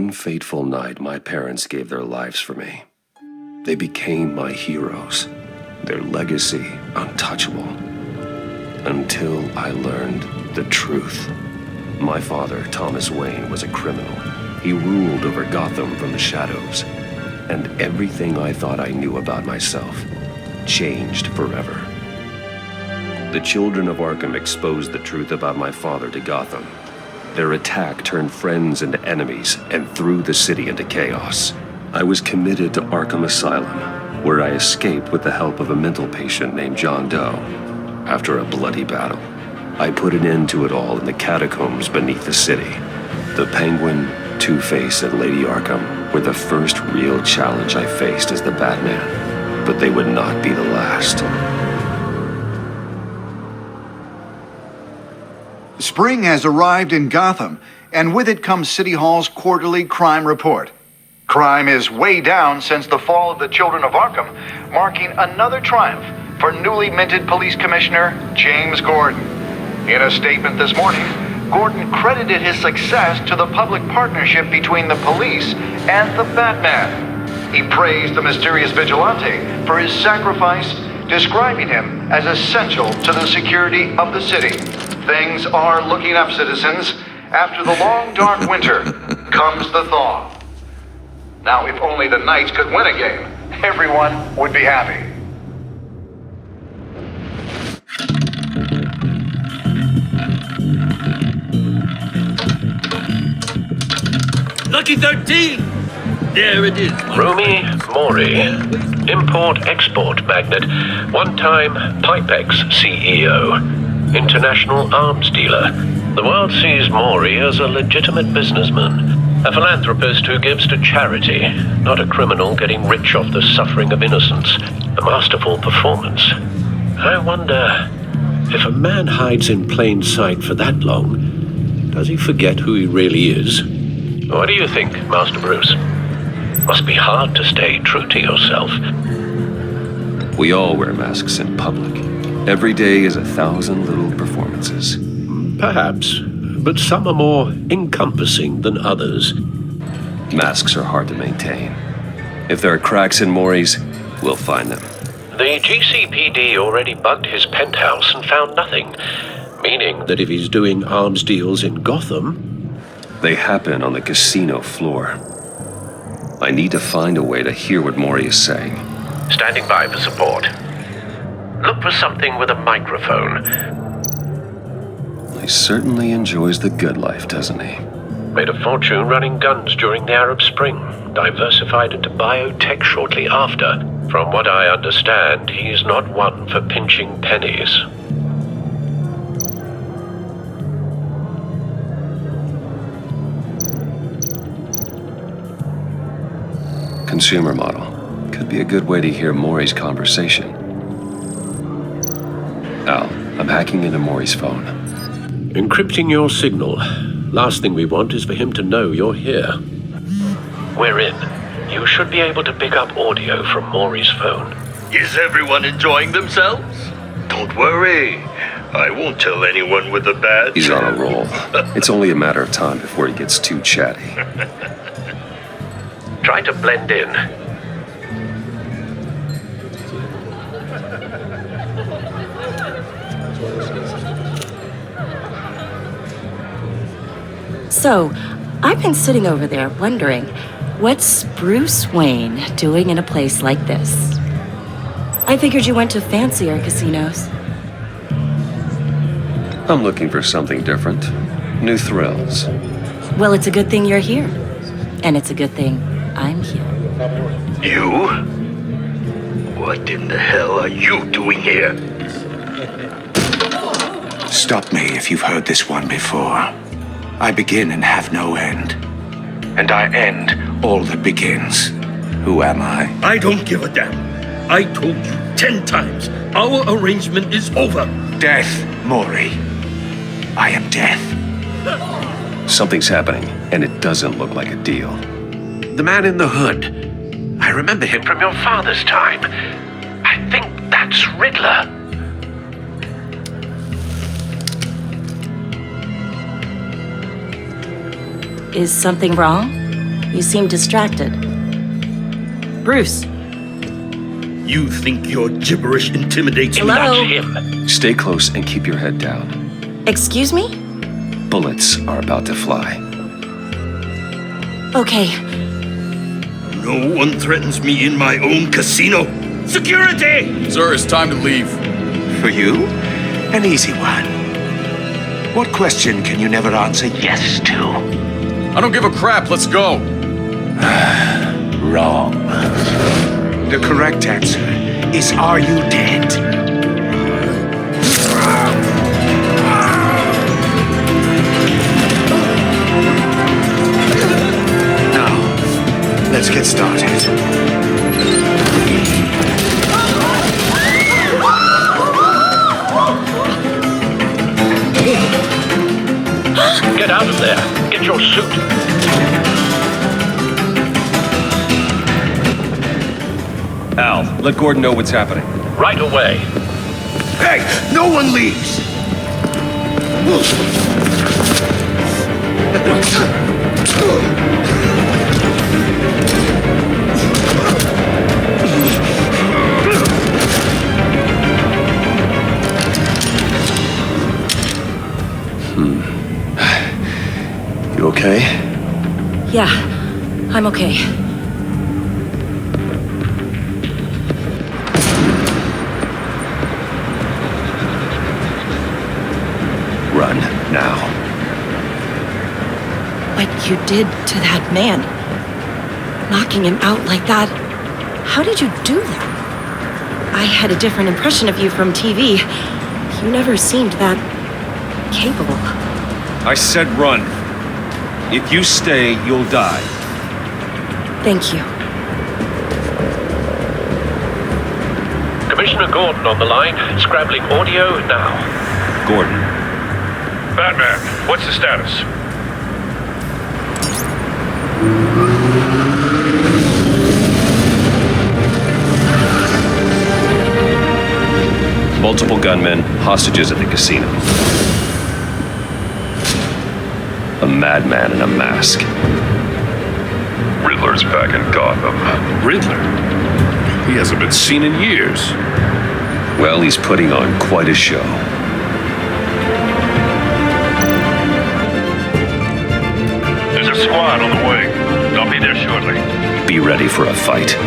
one fateful night, my parents gave their lives for me. They became my heroes, their legacy untouchable. Until I learned the truth. My father, Thomas Wayne, was a criminal. He ruled over Gotham from the shadows. And everything I thought I knew about myself changed forever. The children of Arkham exposed the truth about my father to Gotham. Their attack turned friends into enemies and threw the city into chaos. I was committed to Arkham Asylum, where I escaped with the help of a mental patient named John Doe. After a bloody battle, I put an end to it all in the catacombs beneath the city. The Penguin, Two-Face, and Lady Arkham were the first real challenge I faced as the Batman, but they would not be the last. Spring has arrived in Gotham, and with it comes City Hall's quarterly crime report. Crime is way down since the fall of the Children of Arkham, marking another triumph for newly minted Police Commissioner James Gordon. In a statement this morning, Gordon credited his success to the public partnership between the police and the Batman. He praised the mysterious vigilante for his sacrifice, describing him as essential to the security of the city. Things are looking up, citizens. After the long, dark winter comes the thaw. Now, if only the Knights could win a game, everyone would be happy. Lucky 13! There it is. Rumi Mori, import-export magnate, one-time Pipex CEO, international arms dealer. The world sees Mori as a legitimate businessman, a philanthropist who gives to charity, not a criminal getting rich off the suffering of innocence. A masterful performance. I wonder, if a man hides in plain sight for that long, does he forget who he really is? What do you think, Master Bruce? Must be hard to stay true to yourself. We all wear masks in public. Every day is 1,000 little performances. Perhaps, but some are more encompassing than others. Masks are hard to maintain. If there are cracks in Mori's, we'll find them. The GCPD already bugged his penthouse and found nothing, meaning that if he's doing arms deals in Gotham... They happen on the casino floor. I need to find a way to hear what Mori is saying. Standing by for support. Look for something with a microphone. He certainly enjoys the good life, doesn't he? Made a fortune running guns during the Arab Spring. Diversified into biotech shortly after. From what I understand, he's not one for pinching pennies. Consumer model. Could be a good way to hear Mori's conversation. Al, I'm hacking into Mori's phone. Encrypting your signal. Last thing we want is for him to know you're here. We're in. You should be able to pick up audio from Mori's phone. Is everyone enjoying themselves? Don't worry. I won't tell anyone with a badge. He's on a roll. It's only a matter of time before he gets too chatty. Try to blend in. So, I've been sitting over there wondering, what's Bruce Wayne doing in a place like this? I figured you went to fancier casinos. I'm looking for something different. New thrills. Well, it's a good thing you're here. And it's a good thing I'm here. You? What in the hell are you doing here? Stop me if you've heard this one before. I begin and have no end. And I end all that begins. Who am I? I don't give a damn. I told you 10 times. Our arrangement is over. Death, Mori. I am death. Something's happening, and it doesn't look like a deal. The man in the hood. I remember him from your father's time. I think that's Riddler. Is something wrong? You seem distracted. Bruce. You think your gibberish intimidates me? Hello? That's him. Stay close and keep your head down. Excuse me? Bullets are about to fly. Okay. No one threatens me in my own casino. Security! Sir, it's time to leave. For you? An easy one. What question can you never answer yes to? I don't give a crap, let's go. Wrong. The correct answer is, are you dead? Now, let's get started. Get out of there. Get your suit. Al, let Gordon know what's happening. Right away. Hey, no one leaves! You okay? Yeah, I'm okay. Run, now. What you did to that man, knocking him out like that, how did you do that? I had a different impression of you from TV. You never seemed that capable. I said run. If you stay, you'll die. Thank you. Commissioner Gordon on the line. Scrabbling audio now. Gordon. Batman, what's the status? Multiple gunmen, hostages at the casino. A madman in a mask. Riddler's back in Gotham. Riddler? He hasn't been seen in years. Well, he's putting on quite a show. There's a squad on the way. I'll be there shortly. Be ready for a fight.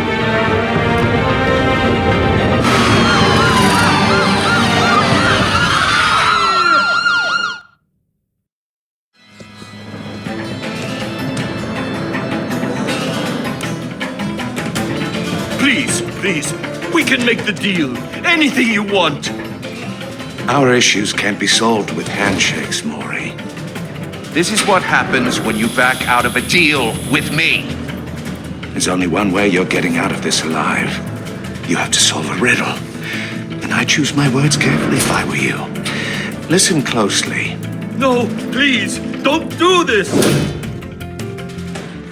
Please, we can make the deal. Anything you want. Our issues can't be solved with handshakes, Maury. This is what happens when you back out of a deal with me. There's only one way you're getting out of this alive. You have to solve a riddle. And I choose my words carefully if I were you. Listen closely. No, please, don't do this.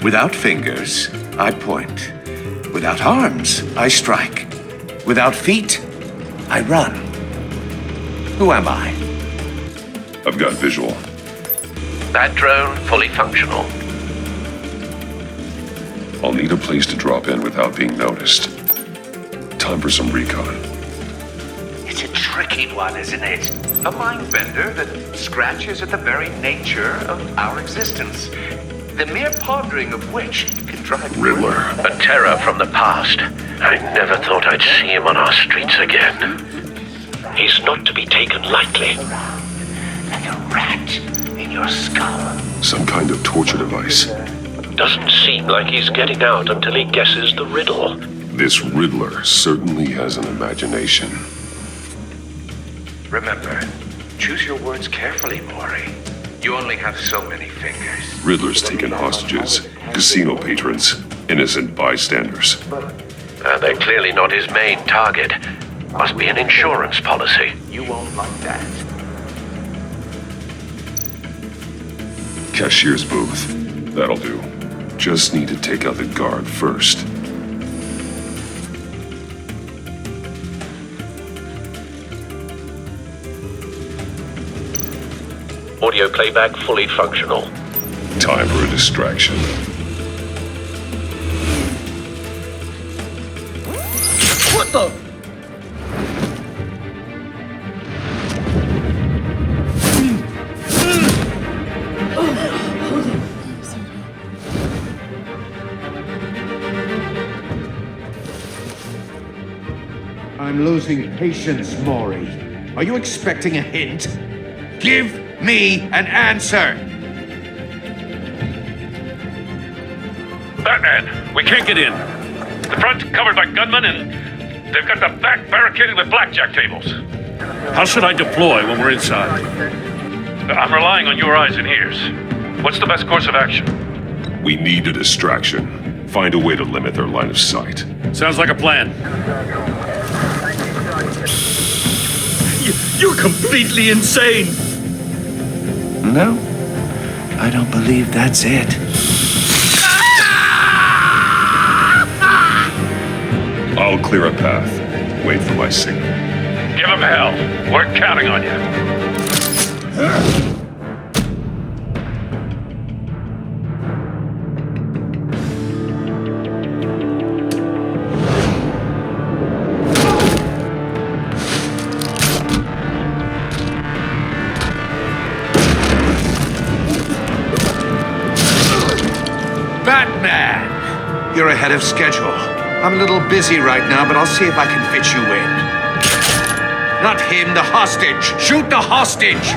Without fingers, I point. Without arms, I strike. Without feet, I run. Who am I? I've got visual. That drone fully functional. I'll need a place to drop in without being noticed. Time for some recon. It's a tricky one, isn't it? A mind bender that scratches at the very nature of our existence. The mere pondering of which can drive Riddler. A terror from the past. I never thought I'd see him on our streets again. He's not to be taken lightly. like a rat in your skull. Some kind of torture device. Doesn't seem like he's getting out until he guesses the riddle. This Riddler certainly has an imagination. Remember, choose your words carefully, Maury. You only have so many fingers. Riddler's taken hostages, casino patrons, innocent bystanders. They're clearly not his main target. Must be an insurance policy. You won't like that. Cashier's booth. That'll do. Just need to take out the guard first. Audio playback fully functional. Time for a distraction. Gotham! I'm losing patience, Maury. Are you expecting a hint? Give me an answer! Batman, we can't get in. The front's covered by gunmen and they've got the back barricaded with blackjack tables. How should I deploy when we're inside? I'm relying on your eyes and ears. What's the best course of action? We need a distraction. Find a way to limit their line of sight. Sounds like a plan. You're completely insane! No, I don't believe that's it. I'll clear a path. Wait for my signal. Give them hell. We're counting on you. Batman! You're ahead of schedule. I'm a little busy right now, but I'll see if I can fit you in. Not him, the hostage! Shoot the hostage!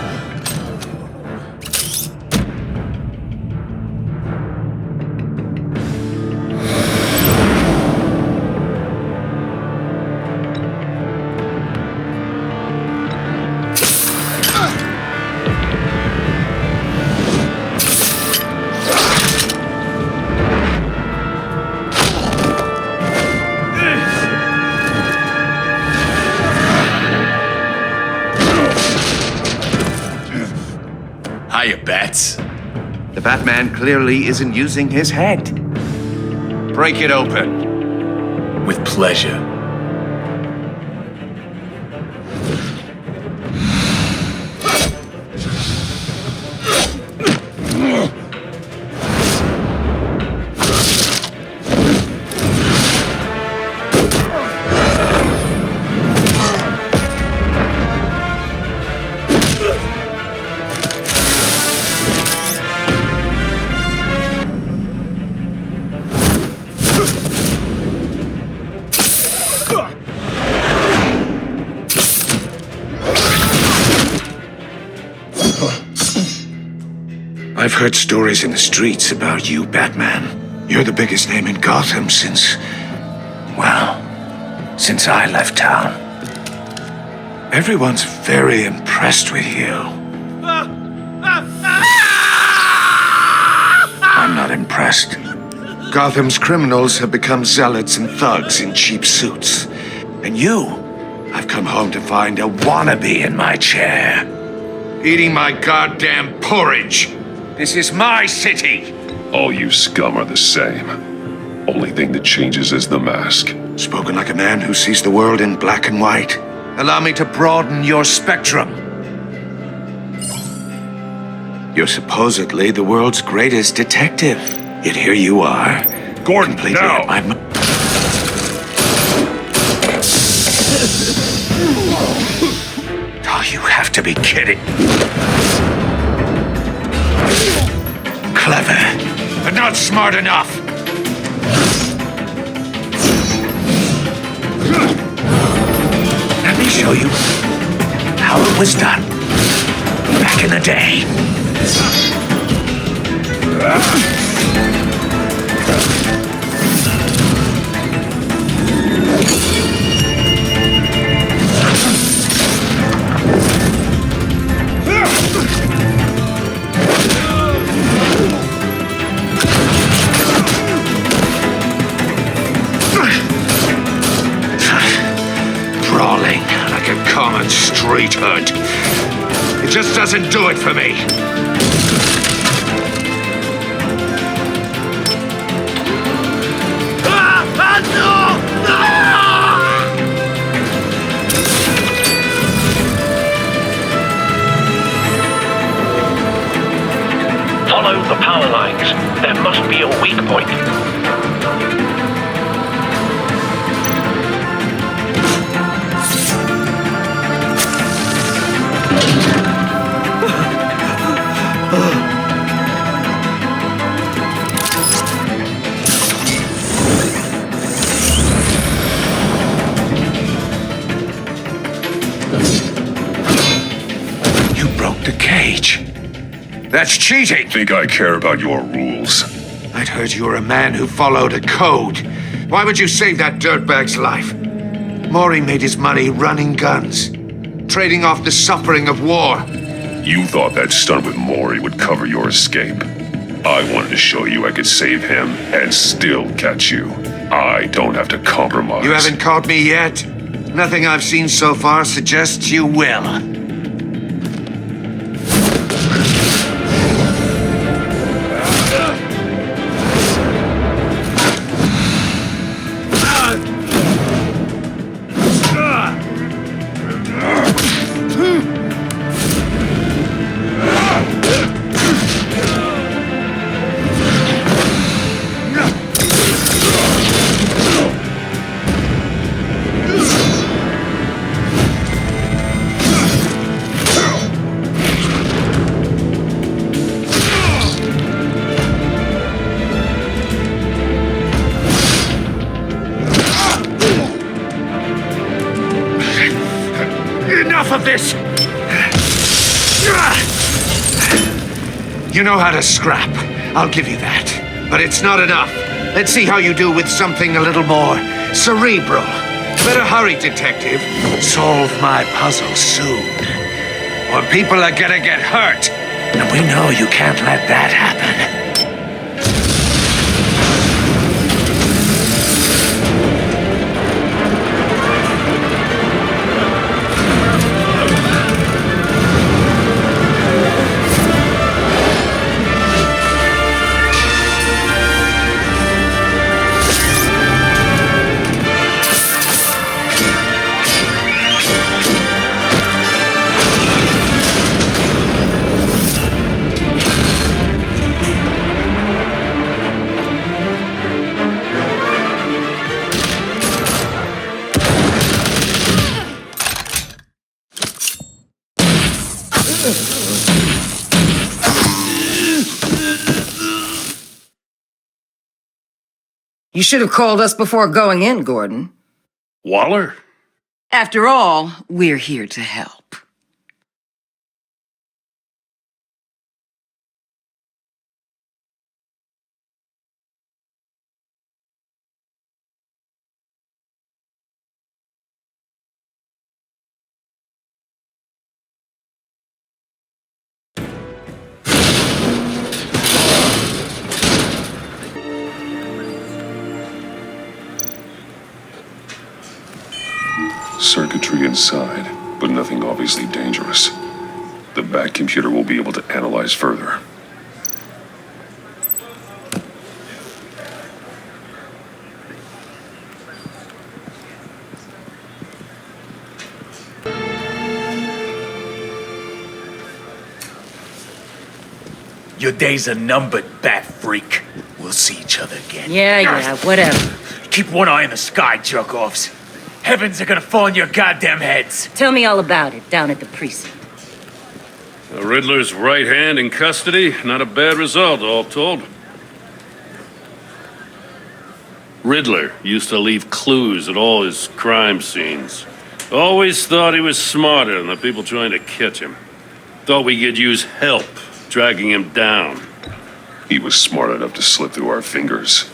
Hiya, Bats. The Batman clearly isn't using his head. Break it open. With pleasure. I've heard stories in the streets about you, Batman. You're the biggest name in Gotham since I left town. Everyone's very impressed with you. I'm not impressed. Gotham's criminals have become zealots and thugs in cheap suits. And you, I've come home to find a wannabe in my chair. Eating my goddamn porridge. This is my city! All you scum are the same. Only thing that changes is the mask. Spoken like a man who sees the world in black and white. Allow me to broaden your spectrum. You're supposedly the world's greatest detective. Yet here you are. Gordon, completely now! at my Oh, you have to be kidding. Clever, but not smart enough. Let me show you how it was done back in the day. Brawling like a common street hood. It just doesn't do it for me. Follow the power lines. There must be a weak point. Cage. That's cheating! Think I care about your rules? I'd heard you were a man who followed a code. Why would you save that dirtbag's life? Maury made his money running guns, trading off the suffering of war. You thought that stunt with Maury would cover your escape. I wanted to show you I could save him and still catch you. I don't have to compromise. You haven't caught me yet? Nothing I've seen so far suggests you will. Enough of this! You know how to scrap. I'll give you that. But it's not enough. Let's see how you do with something a little more cerebral. Better hurry, detective. Solve my puzzle soon. Or people are gonna get hurt. And we know you can't let that happen. You should have called us before going in, Gordon. Waller? After all, we're here to help. Circuitry inside, but nothing obviously dangerous. The back computer will be able to analyze further. Your days are numbered, bat freak. We'll see each other again. Yeah, whatever. Keep one eye in the sky, jerk-offs. Heavens are gonna fall on your goddamn heads. Tell me all about it down at the precinct. The Riddler's right hand in custody. Not a bad result, all told. Riddler used to leave clues at all his crime scenes. Always thought he was smarter than the people trying to catch him. Thought we could use help dragging him down. He was smart enough to slip through our fingers.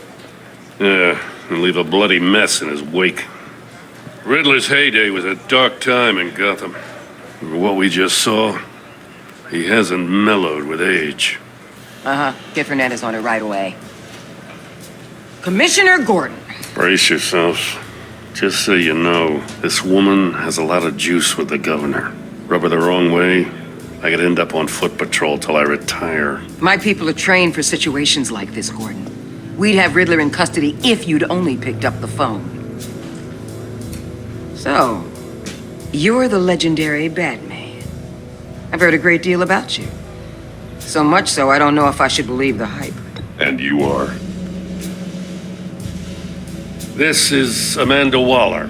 Yeah, and leave a bloody mess in his wake. Riddler's heyday was a dark time in Gotham. For what we just saw, he hasn't mellowed with age. Get Fernandez on it right away. Commissioner Gordon. Brace yourselves. Just so you know, this woman has a lot of juice with the governor. Rub her the wrong way, I could end up on foot patrol till I retire. My people are trained for situations like this, Gordon. We'd have Riddler in custody if you'd only picked up the phone. So, you're the legendary Batman. I've heard a great deal about you. So much so, I don't know if I should believe the hype. And you are? This is Amanda Waller,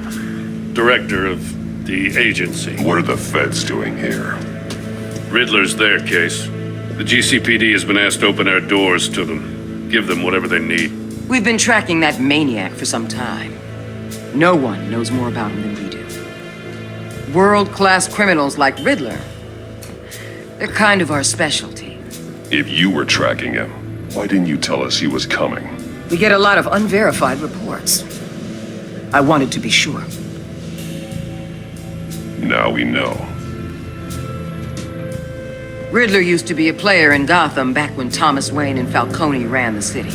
director of the agency. What are the feds doing here? Riddler's their case. The GCPD has been asked to open our doors to them. Give them whatever they need. We've been tracking that maniac for some time. No one knows more about him than we do. World-class criminals like Riddler. They're kind of our specialty. If you were tracking him, why didn't you tell us he was coming? We get a lot of unverified reports. I wanted to be sure. Now we know. Riddler used to be a player in Gotham back when Thomas Wayne and Falcone ran the city.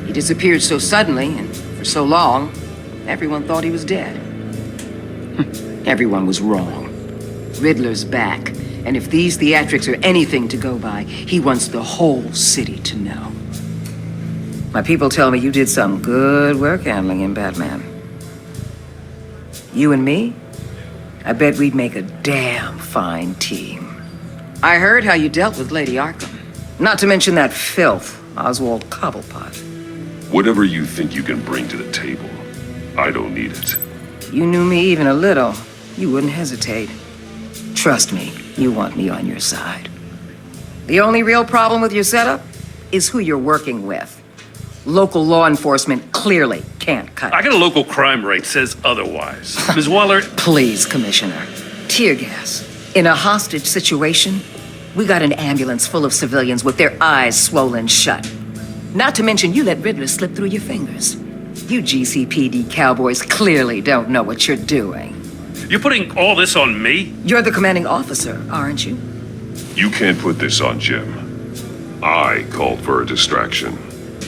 He disappeared so suddenly and for so long, everyone thought he was dead. Everyone was wrong. Riddler's back, and if these theatrics are anything to go by, he wants the whole city to know. My people tell me you did some good work handling him, Batman. You and me? I bet we'd make a damn fine team. I heard how you dealt with Lady Arkham. Not to mention that filth, Oswald Cobblepot. Whatever you think you can bring to the table, I don't need it. You knew me even a little, you wouldn't hesitate. Trust me, you want me on your side. The only real problem with your setup is who you're working with. Local law enforcement clearly can't cut it. I got a local crime rate says otherwise. Ms. Waller... Please, Commissioner. Tear gas. In a hostage situation, we got an ambulance full of civilians with their eyes swollen shut. Not to mention you let Riddler slip through your fingers. You GCPD cowboys clearly don't know what you're doing. You're putting all this on me? You're the commanding officer, aren't you? You can't put this on Jim. I called for a distraction.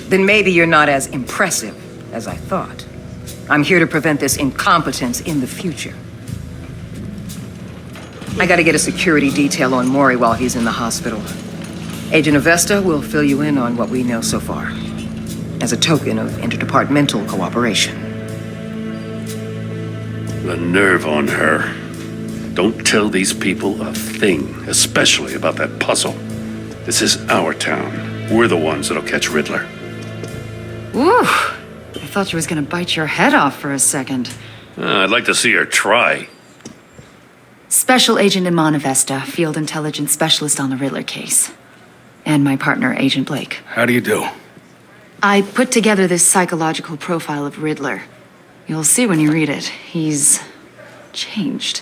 Then maybe you're not as impressive as I thought. I'm here to prevent this incompetence in the future. I gotta get a security detail on Maury while he's in the hospital. Agent Avesta will fill you in on what we know so far, as a token of interdepartmental cooperation. The nerve on her. Don't tell these people a thing, especially about that puzzle. This is our town. We're the ones that'll catch Riddler. Woo! I thought you was gonna bite your head off for a second. I'd like to see her try. Special Agent Iman Avesta, Field Intelligence Specialist on the Riddler case. And my partner, Agent Blake. How do you do? I put together this psychological profile of Riddler. You'll see when you read it. He's changed.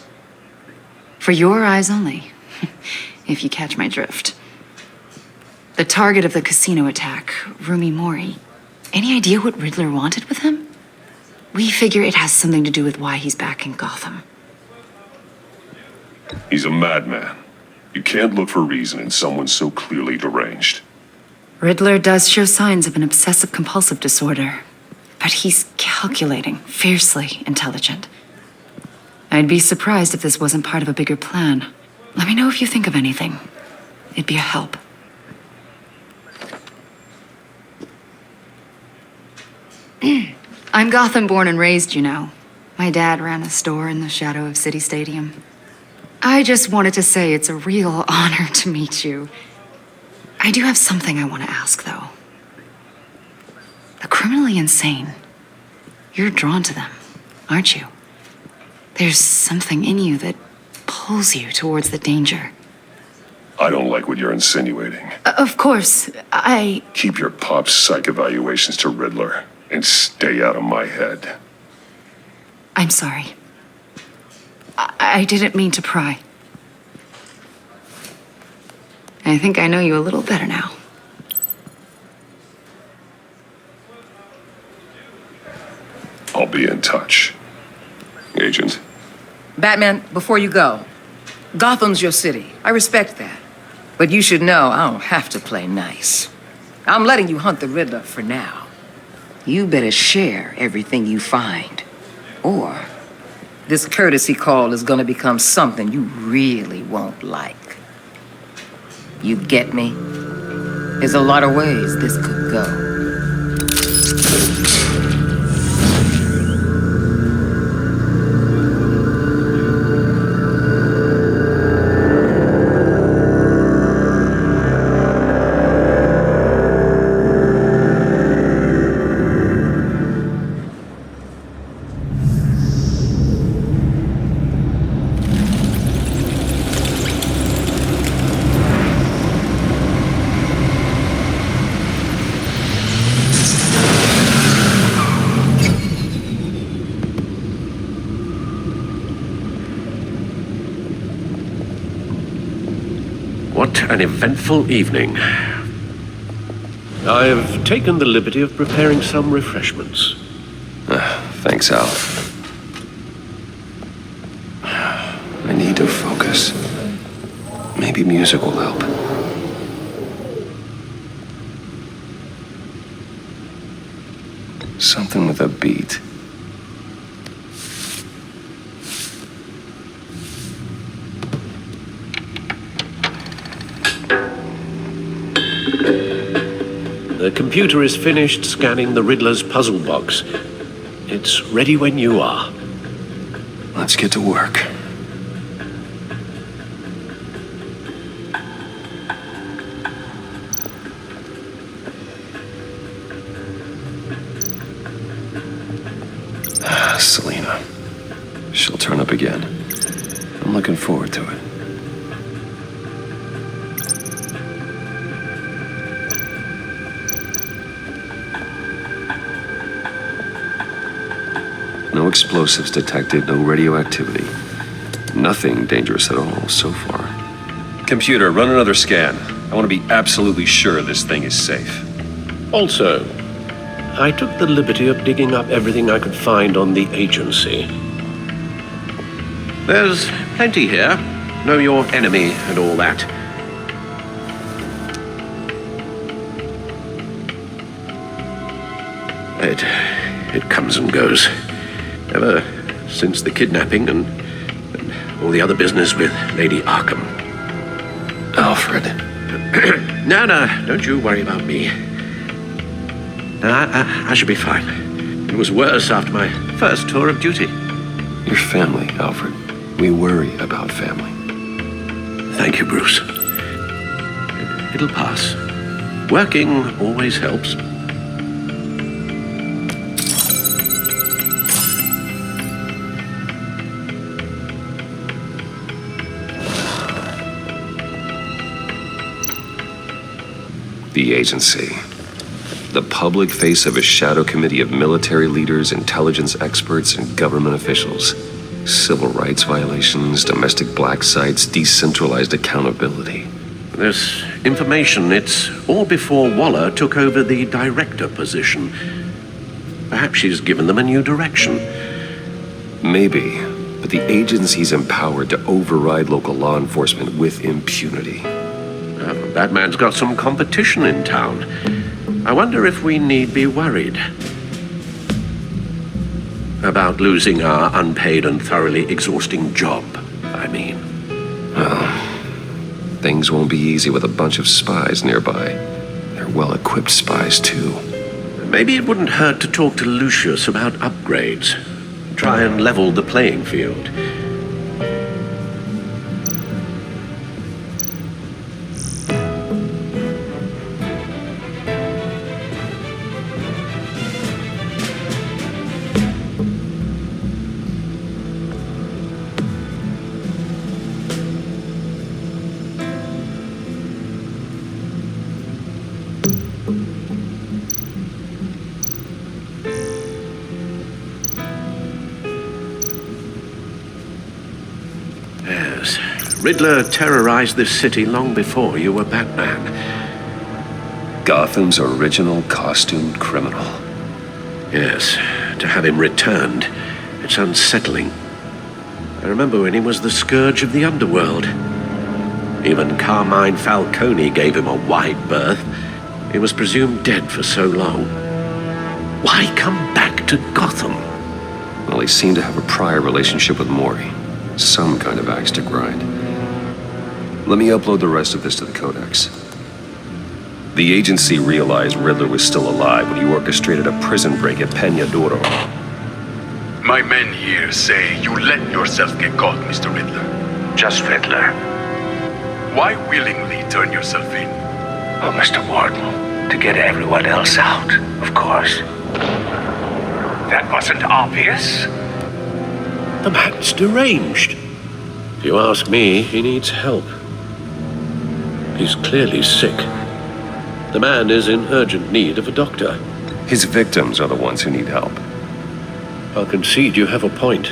For your eyes only, if you catch my drift. The target of the casino attack, Rumi Mori. Any idea what Riddler wanted with him? We figure it has something to do with why he's back in Gotham. He's a madman. You can't look for reason in someone so clearly deranged. Riddler does show signs of an obsessive-compulsive disorder, but he's calculating, fiercely intelligent. I'd be surprised if this wasn't part of a bigger plan. Let me know if you think of anything. It'd be a help. I'm Gotham born and raised, you know. My dad ran a store in the shadow of City Stadium. I just wanted to say it's a real honor to meet you. I do have something I want to ask, though. The criminally insane. You're drawn to them, aren't you? There's something in you that pulls you towards the danger. I don't like what you're insinuating. Of course, Keep your pop psych evaluations to Riddler and stay out of my head. I'm sorry. I didn't mean to pry. I think I know you a little better now. I'll be in touch. Agent. Batman, before you go, Gotham's your city. I respect that. But you should know I don't have to play nice. I'm letting you hunt the Riddler for now. You better share everything you find. Or this courtesy call is gonna become something you really won't like. You get me? There's a lot of ways this could go. What an eventful evening. I have taken the liberty of preparing some refreshments. Thanks, Al. I need to focus. Maybe music will help. Something with a beat. The computer is finished scanning the Riddler's puzzle box. It's ready when you are. Let's get to work. Selena. She'll turn up again. I'm looking forward to it. No explosives detected, no radioactivity. Nothing dangerous at all so far. Computer, run another scan. I want to be absolutely sure this thing is safe. Also, I took the liberty of digging up everything I could find on the agency. There's plenty here. Know your enemy and all that. It comes and goes. Ever since the kidnapping and all the other business with Lady Arkham. Alfred. No, don't you worry about me. No, I should be fine. It was worse after my first tour of duty. Your family, Alfred. We worry about family. Thank you, Bruce. It'll pass. Working always helps. The agency. The public face of a shadow committee of military leaders, intelligence experts, and government officials. Civil rights violations, domestic black sites, decentralized accountability. This information, it's all before Waller took over the director position. Perhaps she's given them a new direction. Maybe, but the agency's empowered to override local law enforcement with impunity. Batman's got some competition in town. I wonder if we need be worried about losing our unpaid and thoroughly exhausting job, I mean. Well, things won't be easy with a bunch of spies nearby. They're well-equipped spies, too. Maybe it wouldn't hurt to talk to Lucius about upgrades. Try and level the playing field. Riddler terrorized this city long before you were Batman. Gotham's original costumed criminal. Yes, to have him returned, it's unsettling. I remember when he was the scourge of the underworld. Even Carmine Falcone gave him a wide berth. He was presumed dead for so long. Why come back to Gotham? Well, he seemed to have a prior relationship with Mori. Some kind of axe to grind. Let me upload the rest of this to the Codex. The agency realized Riddler was still alive when he orchestrated a prison break at Peña Duro. My men here say you let yourself get caught, Mr. Riddler. Just Riddler. Why willingly turn yourself in? Oh, Mr. Warden, to get everyone else out, of course. That wasn't obvious. The man's deranged. If you ask me, he needs help. He's clearly sick. The man is in urgent need of a doctor. His victims are the ones who need help. I'll concede you have a point.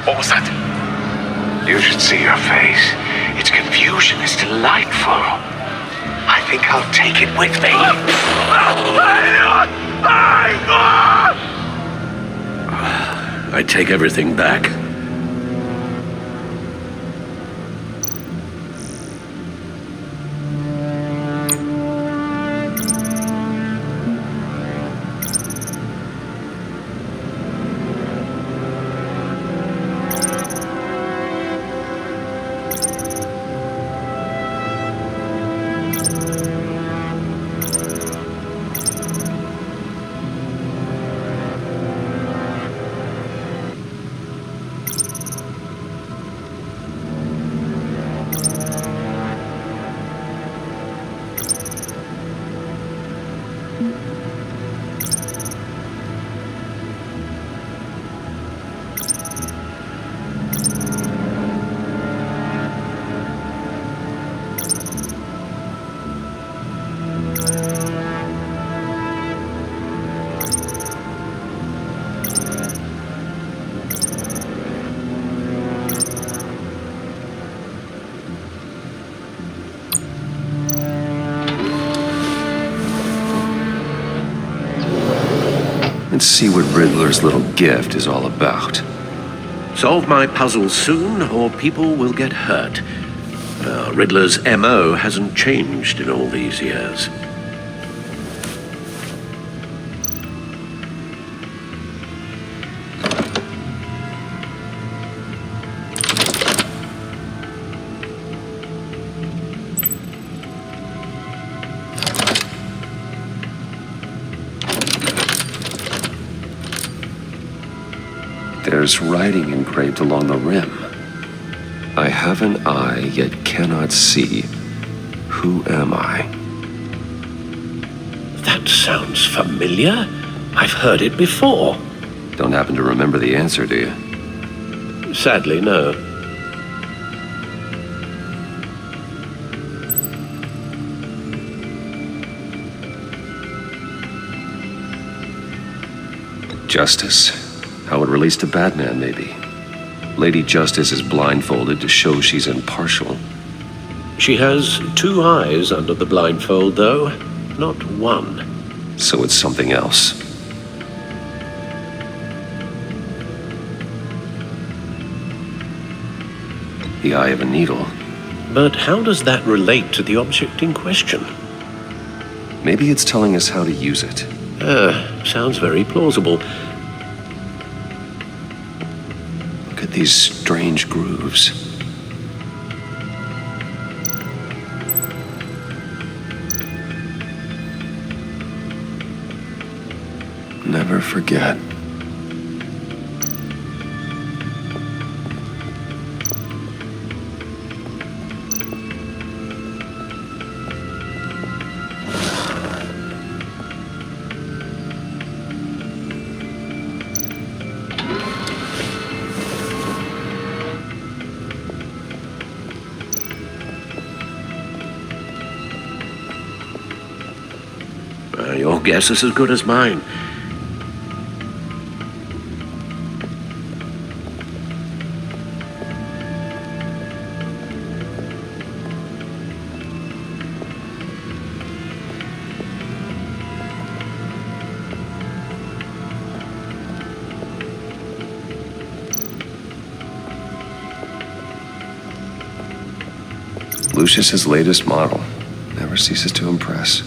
What was that? You should see your face. Its confusion is delightful. I think I'll take it with me. I take everything back. Let's see what Riddler's little gift is all about. Solve my puzzles soon, or people will get hurt. Riddler's MO hasn't changed in all these years. There's writing engraved along the rim. I have an eye, yet cannot see. Who am I? That sounds familiar. I've heard it before. Don't happen to remember the answer, do you? Sadly, no. Justice. How it relates to Batman, maybe. Lady Justice is blindfolded to show she's impartial. She has two eyes under the blindfold, though, not one. So it's something else. The eye of a needle. But how does that relate to the object in question? Maybe it's telling us how to use it. Sounds very plausible. Look at these strange grooves. Never forget. Your guess is as good as mine. Lucius's latest model. Never ceases to impress.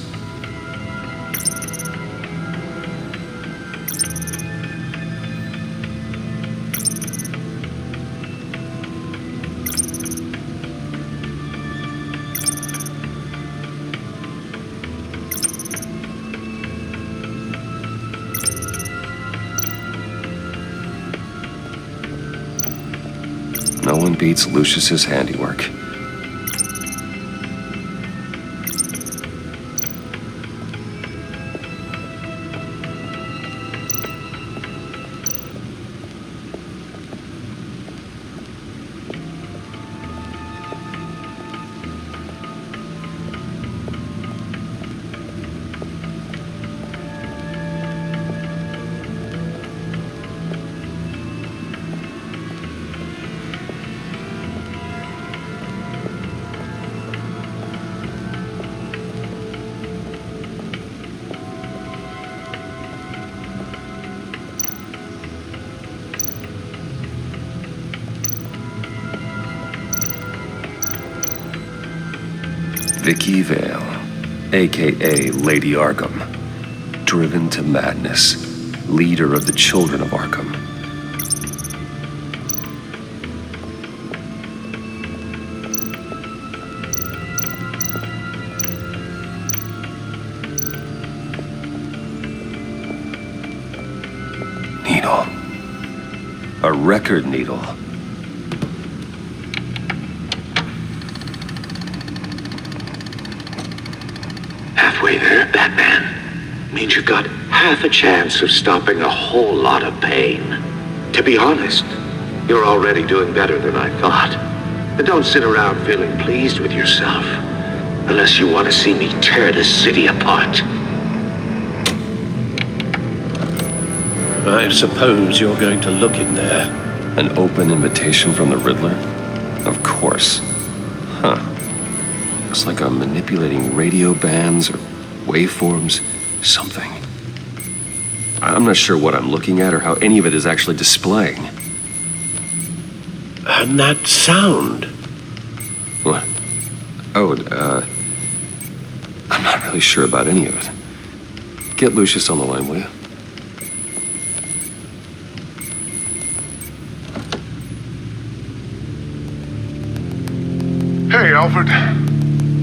No one beats Lucius's handiwork. Vicky Vale, aka Lady Arkham, driven to madness, leader of the Children of Arkham. Needle. A record needle. Halfway there, Batman. Means you've got half a chance of stopping a whole lot of pain. To be honest, you're already doing better than I thought. But don't sit around feeling pleased with yourself. Unless you want to see me tear the city apart. I suppose you're going to look in there. An open invitation from the Riddler? Of course. Huh. Looks like I'm manipulating radio bands or waveforms, something. I'm not sure what I'm looking at or how any of it is actually displaying. And that sound. What? Oh, I'm not really sure about any of it. Get Lucius on the line, will you? Hey, Alfred.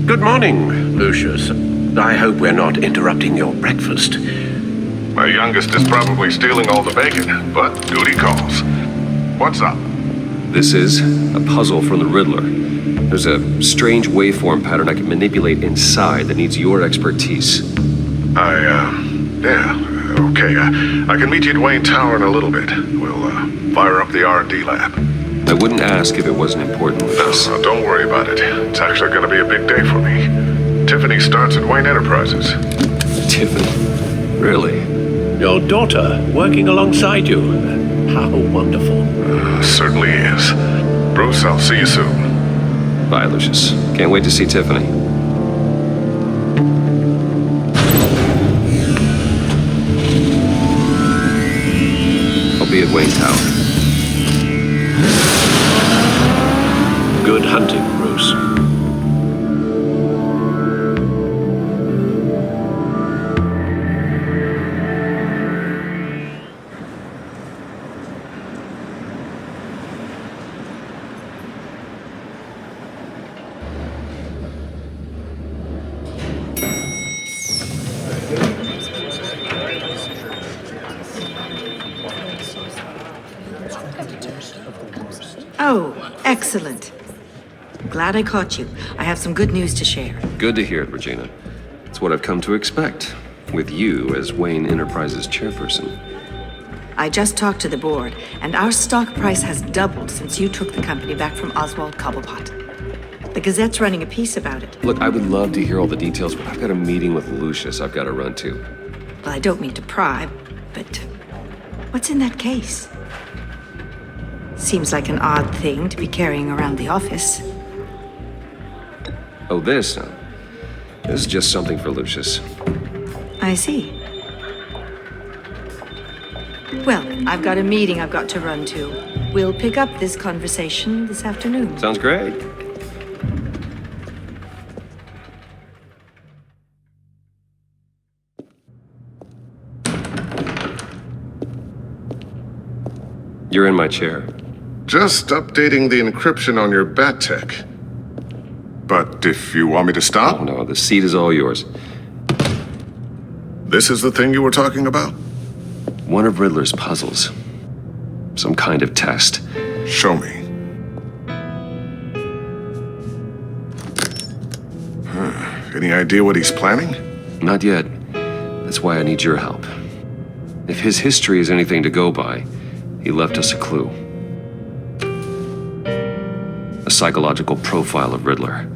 Good morning, Lucius. I hope we're not interrupting your breakfast. My youngest is probably stealing all the bacon, but duty calls. What's up? This is a puzzle from the Riddler. There's a strange waveform pattern I can manipulate inside that needs your expertise. Okay. I can meet you at Wayne Tower in a little bit. We'll, fire up the R&D lab. I wouldn't ask if it wasn't important, Lucius. No, don't worry about it. It's actually going to be a big day for me. Tiffany starts at Wayne Enterprises. Tiffany? Really? Your daughter working alongside you. How wonderful. Certainly is. Bruce, I'll see you soon. Bye, Lucius. Can't wait to see Tiffany. I'll be at Wayne Tower. Good hunting, Bruce. Oh, excellent. Glad I caught you. I have some good news to share. Good to hear it, Regina. It's what I've come to expect, with you as Wayne Enterprises chairperson. I just talked to the board, and our stock price has doubled since you took the company back from Oswald Cobblepot. The Gazette's running a piece about it. Look, I would love to hear all the details, but I've got a meeting with Lucius I've got to run to. Well, I don't mean to pry, but what's in that case? Seems like an odd thing to be carrying around the office. Oh, this? No. This is just something for Lucius. I see. Well, I've got a meeting I've got to run to. We'll pick up this conversation this afternoon. Sounds great. You're in my chair. Just updating the encryption on your bat tech. But if you want me to stop? Oh, no, the seat is all yours. This is the thing you were talking about? One of Riddler's puzzles. Some kind of test. Show me. Any idea what he's planning? Not yet. That's why I need your help. If his history is anything to go by, he left us a clue. A psychological profile of Riddler.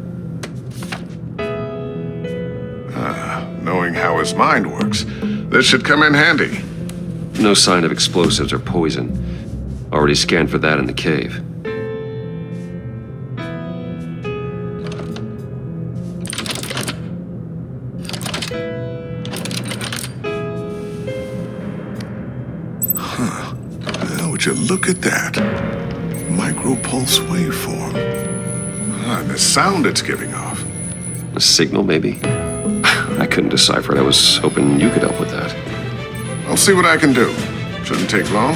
Knowing how his mind works, this should come in handy. No sign of explosives or poison. Already scanned for that in the cave. Would you look at that? Micropulse waveform. And the sound it's giving off. A signal, maybe? I couldn't decipher it. I was hoping you could help with that. I'll see what I can do. Shouldn't take long.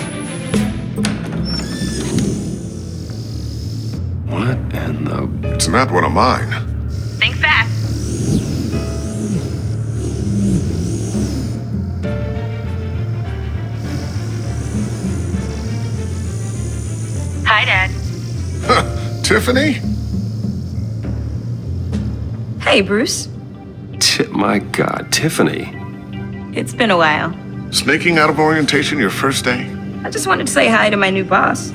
What in the... It's not one of mine. Think fast. Hi, Dad. Tiffany? Hey, Bruce. My God, Tiffany. It's been a while. Sneaking out of orientation your first day? I just wanted to say hi to my new boss.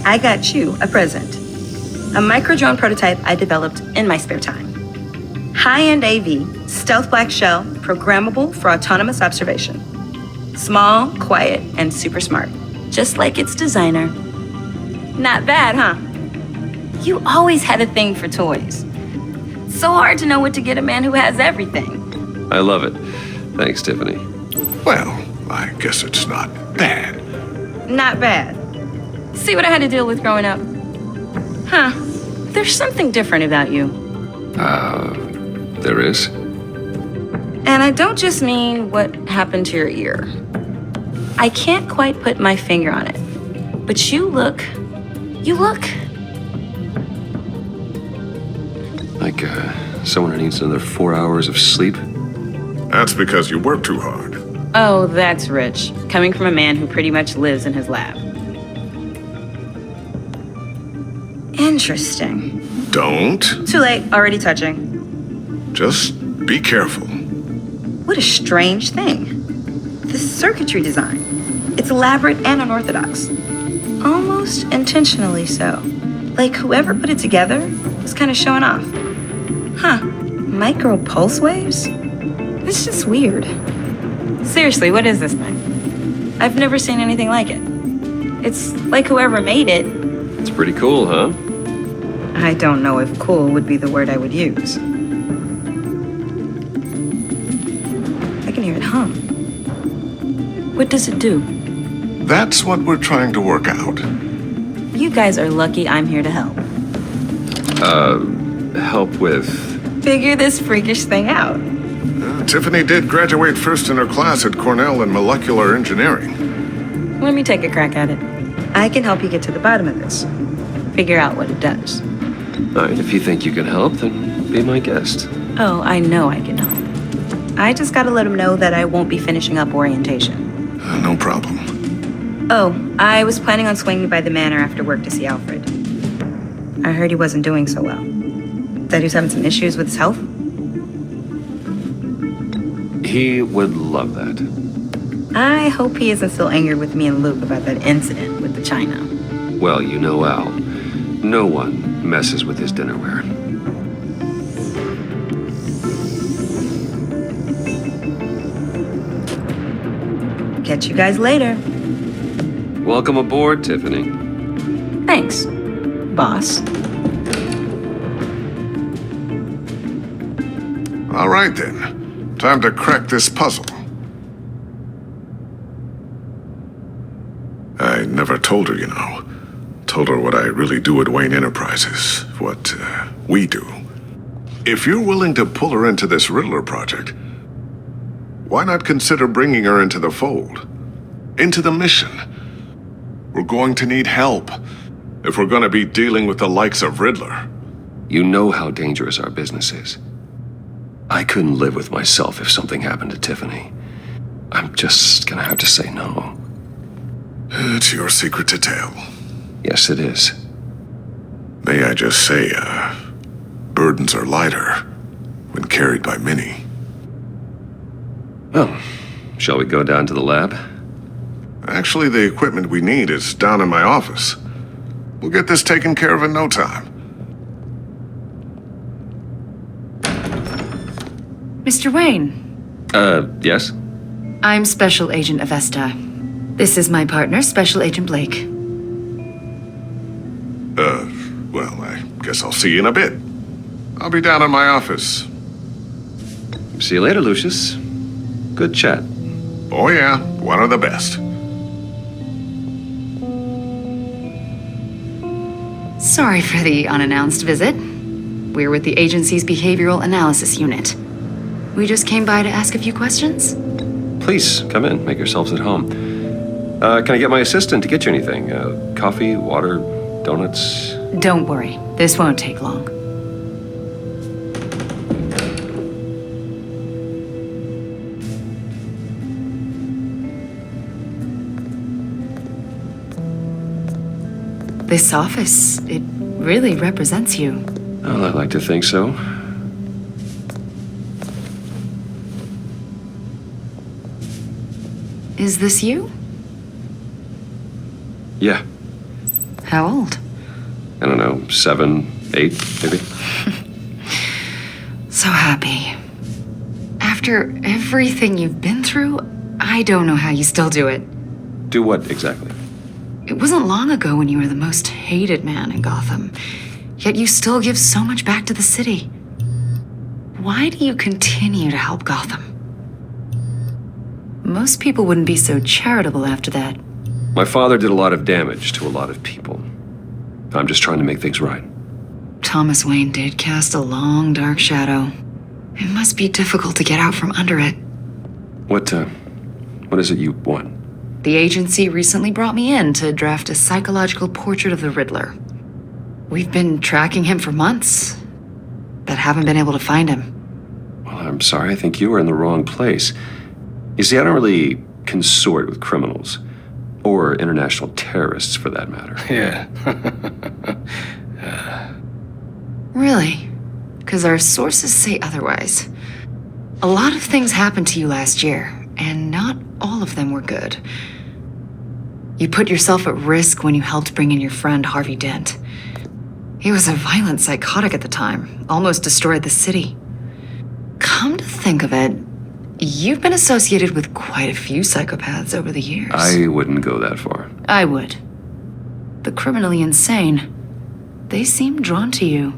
I got you a present. A micro-drone prototype I developed in my spare time. High-end AV, stealth black shell, programmable for autonomous observation. Small, quiet, and super smart. Just like its designer. Not bad, huh? You always had a thing for toys. So hard to know what to get a man who has everything. I love it. Thanks, Tiffany. Well, I guess it's not bad. Not bad. See what I had to deal with growing up? Huh. There's something different about you. There is? And I don't just mean what happened to your ear. I can't quite put my finger on it. But you look... Like, someone who needs another 4 hours of sleep? That's because you work too hard. Oh, that's rich. Coming from a man who pretty much lives in his lab. Interesting. Don't. Too late. Already touching. Just be careful. What a strange thing. The circuitry design. It's elaborate and unorthodox. Almost intentionally so. Like whoever put it together was kind of showing off. Huh. Micro pulse waves? It's just weird. Seriously, what is this thing? I've never seen anything like it. It's like whoever made it. It's pretty cool, huh? I don't know if cool would be the word I would use. I can hear it hum. What does it do? That's what we're trying to work out. You guys are lucky I'm here to help. Help with... Figure this freakish thing out. Tiffany did graduate first in her class at Cornell in molecular engineering. Let me take a crack at it. I can help you get to the bottom of this. Figure out what it does. All right, if you think you can help, then be my guest. Oh, I know I can help. I just gotta let him know that I won't be finishing up orientation. No problem. Oh, I was planning on swinging by the manor after work to see Alfred. I heard he wasn't doing so well. That he was having some issues with his health. He would love that. I hope he isn't still angered with me and Luke about that incident with the china. Well, you know Al. No one messes with his dinnerware. Catch you guys later. Welcome aboard, Tiffany. Thanks, boss. All right, then. Time to crack this puzzle. I never told her, you know. Told her what I really do at Wayne Enterprises. What we do. If you're willing to pull her into this Riddler project, why not consider bringing her into the fold? Into the mission? We're going to need help if we're going to be dealing with the likes of Riddler. You know how dangerous our business is. I couldn't live with myself if something happened to Tiffany. I'm just gonna have to say no. It's your secret to tell. Yes, it is. May I just say, burdens are lighter when carried by many. Well, shall we go down to the lab? Actually, the equipment we need is down in my office. We'll get this taken care of in no time. Mr. Wayne. Yes? I'm Special Agent Avesta. This is my partner, Special Agent Blake. Well, I guess I'll see you in a bit. I'll be down in my office. See you later, Lucius. Good chat. Oh yeah, one of the best. Sorry for the unannounced visit. We're with the agency's behavioral analysis unit. We just came by to ask a few questions. Please, come in. Make yourselves at home. Can I get my assistant to get you anything? Coffee, water, donuts? Don't worry. This won't take long. This office, it really represents you. Well, I'd like to think so. Is this you? Yeah. How old? I don't know, 7, 8, maybe? So happy. After everything you've been through, I don't know how you still do it. Do what exactly? It wasn't long ago when you were the most hated man in Gotham, yet you still give so much back to the city. Why do you continue to help Gotham? Most people wouldn't be so charitable after that. My father did a lot of damage to a lot of people. I'm just trying to make things right. Thomas Wayne did cast a long, dark shadow. It must be difficult to get out from under it. What is it you want? The agency recently brought me in to draft a psychological portrait of the Riddler. We've been tracking him for months, but haven't been able to find him. Well, I'm sorry. I think you were in the wrong place. You see, I don't really consort with criminals. Or international terrorists, for that matter. Yeah. Really? Because our sources say otherwise. A lot of things happened to you last year, and not all of them were good. You put yourself at risk when you helped bring in your friend Harvey Dent. He was a violent psychotic at the time, almost destroyed the city. Come to think of it, you've been associated with quite a few psychopaths over the years. I wouldn't go that far. I would. The criminally insane, they seem drawn to you.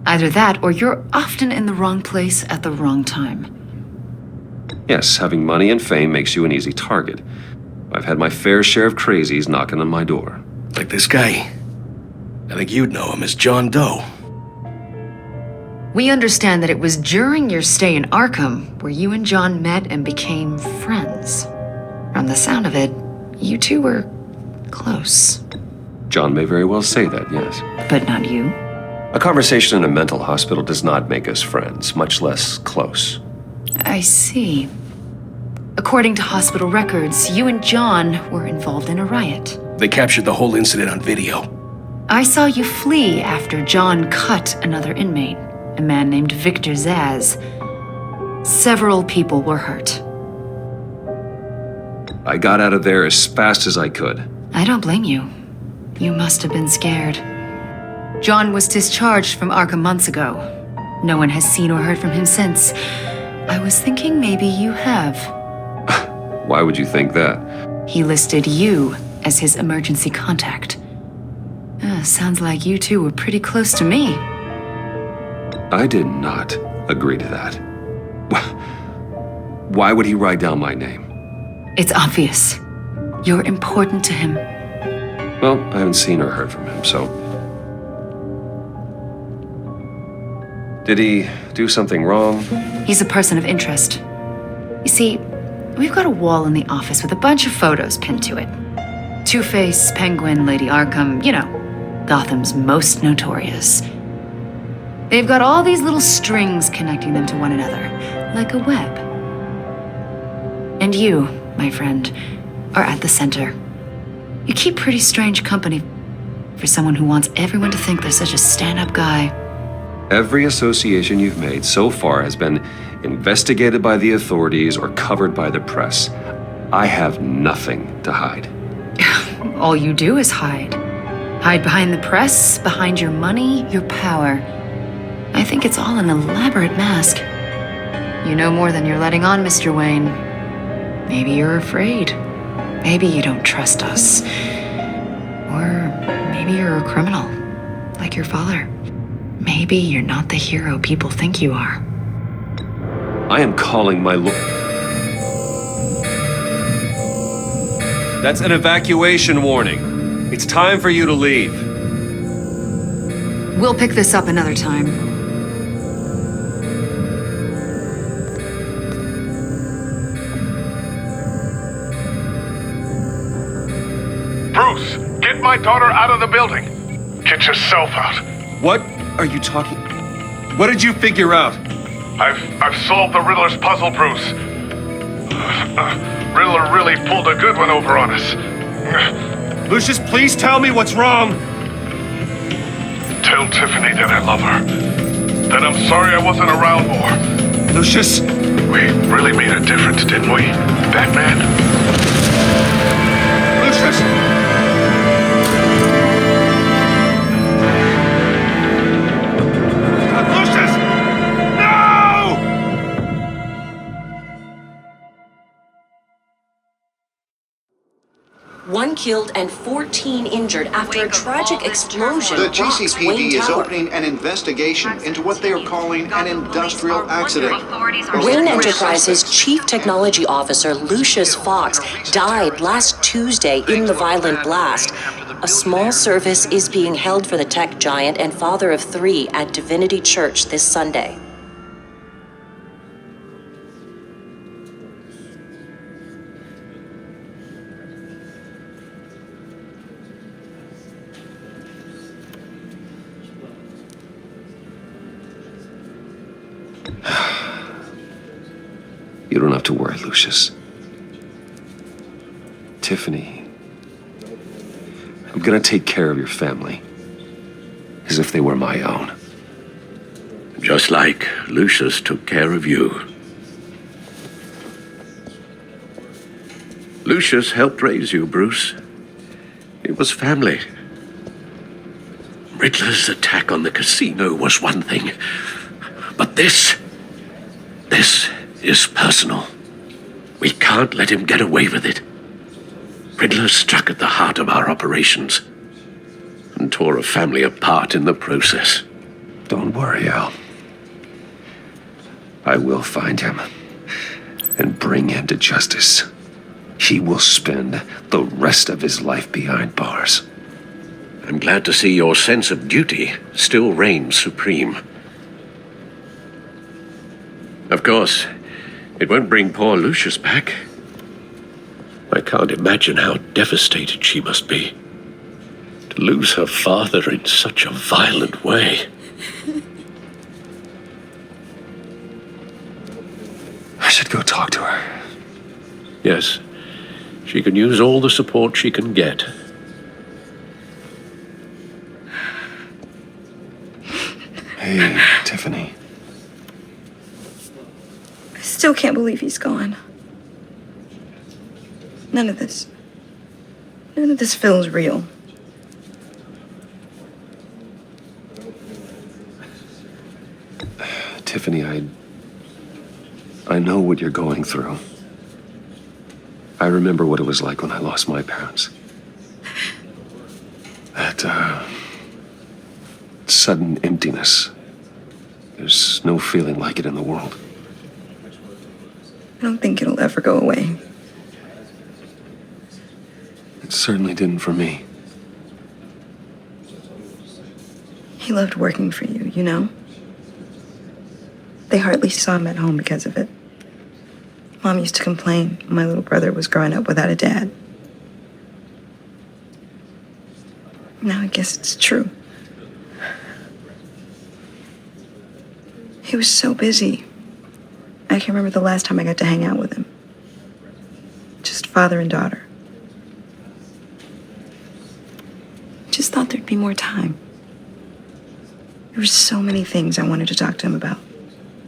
Either that, or you're often in the wrong place at the wrong time. Yes, having money and fame makes you an easy target. I've had my fair share of crazies knocking on my door. Like this guy. I think you'd know him as John Doe. We understand that it was during your stay in Arkham where you and John met and became friends. From the sound of it, you two were close. John may very well say that, yes. But not you. A conversation in a mental hospital does not make us friends, much less close. I see. According to hospital records, you and John were involved in a riot. They captured the whole incident on video. I saw you flee after John cut another inmate, a man named Victor Zaz. Several people were hurt. I got out of there as fast as I could. I don't blame you. You must have been scared. John was discharged from Arkham months ago. No one has seen or heard from him since. I was thinking maybe you have. Why would you think that? He listed you as his emergency contact. Sounds like you two were pretty close to me. I did not agree to that. Why would he write down my name? It's obvious. You're important to him. Well, I haven't seen or heard from him, so... Did he do something wrong? He's a person of interest. You see, we've got a wall in the office with a bunch of photos pinned to it. Two-Face, Penguin, Lady Arkham, you know, Gotham's most notorious. They've got all these little strings connecting them to one another, like a web. And you, my friend, are at the center. You keep pretty strange company for someone who wants everyone to think they're such a stand-up guy. Every association you've made so far has been investigated by the authorities or covered by the press. I have nothing to hide. All you do is hide. Hide behind the press, behind your money, your power. I think it's all an elaborate mask. You know more than you're letting on, Mr. Wayne. Maybe you're afraid. Maybe you don't trust us. Or maybe you're a criminal, like your father. Maybe you're not the hero people think you are. I am calling my That's an evacuation warning. It's time for you to leave. We'll pick this up another time. Bruce, get my daughter out of the building. Get yourself out. What are you talking? What did you figure out? I've solved the Riddler's puzzle, Bruce. Riddler really pulled a good one over on us. Lucius, please tell me what's wrong. Tell Tiffany that I love her. That I'm sorry I wasn't around more. Lucius! We really made a difference, didn't we, Batman? Lucius! Lucius! No! One killed and 14 injured after a tragic explosion. The rocks GCPD Wayne is Tower. opening an investigation into what they are calling an industrial accident. Wayne Enterprises' chief technology officer, Lucius Fox, died last Tuesday in the violent blast. A small service is being held for the tech giant and father of 3 at Divinity Church this Sunday. You don't have to worry, Lucius. Tiffany, I'm gonna take care of your family as if they were my own. Just like Lucius took care of you. Lucius helped raise you, Bruce. It was family. Riddler's attack on the casino was one thing, but this is personal. We can't let him get away with it. Riddler struck at the heart of our operations and tore a family apart in the process. Don't worry, Al. I will find him and bring him to justice. He will spend the rest of his life behind bars. I'm glad to see your sense of duty still reigns supreme. Of course, it won't bring poor Lucius back. I can't imagine how devastated she must be to lose her father in such a violent way. I should go talk to her. Yes, she can use all the support she can get. Hey, Tiffany. I still can't believe he's gone. None of this feels real. Tiffany, I know what you're going through. I remember what it was like when I lost my parents. That, sudden emptiness. There's no feeling like it in the world. I don't think it'll ever go away. It certainly didn't for me. He loved working for you, you know? They hardly saw him at home because of it. Mom used to complain my little brother was growing up without a dad. Now I guess it's true. He was so busy. I can't remember the last time I got to hang out with him. Just father and daughter. Just thought there'd be more time. There were so many things I wanted to talk to him about.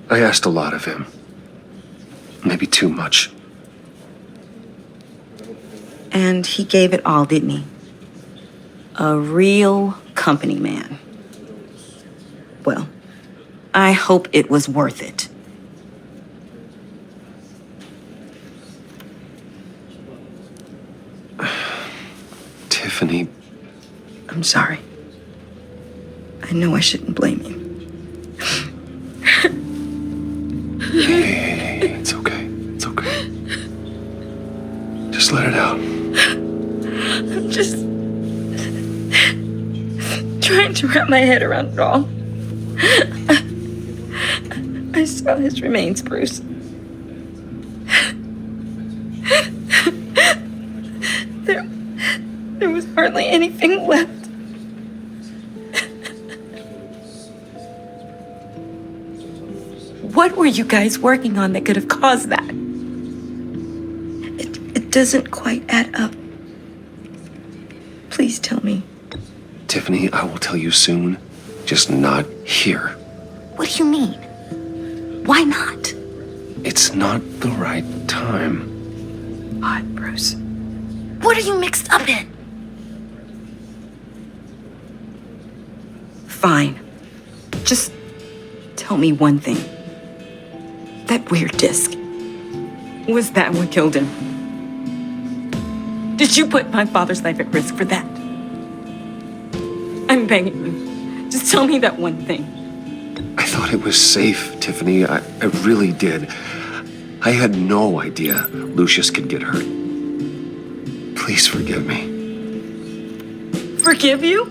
I asked a lot of him. Maybe too much. And he gave it all, didn't he? A real company man. Well, I hope it was worth it. Tiffany. I'm sorry. I know I shouldn't blame you. Hey, it's okay. It's okay. Just let it out. I'm just trying to wrap my head around it all. I saw his remains, Bruce. There was hardly anything left. What were you guys working on that could have caused that? It doesn't quite add up. Please tell me. Tiffany, I will tell you soon, just not here. What do you mean? Why not? It's not the right time. Odd, Bruce. What are you mixed up in? Fine. Just tell me one thing. That weird disc. Was that what killed him? Did you put my father's life at risk for that? I'm begging you. Just tell me that one thing. I thought it was safe, Tiffany. I really did. I had no idea Lucius could get hurt. Please forgive me. Forgive you?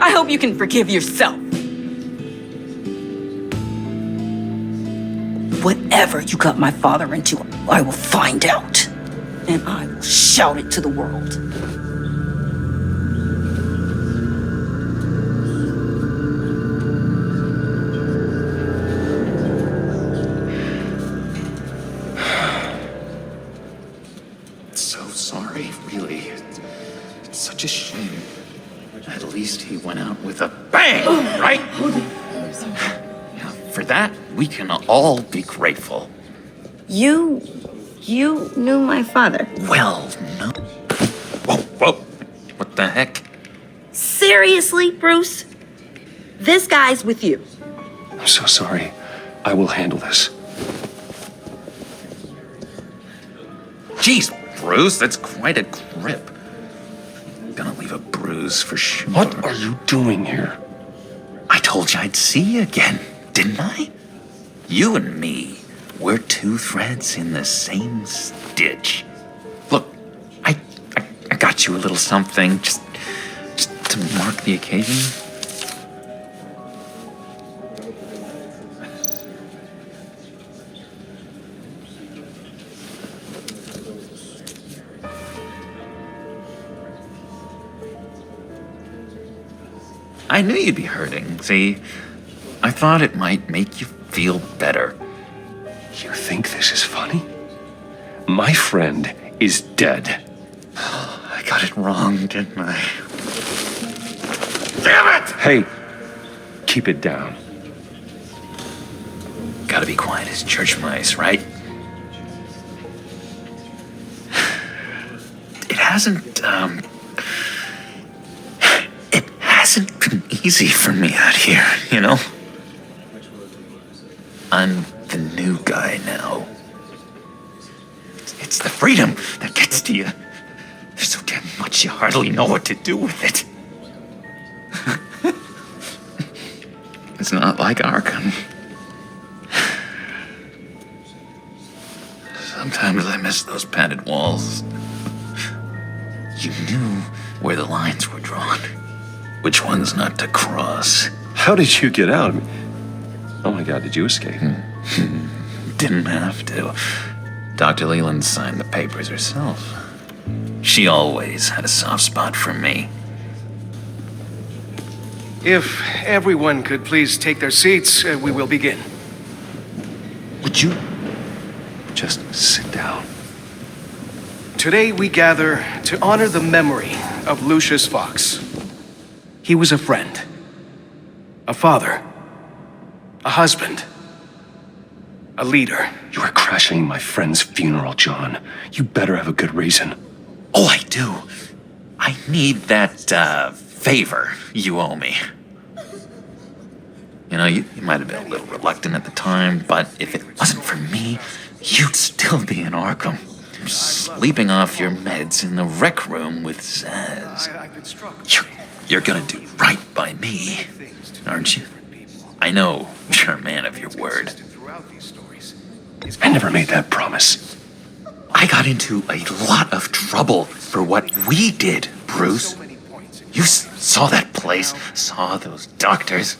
I hope you can forgive yourself. Whatever you got my father into, I will find out. And I will shout it to the world. So sorry, really. It's such a shame. At least he went out with a bang, right? Yeah, for that, we can all be grateful. You knew my father. Well, no. Whoa. What the heck? Seriously, Bruce? This guy's with you. I'm so sorry. I will handle this. Jeez, Bruce, that's quite a grip. Gonna leave a bruise for sure. What are you doing here? I told you I'd see you again, didn't I? You and me, we're two threads in the same stitch. Look, I got you a little something, just to mark the occasion. I knew you'd be hurting, see? I thought it might make you feel better. You think this is funny? My friend is dead. I got it wrong, didn't I? Damn it! Hey, keep it down. Gotta be quiet as church mice, right? It hasn't been easy for me out here, you know? I'm the new guy now. It's the freedom that gets to you. There's so damn much you hardly know what to do with it. It's not like Arkham. Sometimes I miss those padded walls. You knew where the lines were drawn. Which ones not to cross. How did you get out? Oh my God, did you escape? Didn't have to. Dr. Leland signed the papers herself. She always had a soft spot for me. If everyone could please take their seats, we will begin. Would you just sit down? Today we gather to honor the memory of Lucius Fox. He was a friend, a father, a husband, a leader. You are crashing my friend's funeral, John. You better have a good reason. Oh, I do. I need that, favor you owe me. You know, you might have been a little reluctant at the time, but if it wasn't for me, you'd still be in Arkham. Sleeping off your meds in the rec room with Zaz. You're gonna do right by me, aren't you? I know you're a man of your word. I never made that promise. I got into a lot of trouble for what we did, Bruce. You saw that place, saw those doctors.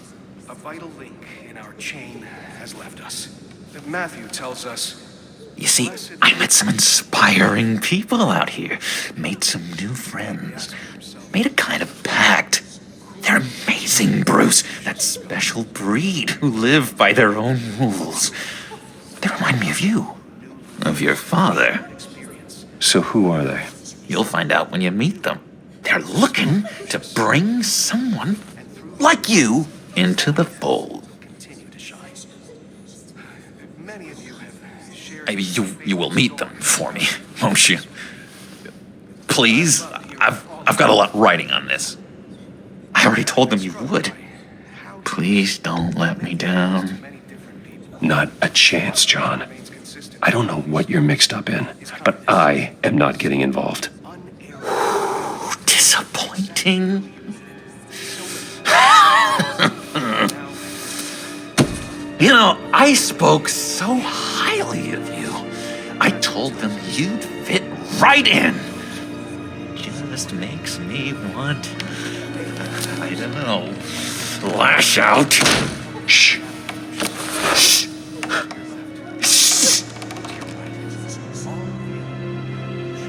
A vital link in our chain has left us. Matthew tells us You see, I met some inspiring people out here. Made some new friends. Made a kind of pact. They're amazing, Bruce. That special breed who live by their own rules. They remind me of you. Of your father. So who are they? You'll find out when you meet them. They're looking to bring someone like you into the fold. Maybe you will meet them for me, won't you? Please, I've got a lot riding on this. I already told them you would. Please don't let me down. Not a chance, John. I don't know what you're mixed up in, but I am not getting involved. Disappointing. You know, I spoke so highly of you. I told them you'd fit right in. Just makes me want, I don't know, lash out. Shh. Shh. Shh.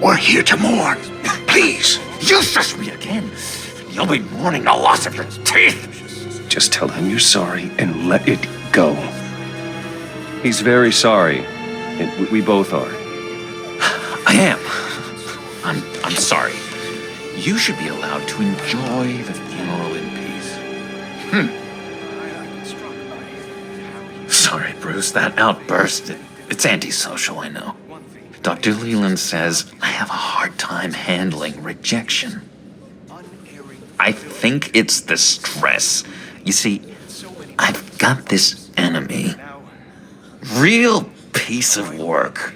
We're here to mourn. Please. You shush me again. You'll be mourning the loss of your teeth. Just tell him you're sorry and let it go. He's very sorry. And we both are. I am. I'm sorry. You should be allowed to enjoy the funeral in peace. Sorry, Bruce, that outburst, it's antisocial, I know. Dr. Leland says I have a hard time handling rejection. I think it's the stress. You see, I've got this enemy. Real piece of work.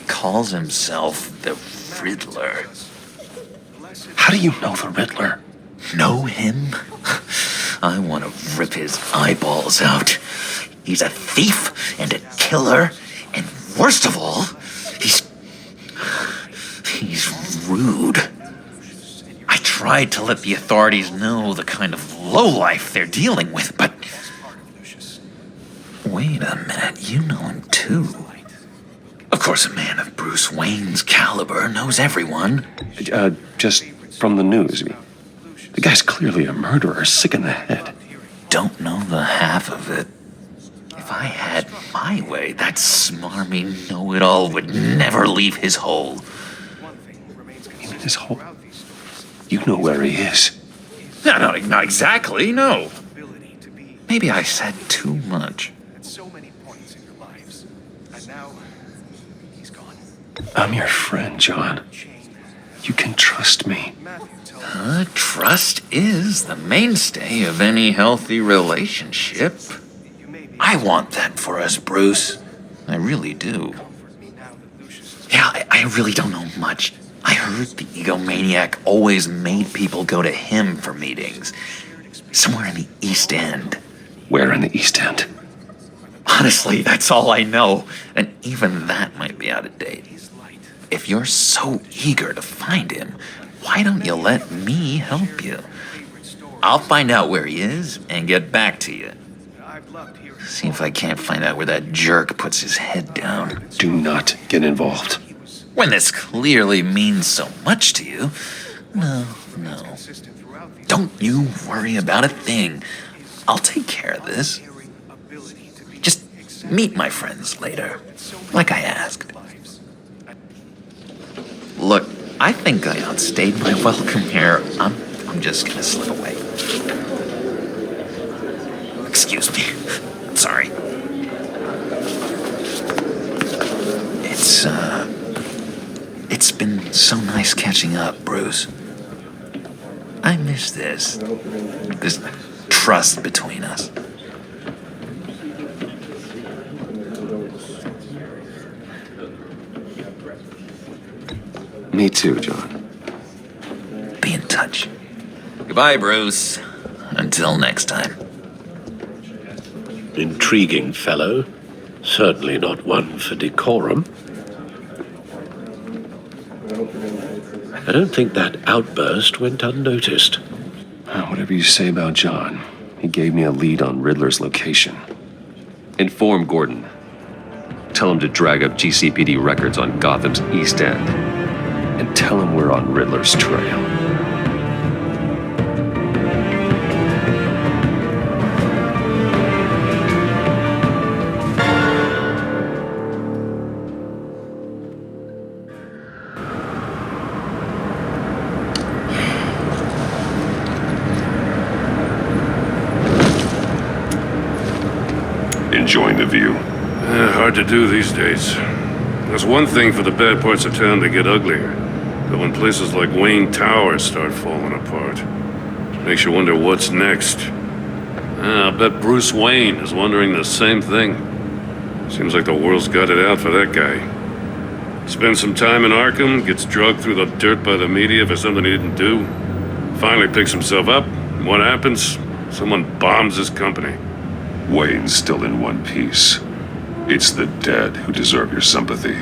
Calls himself the Riddler. How do you know the Riddler? Know him? I want to rip his eyeballs out. He's a thief and a killer, and worst of all, he's rude. I tried to let the authorities know the kind of lowlife they're dealing with, but... Wait a minute, you know him too. Of course, a man of Bruce Wayne's caliber knows everyone. Just from the news. The guy's clearly a murderer, sick in the head. Don't know the half of it. If I had my way, that smarmy know-it-all would never leave his hole. You mean his hole? You know where he is. No, not exactly, no. Maybe I said too much. I'm your friend, John. You can trust me. Trust is the mainstay of any healthy relationship. I want that for us, Bruce. I really do. Yeah, I really don't know much. I heard the egomaniac always made people go to him for meetings. Somewhere in the East End. Where in the East End? Honestly, that's all I know. And even that might be out of date. If you're so eager to find him, why don't you let me help you? I'll find out where he is and get back to you. See if I can't find out where that jerk puts his head down. Do not get involved. When this clearly means so much to you. No. Don't you worry about a thing. I'll take care of this. Just meet my friends later, like I asked. Look, I think I outstayed my welcome here. I'm just gonna slip away. Excuse me. I'm sorry. It's been so nice catching up, Bruce. I miss this trust between us. Me too, John. Be in touch. Goodbye, Bruce. Until next time. Intriguing fellow. Certainly not one for decorum. I don't think that outburst went unnoticed. Whatever you say about John, he gave me a lead on Riddler's location. Inform Gordon. Tell him to drag up GCPD records on Gotham's East End. And tell him we're on Riddler's trail. Enjoying the view? Hard to do these days. There's one thing for the bad parts of town to get uglier. But when places like Wayne Tower start falling apart, it makes you wonder what's next. I'll bet Bruce Wayne is wondering the same thing. Seems like the world's got it out for that guy. Spends some time in Arkham, gets drugged through the dirt by the media for something he didn't do. Finally picks himself up. And what happens? Someone bombs his company. Wayne's still in one piece. It's the dead who deserve your sympathy.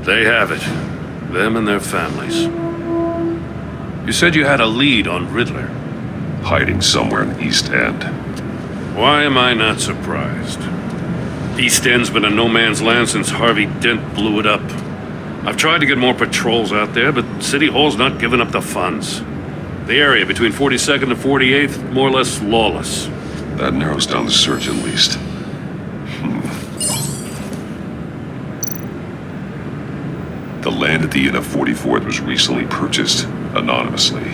They have it. Them and their families. You said you had a lead on Riddler. Hiding somewhere in East End. Why am I not surprised? East End's been a no man's land since Harvey Dent blew it up. I've tried to get more patrols out there, but City Hall's not giving up the funds. The area between 42nd and 48th, more or less lawless. That narrows down the search at least. The land at the end of 44th was recently purchased anonymously.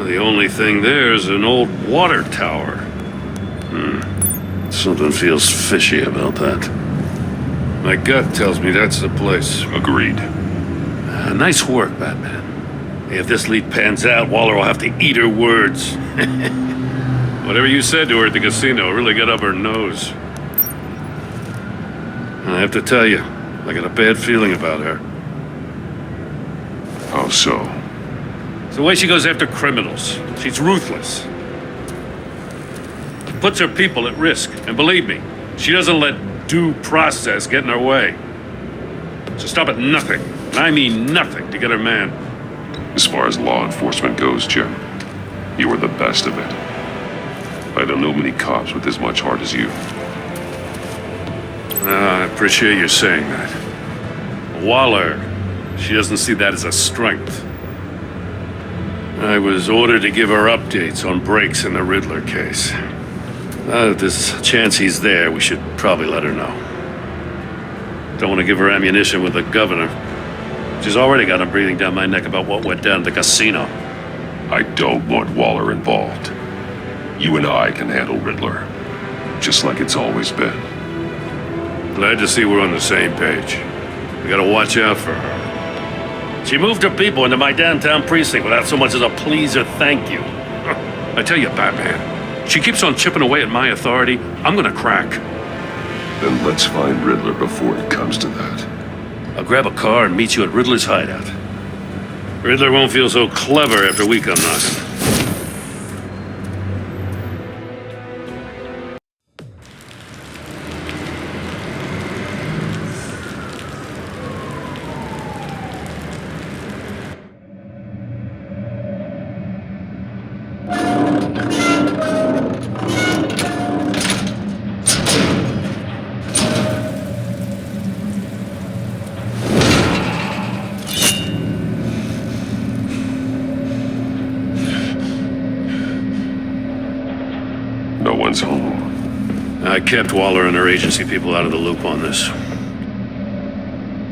The only thing there is an old water tower. Something feels fishy about that. My gut tells me that's the place. Agreed. Nice work, Batman. If this lead pans out, Waller will have to eat her words. Whatever you said to her at the casino really got up her nose. I have to tell you, I got a bad feeling about her. How so? It's the way she goes after criminals. She's ruthless. Puts her people at risk. And believe me, she doesn't let due process get in her way. She'll stop at nothing, and I mean nothing, to get her man. As far as law enforcement goes, Jim, you are the best of it. I don't know many cops with as much heart as you. I appreciate you saying that. Waller, she doesn't see that as a strength. I was ordered to give her updates on breaks in the Riddler case. If there's a chance he's there, we should probably let her know. Don't want to give her ammunition with the governor. She's already got him breathing down my neck about what went down at the casino. I don't want Waller involved. You and I can handle Riddler, just like it's always been. Glad to see we're on the same page. We gotta watch out for her. She moved her people into my downtown precinct without so much as a please or thank you. I tell you, Batman, she keeps on chipping away at my authority. I'm gonna crack. Then let's find Riddler before it comes to that. I'll grab a car and meet you at Riddler's hideout. Riddler won't feel so clever after we come knocking. No one's home. I kept Waller and her agency people out of the loop on this.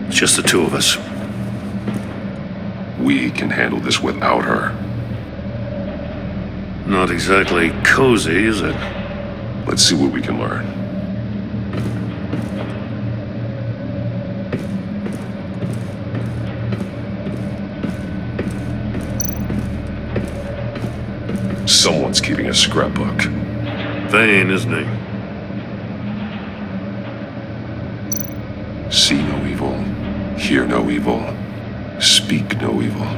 It's just the two of us. We can handle this without her. Not exactly cozy, is it? Let's see what we can learn. Someone's keeping a scrapbook. Vain, isn't he? See no evil, hear no evil, speak no evil.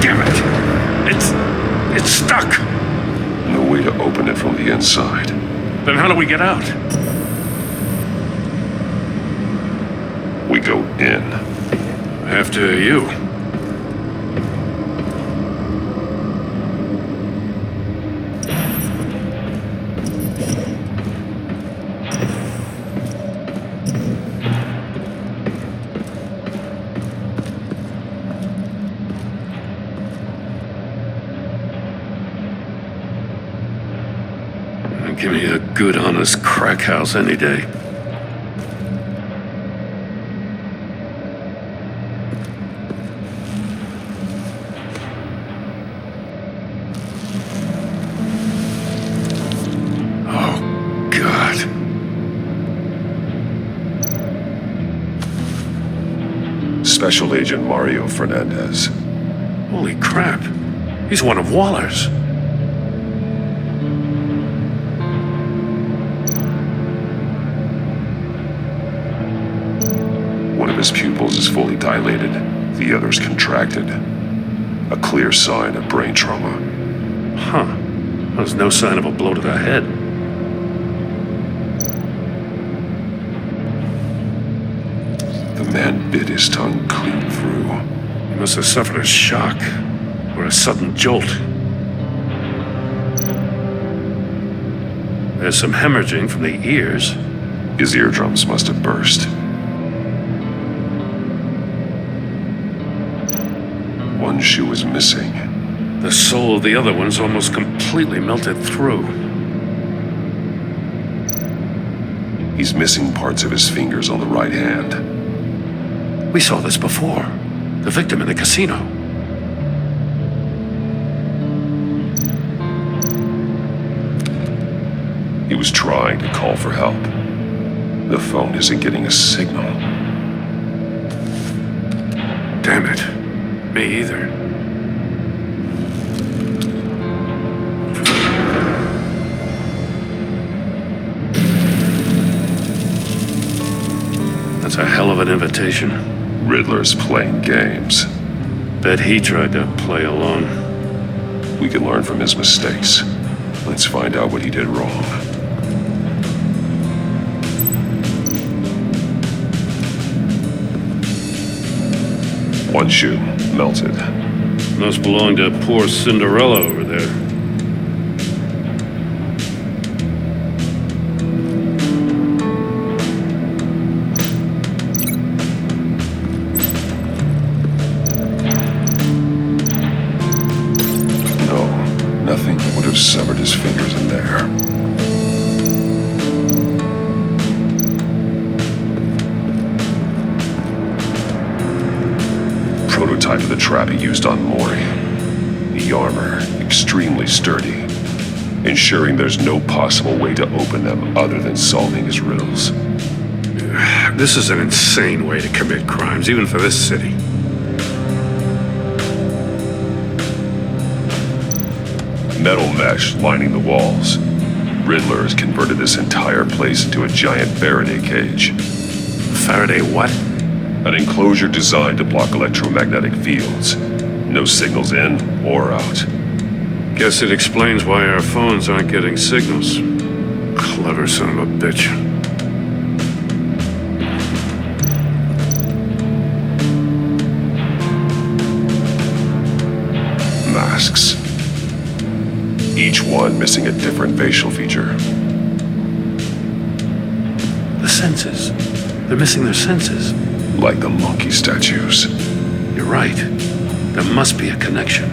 Damn it! It's stuck! No way to open it from the inside. Then how do we get out? We go in. After you. Give me a good, honest crack house any day. Oh, God. Special Agent Mario Fernandez. Holy crap. He's one of Waller's. One of his pupils is fully dilated, the other's contracted. A clear sign of brain trauma. Huh. There's no sign of a blow to the head. The man bit his tongue clean through. He must have suffered a shock or a sudden jolt. There's some hemorrhaging from the ears. His eardrums must have burst. One shoe is missing. The sole of the other one's almost completely melted through. He's missing parts of his fingers on the right hand. We saw this before. The victim in the casino. He was trying to call for help. The phone isn't getting a signal. Damn it. Me either. That's a hell of an invitation. Riddler's playing games. Bet he tried to play along. We can learn from his mistakes. Let's find out what he did wrong. One shoe, melted. Must belong to poor Cinderella over there. No, nothing that would have severed his fingers in there. Prototype of the trap he used on Mori. The armor, extremely sturdy, ensuring there's no possible way to open them other than solving his riddles. This is an insane way to commit crimes, even for this city. Metal mesh lining the walls. Riddler has converted this entire place into a giant Faraday cage. Faraday what? An enclosure designed to block electromagnetic fields. No signals in or out. Guess it explains why our phones aren't getting signals. Clever son of a bitch. Masks. Each one missing a different facial feature. The senses. They're missing their senses. Like the monkey statues. You're right. There must be a connection.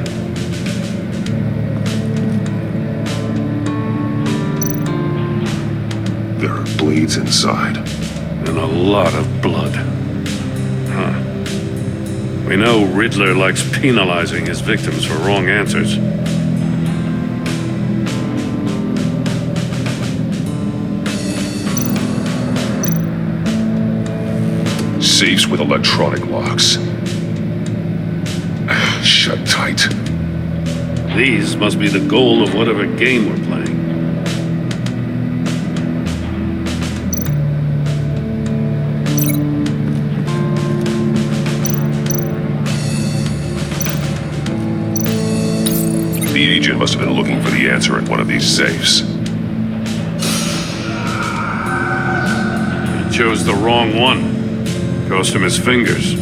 There are bleeds inside. And a lot of blood. Huh. We know Riddler likes penalizing his victims for wrong answers. Safes with electronic locks. Shut tight. These must be the goal of whatever game we're playing. The agent must have been looking for the answer in one of these safes. He chose the wrong one. Cost him his fingers.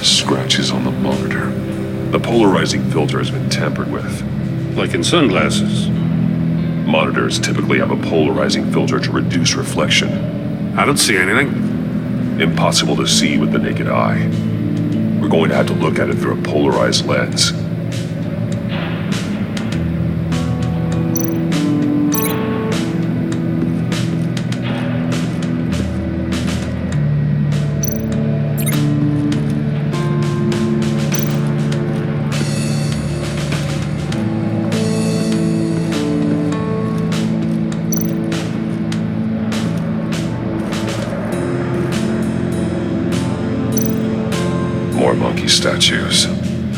Scratches on the monitor. The polarizing filter has been tampered with. Like in sunglasses. Monitors typically have a polarizing filter to reduce reflection. I don't see anything. Impossible to see with the naked eye. We're going to have to look at it through a polarized lens. More monkey statues.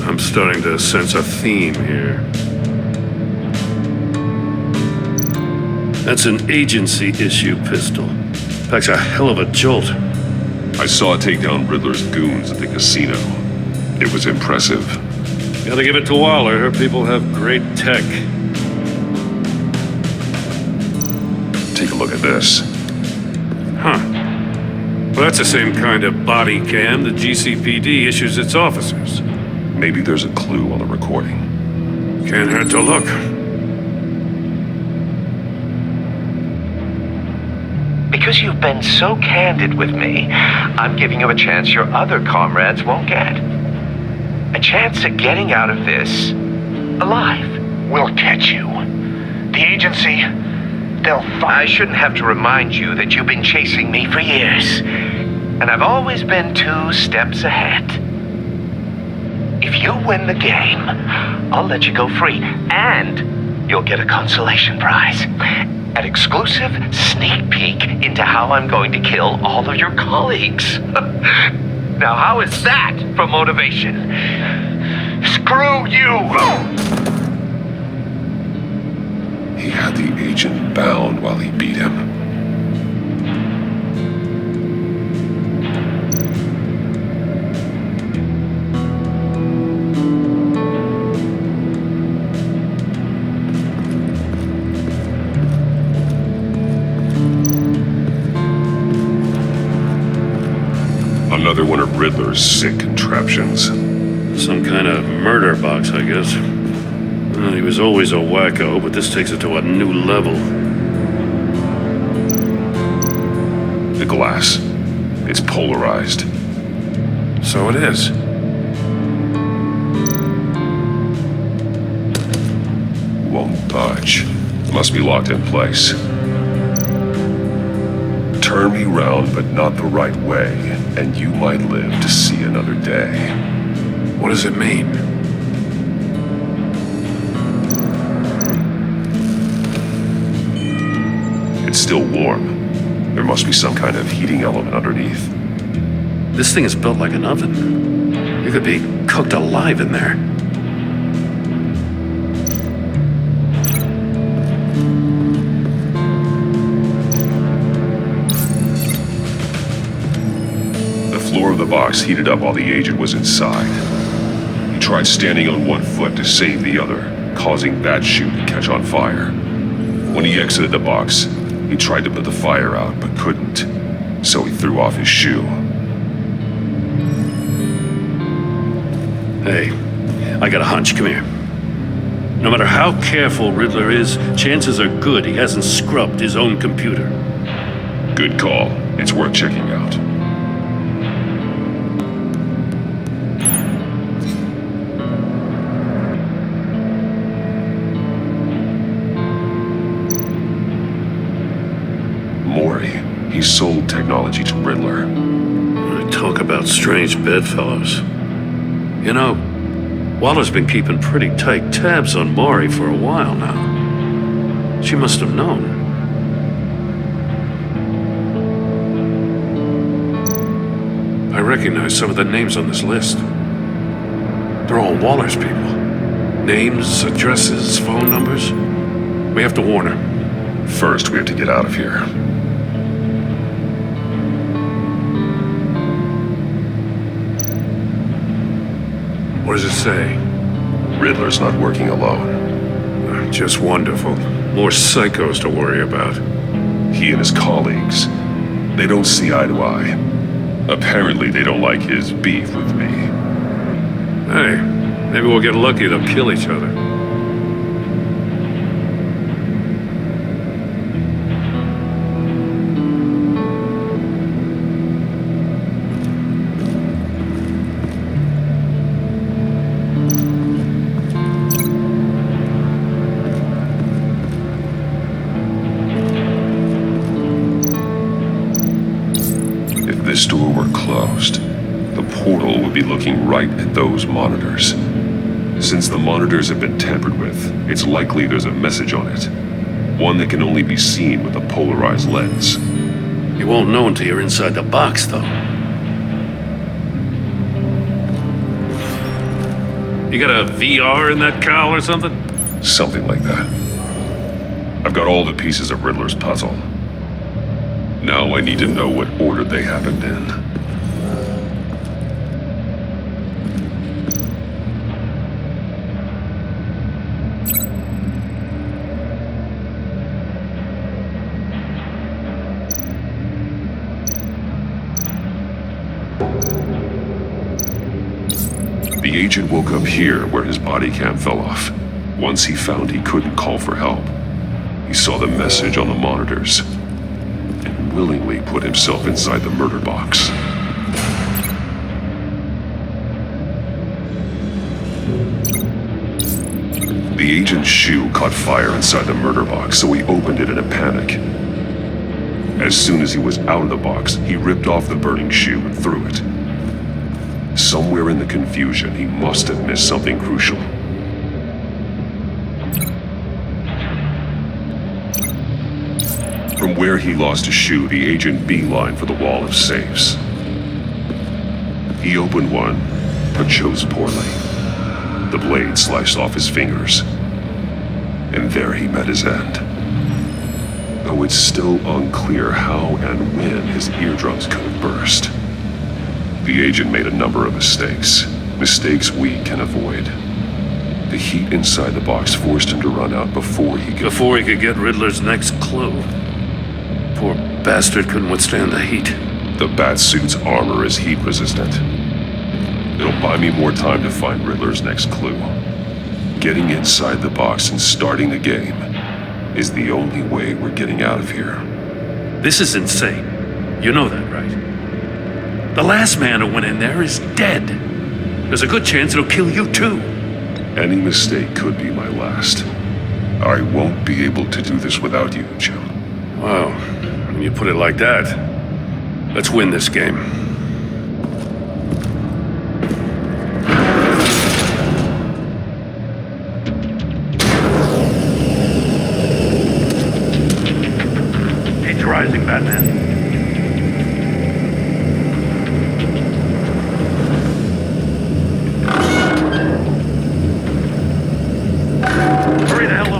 I'm starting to sense a theme here. That's an agency issue pistol. Packs a hell of a jolt. I saw it take down Riddler's goons at the casino. It was impressive. Gotta give it to Waller. Her people have great tech. Take a look at this. Huh. Well, that's the same kind of body cam the GCPD issues its officers. Maybe there's a clue on the recording. Can't hurt to look. Because you've been so candid with me, I'm giving you a chance your other comrades won't get. A chance at getting out of this alive. We'll catch you. The agency, they'll find... I shouldn't have to remind you that you've been chasing me for years. And I've always been 2 steps ahead. If you win the game, I'll let you go free. And you'll get a consolation prize. An exclusive sneak peek into how I'm going to kill all of your colleagues. Now, how is that for motivation? Screw you! He had the agent bound while he beat him. Another one of Riddler's sick contraptions. Some kind of murder box, I guess. Well, he was always a wacko, but this takes it to a new level. The glass. It's polarized. So it is. Won't budge. Must be locked in place. Turn me round, but not the right way, and you might live to see another day. What does it mean? It's still warm. There must be some kind of heating element underneath. This thing is built like an oven. You could be cooked alive in there. The floor of the box heated up while the agent was inside. He tried standing on one foot to save the other, causing that shoe to catch on fire. When he exited the box, he tried to put the fire out, but couldn't, so he threw off his shoe. Hey, I got a hunch. Come here. No matter how careful Riddler is, chances are good he hasn't scrubbed his own computer. Good call. It's worth checking out. He sold technology to Riddler. Talk about strange bedfellows. You know, Waller's been keeping pretty tight tabs on Maury for a while now. She must have known. I recognize some of the names on this list. They're all Waller's people. Names, addresses, phone numbers. We have to warn her. First, we have to get out of here. What does it say? Riddler's not working alone. Just wonderful. More psychos to worry about. He and his colleagues, they don't see eye to eye. Apparently, they don't like his beef with me. Hey, maybe we'll get lucky they'll kill each other. be looking right at those monitors. Since the monitors have been tampered with, it's likely there's a message on it. One that can only be seen with a polarized lens. You won't know until you're inside the box, though. You got a VR in that cowl or something? Something like that. I've got all the pieces of Riddler's puzzle. Now I need to know what order they happened in. The agent woke up here where his body cam fell off. Once he found he couldn't call for help, he saw the message on the monitors and willingly put himself inside the murder box. The agent's shoe caught fire inside the murder box, so he opened it in a panic. As soon as he was out of the box, he ripped off the burning shoe and threw it. Somewhere in the confusion, he must have missed something crucial. From where he lost his shoe, the agent beelined for the wall of safes. He opened one, but chose poorly. The blade sliced off his fingers, and there he met his end. Though it's still unclear how and when his eardrums could have burst. The agent made a number of mistakes we can avoid. The heat inside the box forced him to run out before he could get Riddler's next clue. Poor bastard couldn't withstand the heat. The Batsuit's armor is heat resistant. It'll buy me more time to find Riddler's next clue. Getting inside the box and starting the game is the only way we're getting out of here. This is insane. You know that, right? The last man who went in there is dead. There's a good chance it'll kill you too. Any mistake could be my last. I won't be able to do this without you, Jim. Wow, when you put it like that, let's win this game. Heat's rising, Batman.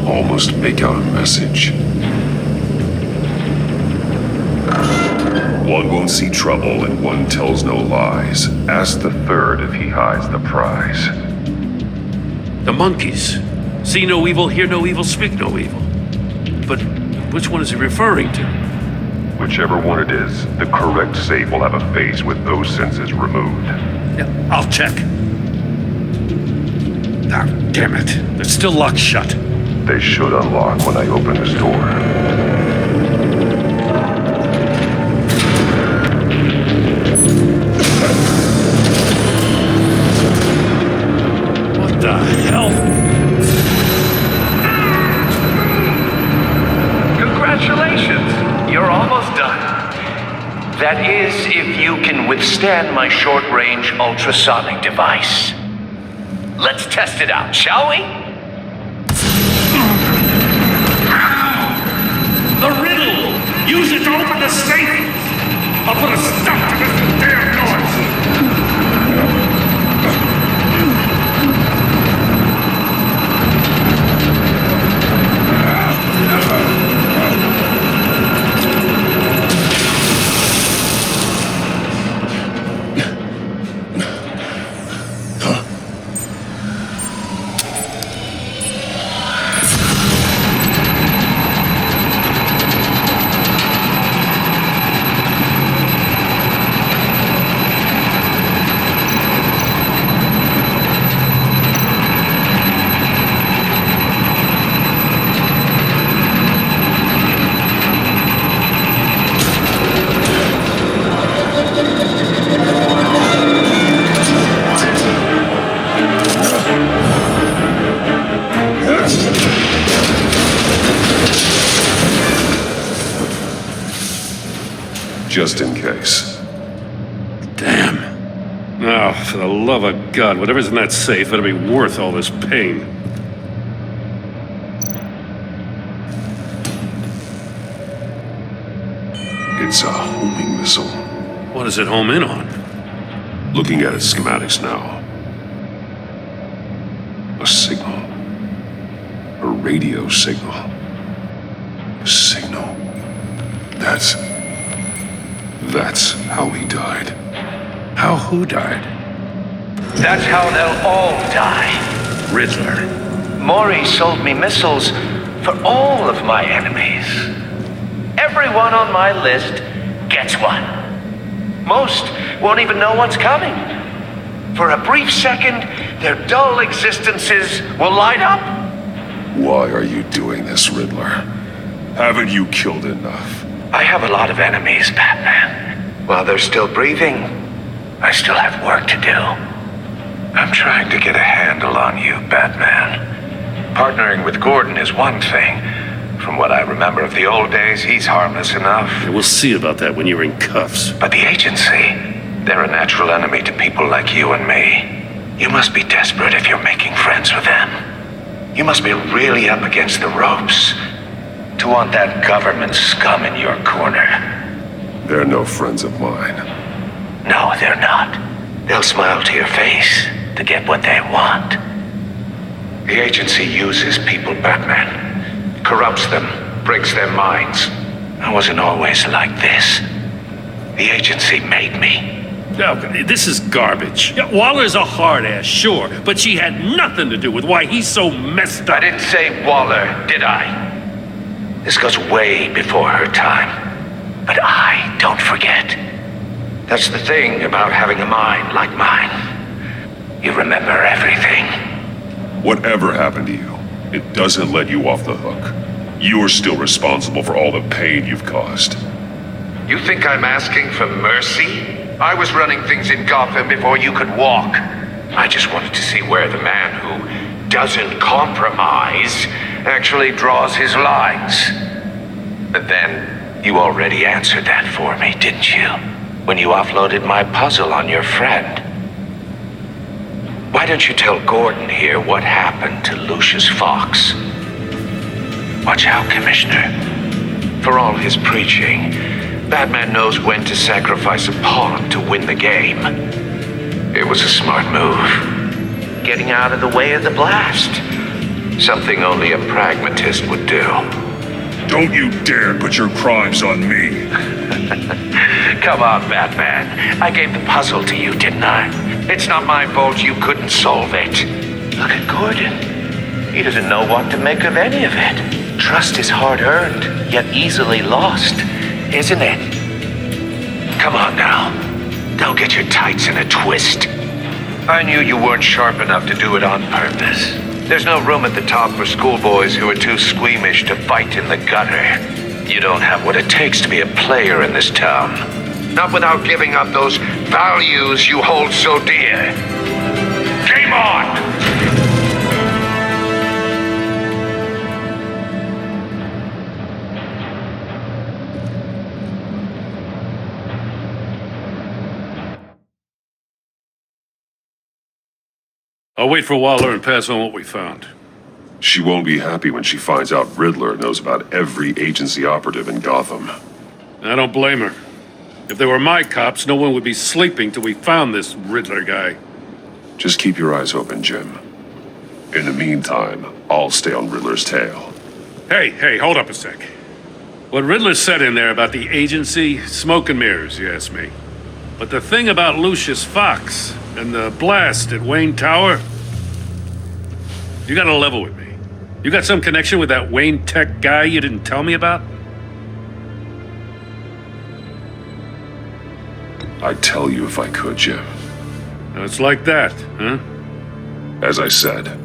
Almost make out a message. One won't see trouble and one tells no lies. Ask the third if he hides the prize. The monkeys. See no evil, hear no evil, speak no evil. But which one is he referring to? Whichever one it is, the correct safe will have a face with those senses removed. Yeah, I'll check. Ah, damn it. They're still locked shut. They should unlock when I open this door. What the hell? Congratulations! You're almost done. That is, if you can withstand my short-range ultrasonic device. Let's test it out, shall we? The riddle! Use it to open the safe! I'll put a stop to this damn noise! Just in case. Damn. Now, for the love of God, whatever's in that safe better be worth all this pain. It's a homing missile. What does it home in on? Looking at its schematics now. A signal. A radio signal. A signal. That's how he died. How who died? That's how they'll all die. Riddler. Maury sold me missiles for all of my enemies. Everyone on my list gets one. Most won't even know what's coming. For a brief second, their dull existences will light up. Why are you doing this, Riddler? Haven't you killed enough? I have a lot of enemies, Batman. While they're still breathing, I still have work to do. I'm trying to get a handle on you, Batman. Partnering with Gordon is one thing. From what I remember of the old days, he's harmless enough. Yeah, we'll see about that when you're in cuffs. But the agency, they're a natural enemy to people like you and me. You must be desperate if you're making friends with them. You must be really up against the ropes to want that government scum in your corner. They're no friends of mine. No, they're not. They'll smile to your face to get what they want. The agency uses people, Batman. Corrupts them, breaks their minds. I wasn't always like this. The agency made me. No, this is garbage. Yeah, Waller's a hard ass, sure, but she had nothing to do with why he's so messed up. I didn't say Waller, did I? This goes way before her time. But I don't forget. That's the thing about having a mind like mine. You remember everything. Whatever happened to you, it doesn't let you off the hook. You're still responsible for all the pain you've caused. You think I'm asking for mercy? I was running things in Gotham before you could walk. I just wanted to see where the man who doesn't compromise actually draws his lines. But then, you already answered that for me, didn't you? When you offloaded my puzzle on your friend. Why don't you tell Gordon here what happened to Lucius Fox? Watch out, Commissioner. For all his preaching, Batman knows when to sacrifice a pawn to win the game. It was a smart move. Getting out of the way of the blast. Something only a pragmatist would do. Don't you dare put your crimes on me. Come on, Batman. I gave the puzzle to you, didn't I? It's not my fault you couldn't solve it. Look at Gordon. He doesn't know what to make of any of it. Trust is hard-earned, yet easily lost, isn't it? Come on now. Don't get your tights in a twist. I knew you weren't sharp enough to do it on purpose. There's no room at the top for schoolboys who are too squeamish to fight in the gutter. You don't have what it takes to be a player in this town. Not without giving up those values you hold so dear. Game on! I'll wait for Waller and pass on what we found. She won't be happy when she finds out Riddler knows about every agency operative in Gotham. I don't blame her. If they were my cops, no one would be sleeping till we found this Riddler guy. Just keep your eyes open, Jim. In the meantime, I'll stay on Riddler's tail. Hey, hold up a sec. What Riddler said in there about the agency, smoke and mirrors, you ask me. But the thing about Lucius Fox and the blast at Wayne Tower, you gotta level with me. You got some connection with that Wayne Tech guy you didn't tell me about? I'd tell you if I could, Jim. Now it's like that, huh? As I said,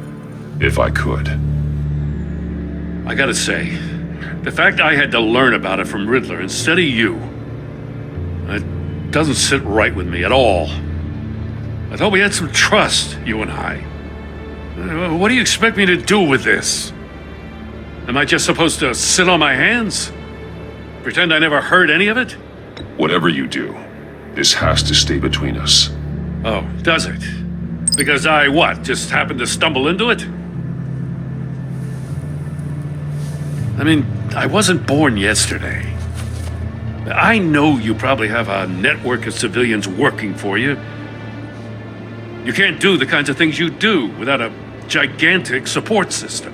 if I could. I gotta say, the fact I had to learn about it from Riddler instead of you, it doesn't sit right with me at all. I thought we had some trust, you and I. What do you expect me to do with this? Am I just supposed to sit on my hands? Pretend I never heard any of it? Whatever you do, this has to stay between us. Oh, does it? Because I, just happened to stumble into it? I mean, I wasn't born yesterday. I know you probably have a network of civilians working for you. You can't do the kinds of things you do without a gigantic support system.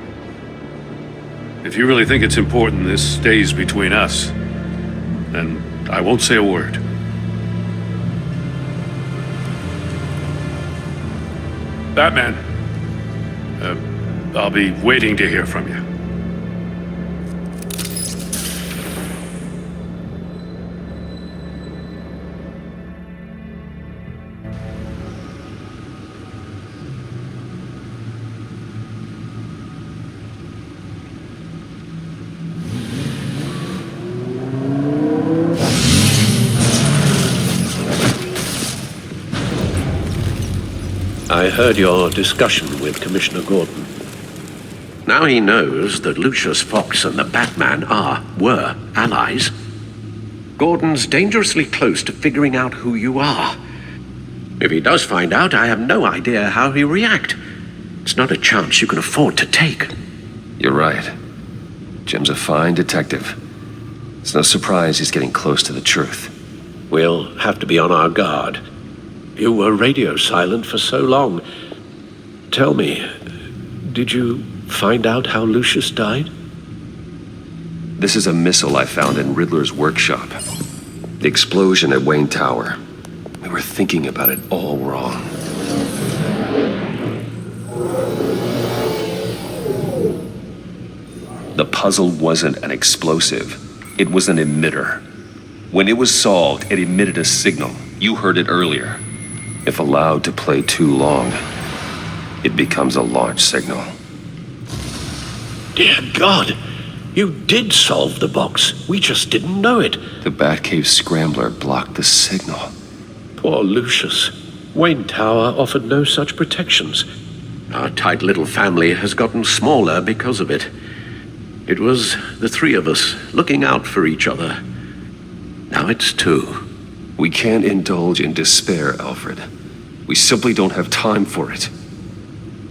If you really think it's important this stays between us, then I won't say a word. Batman, I'll be waiting to hear from you. I heard your discussion with Commissioner Gordon. Now he knows that Lucius Fox and the Batman were allies. Gordon's dangerously close to figuring out who you are. If he does find out, I have no idea how he'll react. It's not a chance you can afford to take. You're right. Jim's a fine detective. It's no surprise he's getting close to the truth. We'll have to be on our guard. You were radio silent for so long. Tell me, did you find out how Lucius died? This is a missile I found in Riddler's workshop. The explosion at Wayne Tower. We were thinking about it all wrong. The puzzle wasn't an explosive. It was an emitter. When it was solved, it emitted a signal. You heard it earlier. If allowed to play too long, it becomes a launch signal. Dear God, you did solve the box. We just didn't know it. The Batcave scrambler blocked the signal. Poor Lucius. Wayne Tower offered no such protections. Our tight little family has gotten smaller because of it. It was the three of us looking out for each other. Now it's two. We can't indulge in despair, Alfred. We simply don't have time for it.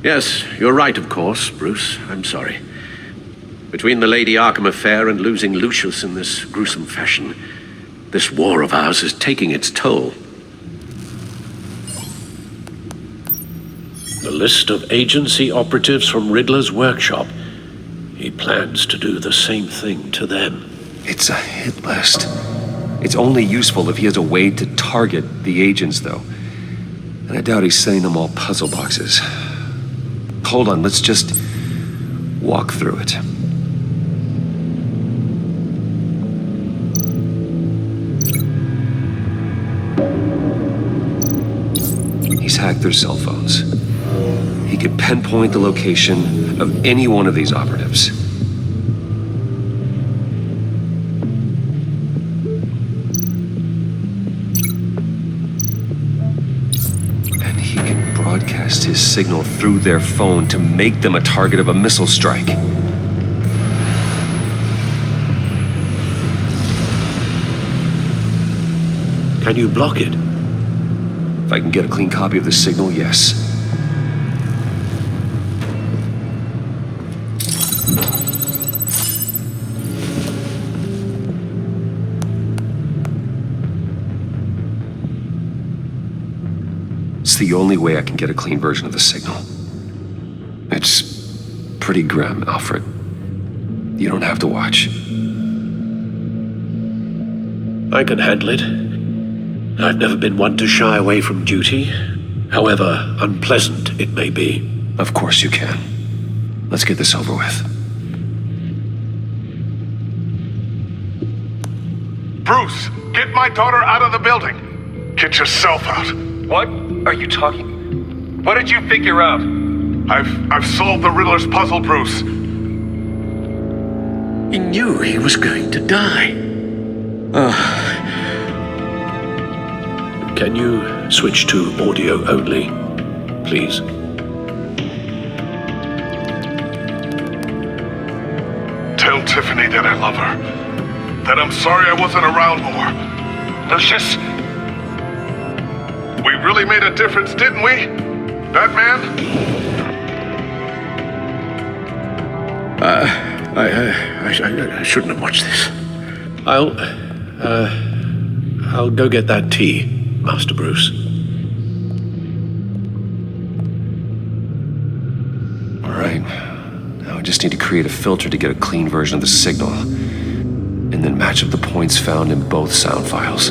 Yes, you're right, of course, Bruce. I'm sorry. Between the Lady Arkham affair and losing Lucius in this gruesome fashion, this war of ours is taking its toll. The list of agency operatives from Riddler's workshop. He plans to do the same thing to them. It's a hit list. It's only useful if he has a way to target the agents, though. And I doubt he's sending them all puzzle boxes. Hold on, let's just walk through it. He's hacked their cell phones. He could pinpoint the location of any one of these operatives. Broadcast his signal through their phone to make them a target of a missile strike. Can you block it? If I can get a clean copy of the signal, yes. It's the only way I can get a clean version of the signal. It's pretty grim, Alfred. You don't have to watch. I can handle it. I've never been one to shy away from duty, however unpleasant it may be. Of course you can. Let's get this over with. Bruce, get my daughter out of the building. Get yourself out. What are you talking? What did you figure out? I've solved the Riddler's puzzle, Bruce. He knew he was going to die. Can you switch to audio only, please? Tell Tiffany that I love her. That I'm sorry I wasn't around more. Lucius? We really made a difference, didn't we? Batman? I shouldn't have watched this. I'll go get that tea, Master Bruce. All right. Now I just need to create a filter to get a clean version of the signal, and then match up the points found in both sound files.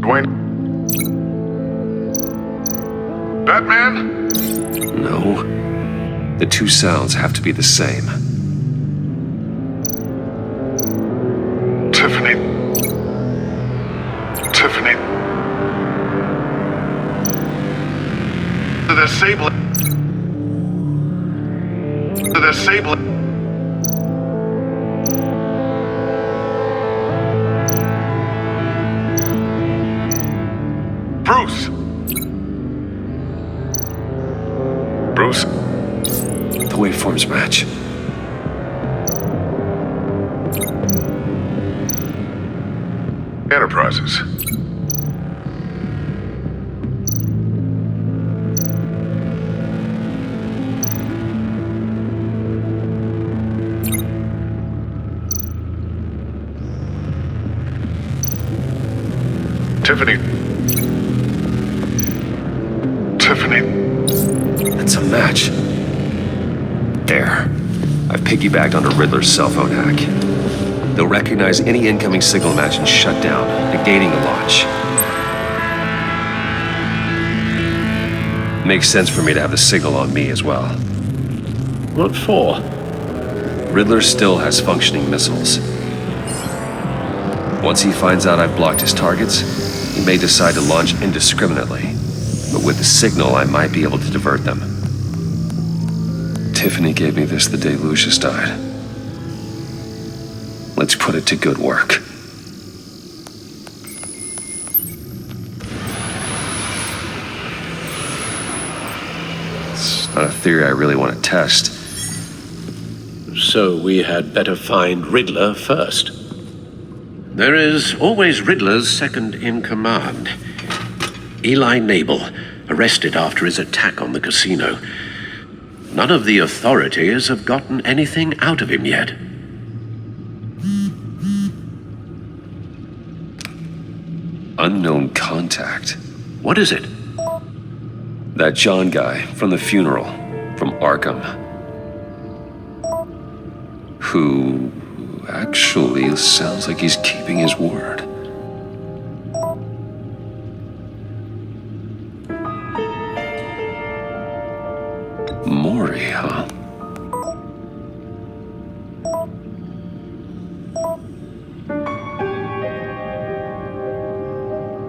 Dwayne? Batman? No. The two sounds have to be the same. Tiffany. The disabling. Bruce. The waveforms match. Enterprises. Tiffany. That's a match. There. I've piggybacked onto Riddler's cell phone hack. They'll recognize any incoming signal match and shut down, negating the launch. Makes sense for me to have the signal on me as well. What for? Riddler still has functioning missiles. Once he finds out I've blocked his targets, he may decide to launch indiscriminately. But with the signal, I might be able to divert them. Tiffany gave me this the day Lucius died. Let's put it to good work. It's not a theory I really want to test. So we had better find Riddler first. There is always Riddler's second in command. Eli Nabel, arrested after his attack on the casino. None of the authorities have gotten anything out of him yet. Unknown contact. What is it? That John guy from the funeral, from Arkham. Who actually sounds like he's keeping his word. Maury, huh?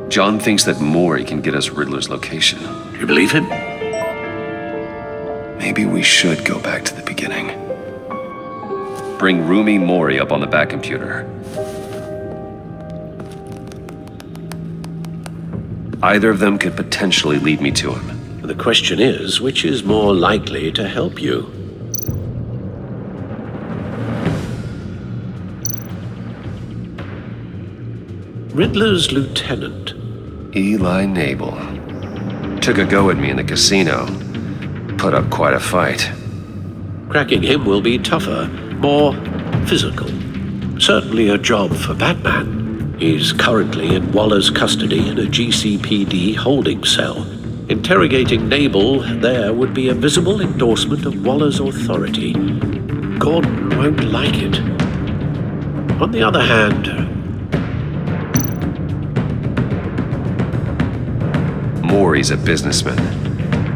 John thinks that Maury can get us Riddler's location. You believe him? Maybe we should go back to the beginning. Bring Roomy Maury up on the back computer. Either of them could potentially lead me to him. The question is, which is more likely to help you? Riddler's lieutenant. Eli Nabel. Took a go at me in the casino. Put up quite a fight. Cracking him will be tougher, more physical. Certainly a job for Batman. He's currently in Waller's custody in a GCPD holding cell. Interrogating Nabel there would be a visible endorsement of Waller's authority. Gordon won't like it. On the other hand, Maury's a businessman.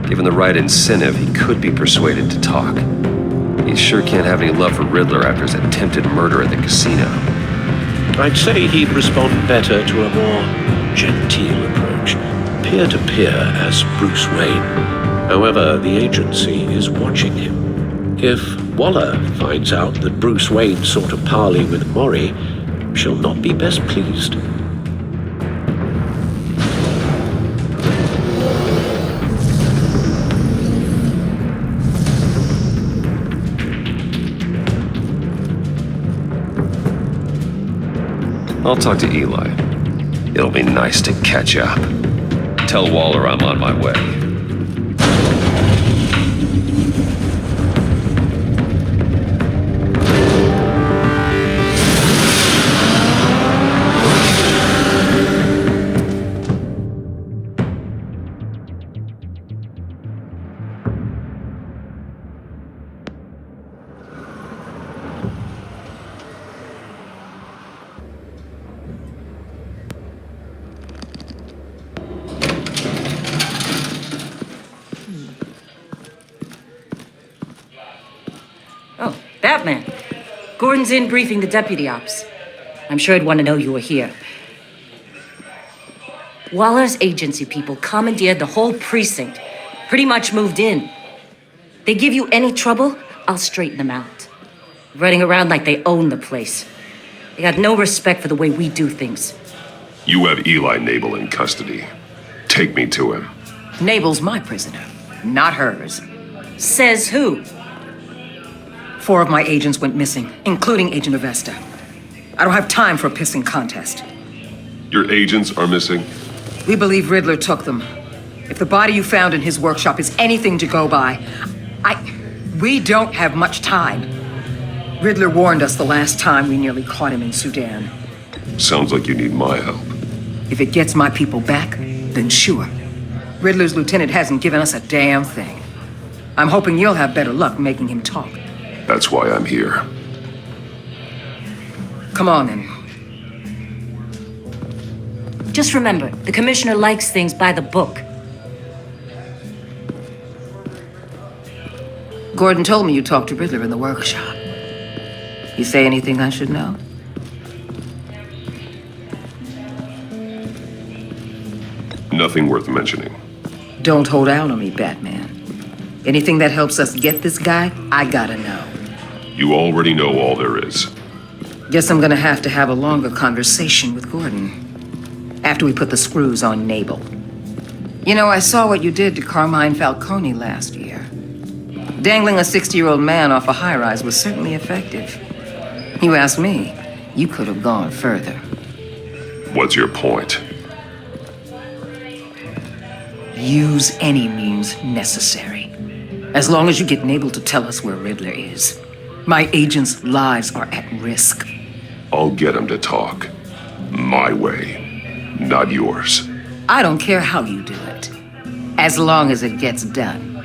Given the right incentive, he could be persuaded to talk. He sure can't have any love for Riddler after his attempted murder at the casino. I'd say he'd respond better to a more genteel approach. Peer-to-peer as Bruce Wayne. However, the agency is watching him. If Waller finds out that Bruce Wayne sought a parley with Maury, she'll not be best pleased. I'll talk to Eli. It'll be nice to catch up. Tell Waller I'm on my way. Oh, Batman. Gordon's in briefing the deputy ops. I'm sure I'd want to know you were here. Waller's agency people commandeered the whole precinct. Pretty much moved in. They give you any trouble, I'll straighten them out. Running around like they own the place. They got no respect for the way we do things. You have Eli Nabel in custody. Take me to him. Nabel's my prisoner, not hers. Says who? 4 of my agents went missing, including Agent Avesta. I don't have time for a pissing contest. Your agents are missing? We believe Riddler took them. If the body you found in his workshop is anything to go by, we don't have much time. Riddler warned us the last time we nearly caught him in Sudan. Sounds like you need my help. If it gets my people back, then sure. Riddler's lieutenant hasn't given us a damn thing. I'm hoping you'll have better luck making him talk. That's why I'm here. Come on, then. Just remember, the commissioner likes things by the book. Gordon told me you talked to Riddler in the workshop. You say anything I should know? Nothing worth mentioning. Don't hold out on me, Batman. Anything that helps us get this guy, I gotta know. You already know all there is. Guess I'm gonna have to have a longer conversation with Gordon. After we put the screws on Nabel. You know, I saw what you did to Carmine Falcone last year. Dangling a 60-year-old man off a high-rise was certainly effective. You ask me, you could have gone further. What's your point? Use any means necessary. As long as you get Nabel to tell us where Riddler is. My agents' lives are at risk. I'll get him to talk. My way, not yours. I don't care how you do it. As long as it gets done.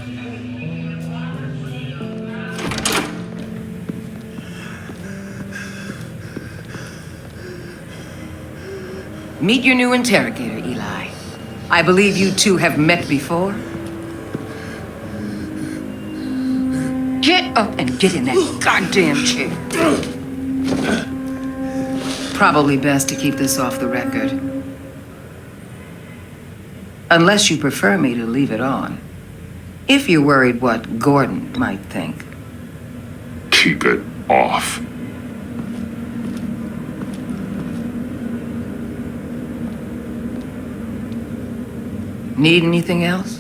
Meet your new interrogator, Eli. I believe you two have met before. Get up and get in that goddamn chair. Probably best to keep this off the record. Unless you prefer me to leave it on. If you're worried what Gordon might think. Keep it off. Need anything else?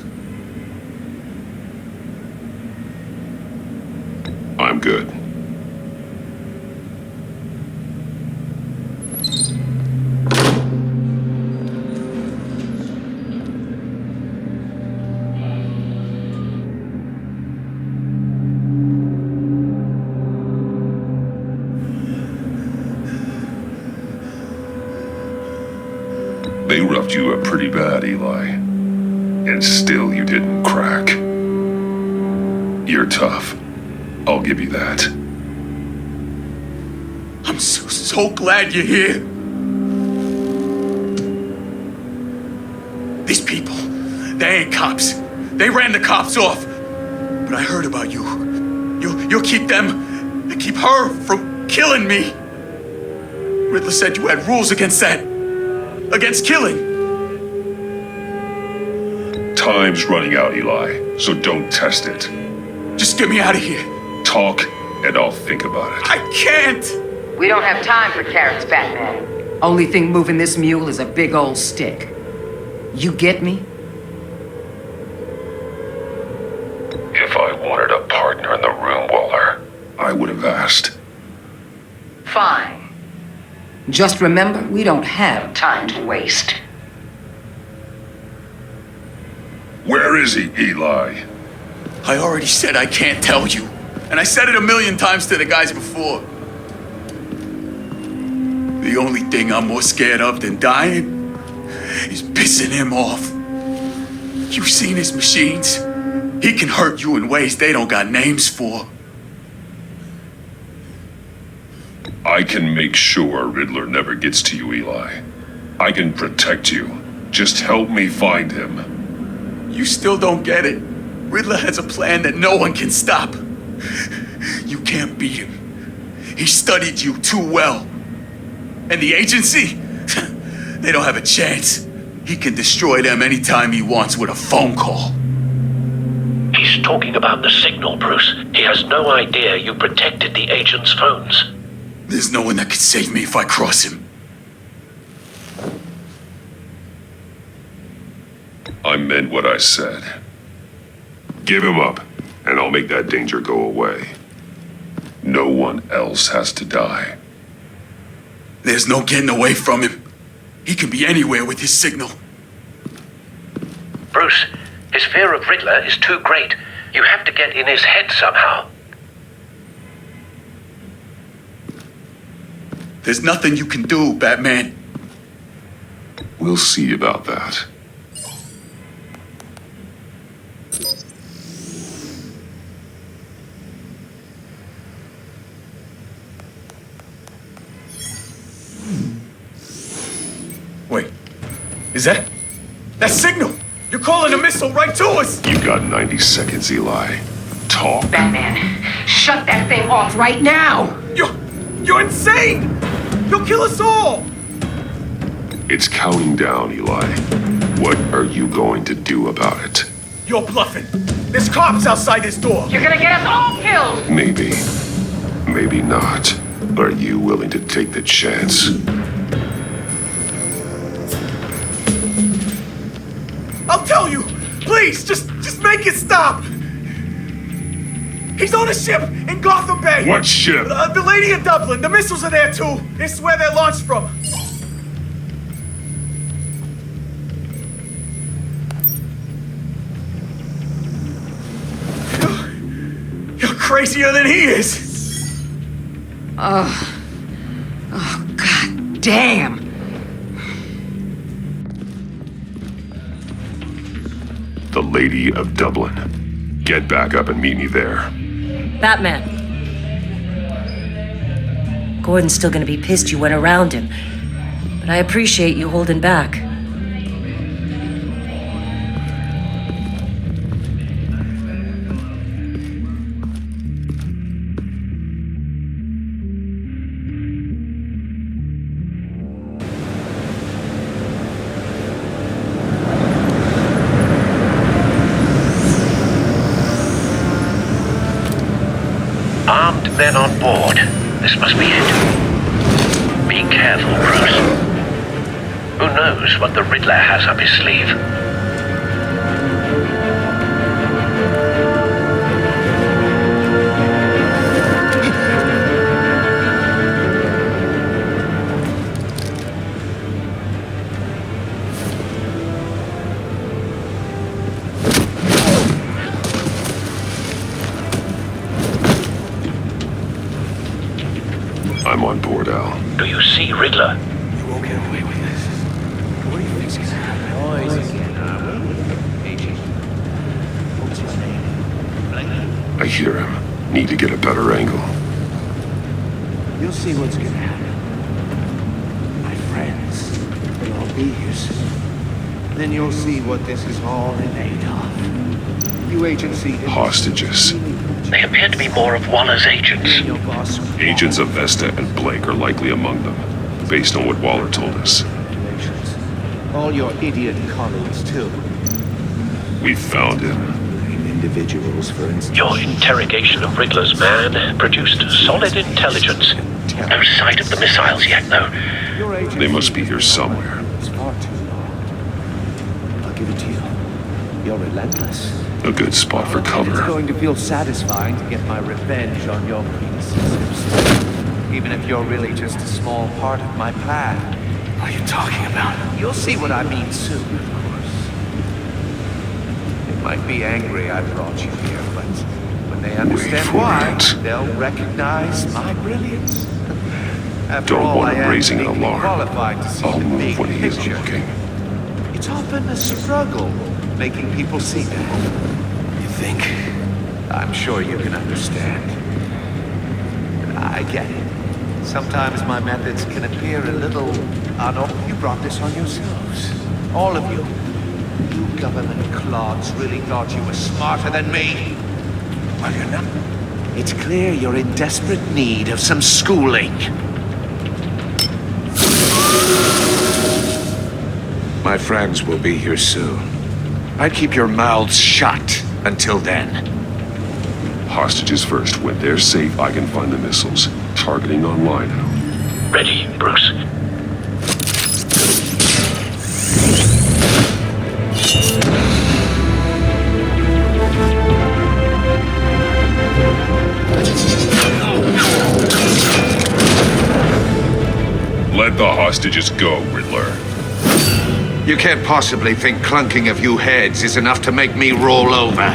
I'm good. They roughed you up pretty bad, Eli. And still you didn't crack. You're tough. I'll give you that. I'm so glad you're here. These people, they ain't cops. They ran the cops off. But I heard about you. You'll keep them, and keep her from killing me. Riddler said you had rules against that. Against killing. Time's running out, Eli, so don't test it. Just get me out of here. Talk, and I'll think about it. I can't! We don't have time for carrots, Batman. Only thing moving this mule is a big old stick. You get me? If I wanted a partner in the room, Waller, I would have asked. Fine. Just remember, we don't have time to waste. Where is he, Eli? I already said I can't tell you. And I said it 1,000,000 times to the guys before. The only thing I'm more scared of than dying is pissing him off. You've seen his machines. He can hurt you in ways they don't got names for. I can make sure Riddler never gets to you, Eli. I can protect you. Just help me find him. You still don't get it. Riddler has a plan that no one can stop. You can't beat him. He studied you too well. And the agency? They don't have a chance. He can destroy them anytime he wants with a phone call. He's talking about the signal, Bruce. He has no idea you protected the agent's phones. There's no one that can save me if I cross him. I meant what I said. Give him up, and I'll make that danger go away. No one else has to die. There's no getting away from him. He can be anywhere with his signal. Bruce, his fear of Riddler is too great. You have to get in his head somehow. There's nothing you can do, Batman. We'll see about that. Wait, is that signal? You're calling a missile right to us! You got 90 seconds, Eli. Talk. Batman, shut that thing off right now! You're insane! You'll kill us all! It's counting down, Eli. What are you going to do about it? You're bluffing. There's cops outside this door. You're gonna get us all killed! Maybe. Maybe not. Are you willing to take the chance? I'll tell you! Please, just make it stop! He's on a ship in Gotham Bay! What ship? The Lady of Dublin. The missiles are there too. This is where they're launched from. You're crazier than he is! Oh, God damn! The Lady of Dublin. Get back up and meet me there. Batman. Gordon's still gonna be pissed you went around him, but I appreciate you holding back. Armed men on board. This must be it. Be careful, Bruce. Who knows what the Riddler has up his sleeve? I'm on board, Al. Do you see Riddler? You won't get away with this. What do you think's gonna happen? What's his name? I hear him. Need to get a better angle. You'll see what's gonna happen. My friends, they'll all be here soon. Then you'll see what this is all made of. You agency... Hostages. They appear to be more of Waller's agents. Agents of Vesta and Blake are likely among them, based on what Waller told us. All your idiot colleagues, too. We found him. Individuals, for instance. Your interrogation of Riddler's man produced solid intelligence. No sight of the missiles yet, though. They must be here somewhere. It's far too long. I'll give it to you. You're relentless. A good spot for It's cover. going to feel satisfying to get my revenge on your predecessors. Even if you're really just a small part of my plan. What are you talking about? You'll see what I mean soon, of course. They might be angry I brought you here, but when they understand why, they'll recognize my brilliance. After Don't all, want I him am raising an uniquely alarm. qualified to see I'll the move big when he isn't picture. looking. It's often a struggle making people see that. You think? I'm sure you can understand. I get it. Sometimes my methods can appear a little unorthodox. You brought this on yourselves. All of you. You government clods really thought you were smarter than me. Well, you're not. It's clear you're in desperate need of some schooling. My friends will be here soon. I'd keep your mouths shut until then. Hostages first. When they're safe, I can find the missiles. Targeting online now. Ready, Bruce. Let the hostages go, Riddler. You can't possibly think clunking a few heads is enough to make me roll over.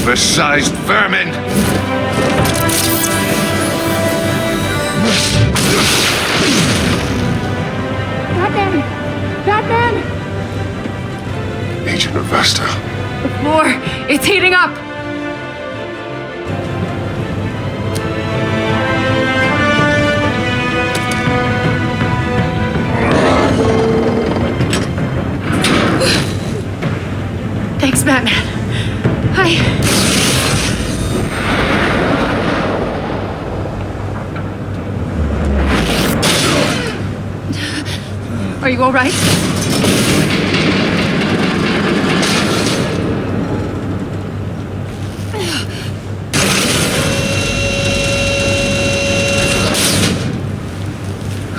Oversized vermin! Batman! Batman! Agent Avesta. The floor! It's heating up! Thanks, Batman. Are you all right?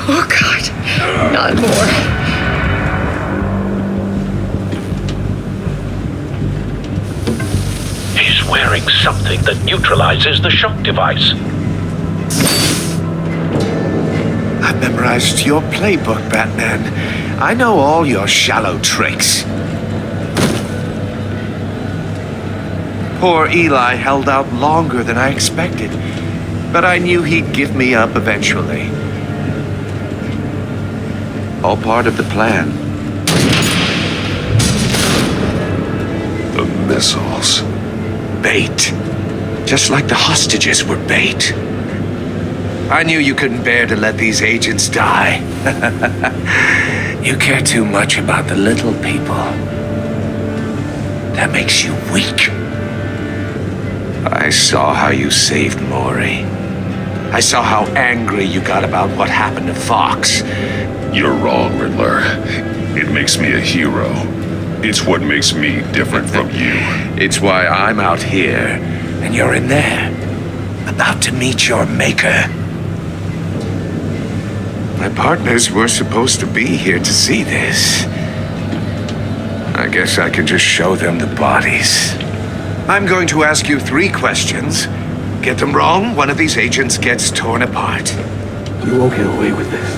Oh, God. Not more. He's wearing something that neutralizes the shock device. I've memorized your playbook, Batman. I know all your shallow tricks. Poor Eli held out longer than I expected, but I knew he'd give me up eventually. All part of the plan. The missiles. Bait. Just like the hostages were bait. I knew you couldn't bear to let these agents die. You care too much about the little people. That makes you weak. I saw how you saved Maury. I saw how angry you got about what happened to Fox. You're wrong, Riddler. It makes me a hero. It's what makes me different from you. It's why I'm out here, and you're in there, about to meet your maker. My partners were supposed to be here to see this. I guess I can just show them the bodies. I'm going to ask you 3 questions. Get them wrong, one of these agents gets torn apart. You won't get away with this.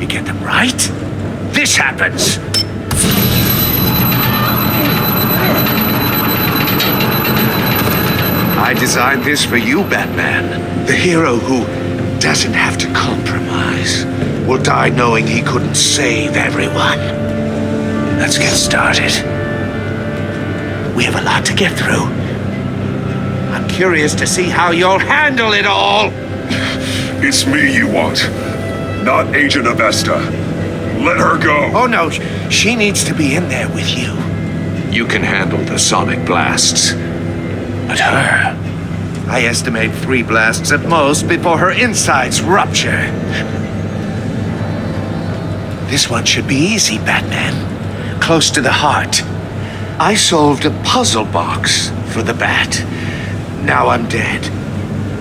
You get them right, this happens. I designed this for you, Batman. The hero who doesn't have to compromise will die knowing he couldn't save everyone. Let's get started. We have a lot to get through. I'm curious to see how you'll handle it all. It's me you want, not Agent Avesta. Let her go. Oh no, she needs to be in there with you. You can handle the sonic blasts. But her, I estimate 3 blasts at most before her insides rupture. This one should be easy, Batman. Close to the heart. I solved a puzzle box for the Bat. Now I'm dead.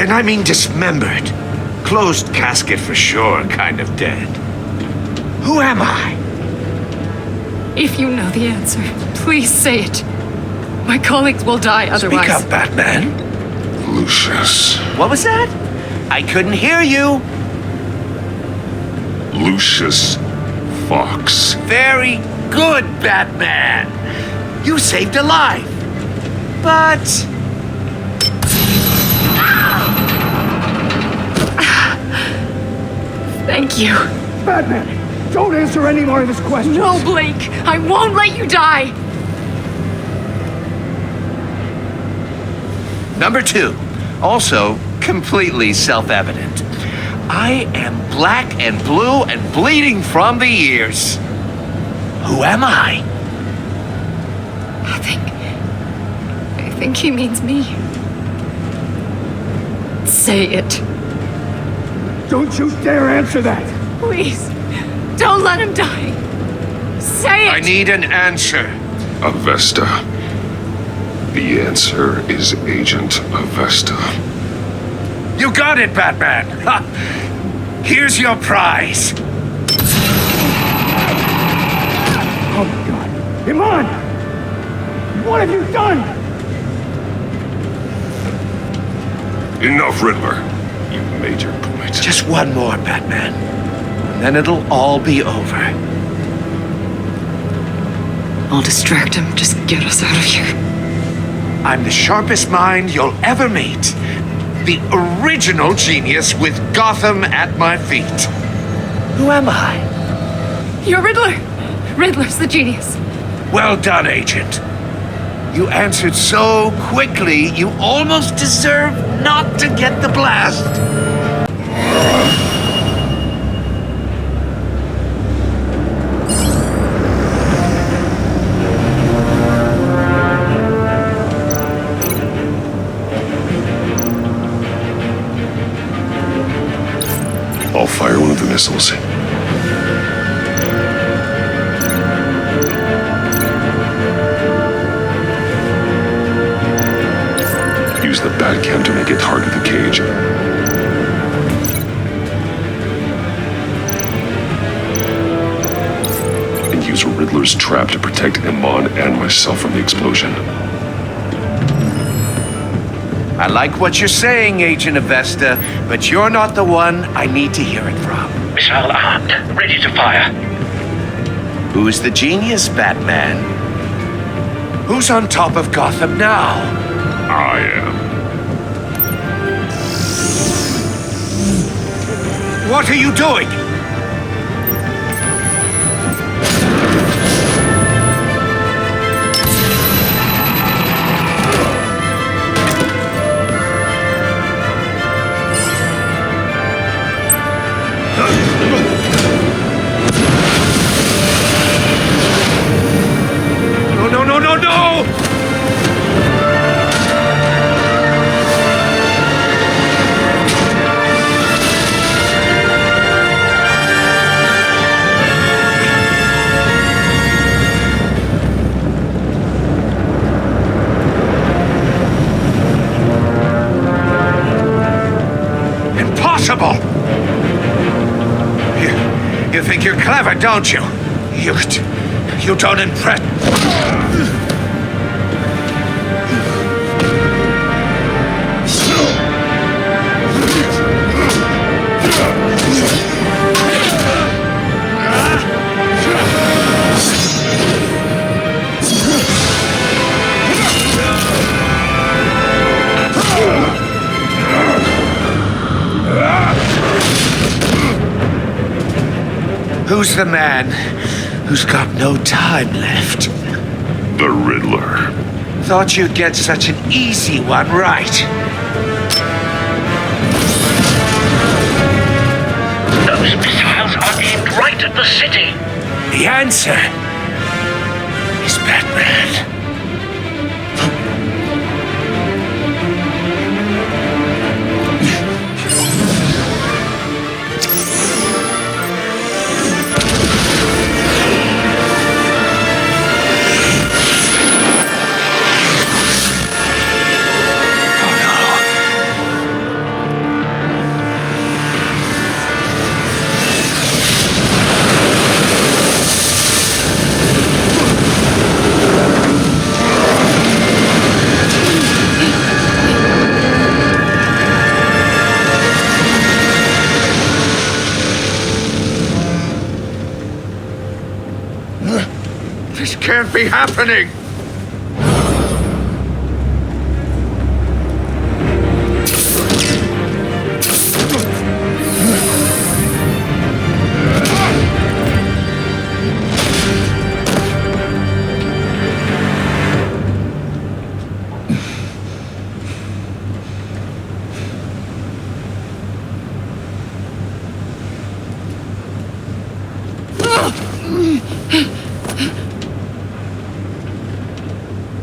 And I mean dismembered. Closed casket for sure, kind of dead. Who am I? If you know the answer, please say it. My colleagues will die otherwise. Speak up, Batman. Lucius. What was that? I couldn't hear you. Lucius Fox. Very good, Batman. You saved a life. But... Thank you. Batman, don't answer any more of his questions. No, Blake. I won't let you die. Number 2, also completely self-evident. I am black and blue and bleeding from the ears. Who am I? I think he means me. Say it. Don't you dare answer that. Please. Don't let him die. Say it. I need an answer. Avesta. The answer is Agent Avesta. You got it, Batman. Ha. Here's your prize. Oh my God. Iman! What have you done? Enough, Riddler. You made your point. Just one more, Batman. And then it'll all be over. I'll distract him. Just get us out of here. I'm the sharpest mind you'll ever meet. The original genius with Gotham at my feet. Who am I? You're Riddler. Riddler's the genius. Well done, Agent. You answered so quickly, you almost deserve not to get the blast. I'll fire one of the missiles. Use the Batcam to make it hard to the cage. And use Riddler's trap to protect Iman and myself from the explosion. I like what you're saying, Agent Avesta, but you're not the one I need to hear it from. Missile armed, ready to fire. Who's the genius, Batman? Who's on top of Gotham now? I am. What are you doing? No! Impossible! You think you're clever, don't you? You don't impress... Who's the man who's got no time left? The Riddler. Thought you'd get such an easy one right. Those missiles are aimed right at the city. The answer is Batman. This can't be happening!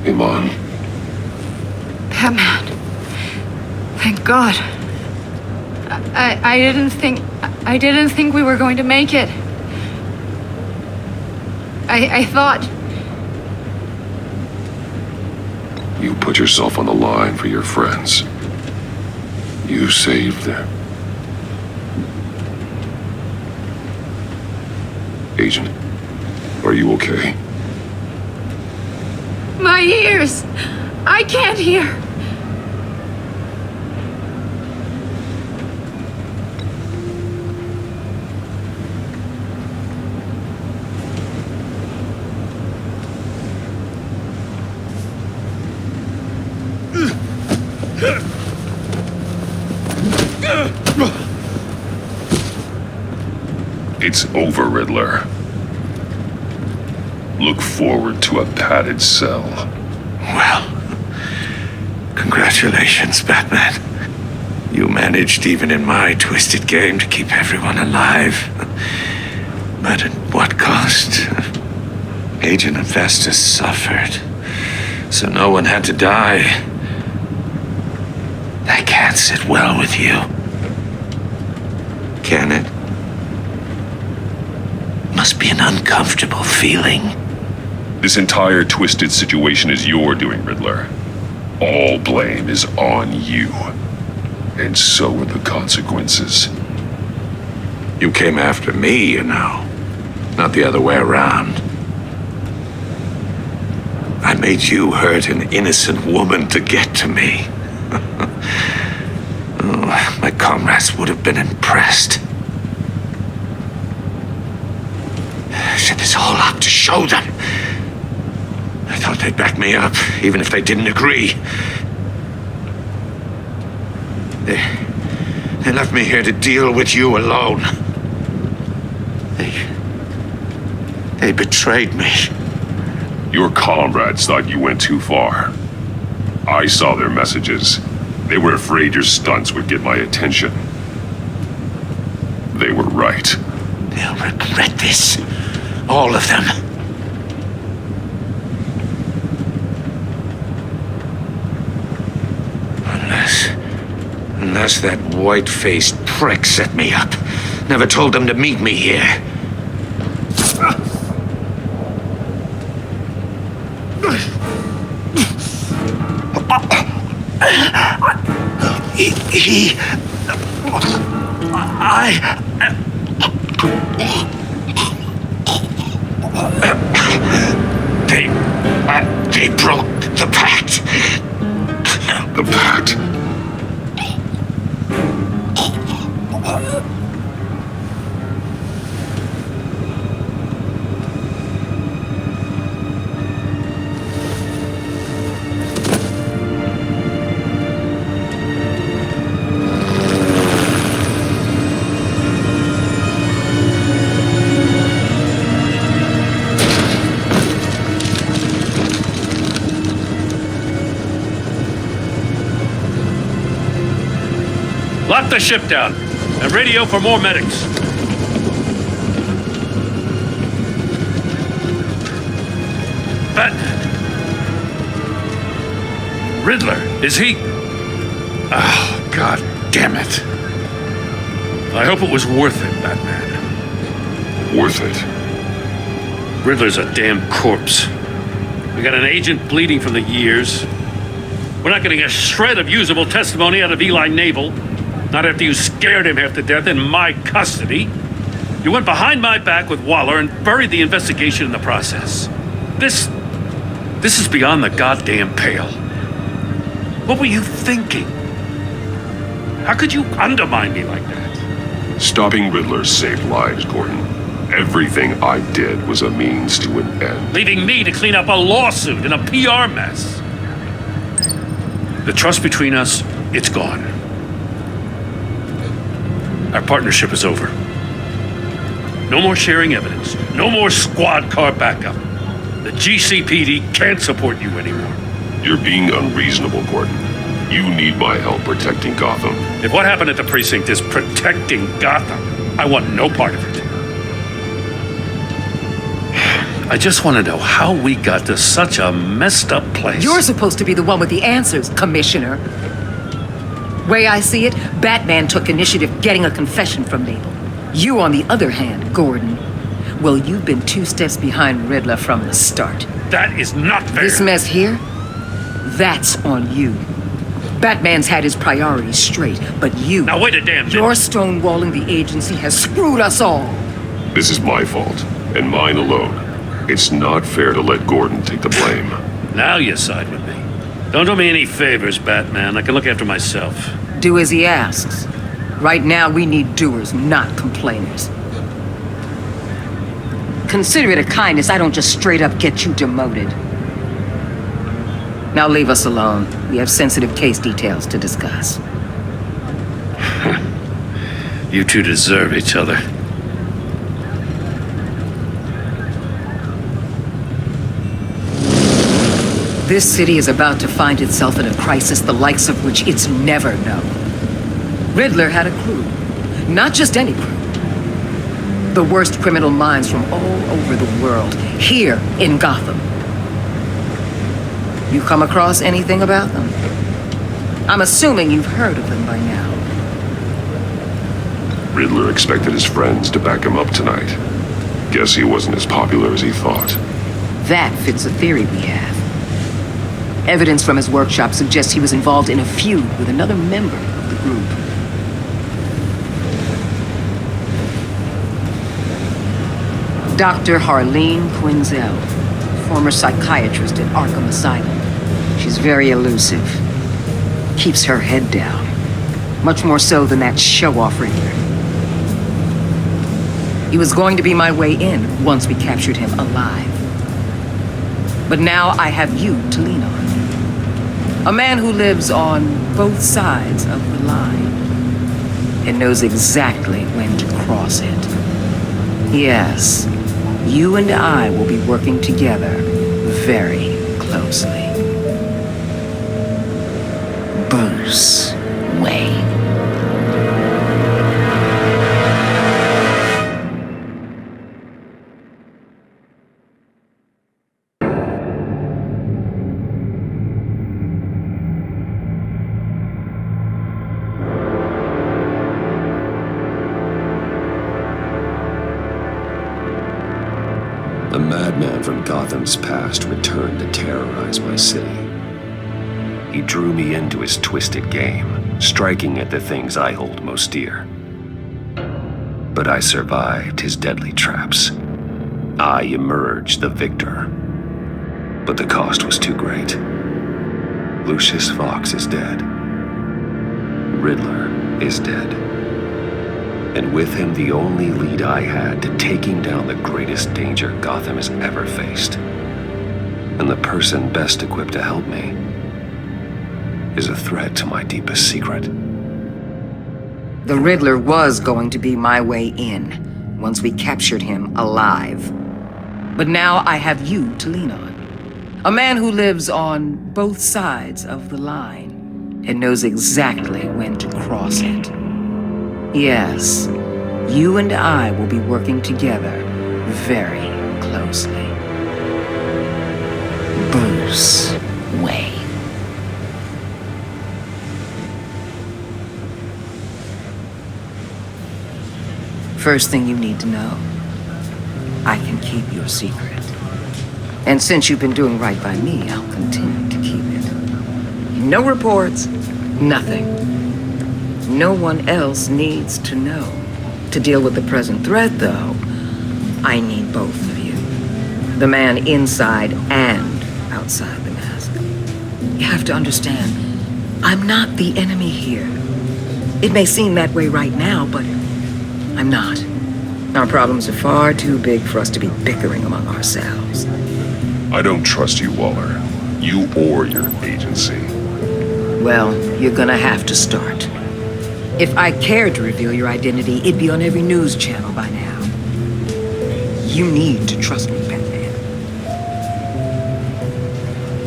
Iman. Batman. Thank God. I didn't think we were going to make it. I thought... You put yourself on the line for your friends. You saved them. Agent, are you okay? My ears! I can't hear! It's over, Riddler. Look forward to a padded cell. Well, congratulations, Batman. You managed, even in my twisted game, to keep everyone alive. But at what cost? Agent Infestus suffered, so no one had to die. That can't sit well with you. Can it? Must be an uncomfortable feeling. This entire twisted situation is your doing, Riddler. All blame is on you. And so are the consequences. You came after me, you know. Not the other way around. I made you hurt an innocent woman to get to me. Oh, my comrades would have been impressed. Set this all up to show them. I thought they'd back me up, even if they didn't agree. They left me here to deal with you alone. They betrayed me. Your comrades thought you went too far. I saw their messages. They were afraid your stunts would get my attention. They were right. They'll regret this. All of them. Unless that white-faced prick set me up. Never told them to meet me here. They broke the pact. The pact? Lock the ship down and radio for more medics. Batman. Riddler, is he? Oh, God damn it. I hope it was worth it, Batman. Worth it? Riddler's a damn corpse. We got an agent bleeding from the years. We're not getting a shred of usable testimony out of Eli Naval. Not after you scared him half to death in my custody. You went behind my back with Waller and buried the investigation in the process. This is beyond the goddamn pale. What were you thinking? How could you undermine me like that? Stopping Riddler saved lives, Gordon. Everything I did was a means to an end. Leaving me to clean up a lawsuit and a PR mess. The trust between us, it's gone. Our partnership is over. No more sharing evidence. No more squad car backup. The GCPD can't support you anymore. You're being unreasonable, Gordon. You need my help protecting Gotham. If what happened at the precinct is protecting Gotham, I want no part of it. I just want to know how we got to such a messed up place. You're supposed to be the one with the answers, Commissioner. Way I see it, Batman took initiative getting a confession from Mabel. You, on the other hand, Gordon, well, you've been 2 steps behind Riddler from the start. That is not fair. This mess here, that's on you. Batman's had his priorities straight, but you... Now wait a damn minute. Your stonewalling the agency has screwed us all. This is my fault, and mine alone. It's not fair to let Gordon take the blame. Now you side with me. Don't do me any favors, Batman. I can look after myself. Do as he asks. Right now, we need doers, not complainers. Consider it a kindness I don't just straight up get you demoted. Now leave us alone. We have sensitive case details to discuss. You two deserve each other. This city is about to find itself in a crisis the likes of which it's never known. Riddler had a crew. Not just any crew. The worst criminal minds from all over the world, here in Gotham. You come across anything about them? I'm assuming you've heard of them by now. Riddler expected his friends to back him up tonight. Guess he wasn't as popular as he thought. That fits a theory we have. Evidence from his workshop suggests he was involved in a feud with another member of the group. Dr. Harleen Quinzel, former psychiatrist at Arkham Asylum. She's very elusive. Keeps her head down. Much more so than that show-off Riddler. He was going to be my way in once we captured him alive. But now I have you to lean on. A man who lives on both sides of the line and knows exactly when to cross it. Yes, you and I will be working together very closely. Bruce Wayne. A madman from Gotham's past returned to terrorize my city. He drew me into his twisted game, striking at the things I hold most dear. But I survived his deadly traps. I emerged the victor. But the cost was too great. Lucius Fox is dead. Riddler is dead. And with him, the only lead I had to taking down the greatest danger Gotham has ever faced. And the person best equipped to help me is a threat to my deepest secret. The Riddler was going to be my way in once we captured him alive. But now I have you to lean on. A man who lives on both sides of the line and knows exactly when to cross it. Yes, you and I will be working together very closely. Bruce Wayne. First thing you need to know, I can keep your secret. And since you've been doing right by me, I'll continue to keep it. No reports, nothing. No one else needs to know. To deal with the present threat, though, I need both of you. The man inside and outside the mask. You have to understand, I'm not the enemy here. It may seem that way right now, but I'm not. Our problems are far too big for us to be bickering among ourselves. I don't trust you, Waller. You or your agency. Well, you're gonna have to start. If I cared to reveal your identity, it'd be on every news channel by now. You need to trust me, Batman.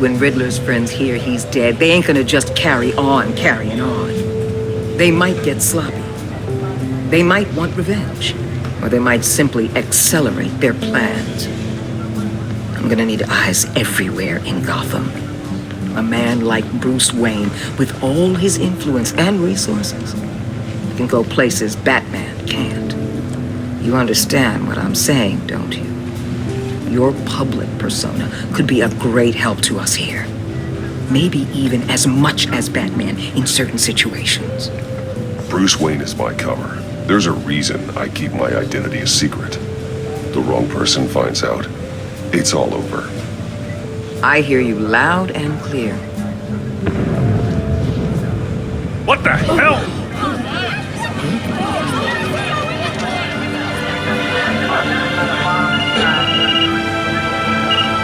When Riddler's friends hear he's dead, they ain't gonna just carry on carrying on. They might get sloppy. They might want revenge. Or they might simply accelerate their plans. I'm gonna need eyes everywhere in Gotham. A man like Bruce Wayne, with all his influence and resources, can go places Batman can't. You understand what I'm saying, don't you? Your public persona could be of great help to us here. Maybe even as much as Batman in certain situations. Bruce Wayne is my cover. There's a reason I keep my identity a secret. The wrong person finds out, it's all over. I hear you loud and clear. What the hell?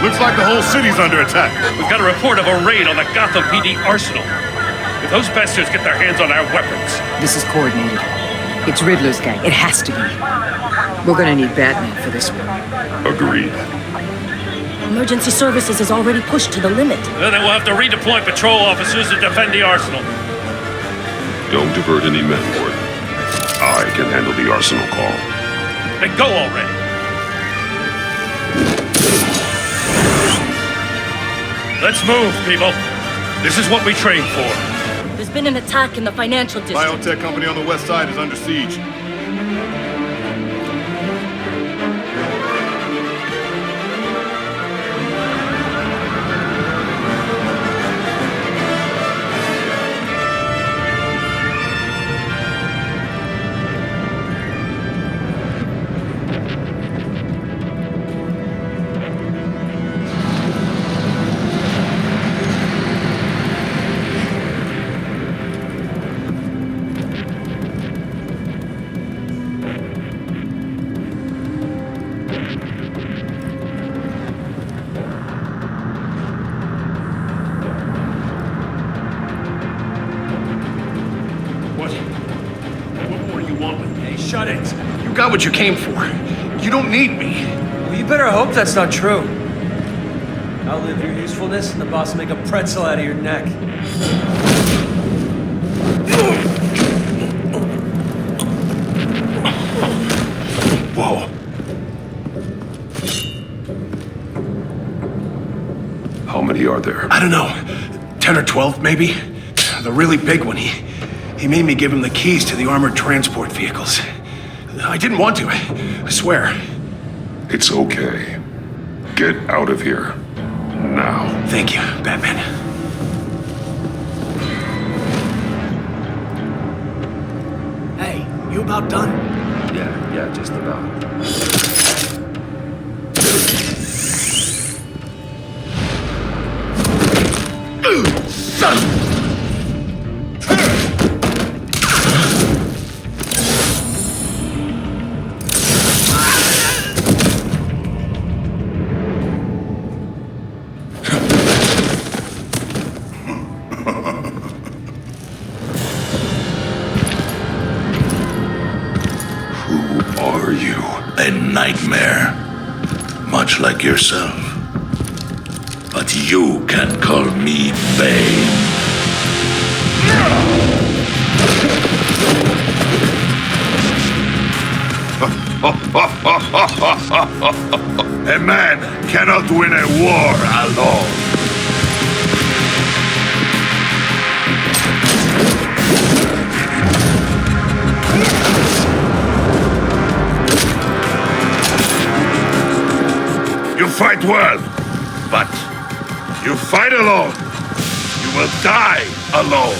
Looks like the whole city's under attack. We've got a report of a raid on the Gotham PD arsenal. If those bastards get their hands on our weapons... This is coordinated. It's Riddler's gang. It has to be. We're gonna need Batman for this one. Agreed. Emergency services is already pushed to the limit. Then we'll have to redeploy patrol officers to defend the arsenal. Don't divert any men, Ward. I can handle the arsenal call. Then go already. Let's move, people. This is what we trained for. There's been an attack in the financial district. Biotech company on the west side is under siege. Shut it. You got what you came for. You don't need me. Well, you better hope that's not true. Outlive your usefulness and the boss will make a pretzel out of your neck. Whoa. How many are there? I don't know. 10 or 12, maybe? The really big one, he made me give him the keys to the armored transport vehicles. I didn't want to, I swear. It's okay. Get out of here. Now. Thank you, Batman. Hey, you about done? Yeah, just about. Son! A nightmare, much like yourself. But you can call me Bane. A man cannot win a war alone. You fight well, but you fight alone. You will die alone.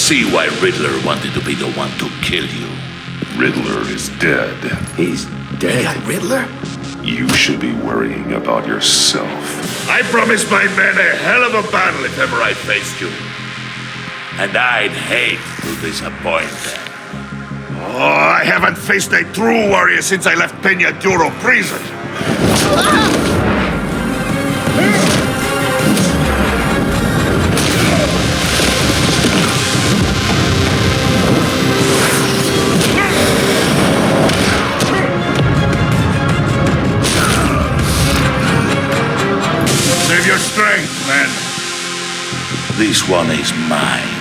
see why Riddler wanted to be the one to kill you. Riddler is dead. He's dead? Riddler? You should be worrying about yourself. I promised my men a hell of a battle if ever I faced you. And I'd hate to disappoint them. Oh, I haven't faced a true warrior since I left Peña Duro prison. Save your strength, man. This one is mine.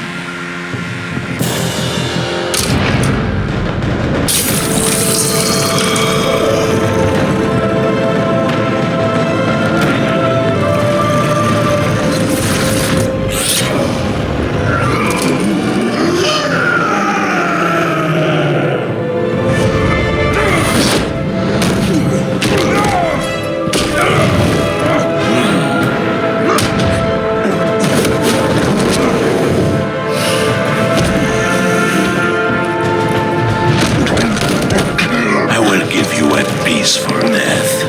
For death,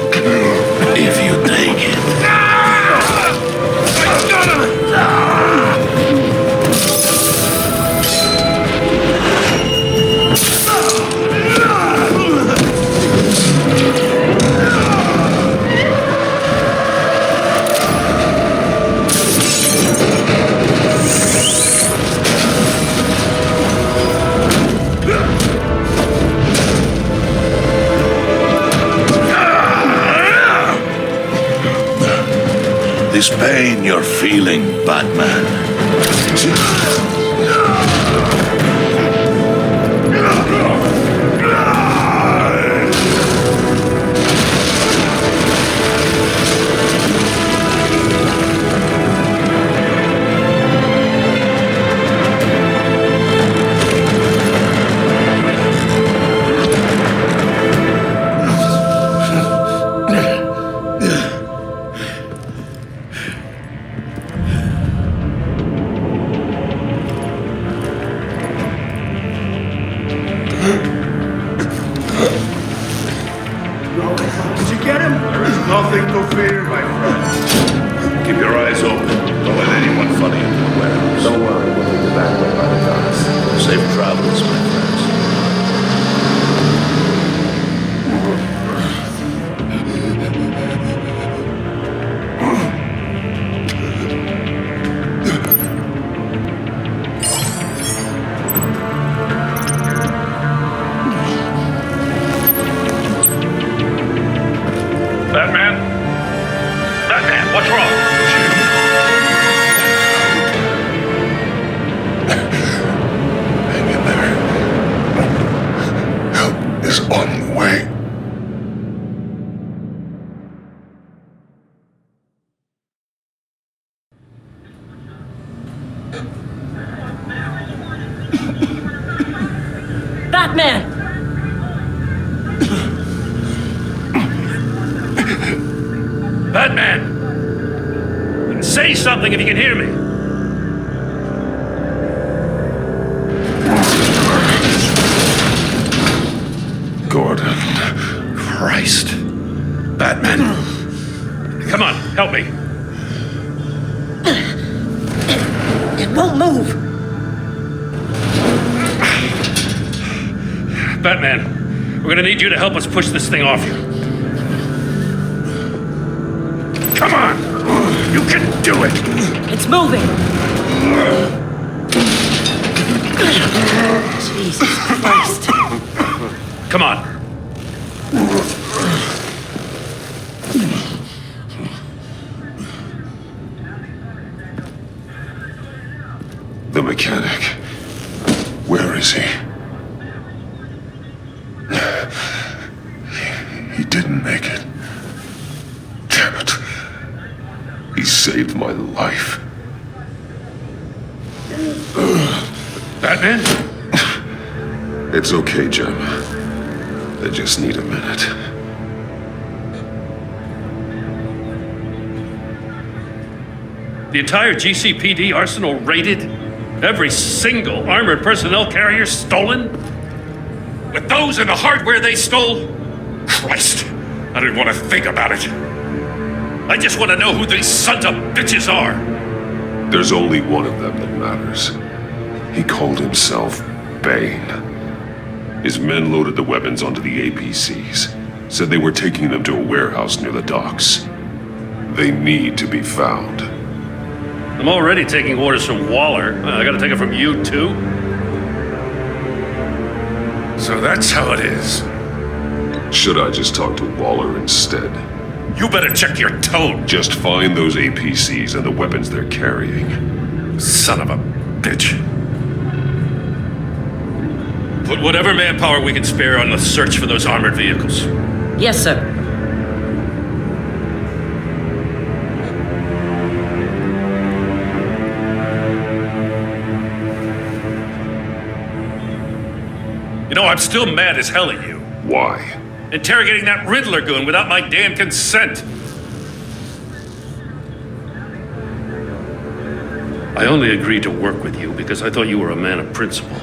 if you take it. This pain you're feeling, Batman. Did you get him? There is nothing to fear, my friend. Keep your eyes open. Don't let anyone funny into the warehouse. Don't worry, we'll leave the back way by the docks. Safe travels, my friends. Batman? Batman, what's wrong? Hang in there. Help is on the way. Batman! Batman! Say something if you can hear me. Gordon. Christ. Batman. Come on, help me. It won't move. Batman, we're gonna need you to help us push this thing off you. Come on! You can do it! It's moving. Jesus Christ. Come on. The mechanic. Where is he? He didn't make it. Damn it. He saved my life. Batman? It's okay, Jim. I just need a minute. The entire GCPD arsenal raided? Every single armored personnel carrier stolen? With those and the hardware they stole? Christ, I didn't want to think about it. I just want to know who these sons of bitches are. There's only one of them that matters. He called himself Bane. His men loaded the weapons onto the APCs, said they were taking them to a warehouse near the docks. They need to be found. I'm already taking orders from Waller. I gotta take it from you, too? So that's how it is. Should I just talk to Waller instead? You better check your tone. Just find those APCs and the weapons they're carrying. Son of a bitch. Put whatever manpower we can spare on the search for those armored vehicles. Yes, sir. You know, I'm still mad as hell at you. Why? Interrogating that Riddler goon without my damn consent. I only agreed to work with you because I thought you were a man of principle.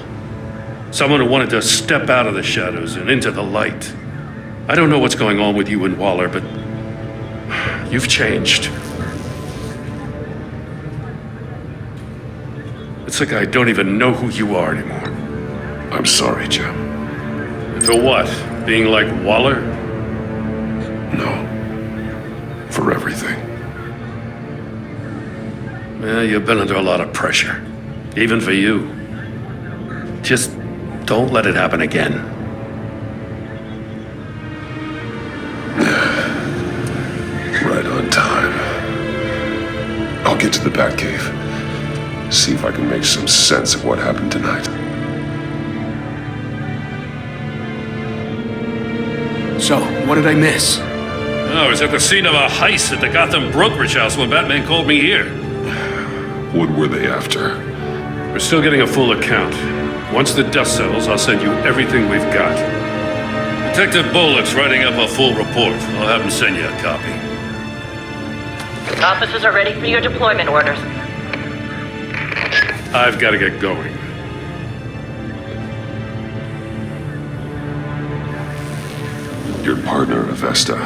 Someone who wanted to step out of the shadows and into the light. I don't know what's going on with you and Waller, but you've changed. It's like I don't even know who you are anymore. I'm sorry, Jim. For what? Being like Waller? No. For everything. Yeah, you've been under a lot of pressure. Even for you. Just don't let it happen again. Right on time. I'll get to the Batcave. See if I can make some sense of what happened tonight. So, what did I miss? I was at the scene of a heist at the Gotham brokerage house when Batman called me here. What were they after? We're still getting a full account. Once the dust settles, I'll send you everything we've got. Detective Bullock's writing up a full report. I'll have him send you a copy. Officers are ready for your deployment orders. I've got to get going. Your partner, Avesta.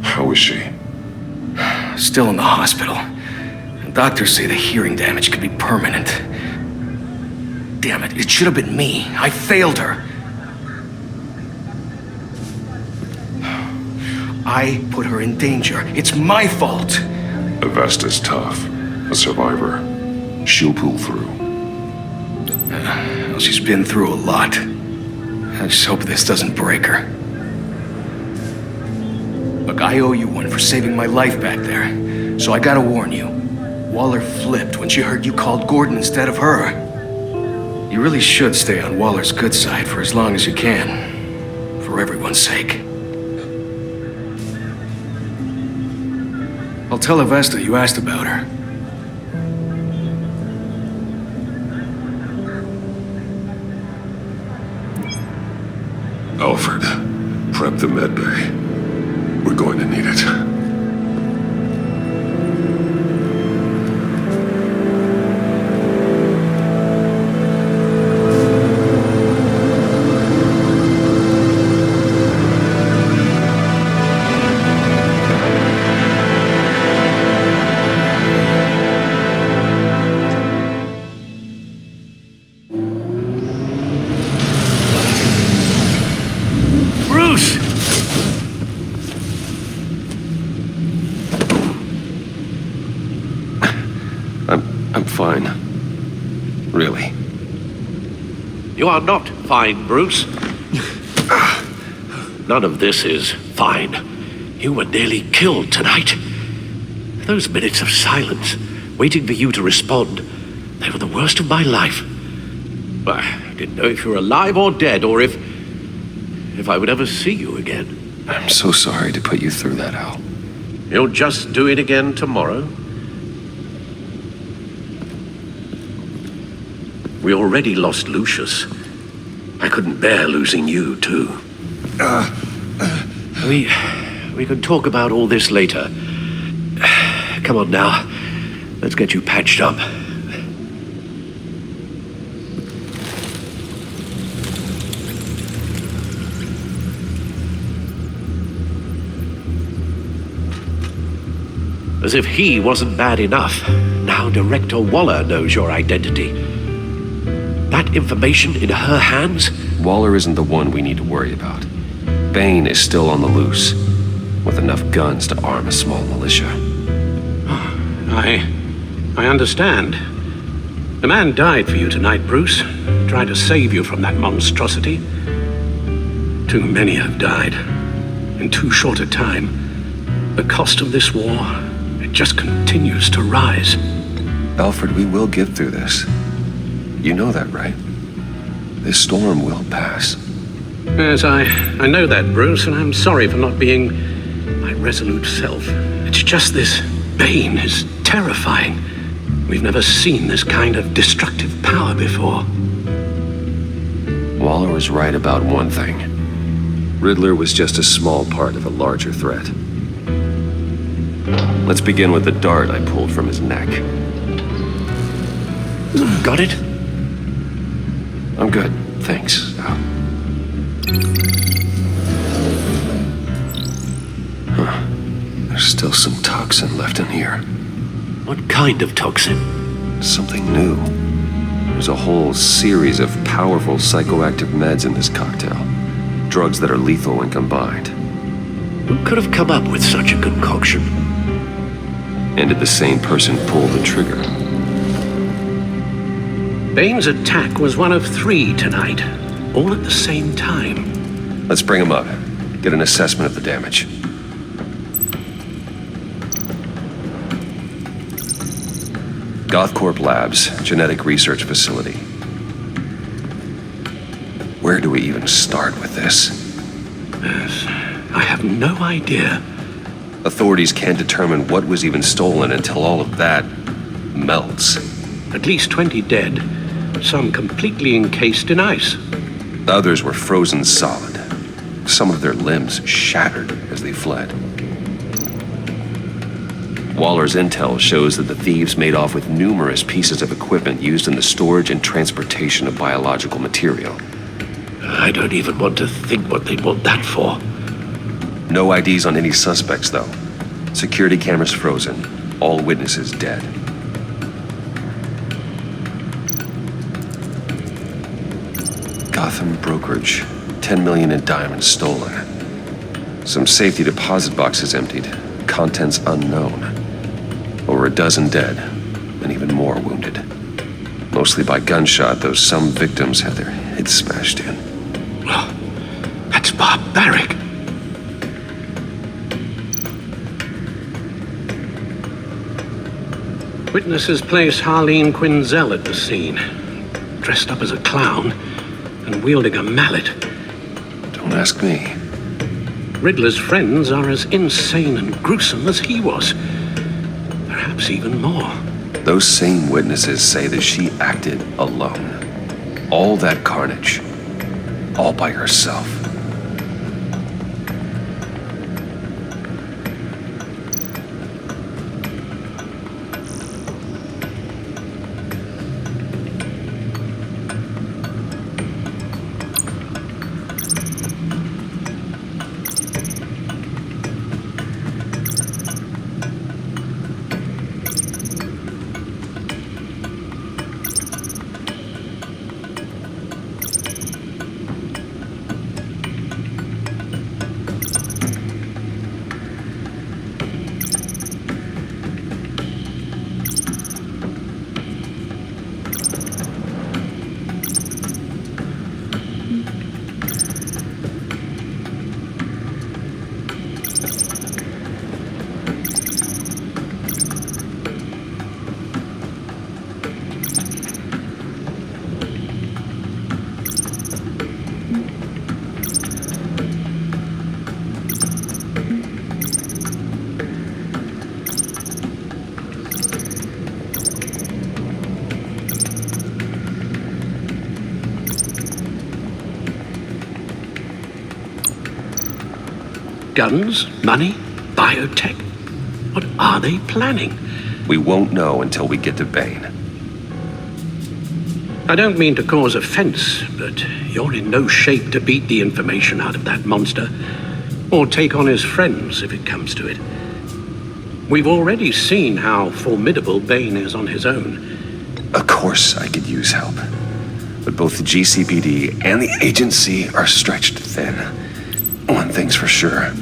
How is she? Still in the hospital. Doctors say the hearing damage could be permanent. Damn it, it should have been me. I failed her. I put her in danger. It's my fault. Avesta's tough. A survivor. She'll pull through. Well, she's been through a lot. I just hope this doesn't break her. Look, I owe you one for saving my life back there. So I gotta warn you. Waller flipped when she heard you called Gordon instead of her. You really should stay on Waller's good side for as long as you can. For everyone's sake. I'll tell Avesta you asked about her. Alfred, prep the med bay. We're going to need it. I'm fine. Really. You are not fine, Bruce. None of this is fine. You were nearly killed tonight. Those minutes of silence, waiting for you to respond, they were the worst of my life. I didn't know if you were alive or dead, or if I would ever see you again. I'm so sorry to put you through that, Al. You'll just do it again tomorrow? We already lost Lucius. I couldn't bear losing you, too. We can talk about all this later. Come on now. Let's get you patched up. As if he wasn't bad enough, now Director Waller knows your identity. That information in her hands? Waller isn't the one we need to worry about. Bane is still on the loose, with enough guns to arm a small militia. I understand. The man died for you tonight, Bruce. Tried to save you from that monstrosity. Too many have died. In too short a time. The cost of this war, it just continues to rise. Alfred, we will get through this. You know that, right? This storm will pass. Yes, I know that, Bruce, and I'm sorry for not being my resolute self. It's just this Bane is terrifying. We've never seen this kind of destructive power before. Waller was right about one thing. Riddler was just a small part of a larger threat. Let's begin with the dart I pulled from his neck. Got it? I'm good, thanks. There's still some toxin left in here. What kind of toxin? Something new. There's a whole series of powerful psychoactive meds in this cocktail. Drugs that are lethal when combined. Who could have come up with such a concoction? And did the same person pull the trigger? Bane's attack was one of 3 tonight, all at the same time. Let's bring him up. Get an assessment of the damage. Gothcorp Labs, genetic research facility. Where do we even start with this? Yes, I have no idea. Authorities can't determine what was even stolen until all of that melts. At least 20 dead, some completely encased in ice. The others were frozen solid. Some of their limbs shattered as they fled. Waller's intel shows that the thieves made off with numerous pieces of equipment used in the storage and transportation of biological material. I don't even want to think what they'd want that for. No IDs on any suspects, though. Security cameras frozen. All witnesses dead. Gotham brokerage. 10 million in diamonds stolen. Some safety deposit boxes emptied. Contents unknown. Over a dozen dead, and even more wounded. Mostly by gunshot, though some victims had their heads smashed in. That's barbaric. Witnesses place Harleen Quinzel at the scene, dressed up as a clown and wielding a mallet. Don't ask me. Riddler's friends are as insane and gruesome as he was. Perhaps even more. Those same witnesses say that she acted alone. All that carnage. All by herself. Guns, money, biotech. What are they planning? We won't know until we get to Bane. I don't mean to cause offense, but you're in no shape to beat the information out of that monster, or take on his friends if it comes to it. We've already seen how formidable Bane is on his own. Of course I could use help. But both the GCPD and the agency are stretched thin. One thing's for sure.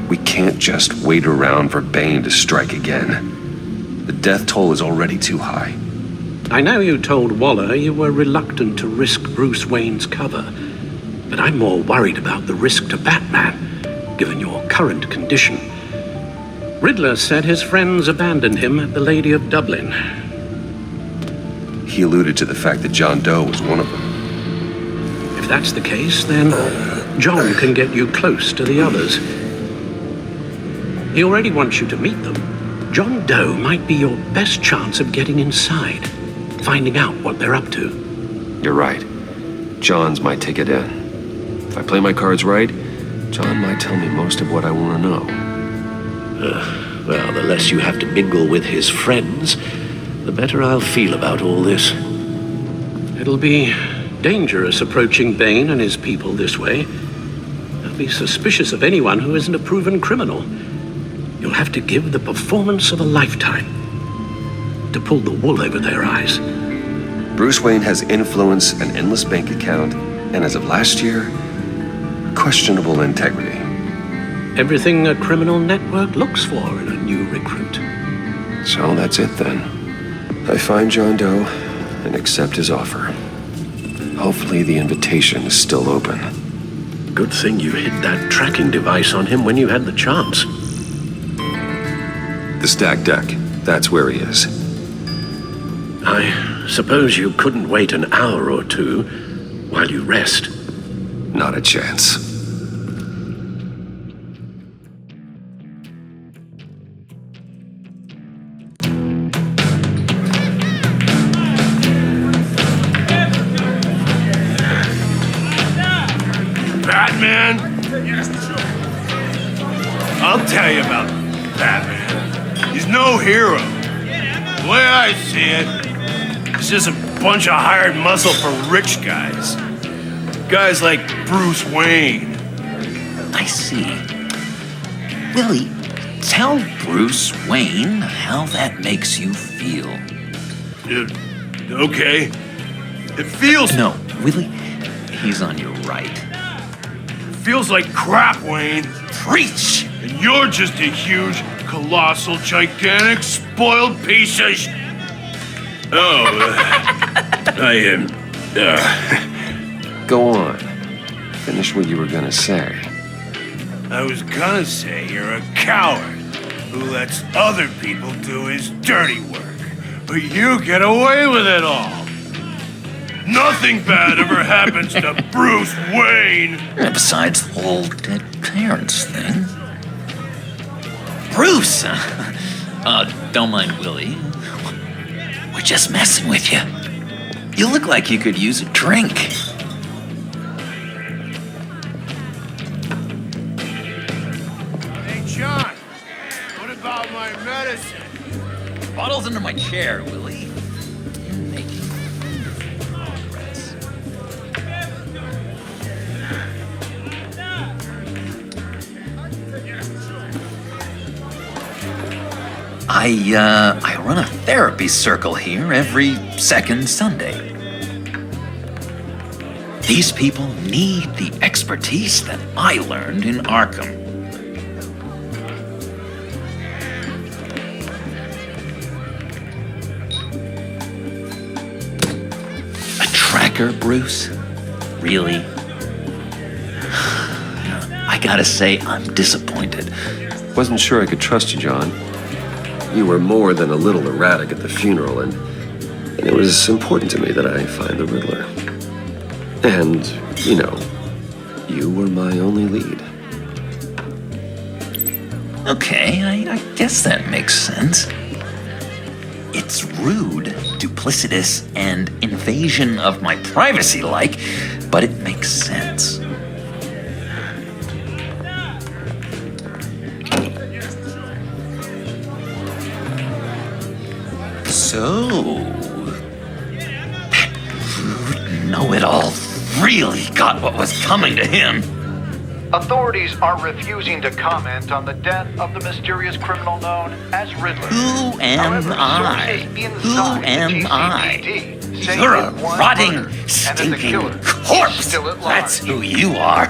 We can't just wait around for Bane to strike again. The death toll is already too high. I know you told Waller you were reluctant to risk Bruce Wayne's cover, but I'm more worried about the risk to Batman, given your current condition. Riddler said his friends abandoned him at the Lady of Dublin. He alluded to the fact that John Doe was one of them. If that's the case, then John can get you close to the others. He already wants you to meet them. John Doe might be your best chance of getting inside, finding out what they're up to. You're right. John's my ticket in. If I play my cards right, John might tell me most of what I want to know. Well, the less you have to mingle with his friends, the better I'll feel about all this. It'll be dangerous approaching Bane and his people this way. They'll be suspicious of anyone who isn't a proven criminal. You'll have to give the performance of a lifetime to pull the wool over their eyes. Bruce Wayne has influence, an endless bank account, and as of last year, questionable integrity. Everything a criminal network looks for in a new recruit. So that's it then. I find John Doe and accept his offer. Hopefully the invitation is still open. Good thing you hid that tracking device on him when you had the chance. The stack deck, that's where he is. I suppose you couldn't wait an hour or two while you rest. Not a chance. Batman? I'll tell you about Batman. He's no hero. The way I see it, he's just a bunch of hired muscle for rich guys. Guys like Bruce Wayne. I see. Willie, tell Bruce Wayne how that makes you feel. Okay. It feels... No, Willie, he's on your right. Feels like crap, Wayne. Preach! And you're just a huge, colossal, gigantic, spoiled piece of I am... Go on. Finish what you were gonna say. I was gonna say you're a coward who lets other people do his dirty work. But you get away with it all. Nothing bad ever happens to Bruce Wayne. Besides the whole dead parents thing. Bruce! Don't mind Willie. We're just messing with you. You look like you could use a drink. Hey, John. What about my medicine? Bottle's under my chair, Willie. You're making progress. I run a therapy circle here every second Sunday. These people need the expertise that I learned in Arkham. A tracker, Bruce? Really? I gotta say, I'm disappointed. Wasn't sure I could trust you, John. You were more than a little erratic at the funeral, and it was important to me that I find the Riddler. And, you know, you were my only lead. Okay, I guess that makes sense. It's rude, duplicitous, and invasion of my privacy-like, but it makes sense. So, that rude know-it-all really got what was coming to him. Authorities are refusing to comment on the death of the mysterious criminal known as Riddler. Who am However, I? sources Who inside the am I? GCPD say You're a that one rotting, murder and that the stinking killer is corpse. still at That's large. who you are.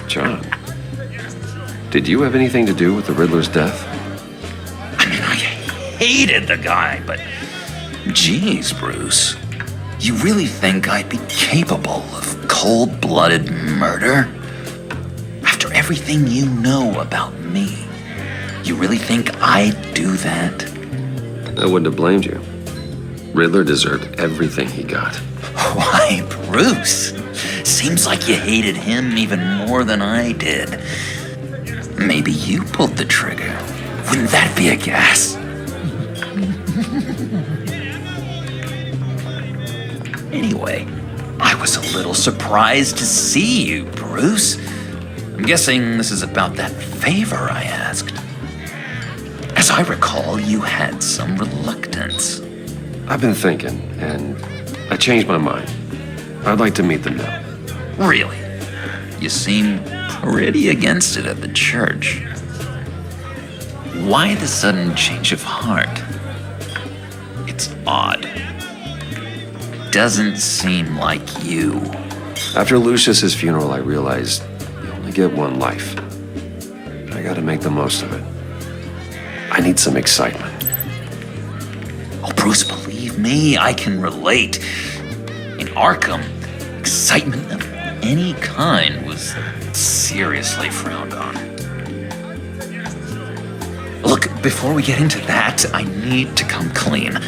John, did you have anything to do with the Riddler's death? Hated the guy, but geez, Bruce. You really think I'd be capable of cold-blooded murder? After everything you know about me, you really think I'd do that? I wouldn't have blamed you. Riddler deserved everything he got. Why, Bruce? Seems like you hated him even more than I did. Maybe you pulled the trigger. Wouldn't that be a gas? Anyway, I was a little surprised to see you, Bruce. I'm guessing this is about that favor I asked. As I recall, you had some reluctance. I've been thinking, and I changed my mind. I'd like to meet them now. Really? You seem pretty against it at the church. Why the sudden change of heart? It's odd. Doesn't seem like you. After Lucius's funeral, I realized you only get one life. I gotta make the most of it. I need some excitement. Oh, Bruce, believe me, I can relate. In Arkham, excitement of any kind was seriously frowned on. Look, before we get into that, I need to come clean.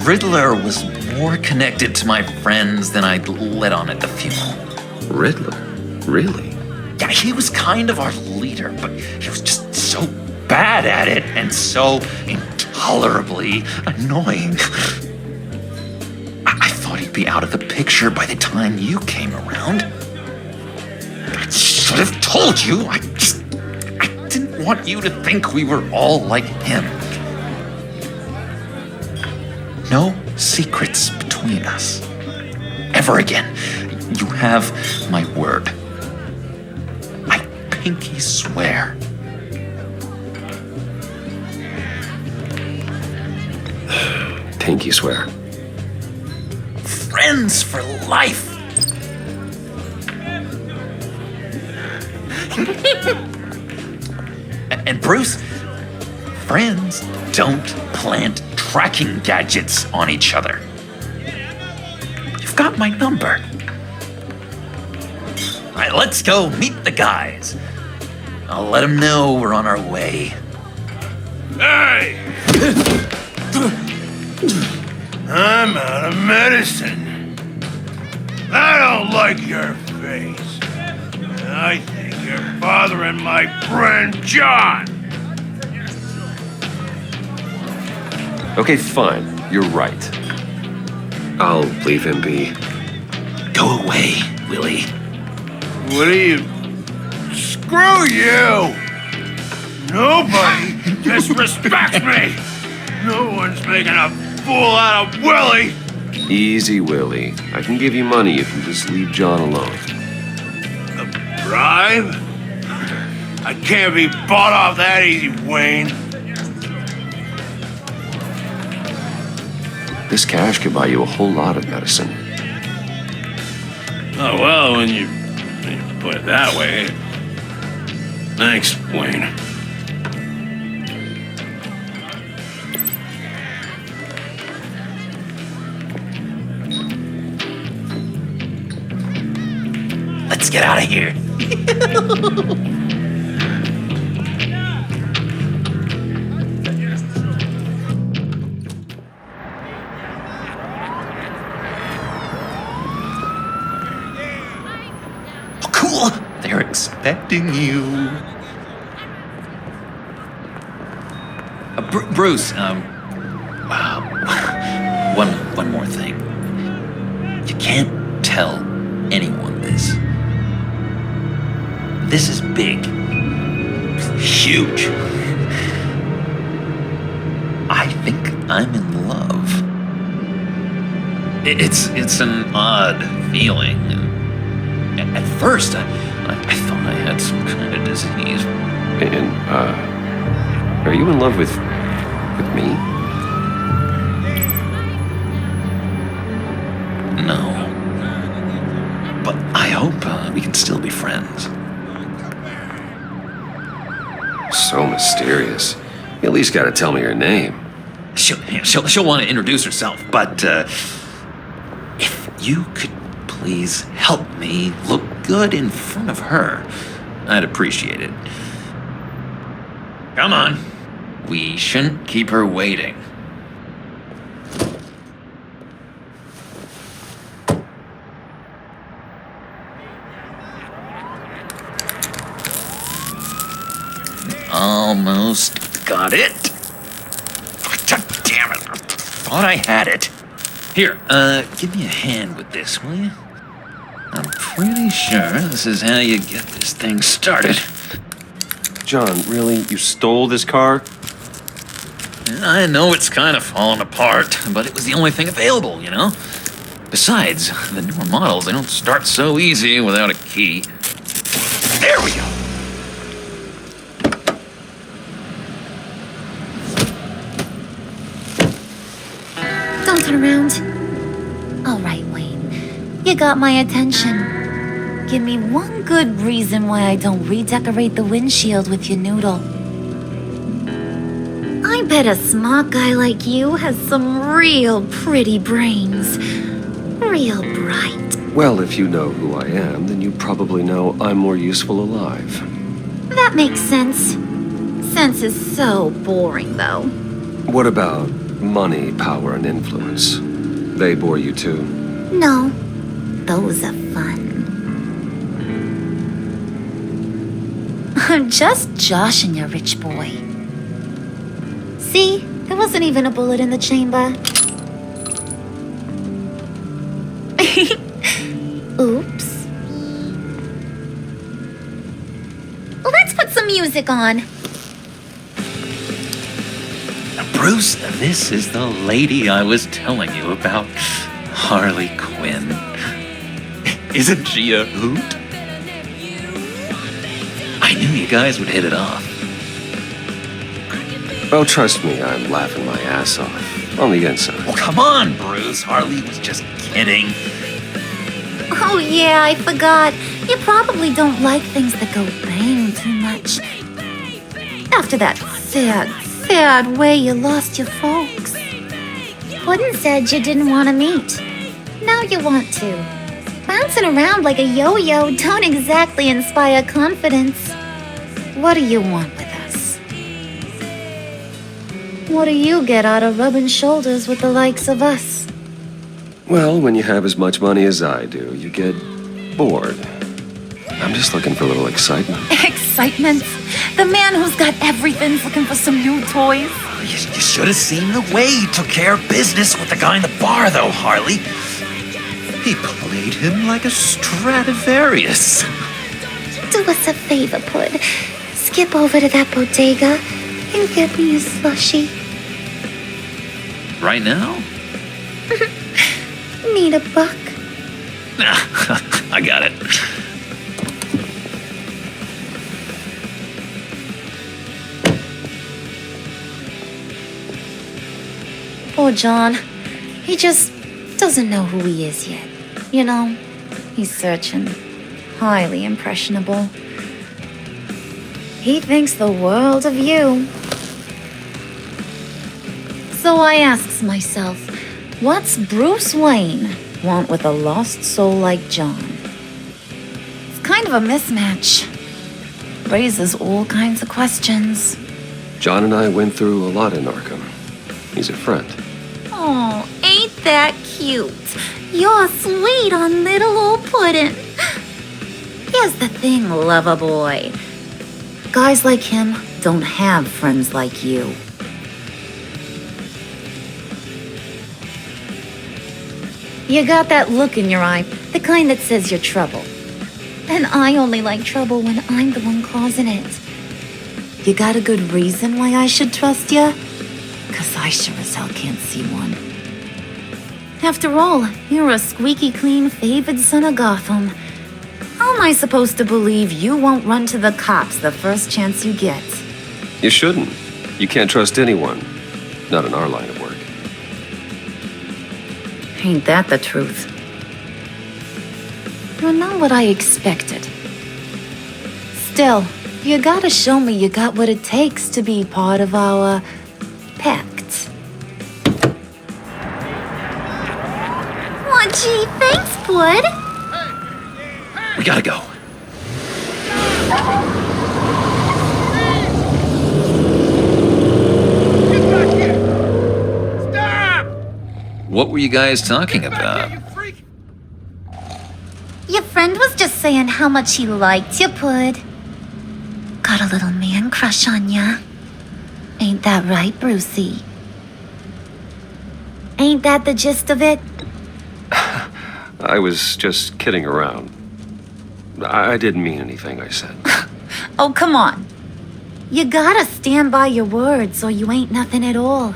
Riddler was more connected to my friends than I'd let on at the funeral. Riddler? Really? Yeah, he was kind of our leader, but he was just so bad at it and so intolerably annoying. I thought he'd be out of the picture by the time you came around. I should have told you. I didn't want you to think we were all like him. No secrets between us. Ever again. You have my word. I pinky swear. Pinky swear. Friends for life. And Bruce, friends don't plant tracking gadgets on each other. You've got my number. All right, let's go meet the guys. I'll let them know we're on our way. Hey! I'm out of medicine. I don't like your face. I think you're bothering my friend John. Okay, fine. You're right. I'll leave him be. Go away, Willie. What are you? Screw you! Nobody disrespects me! No one's making a fool out of Willie! Easy, Willie. I can give you money if you just leave John alone. A bribe? I can't be bought off that easy, Wayne. This cash could buy you a whole lot of medicine. Oh, well, when you put it that way. Thanks, Wayne. Let's get out of here. Oh, cool. They're expecting you. Bruce, one more thing. You can't tell anyone this. This is big. Huge. I think I'm in love. It's an odd feeling. At first, I thought I had some kind of disease. And, are you in love with me? No. But I hope we can still be friends. So mysterious. You at least gotta tell me your name. She'll want to introduce herself, but if you could please help me look good in front of her, I'd appreciate it. Come on. We shouldn't keep her waiting. Almost got it. Damn it. I thought I had it. Here, give me a hand with this, will you? I'm pretty sure this is how you get this thing started. John, really? You stole this car? I know it's kind of falling apart, but it was the only thing available, you know? Besides, the newer models, they don't start so easy without a key. There we go. Don't turn around. All right, Wayne. You got my attention. Give me one good reason why I don't redecorate the windshield with your noodle. I bet a smart guy like you has some real pretty brains. Real bright. Well, if you know who I am, then you probably know I'm more useful alive. That makes sense. Sense is so boring, though. What about money, power, and influence? They bore you too? No, those are fun. I'm just joshing you, rich boy. See, there wasn't even a bullet in the chamber. Oops. Let's put some music on. Bruce, this is the lady I was telling you about. Harley Quinn. Isn't she a hoot? I knew you guys would hit it off. Oh, trust me, I'm laughing my ass off. On the inside. Well, come on, Bruce. Harley was just kidding. Oh yeah, I forgot. You probably don't like things that go bang too much. After that sad way you lost your folks. Puddin' said you didn't want to meet. Now you want to. Bouncing around like a yo-yo don't exactly inspire confidence. What do you want with us? What do you get out of rubbing shoulders with the likes of us? Well, when you have as much money as I do, you get bored. I'm just looking for a little excitement. Excitement? The man who's got everything's looking for some new toys. You should have seen the way he took care of business with the guy in the bar, though, Harley. He played him like a Stradivarius. Do us a favor, Pud. Skip over to that bodega and get me a slushie. Right now? Need a buck? I got it. Poor John. He just doesn't know who he is yet. You know, he's searching. Highly impressionable. He thinks the world of you. So I asks myself, what's Bruce Wayne want with a lost soul like John? It's kind of a mismatch. Raises all kinds of questions. John and I went through a lot in Arkham. He's a friend. Oh, ain't that cute? You're sweet on little old Puddin'. Here's the thing, lover boy. Guys like him don't have friends like you. You got that look in your eye, the kind that says you're trouble. And I only like trouble when I'm the one causing it. You got a good reason why I should trust you? 'Cause I sure as hell can't see one. After all, you're a squeaky clean favored son of Gotham. How am I supposed to believe you won't run to the cops the first chance you get? You shouldn't. You can't trust anyone. Not in our line of work. Ain't that the truth? You're not what I expected. Still, you gotta show me you got what it takes to be part of our pact. Aw, gee, thanks, bud. We gotta go. What were you guys talking about? Your friend was just saying how much he liked you, Pud. Got a little man crush on ya. Ain't that right, Brucey? Ain't that the gist of it? I was just kidding around. I didn't mean anything I said. Oh, come on. You gotta stand by your words or you ain't nothing at all.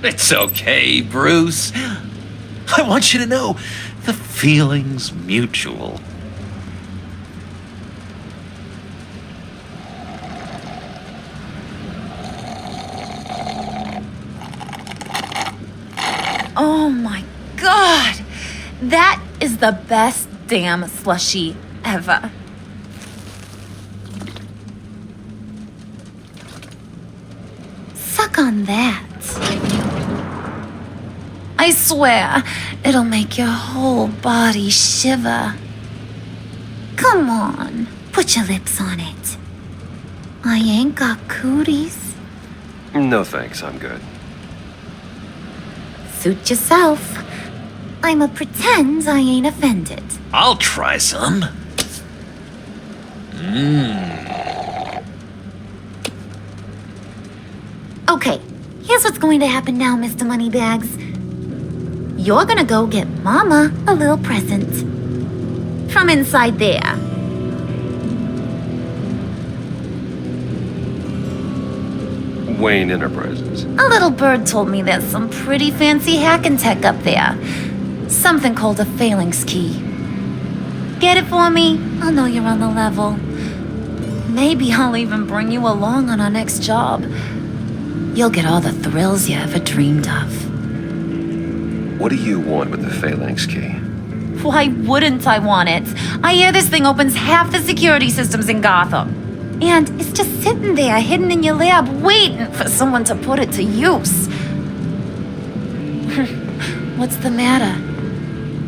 It's okay, Bruce. I want you to know the feeling's mutual. Oh my god! That is the best damn slushie ever. Suck on that. I swear, it'll make your whole body shiver. Come on, put your lips on it. I ain't got cooties. No thanks, I'm good. Suit yourself. I'ma pretend I ain't offended. I'll try some. Okay, here's what's going to happen now, Mr. Moneybags. You're gonna go get Mama a little present. From inside there. Wayne Enterprises. A little bird told me there's some pretty fancy hacking tech up there. Something called a phalanx key. Get it for me? I'll know you're on the level. Maybe I'll even bring you along on our next job. You'll get all the thrills you ever dreamed of. What do you want with the phalanx key? Why wouldn't I want it? I hear this thing opens half the security systems in Gotham. And it's just sitting there, hidden in your lab, waiting for someone to put it to use. What's the matter?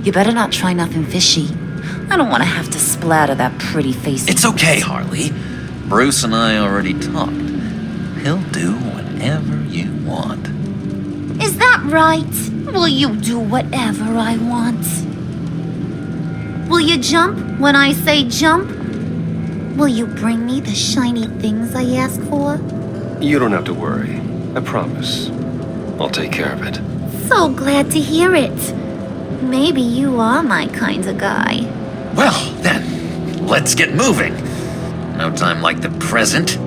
You better not try nothing fishy. I don't want to have to splatter that pretty face. It's okay, Harley. Bruce and I already talked. He'll do whatever you want. Is that right? Will you do whatever I want? Will you jump when I say jump? Will you bring me the shiny things I ask for? You don't have to worry. I promise. I'll take care of it. So glad to hear it. Maybe you are my kind of guy. Well, then, let's get moving. No time like the present.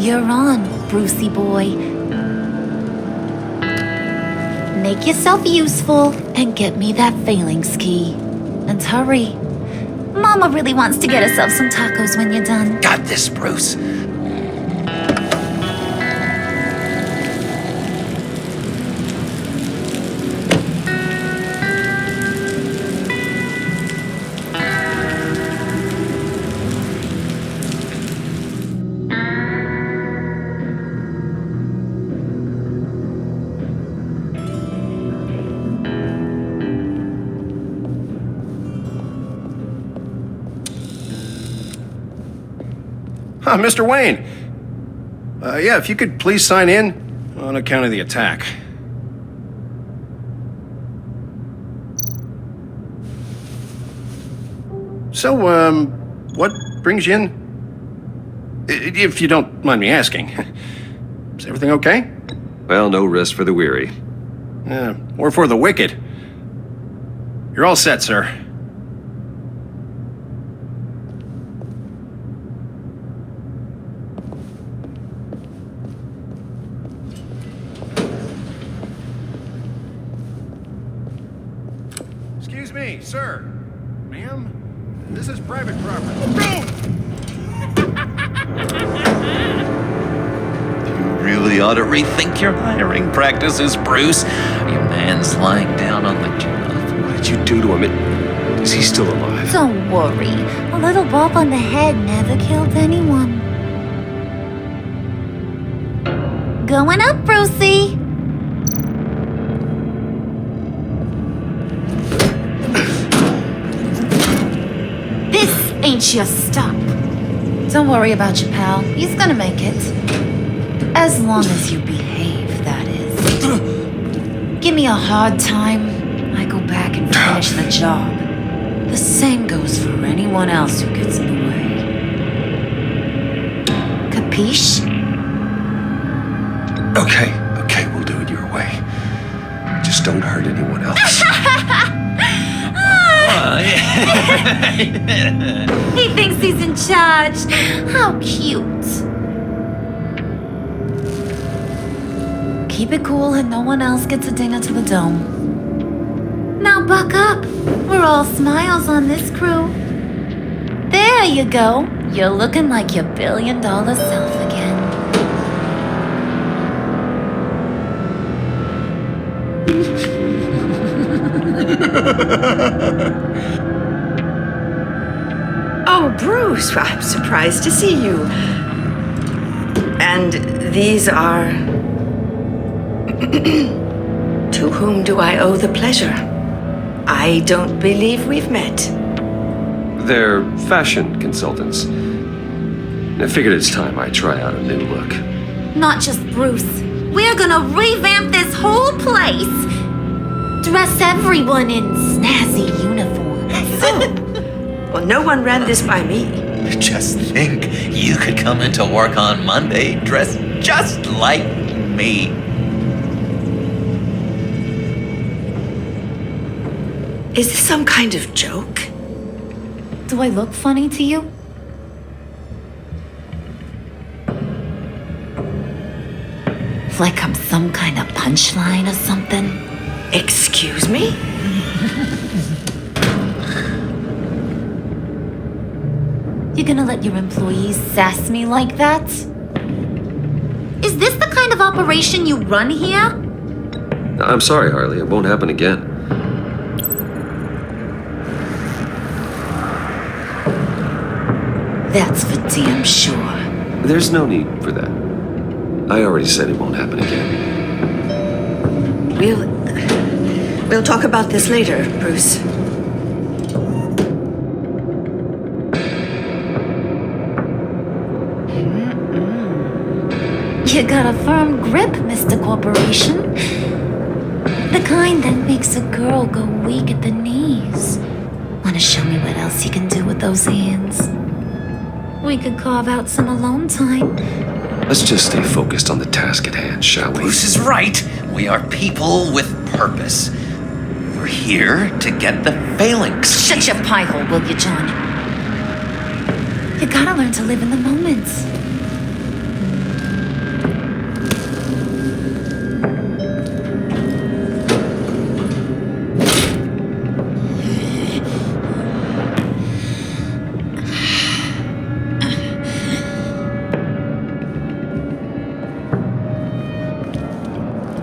You're on, Brucey boy. Make yourself useful and get me that phalanx key. And hurry. Mama really wants to get herself some tacos when you're done. Got this, Bruce. Mr. Wayne. Yeah, if you could please sign in on account of the attack. So, what brings you in? If you don't mind me asking. Is everything okay? Well, no rest for the weary. Or for the wicked. You're all set, sir. Excuse me, sir. Ma'am? This is private property. You really ought to rethink your hiring practices, Bruce. Your man's lying down on the job. What did you do to him? Is he still alive? Don't worry. A little bump on the head never killed anyone. Going up, Brucey. This ain't your stop. Don't worry about your pal. He's gonna make it. As long as you behave, that is. Give me a hard time, I go back and finish the job. The same goes for anyone else who gets in the way. Capiche? Okay, we'll do it your way. Just don't hurt anyone else. He thinks he's in charge. How cute. Keep it cool and no one else gets a dinger to the dome. Now buck up. We're all smiles on this crew. There you go. You're looking like your billion-dollar self again. Oh, Bruce, I'm surprised to see you. And these are... To whom do I owe the pleasure? I don't believe we've met. They're fashion consultants. I figured it's time I try out a new look. Not just Bruce. We're gonna revamp this whole place. Dress everyone in snazzy uniforms. Well, no one ran this by me. Just think, you could come into work on Monday dressed just like me. Is this some kind of joke? Do I look funny to you? Like I'm some kind of punchline or something? Excuse me? You're gonna let your employees sass me like that? Is this the kind of operation you run here? I'm sorry, Harley. It won't happen again. That's for damn sure. There's no need for that. I already said it won't happen again. We'll talk about this later, Bruce. You got a firm grip, Mr. Corporation. The kind that makes a girl go weak at the knees. Wanna show me what else you can do with those hands? We could carve out some alone time. Let's just stay focused on the task at hand, shall we? Bruce is right. We are people with purpose. We're here to get the phalanx. Shut your pie hole, will you, John? You gotta learn to live in the moment.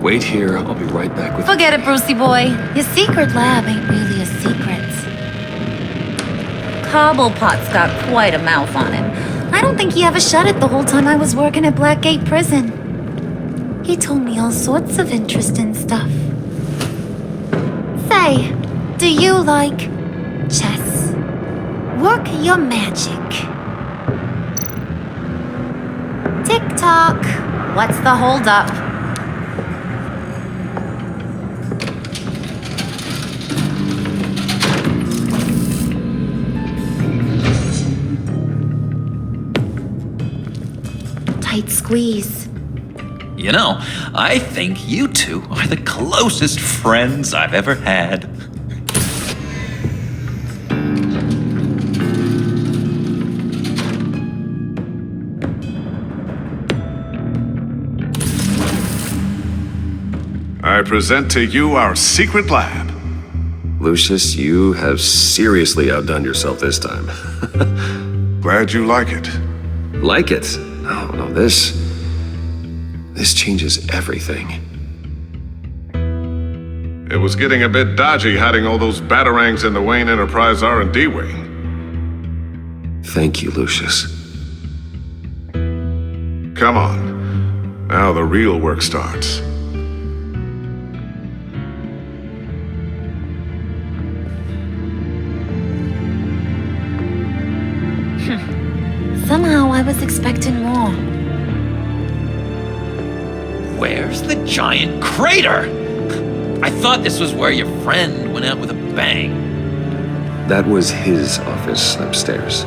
Wait here. I'll be right back with Forget it, Brucey boy. Your secret lab ain't really a secret. Cobblepot's got quite a mouth on him. I don't think he ever shut it the whole time I was working at Blackgate Prison. He told me all sorts of interesting stuff. Say, do you like chess? Work your magic. Tick-tock. What's the holdup? Tight squeeze. You know, I think you two are the closest friends I've ever had. I present to you our secret lab. Lucius, you have seriously outdone yourself this time. Glad you like it. Like it? No, this changes everything. It was getting a bit dodgy hiding all those batarangs in the Wayne Enterprise R&D wing. Thank you, Lucius. Come on. Now the real work starts. Somehow I was expecting more. Where's the giant crater? I thought this was where your friend went out with a bang. That was his office upstairs.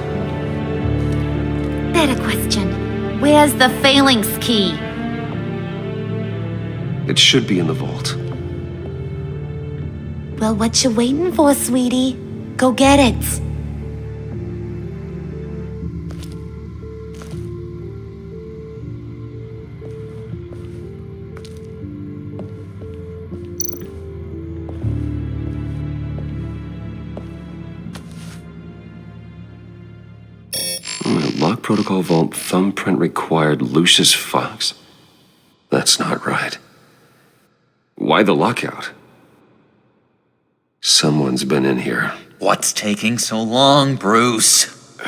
Better question. Where's the phalanx key? It should be in the vault. Well, what you waiting for, sweetie? Go get it. Lock protocol vault thumbprint required Lucius Fox. That's not right. Why the lockout? Someone's been in here. What's taking so long, Bruce?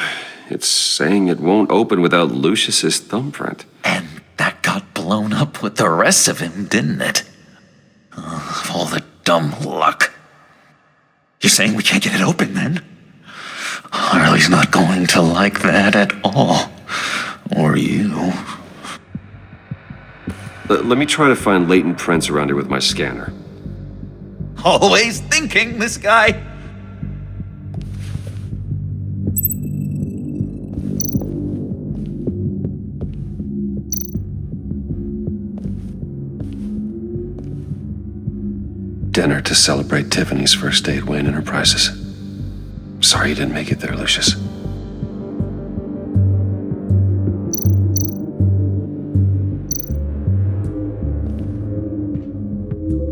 It's saying it won't open without Lucius's thumbprint. And that got blown up with the rest of him, didn't it? All the dumb luck. You're saying we can't get it open, then? Harley's not going to like that at all. Or you. Let me try to find latent prints around here with my scanner. Always thinking, this guy. Dinner to celebrate Tiffany's first day at Wayne Enterprises. Sorry you didn't make it there, Lucius.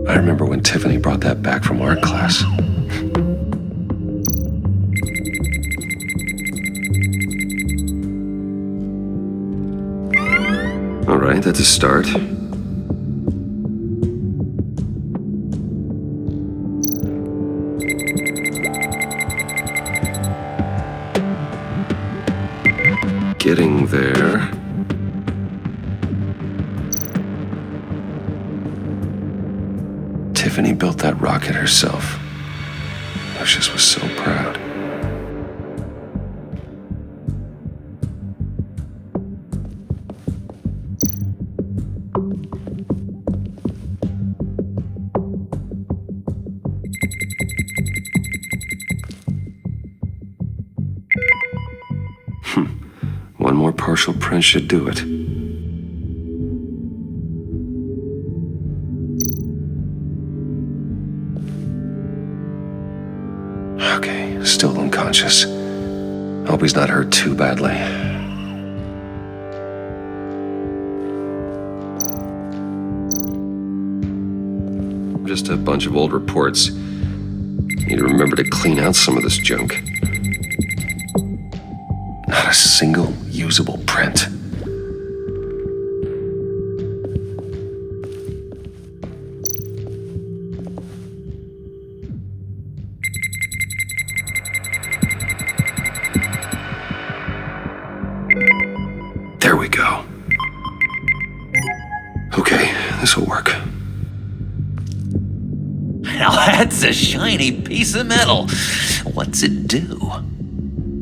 I remember when Tiffany brought that back from art class. All right, that's a start. Getting there. Tiffany built that rocket herself. Lucius was so proud. One more partial print should do it. Okay, still unconscious. Hope he's not hurt too badly. Just a bunch of old reports. Need to remember to clean out some of this junk. Not a single usable print. There we go. Okay, this will work. Now that's a shiny piece of metal. What's it do?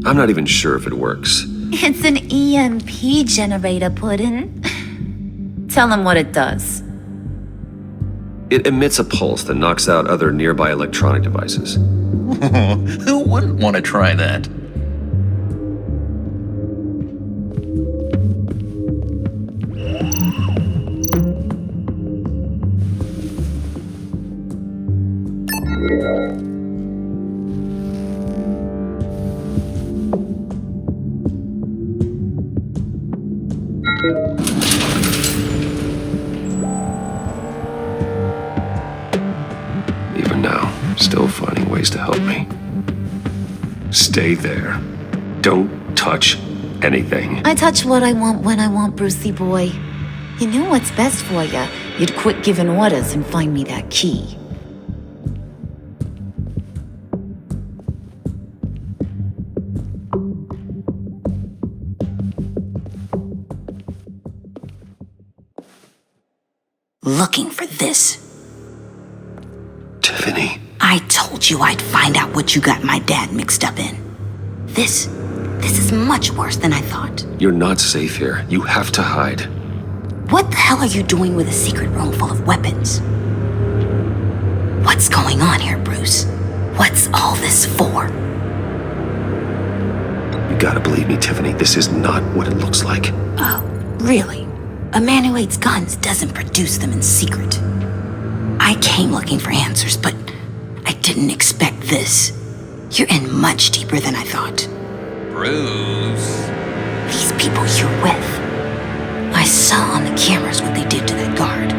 I'm not even sure if it works. It's an EMP generator, Puddin'. Tell him what it does. It emits a pulse that knocks out other nearby electronic devices. Who wouldn't want to try that? Even now, still finding ways tries to help me. Stay there. Don't touch anything. I touch what I want when I want, Brucey boy. You know what's best for you. You'd quit giving orders and find me that key. Looking for this. Tiffany. I told you I'd find out what you got my dad mixed up in. This is much worse than I thought. You're not safe here. You have to hide. What the hell are you doing with a secret room full of weapons? What's going on here, Bruce? What's all this for? You gotta believe me, Tiffany. This is not what it looks like. Oh, really? A man who hates guns doesn't produce them in secret. I came looking for answers, but I didn't expect this. You're in much deeper than I thought. Bruce. These people you're with. I saw on the cameras what they did to that guard.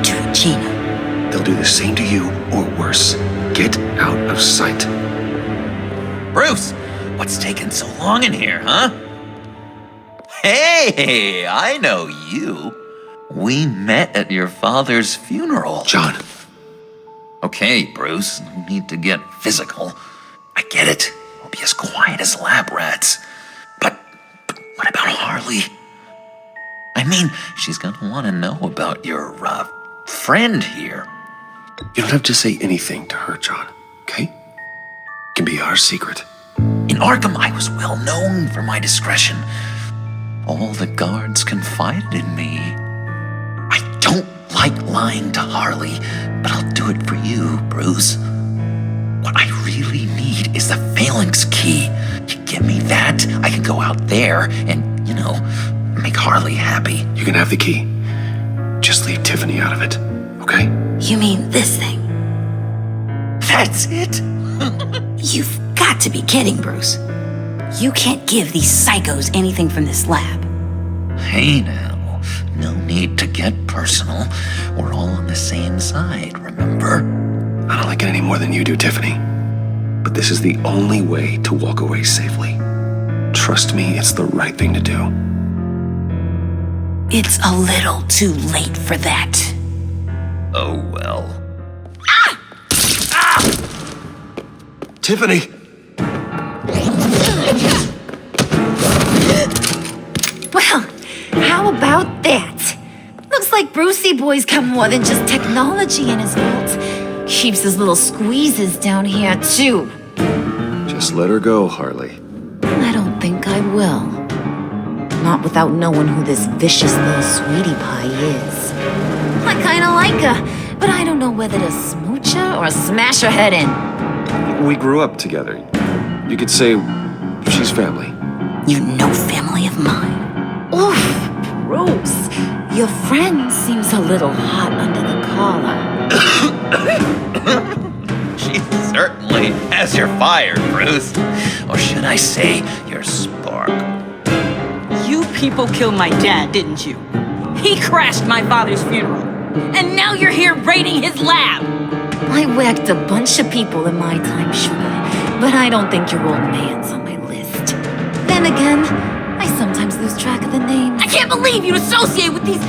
To Regina. They'll do the same to you, or worse. Get out of sight. Bruce, what's taking so long in here, huh? Hey, I know you. We met at your father's funeral. John. Okay, Bruce, no need to get physical. I get it. We'll be as quiet as lab rats. But what about Harley? I mean, she's gonna want to know about your, friend here. You don't have to say anything to her, John, okay? It can be our secret. In Arkham, I was well known for my discretion. All the guards confided in me. I don't like lying to Harley, but I'll do it for you, Bruce. What I really need is the phalanx key. You give me that, I can go out there and, make Harley happy. You can have the key. Just leave Tiffany out of it, okay? You mean this thing? That's it? You've got to be kidding, Bruce. You can't give these psychos anything from this lab. Hey now, no need to get personal. We're all on the same side, remember? I don't like it any more than you do, Tiffany. But this is the only way to walk away safely. Trust me, it's the right thing to do. It's a little too late for that. Oh well. Tiffany! Well, how about that? Looks like Brucey boy's got more than just technology in his vault. Keeps his little squeezes down here, too. Just let her go, Harley. I don't think I will. Not without knowing who this vicious little sweetie pie is. I kinda like her, but I don't know whether to smooch her or smash her head in. We grew up together. You could say she's family. You know family of mine. Oof, Bruce. Your friend seems a little hot under the collar. She certainly has your fire, Bruce. Or should I say, your spark. You people killed my dad, didn't you? He crashed my father's funeral. And now you're here raiding his lab. I whacked a bunch of people in my time, sugar. But I don't think your old man's on my list. Then again, I sometimes lose track of the names. I can't believe you'd associate with these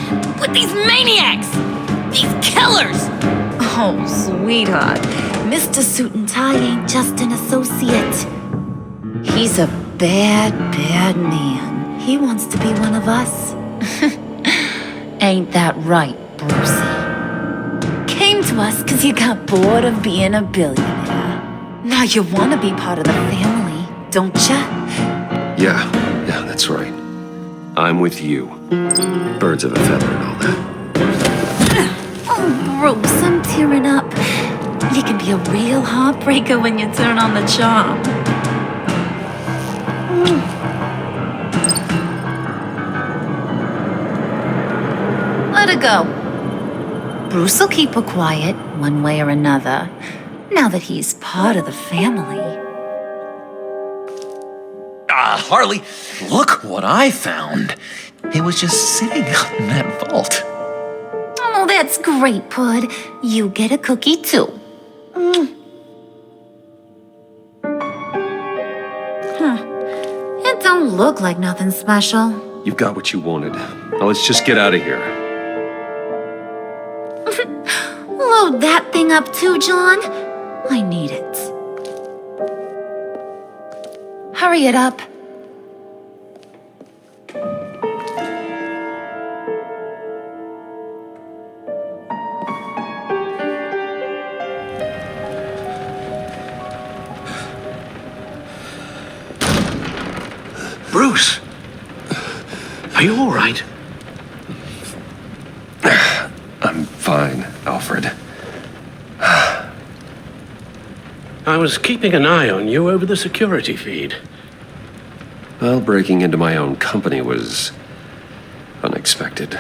maniacs! These killers! Oh, sweetheart. Mr. Suit and Tie ain't just an associate. He's a bad, bad man. He wants to be one of us. Ain't that right, Brucey? Came to us because you got bored of being a billionaire. Now you want to be part of the family, don't ya? Yeah, that's right. I'm with you. Birds of a feather and all that. Oh, Bruce, I'm tearing up. You can be a real heartbreaker when you turn on the charm. Let her go. Bruce will keep her quiet, one way or another, now that he's part of the family. Harley, look what I found. It was just sitting out in that vault. Oh, that's great, Pud. You get a cookie, too. look like nothing special. You've got what you wanted. Now let's just get out of here. Load that thing up too, John. I need it. Hurry it up. Bruce! Are you all right? I'm fine, Alfred. I was keeping an eye on you over the security feed. Well, breaking into my own company was unexpected.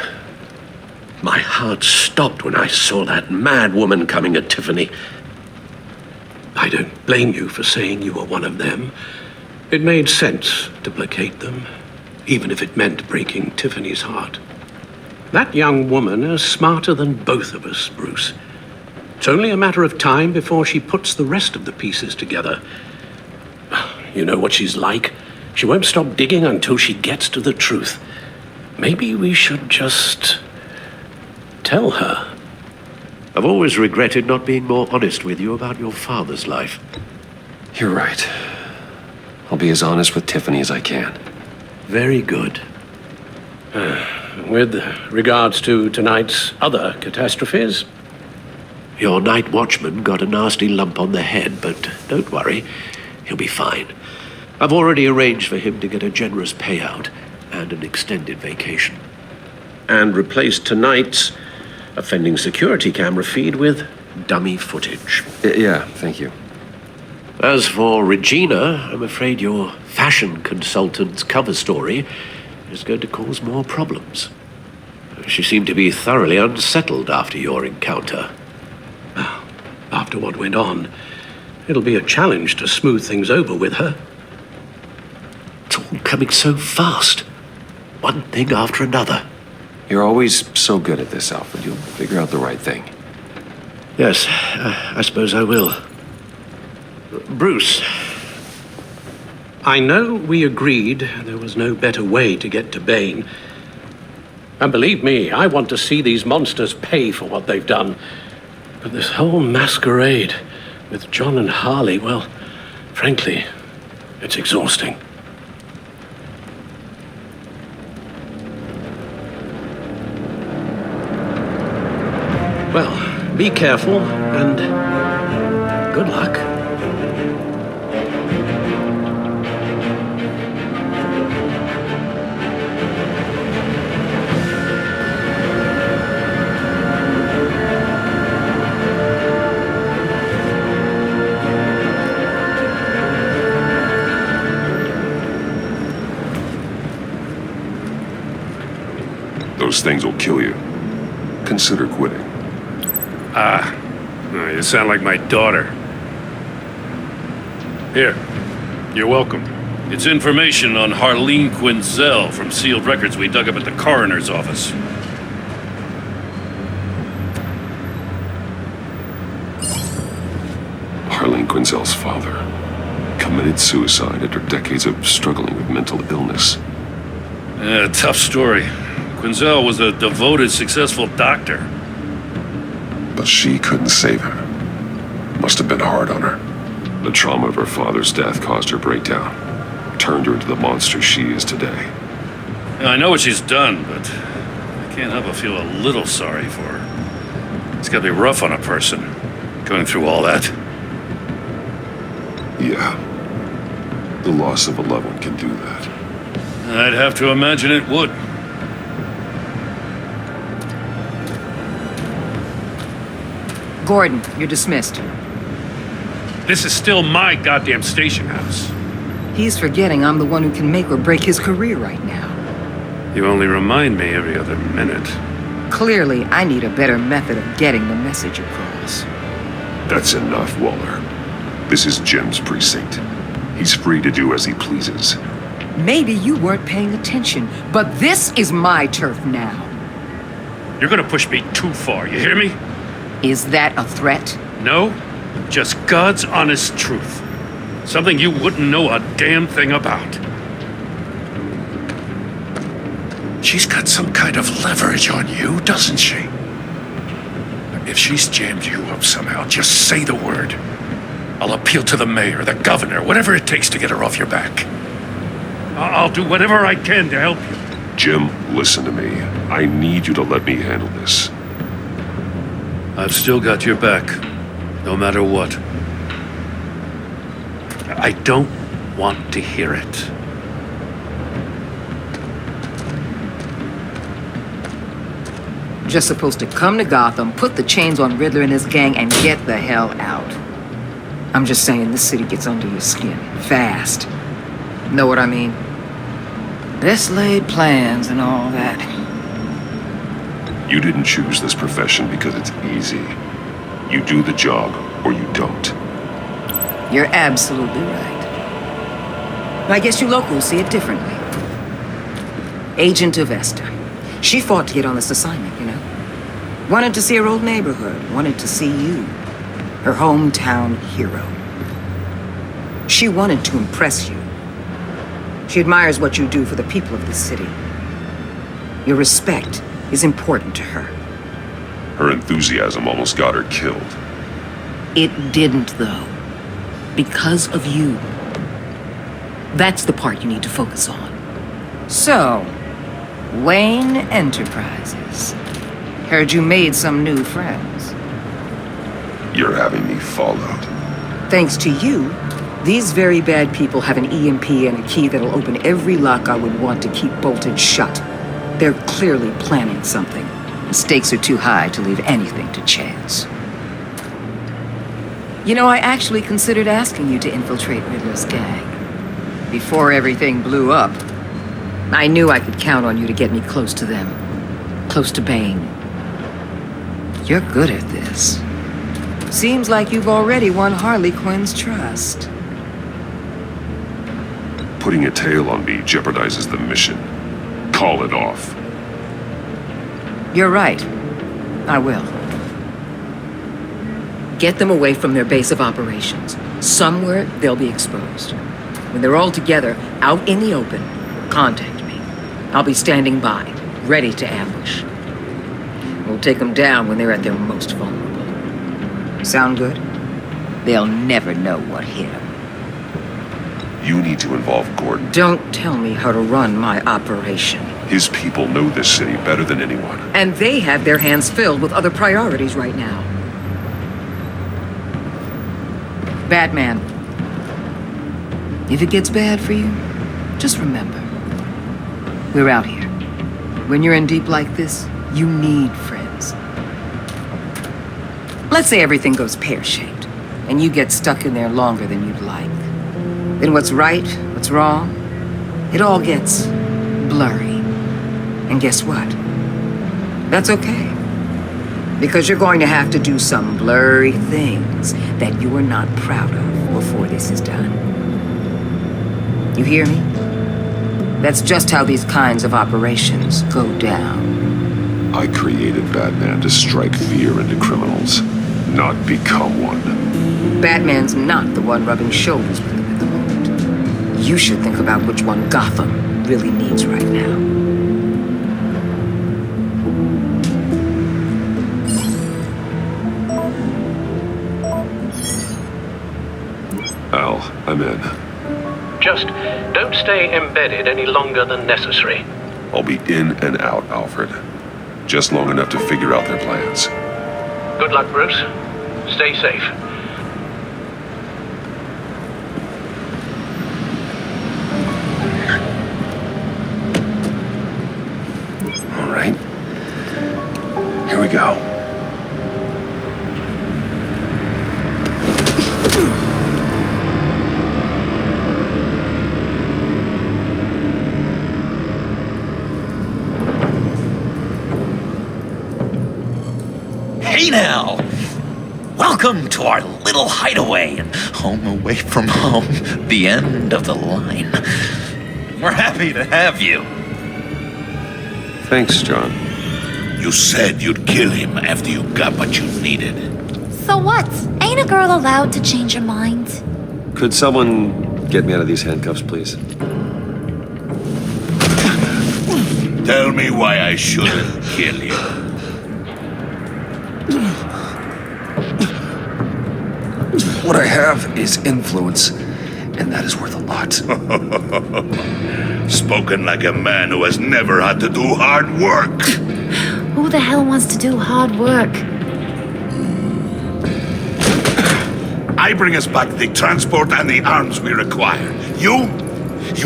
My heart stopped when I saw that mad woman coming at Tiffany. I don't blame you for saying you were one of them. It made sense to placate them, even if it meant breaking Tiffany's heart. That young woman is smarter than both of us, Bruce. It's only a matter of time before she puts the rest of the pieces together. You know what she's like. She won't stop digging until she gets to the truth. Maybe we should just tell her. I've always regretted not being more honest with you about your father's life. You're right. I'll be as honest with Tiffany as I can. Very good. With regards to tonight's other catastrophes? Your night watchman got a nasty lump on the head, but don't worry, he'll be fine. I've already arranged for him to get a generous payout and an extended vacation. And replaced tonight's offending security camera feed with dummy footage. Yeah, thank you. As for Regina, I'm afraid your fashion consultant's cover story is going to cause more problems. She seemed to be thoroughly unsettled after your encounter. After what went on, it'll be a challenge to smooth things over with her. It's all coming so fast. One thing after another. You're always so good at this, Alfred. You'll figure out the right thing. Yes, I suppose I will. Bruce. I know we agreed there was no better way to get to Bane. And believe me, I want to see these monsters pay for what they've done. But this whole masquerade with John and Harley, well, frankly, it's exhausting. Well, be careful and good luck. Those things will kill you. Consider quitting. You sound like my daughter. Here, you're welcome. It's information on Harleen Quinzel from sealed records we dug up at the coroner's office. Harleen Quinzel's father committed suicide after decades of struggling with mental illness. Yeah, tough story. Quinzel was a devoted, successful doctor. But she couldn't save her. Must have been hard on her. The trauma of her father's death caused her breakdown. Turned her into the monster she is today. Yeah, I know what she's done, but I can't help but feel a little sorry for her. It's gotta be rough on a person, going through all that. Yeah. The loss of a loved one can do that. I'd have to imagine it would. Gordon, you're dismissed. This is still my goddamn station house. He's forgetting I'm the one who can make or break his career right now. You only remind me every other minute. Clearly, I need a better method of getting the message across. That's enough, Waller. This is Jim's precinct. He's free to do as he pleases. Maybe you weren't paying attention, but this is my turf now. You're gonna push me too far, you hear me? Is that a threat? No, just God's honest truth. Something you wouldn't know a damn thing about. She's got some kind of leverage on you, doesn't she? If she's jammed you up somehow, just say the word. I'll appeal to the mayor, the governor, whatever it takes to get her off your back. I'll do whatever I can to help you. Jim, listen to me. I need you to let me handle this. I've still got your back, no matter what. I don't want to hear it. Just supposed to come to Gotham, put the chains on Riddler and his gang, and get the hell out. I'm just saying, this city gets under your skin fast. Know what I mean? Best laid plans and all that. You didn't choose this profession because it's easy. You do the job, or you don't. You're absolutely right. I guess you locals see it differently. Agent of Vesta. She fought to get on this assignment, you know? Wanted to see her old neighborhood. Wanted to see you. Her hometown hero. She wanted to impress you. She admires what you do for the people of the city. Your respect is important to her. Her enthusiasm almost got her killed. It didn't, though. Because of you. That's the part you need to focus on. So, Wayne Enterprises. Heard you made some new friends. You're having me followed. Thanks to you, these very bad people have an EMP and a key that'll open every lock I would want to keep bolted shut. They're clearly planning something. The stakes are too high to leave anything to chance. You know, I actually considered asking you to infiltrate Riddler's gang. Before everything blew up, I knew I could count on you to get me close to them. Close to Bane. You're good at this. Seems like you've already won Harley Quinn's trust. Putting a tail on me jeopardizes the mission. Call it off. You're right. I will. Get them away from their base of operations. Somewhere they'll be exposed. When they're all together, out in the open, contact me. I'll be standing by, ready to ambush. We'll take them down when they're at their most vulnerable. Sound good? They'll never know what hit them. You need to involve Gordon. Don't tell me how to run my operation. His people know this city better than anyone. And they have their hands filled with other priorities right now. Batman, if it gets bad for you, just remember, we're out here. When you're in deep like this, you need friends. Let's say everything goes pear-shaped, and you get stuck in there longer than you'd like. Then what's right, what's wrong, it all gets blurry. And guess what? That's okay. Because you're going to have to do some blurry things that you are not proud of before this is done. You hear me? That's just how these kinds of operations go down. I created Batman to strike fear into criminals, not become one. Batman's not the one rubbing shoulders with them at the moment. You should think about which one Gotham really needs right now. Al, I'm in. Just don't stay embedded any longer than necessary. I'll be in and out, Alfred. Just long enough to figure out their plans. Good luck, Bruce. Stay safe. All right. Here we go. Hey now! Welcome to our little hideaway and home away from home, the end of the line. We're happy to have you. Thanks, John. You said you'd kill him after you got what you needed. So what? Ain't a girl allowed to change her mind? Could someone get me out of these handcuffs, please? Tell me why I shouldn't kill you. What I have is influence, and that is worth a lot. Spoken like a man who has never had to do hard work. Who the hell wants to do hard work? I bring us back the transport and the arms we require. You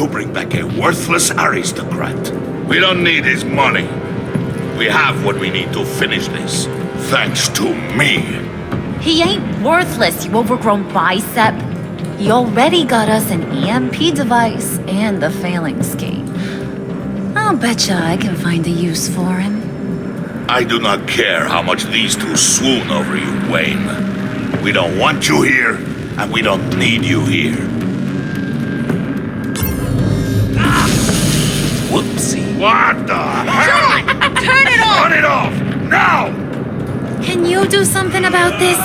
bring back a worthless aristocrat. We don't need his money. We have what we need to finish this. Thanks to me. He ain't worthless, you overgrown bicep. He already got us an EMP device and the failing scheme. I'll betcha I can find a use for him. I do not care how much these two swoon over you, Wayne. We don't want you here, and we don't need you here. Whoopsie. What the hell? Turn it off! Turn it off! Now! Can you do something about this?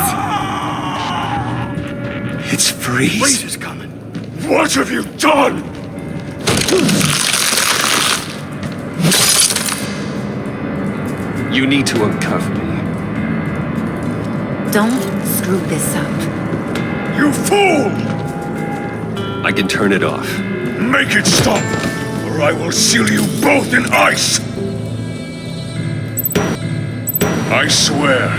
It's freeze. Freeze is coming. What have you done? You need to uncuff me. Don't screw this up. You fool! I can turn it off. Make it stop, or I will seal you both in ice! I swear,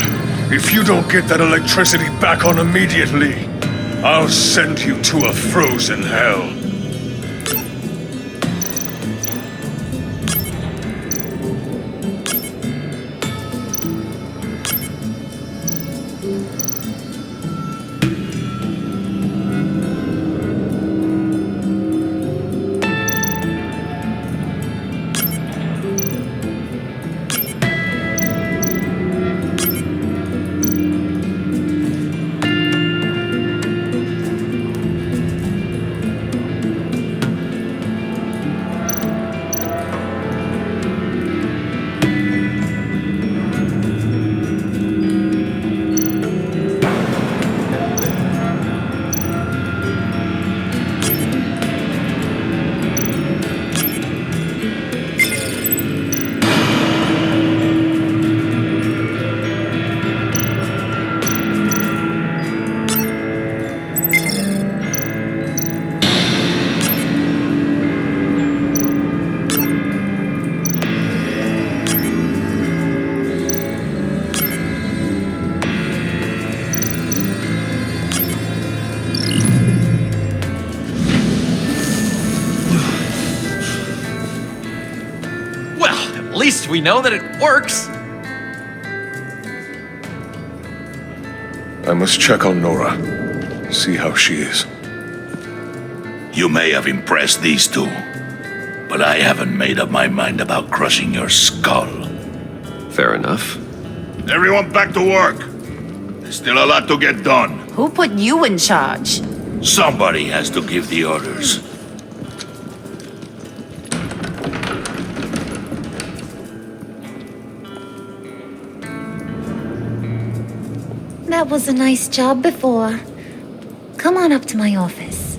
if you don't get that electricity back on immediately, I'll send you to a frozen hell. At least we know that it works. I must check on Nora. See how she is. You may have impressed these two, but I haven't made up my mind about crushing your skull. Fair enough. Everyone back to work. There's still a lot to get done. Who put you in charge? Somebody has to give the orders. That was a nice job before. Come on up to my office.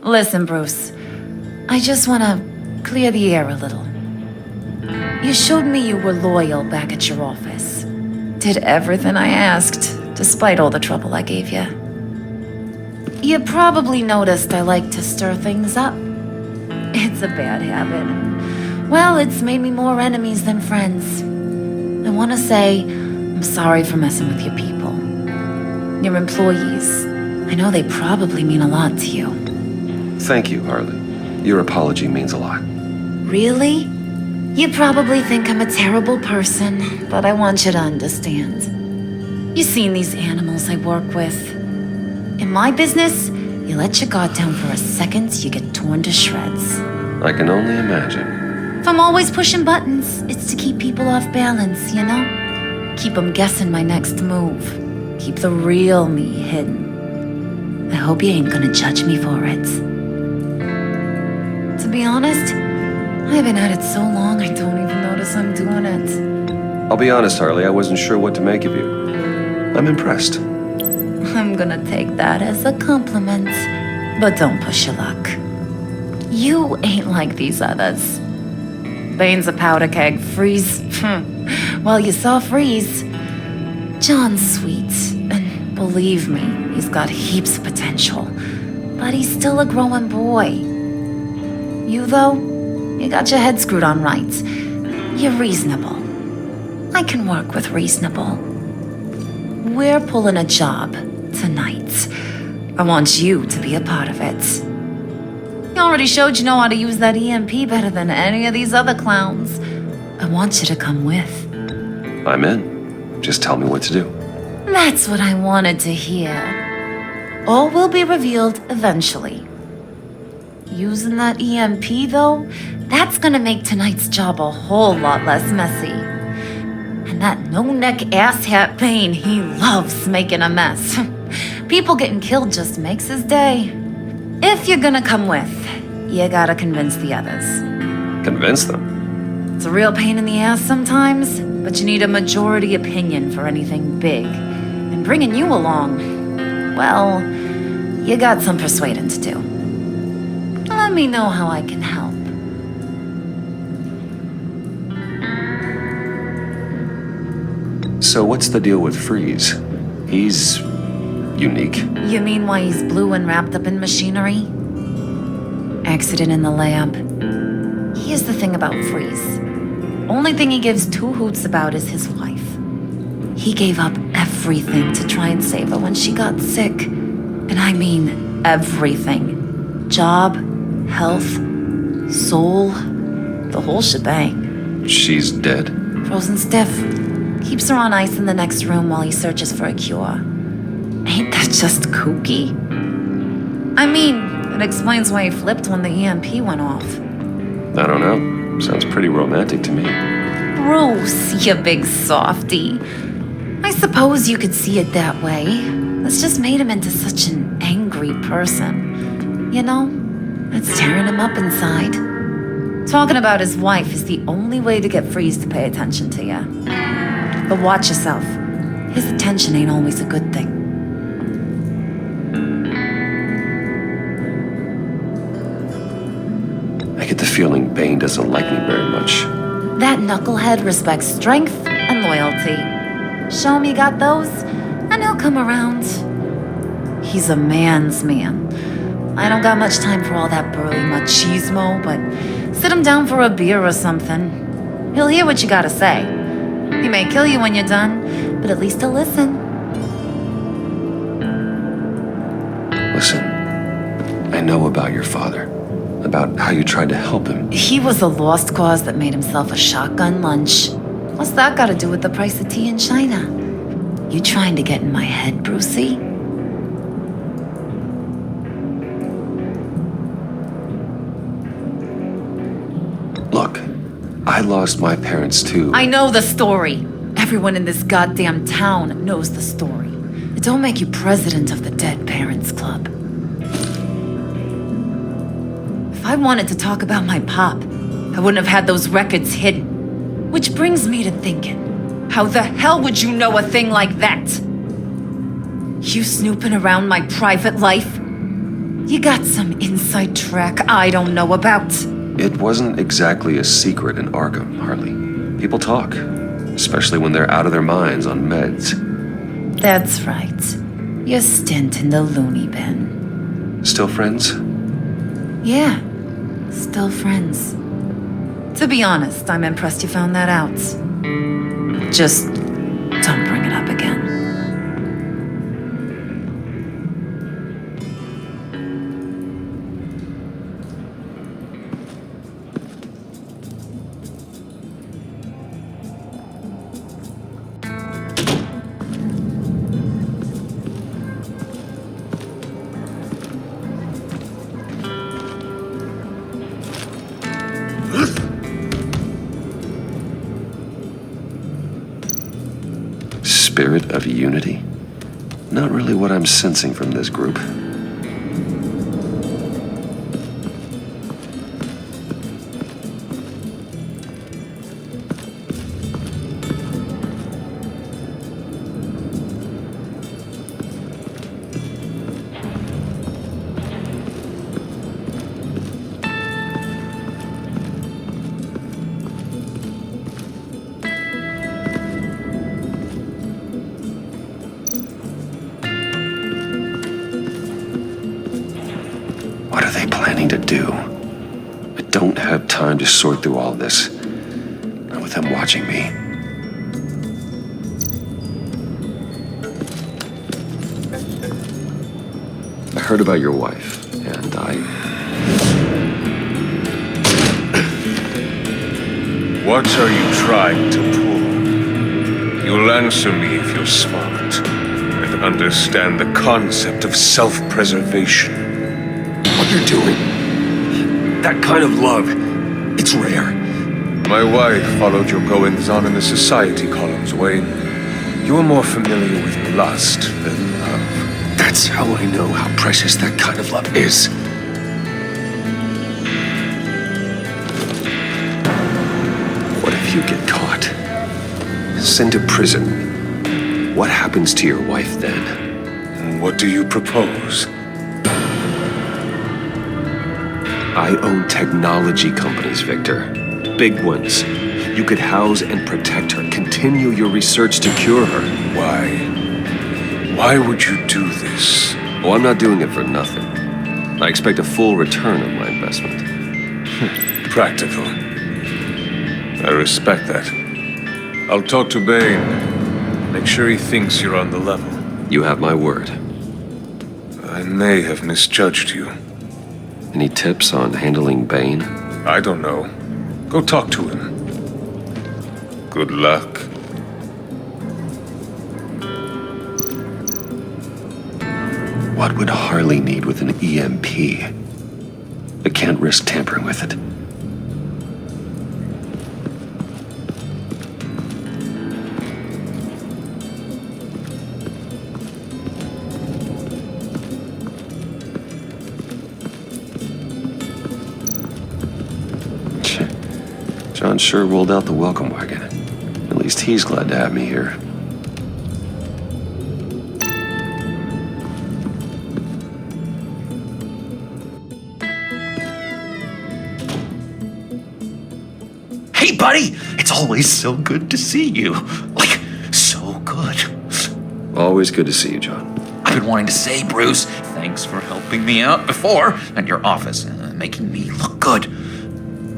Listen, Bruce. I just want to clear the air a little. You showed me you were loyal back at your office. Did everything I asked, despite all the trouble I gave you. You probably noticed I like to stir things up. It's a bad habit. Well, it's made me more enemies than friends. I want to say I'm sorry for messing with your people. Your employees. I know they probably mean a lot to you. Thank you, Harley. Your apology means a lot. Really? You probably think I'm a terrible person, but I want you to understand. You've seen these animals I work with. In my business, you let your guard down for a second, you get torn to shreds. I can only imagine. If I'm always pushing buttons, it's to keep people off balance, you know? Keep them guessing my next move. Keep the real me hidden. I hope you ain't gonna judge me for it. To be honest, I've been at it so long I don't even notice I'm doing it. I'll be honest, Harley, I wasn't sure what to make of you. I'm impressed. I'm gonna take that as a compliment. But don't push your luck. You ain't like these others. Bane's a powder keg. Freeze. Well, you saw Freeze. John's sweet. And believe me, he's got heaps of potential. But he's still a growing boy. You, though, you got your head screwed on right. You're reasonable. I can work with reasonable. We're pulling a job tonight. I want you to be a part of it. You already showed you know how to use that EMP better than any of these other clowns. I want you to come with. I'm in. Just tell me what to do. That's what I wanted to hear. All will be revealed eventually. Using that EMP, though, that's gonna make tonight's job a whole lot less messy. And that no-neck asshat Bane, he loves making a mess. People getting killed just makes his day. If you're gonna come with, you gotta convince the others. Convince them? It's a real pain in the ass sometimes, but you need a majority opinion for anything big. And bringing you along, well, you got some persuading to do. Let me know how I can help. So what's the deal with Freeze? He's unique. You mean why he's blue and wrapped up in machinery? Accident in the lab. Here's the thing about Freeze. Only thing he gives two hoots about is his wife. He gave up everything to try and save her when she got sick. And I mean everything. Job, health, soul, the whole shebang. She's dead? Frozen stiff. Keeps her on ice in the next room while he searches for a cure. Ain't that just kooky? I mean, it explains why he flipped when the EMP went off. I don't know. Sounds pretty romantic to me. Bruce, you big softy. I suppose you could see it that way. It's just made him into such an angry person. You know, it's tearing him up inside. Talking about his wife is the only way to get Freeze to pay attention to you. But watch yourself. His attention ain't always a good thing. I get the feeling Bane doesn't like me very much. That knucklehead respects strength and loyalty. Show him you got those, and he'll come around. He's a man's man. I don't got much time for all that burly machismo, but sit him down for a beer or something. He'll hear what you gotta say. He may kill you when you're done, but at least he'll listen. Listen, I know about your father, about how you tried to help him. He was a lost cause that made himself a shotgun lunch. What's that got to do with the price of tea in China? You trying to get in my head, Brucey? Look, I lost my parents too. I know the story. Everyone in this goddamn town knows the story. It don't make you president of the Dead Parents Club. If I wanted to talk about my pop, I wouldn't have had those records hidden. Which brings me to thinking, how the hell would you know a thing like that? You snooping around my private life? You got some inside track I don't know about. It wasn't exactly a secret in Arkham, Harley. People talk, especially when they're out of their minds on meds. That's right. Your stint in the loony bin. Still friends? Yeah, still friends. To be honest, I'm impressed you found that out. Just don't bring it up again. Spirit of unity? Not really what I'm sensing from this group. What are they planning to do? I don't have time to sort through all this. Not with them watching me. I heard about your wife, and What are you trying to pull? You'll answer me if you're smart and understand the concept of self-preservation. What you're doing, that kind of love, it's rare. My wife followed your goings-on in the society columns, Wayne. You're more familiar with lust than love. That's how I know how precious that kind of love is. What if you get caught? Sent to prison. What happens to your wife then? And what do you propose? I own technology companies, Victor. Big ones. You could house and protect her. Continue your research to cure her. Why? Why would you do this? Oh, I'm not doing it for nothing. I expect a full return of my investment. Practical. I respect that. I'll talk to Bane. Make sure he thinks you're on the level. You have my word. I may have misjudged you. Any tips on handling Bane? I don't know. Go talk to him. Good luck. What would Harley need with an EMP? I can't risk tampering with it. John sure rolled out the welcome wagon. At least he's glad to have me here. Hey, buddy! It's always so good to see you. Like, so good. Always good to see you, John. I've been wanting to say, Bruce, thanks for helping me out before at your office, making me look good.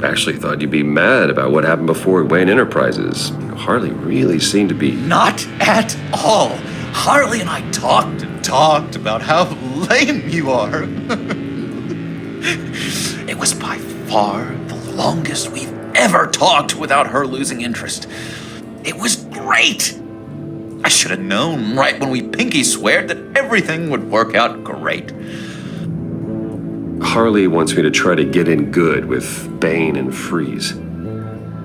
Actually thought you'd be mad about what happened before at Wayne Enterprises. Harley really seemed to be... Not at all. Harley and I talked and talked about how lame you are. It was by far the longest we've ever talked without her losing interest. It was great. I should have known right when we pinky sweared that everything would work out great. Harley wants me to try to get in good with Bane and Freeze.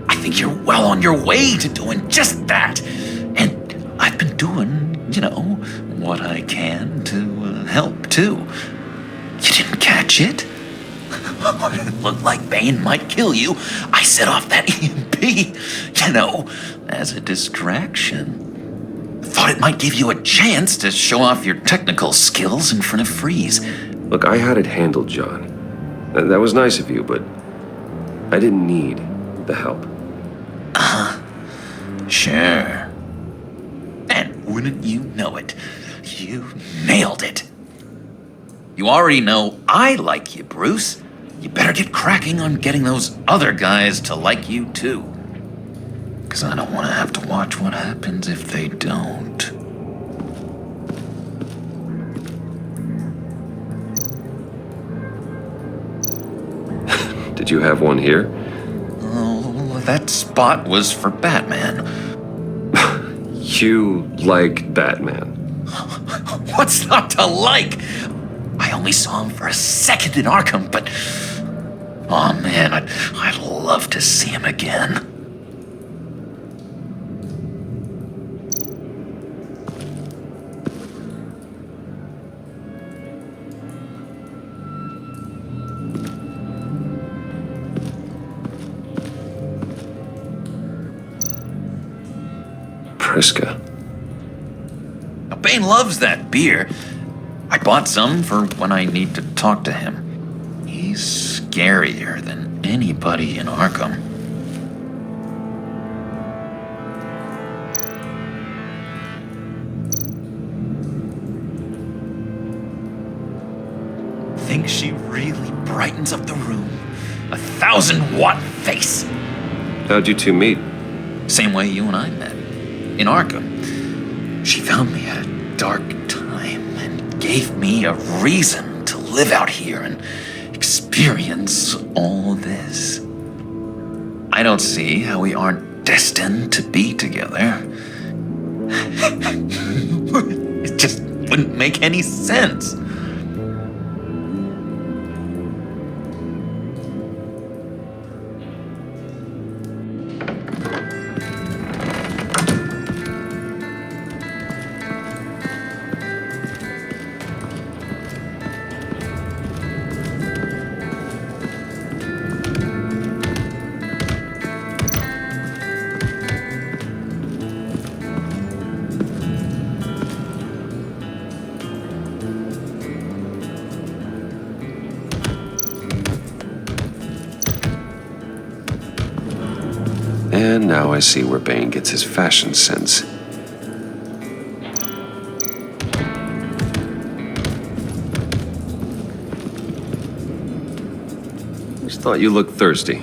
I think you're well on your way to doing just that. And I've been doing, what I can to help too. You didn't catch it? It looked like Bane might kill you. I set off that EMP, as a distraction. Thought it might give you a chance to show off your technical skills in front of Freeze. Look, I had it handled, John. That was nice of you, but I didn't need the help. Sure. And wouldn't you know it, you nailed it. You already know I like you, Bruce. You better get cracking on getting those other guys to like you, too. Because I don't want to have to watch what happens if they don't. Did you have one here? Oh, that spot was for Batman. You like Batman? What's not to like? I only saw him for a second in Arkham, but... Oh man, I'd love to see him again. Priska. Now, Bane loves that beer. I bought some for when I need to talk to him. He's scarier than anybody in Arkham. think she really brightens up the room? 1,000-watt face. How'd you two meet? Same way you and I met. In Arkham. She found me at a dark time and gave me a reason to live out here and experience all this. I don't see how we aren't destined to be together. It just wouldn't make any sense. And now I see where Bane gets his fashion sense. Just thought you looked thirsty.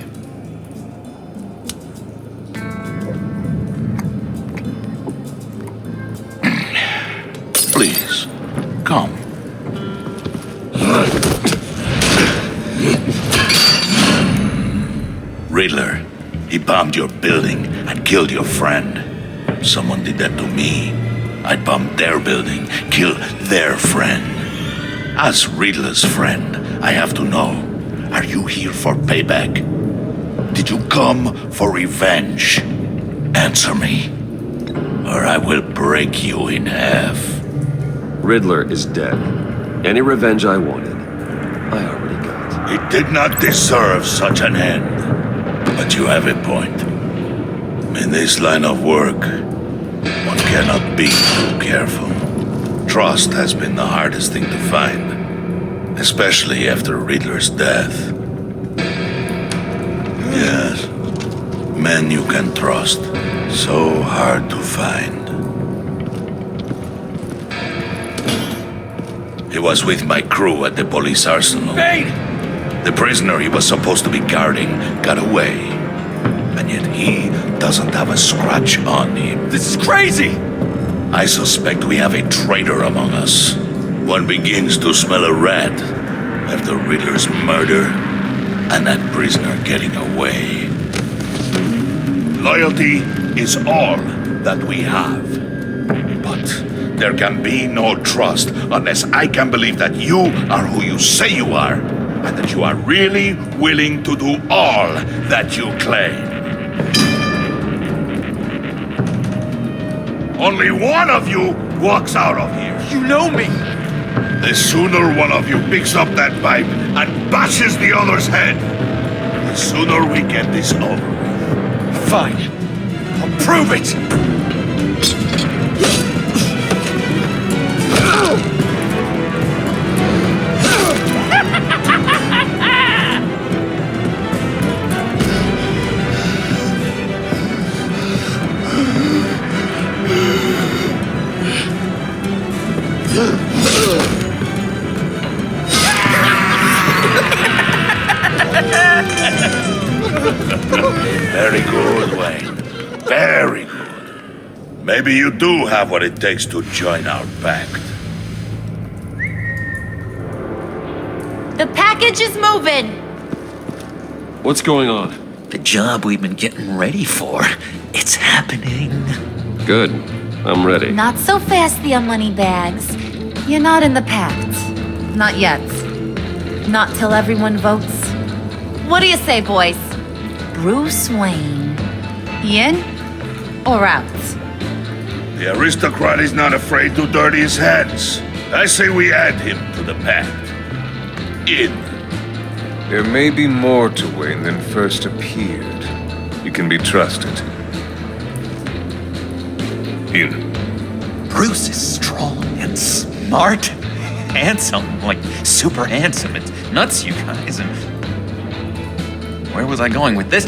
Please, come. Riddler, he bombed your building and killed your friend. Someone did that to me. I bombed their building, killed their friend. As Riddler's friend, I have to know, are you here for payback? Did you come for revenge? Answer me, or I will break you in half. Riddler is dead. Any revenge I wanted, I already got. He did not deserve such an end. But you have a point. In this line of work, one cannot be too careful. Trust has been the hardest thing to find, especially after Riddler's death. Yes, men you can trust, so hard to find. He was with my crew at the police arsenal. Bane! The prisoner he was supposed to be guarding got away. And yet he doesn't have a scratch on him. This is crazy! I suspect we have a traitor among us. One begins to smell a rat after Riddler's murder and that prisoner getting away. Loyalty is all that we have. But there can be no trust unless I can believe that you are who you say you are, and that you are really willing to do all that you claim. Only one of you walks out of here. You know me! The sooner one of you picks up that pipe and bashes the other's head, the sooner we get this over with. Fine. I'll prove it! Very good, Wayne. Very good. Maybe you do have what it takes to join our pact. The package is moving. What's going on? The job we've been getting ready for. It's happening. Good. I'm ready. Not so fast, the Moneybags. You're not in the Pact. Not yet. Not till everyone votes. What do you say, boys? Bruce Wayne. In or out? The aristocrat is not afraid to dirty his hands. I say we add him to the pact. In. There may be more to Wayne than first appeared. You can be trusted. In. Bruce is strong and smart, handsome, like super handsome. It's nuts, you guys. And where was I going with this?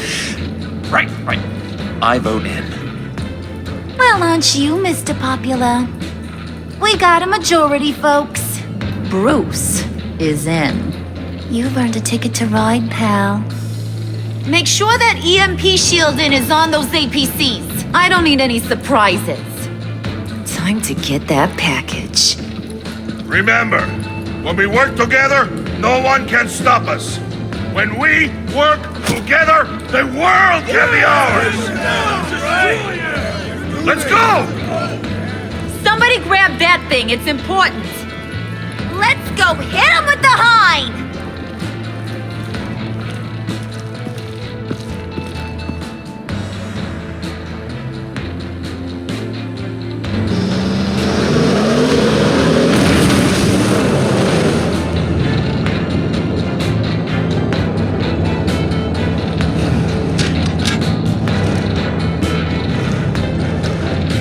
Right. I vote in. Well, aren't you, Mr. Popular? We got a majority, folks. Bruce is in. You've earned a ticket to ride, pal. Make sure that EMP shielding is on those APCs. I don't need any surprises. Time to get that package. Remember, when we work together, no one can stop us. When we work together, the world can be ours! Let's go! Somebody grab that thing, it's important. Let's go hit him with the hind!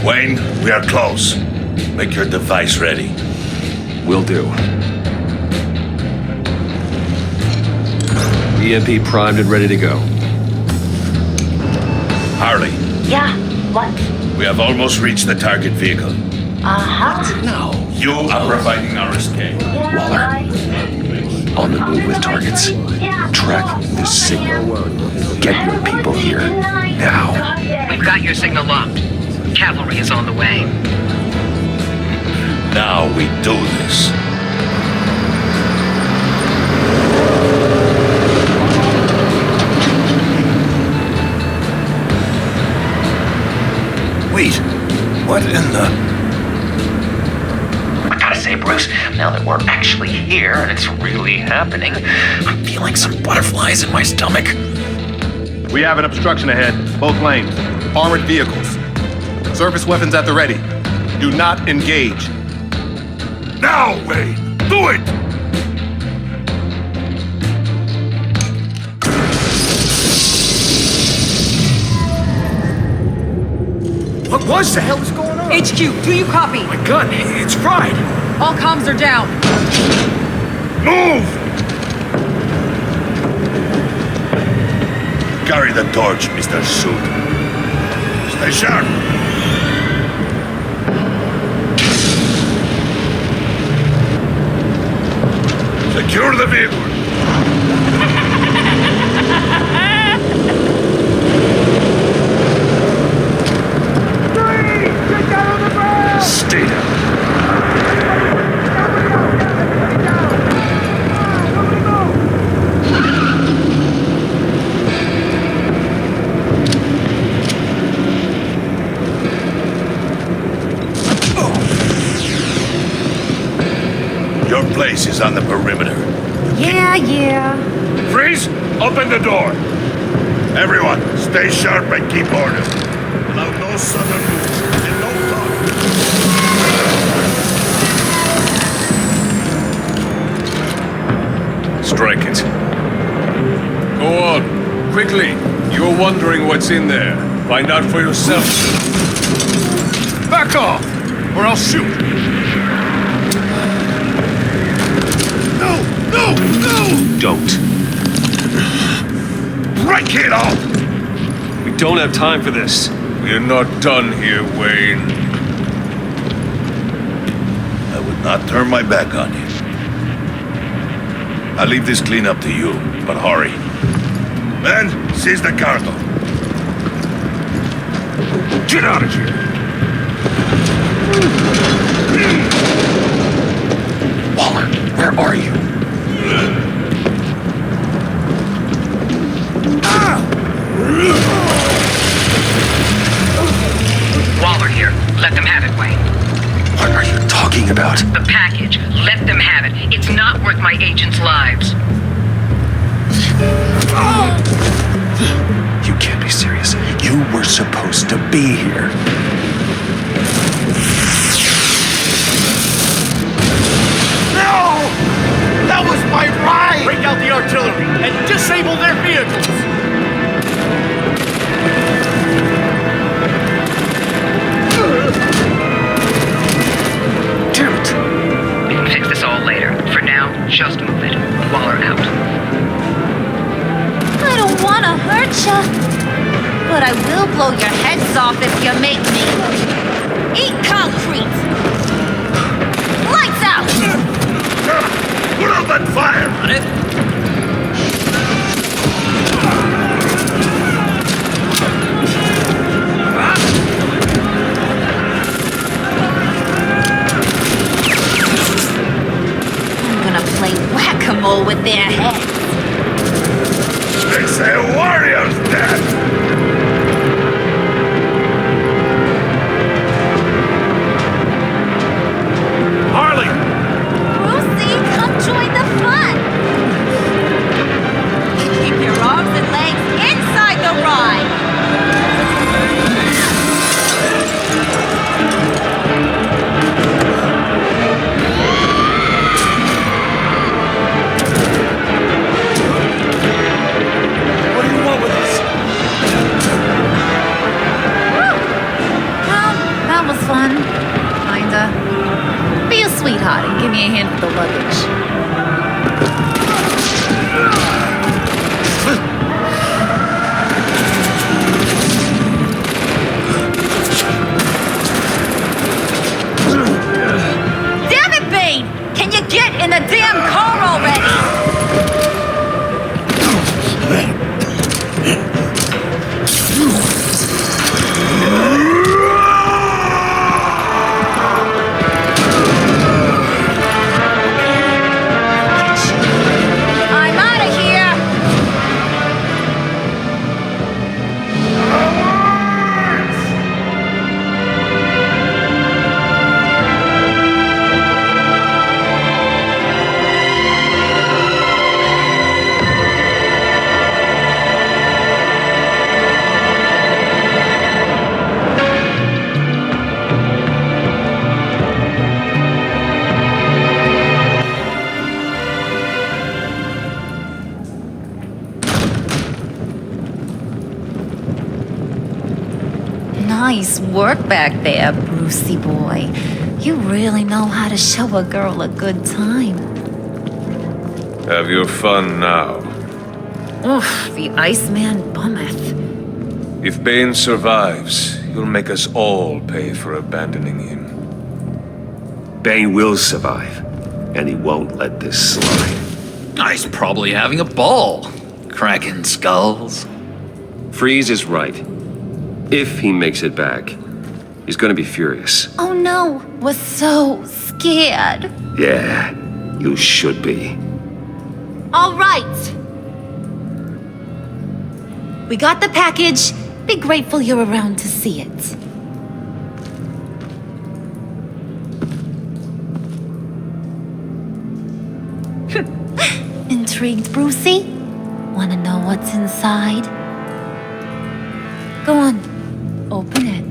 Wayne, we are close. Make your device ready. Will do. EMP primed and ready to go. Harley, Yeah, what? we have almost reached the target vehicle. Uh-huh. No. You are providing our escape. Waller. On the move with targets. Track the signal. Get your people here. Now. We've got your signal locked. Cavalry is on the way. Now we do this. Wait, what in the... I gotta say, Bruce, now that we're actually here and it's really happening, I'm feeling some butterflies in my stomach. We have an obstruction ahead, both lanes. Armored vehicles. Service weapons at the ready. Do not engage. Now, Wayne! Do it! What was the hell is going on? HQ, do you copy? My gun, it's fried. All comms are down. Move! Carry the torch, Mr. Suit. Stay sharp. Secure the vehicle. Stay down. Your place is on the perimeter. Yeah. Freeze! Open the door! Everyone, stay sharp and keep order. Allow no sudden moves and no talk. Strike it. Go on. Quickly. You're wondering what's in there. Find out for yourself. Back off, or I'll shoot. No! Don't. Break it off! We don't have time for this. We're not done here, Wayne. I would not turn my back on you. I'll leave this clean up to you, but hurry. Men, seize the cargo. Get out of here! Waller, where are you? Waller here. Let them have it, Wayne. What are you talking about? The package. Let them have it. It's not worth my agents' lives. You can't be serious. You were supposed to be here. No! That was my ride! Break out the artillery and disable their vehicles! Damn it. We can fix this all later. For now, just move it. Waller out. I don't want to hurt ya, but I will blow your heads off if you make me. Eat concrete! Lights out! Put out that fire! On it. I'm gonna play whack-a-mole with their heads. They say a warrior's dead! Harley! Brucey, come join the fun! Keep your arms and legs inside the ride! What do you want with us? Well, that was fun. Kinda. Be a sweetheart and give me a hand with the luggage. Damn it, Bane! Can you get in the damn car already? I'm out of here! Nice work back there, Brucey boy. You really know how to show a girl a good time. Have your fun now. Oof, the Iceman bummeth. If Bane survives, he'll make us all pay for abandoning him. Bane will survive, and he won't let this slide. He's probably having a ball. Cracking skulls. Freeze is right. If he makes it back, he's gonna be furious. Oh no, we're so scared. Yeah, you should be. All right. We got the package. Be grateful you're around to see it. Intrigued, Brucey? Wanna know what's inside? Go on, open it.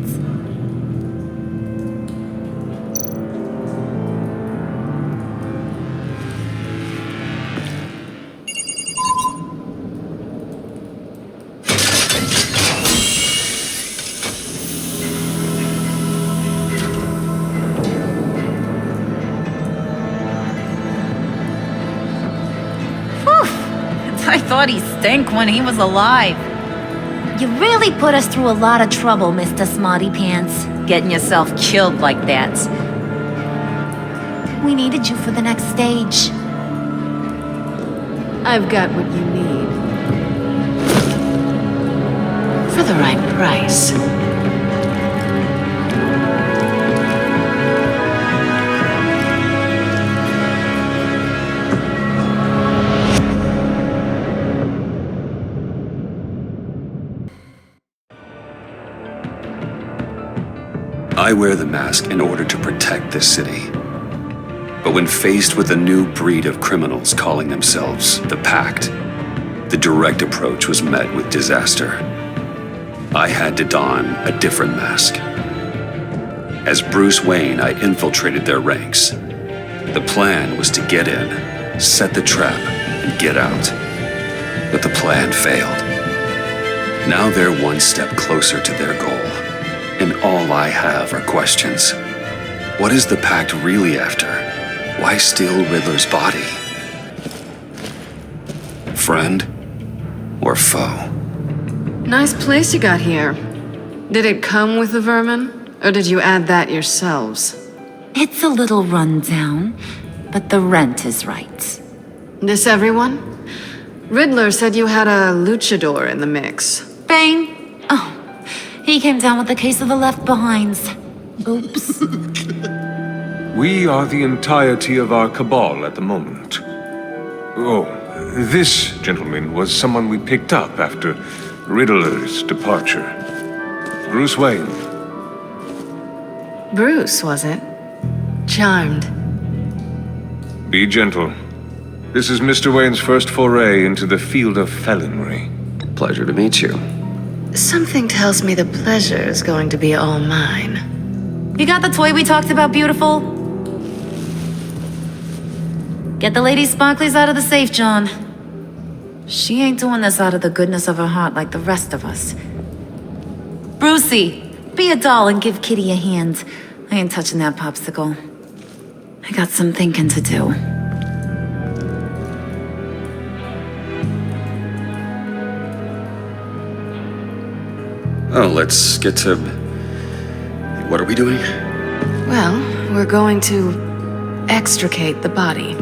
I thought he stank when he was alive. You really put us through a lot of trouble, Mr. Smarty Pants, getting yourself killed like that. We needed you for the next stage. I've got what you need. For the right price. I wear the mask in order to protect this city. But when faced with a new breed of criminals calling themselves the Pact, the direct approach was met with disaster. I had to don a different mask. As Bruce Wayne, I infiltrated their ranks. The plan was to get in, set the trap, and get out. But the plan failed. Now they're one step closer to their goal. And all I have are questions. What is the Pact really after? Why steal Riddler's body? Friend or foe? Nice place you got here. Did it come with the vermin? Or did you add that yourselves? It's a little rundown. but the rent is right. This everyone? Riddler said you had a luchador in the mix. Bane? Oh, he came down with a case of the left behinds. Oops. We are the entirety of our cabal at the moment. Oh, this gentleman was someone we picked up after Riddler's departure. Bruce Wayne. Bruce, was it? Charmed. Be gentle. This is Mr. Wayne's first foray into the field of felonry. Pleasure to meet you. Something tells me the pleasure is going to be all mine. You got the toy we talked about, beautiful? Get the lady sparklies out of the safe, John. She ain't doing this out of the goodness of her heart like the rest of us. Brucey, be a doll and give Kitty a hand. I ain't touching that popsicle. I got some thinking to do. Oh, let's get to... What are we doing? Well, we're going to extricate the body.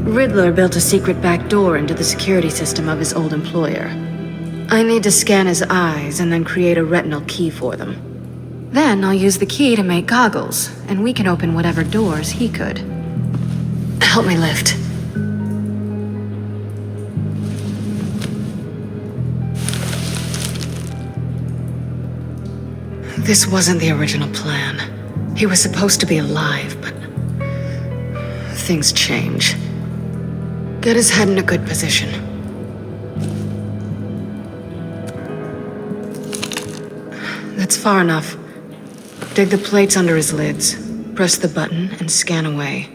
Riddler built a secret back door into the security system of his old employer. I need to scan his eyes and then create a retinal key for them. Then I'll use the key to make goggles, and we can open whatever doors he could. Help me lift. This wasn't the original plan. He was supposed to be alive, but things change. Get his head in a good position. That's far enough. Dig the plates under his lids. Press the button and scan away.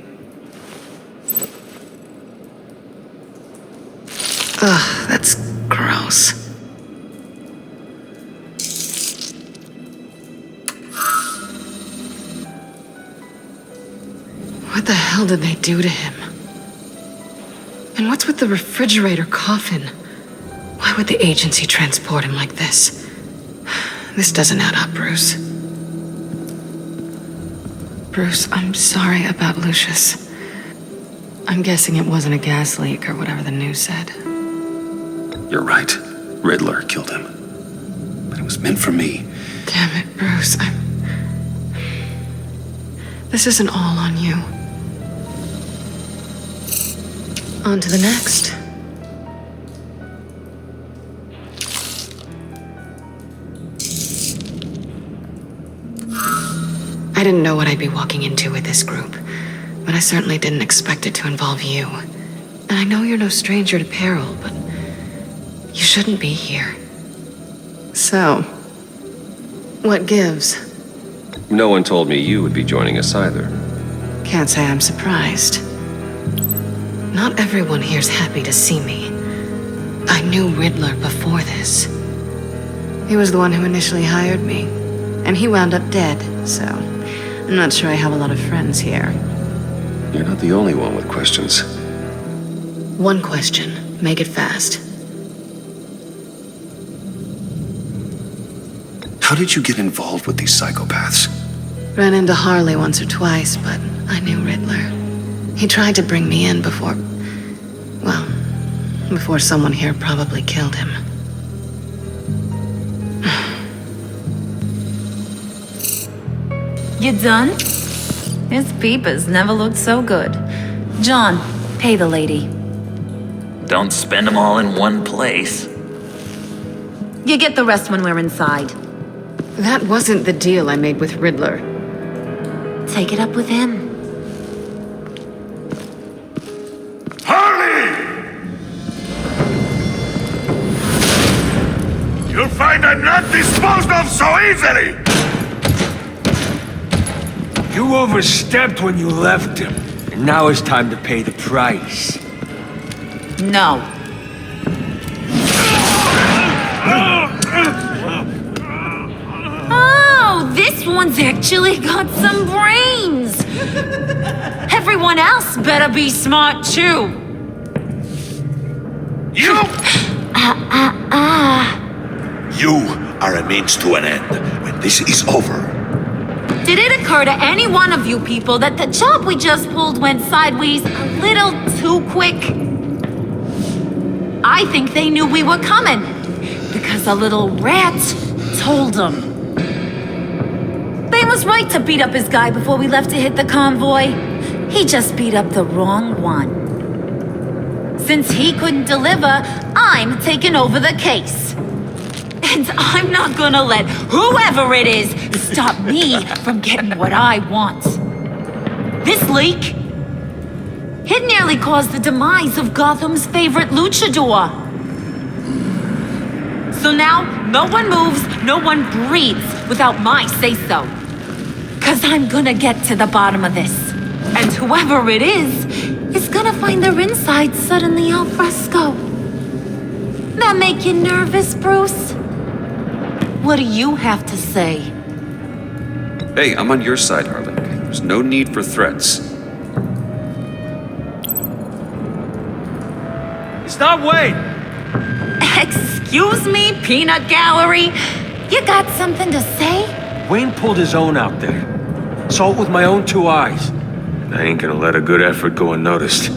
Ugh, that's gross. What the hell did they do to him? And what's with the refrigerator coffin? Why would the agency transport him like this? This doesn't add up, Bruce. Bruce, I'm sorry about Lucius. I'm guessing it wasn't a gas leak or whatever the news said. You're right. Riddler killed him. But it was meant for me. Damn it, Bruce. This isn't all on you. On to the next. I didn't know what I'd be walking into with this group, but I certainly didn't expect it to involve you. And I know you're no stranger to peril, but you shouldn't be here. So, what gives? No one told me you would be joining us either. Can't say I'm surprised. Not everyone here's happy to see me. I knew Riddler before this. He was the one who initially hired me, and he wound up dead, so I'm not sure I have a lot of friends here. You're not the only one with questions. One question. Make it fast. How did you get involved with these psychopaths? Ran into Harley once or twice, but I knew Riddler. He tried to bring me in before someone here probably killed him. You done? His peepers never looked so good. John, pay the lady. Don't spend them all in one place. You get the rest when we're inside. That wasn't the deal I made with Riddler. Take it up with him. You'll find I'm not disposed of so easily! You overstepped when you left him, and now it's time to pay the price. No. Oh, this one's actually got some brains! Everyone else better be smart too. You! You are a means to an end. When this is over, Did it occur to any one of you people that the job we just pulled went sideways a little too quick? I think they knew we were coming, because a little rat told them. They was right to beat up his guy before we left to hit the convoy. He just beat up the wrong one. Since he couldn't deliver, I'm taking over the case. And I'm not gonna let whoever it is stop me from getting what I want. This leak, it nearly caused the demise of Gotham's favorite luchador. So now, no one moves, no one breathes without my say-so. 'Cause I'm gonna get to the bottom of this. And whoever it is gonna find their inside suddenly al fresco. That make you nervous, Bruce? What do you have to say? Hey, I'm on your side, Harlan. There's no need for threats. Stop, Wayne! Excuse me, peanut gallery? You got something to say? Wayne pulled his own out there. Saw it with my own two eyes. I ain't gonna let a good effort go unnoticed.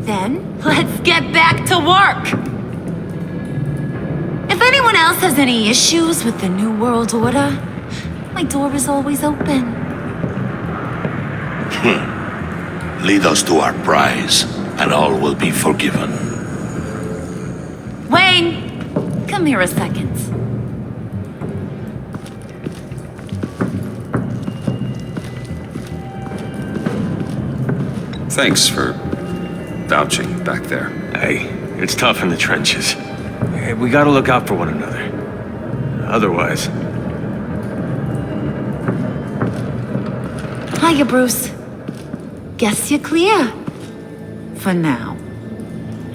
Then, let's get back to work. If anyone else has any issues with the New World Order, my door is always open. Lead us to our prize, and all will be forgiven. Wayne, come here a second. Thanks for vouching back there. Hey, it's tough in the trenches. Hey, we gotta look out for one another. Otherwise... Hiya, Bruce. Guess you're clear. For now.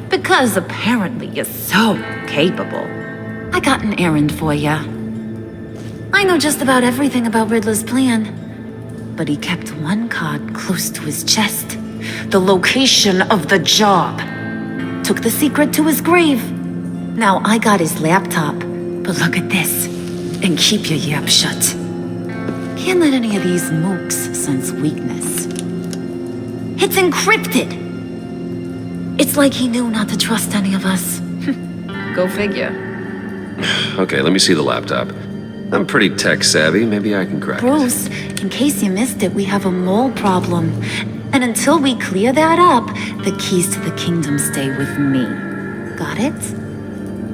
Because apparently you're so capable. I got an errand for ya. I know just about everything about Riddler's plan. But he kept one card close to his chest. The location of the job. Took the secret to his grave. Now I got his laptop. But look at this. And keep your yap shut. Can't let any of these mooks sense weakness. It's encrypted. It's like he knew not to trust any of us. Go figure. Okay, let me see the laptop. I'm pretty tech savvy. Maybe I can crack it. Bruce, in case you missed it, we have a mole problem. And until we clear that up, the keys to the kingdom stay with me. Got it?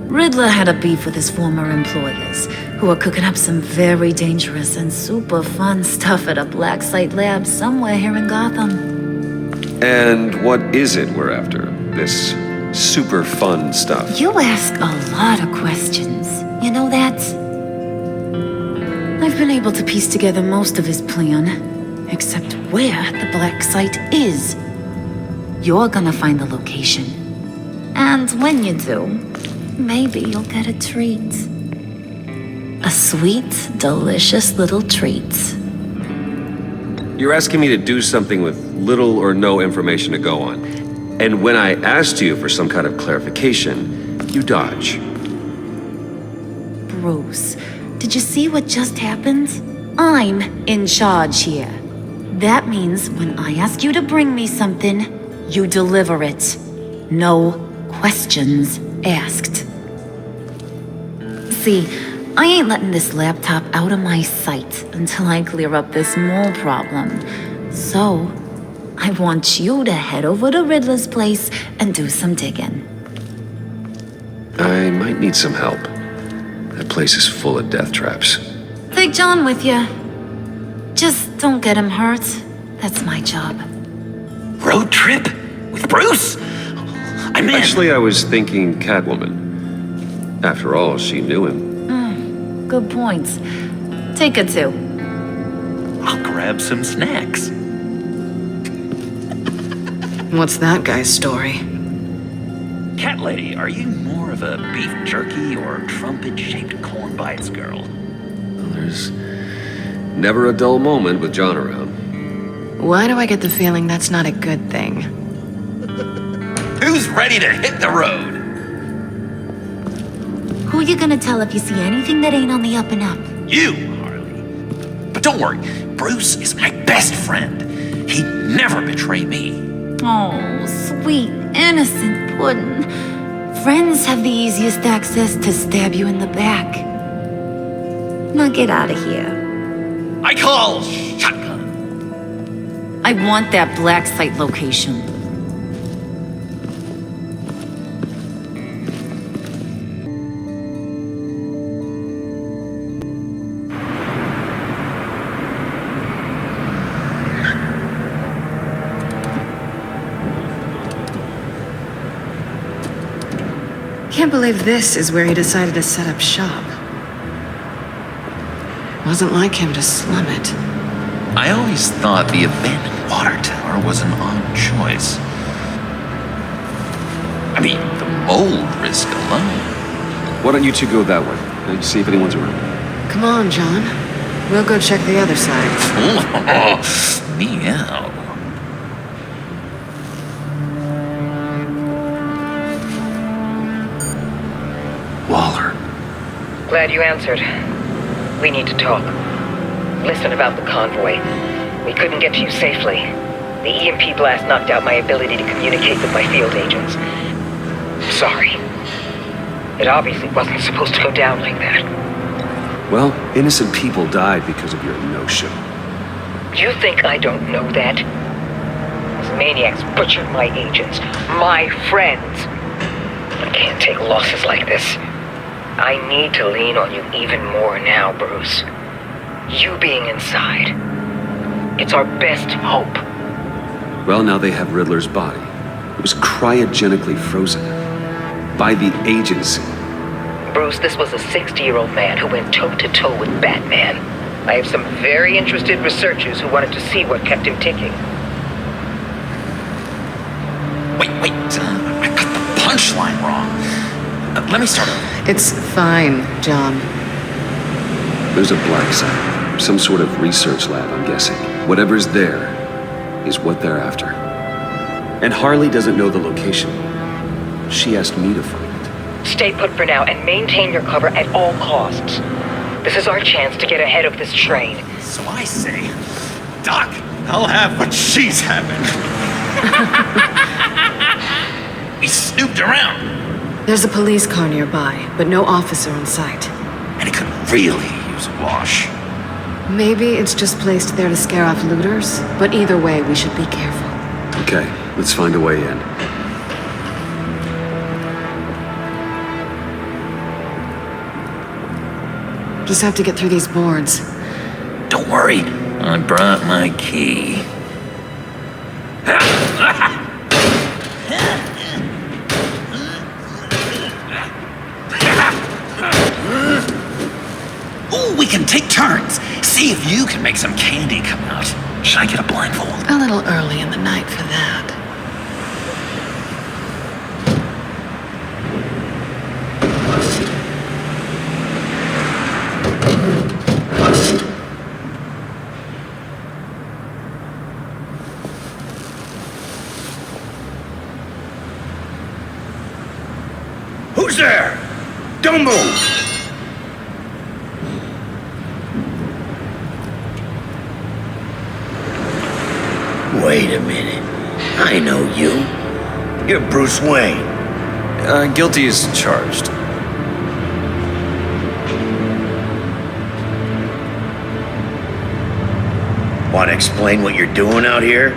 Riddler had a beef with his former employers, who are cooking up some very dangerous and super fun stuff at a black site lab somewhere here in Gotham. And what is it we're after? This super fun stuff? You ask a lot of questions. You know that? I've been able to piece together most of his plan. Except where the black site is. You're gonna find the location. And when you do, maybe you'll get a treat. A sweet, delicious little treat. You're asking me to do something with little or no information to go on. And when I asked you for some kind of clarification, you dodge. Bruce, did you see what just happened? I'm in charge here. That means when I ask you to bring me something, you deliver it. No questions asked. See, I ain't letting this laptop out of my sight until I clear up this mole problem. So, I want you to head over to Riddler's place and do some digging. I might need some help. That place is full of death traps. Take John with you. Just don't get him hurt. That's my job. Road trip? With Bruce? I'm in. Actually, I was thinking Catwoman. After all, she knew him. Good point. Take it too. I'll grab some snacks. What's that guy's story? Cat lady, are you more of a beef jerky or trumpet-shaped corn bites girl? Well, there's never a dull moment with John around. Why do I get the feeling that's not a good thing? Who's ready to hit the road? Who you gonna tell if you see anything that ain't on the up and up? You, Harley. But don't worry, Bruce is my best friend. He'd never betray me. Oh, sweet, innocent Puddin'. Friends have the easiest access to stab you in the back. Now get out of here. I call shotgun. I want that black site location. Can't believe this is where he decided to set up shop. Wasn't like him to slum it. I always thought the abandoned water tower was an odd choice. I mean, the mold risk alone. Why don't you two go that way and see if anyone's around? Come on, John. We'll go check the other side. Meow. Waller. Glad you answered. We need to talk. Listen about the convoy. We couldn't get to you safely. The EMP blast knocked out my ability to communicate with my field agents. Sorry. It obviously wasn't supposed to go down like that. Well, innocent people died because of your no-show. You think I don't know that? These maniacs butchered my agents, my friends. I can't take losses like this. I need to lean on you even more now, Bruce. You being inside. It's our best hope. Well, now they have Riddler's body. It was cryogenically frozen. By the agency. Bruce, this was a 60-year-old man who went toe-to-toe with Batman. I have some very interested researchers who wanted to see what kept him ticking. Wait, I got the punchline wrong. Let me start over. It's fine, John. There's a black site. Some sort of research lab, I'm guessing. Whatever's there is what they're after. And Harley doesn't know the location. She asked me to find it. Stay put for now and maintain your cover at all costs. This is our chance to get ahead of this train. So I say, Doc, I'll have what she's having. We snooped around. There's a police car nearby, but no officer in sight. And it could really use a wash. Maybe it's just placed there to scare off looters, but either way, we should be careful. Okay, let's find a way in. Just have to get through these boards. Don't worry, I brought my key. Ooh, we can take turns. See if you can make some candy come out. Should I get a blindfold? A little early in the night for that. Who's there? Don't move! Wait a minute. I know you. You're Bruce Wayne. Guilty as charged. Want to explain what you're doing out here?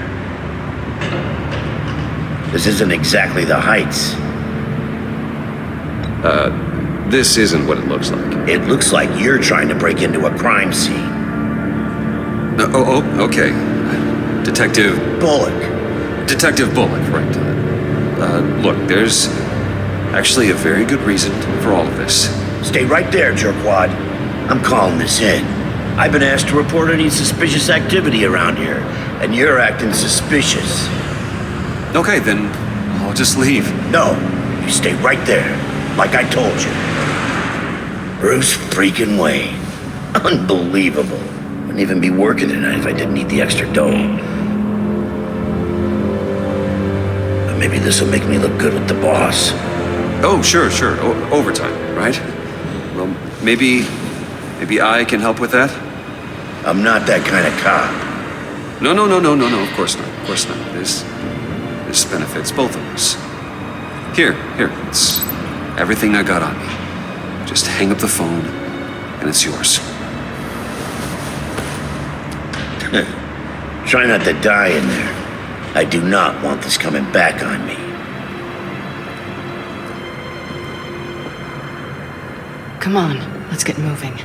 This isn't exactly the Heights. This isn't what it looks like. It looks like you're trying to break into a crime scene. Okay. Detective Bullock. Detective Bullock, right. Look, there's actually a very good reason for all of this. Stay right there, jerkwad. I'm calling this in. I've been asked to report any suspicious activity around here, and you're acting suspicious. Okay, then I'll just leave. No, you stay right there, like I told you. Bruce freaking Wayne. Unbelievable. Wouldn't even be working tonight if I didn't need the extra dough. But maybe this'll make me look good with the boss. Oh, sure. Overtime, right? Well, maybe I can help with that? I'm not that kind of cop. No, of course not. Of course not. This benefits both of us. Here, it's everything I got on me. Just hang up the phone, and it's yours. Try not to die in there. I do not want this coming back on me. Come on, let's get moving.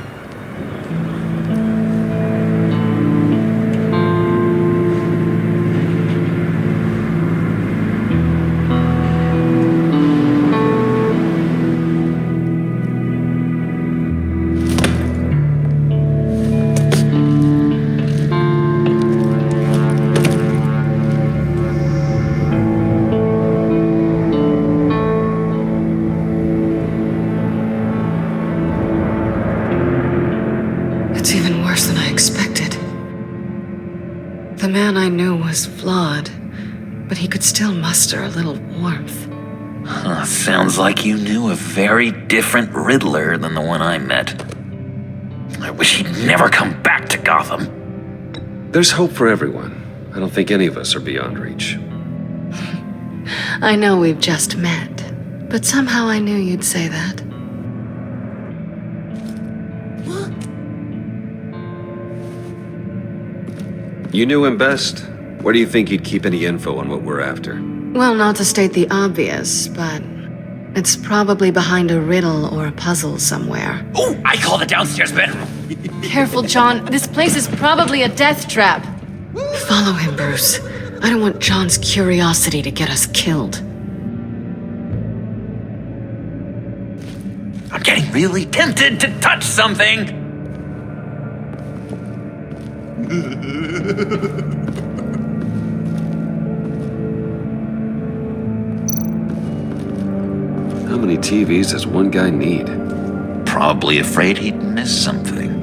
The man I knew was flawed, but he could still muster a little warmth. Sounds like you knew a very different Riddler than the one I met. I wish he'd never come back to Gotham. There's hope for everyone. I don't think any of us are beyond reach. I know we've just met, but somehow I knew you'd say that. You knew him best. Where do you think he'd keep any info on what we're after? Well, not to state the obvious, but it's probably behind a riddle or a puzzle somewhere. Oh, I call the downstairs bedroom. Careful, John. This place is probably a death trap. Follow him, Bruce. I don't want John's curiosity to get us killed. I'm getting really tempted to touch something. How many TVs does one guy need? Probably afraid he'd miss something.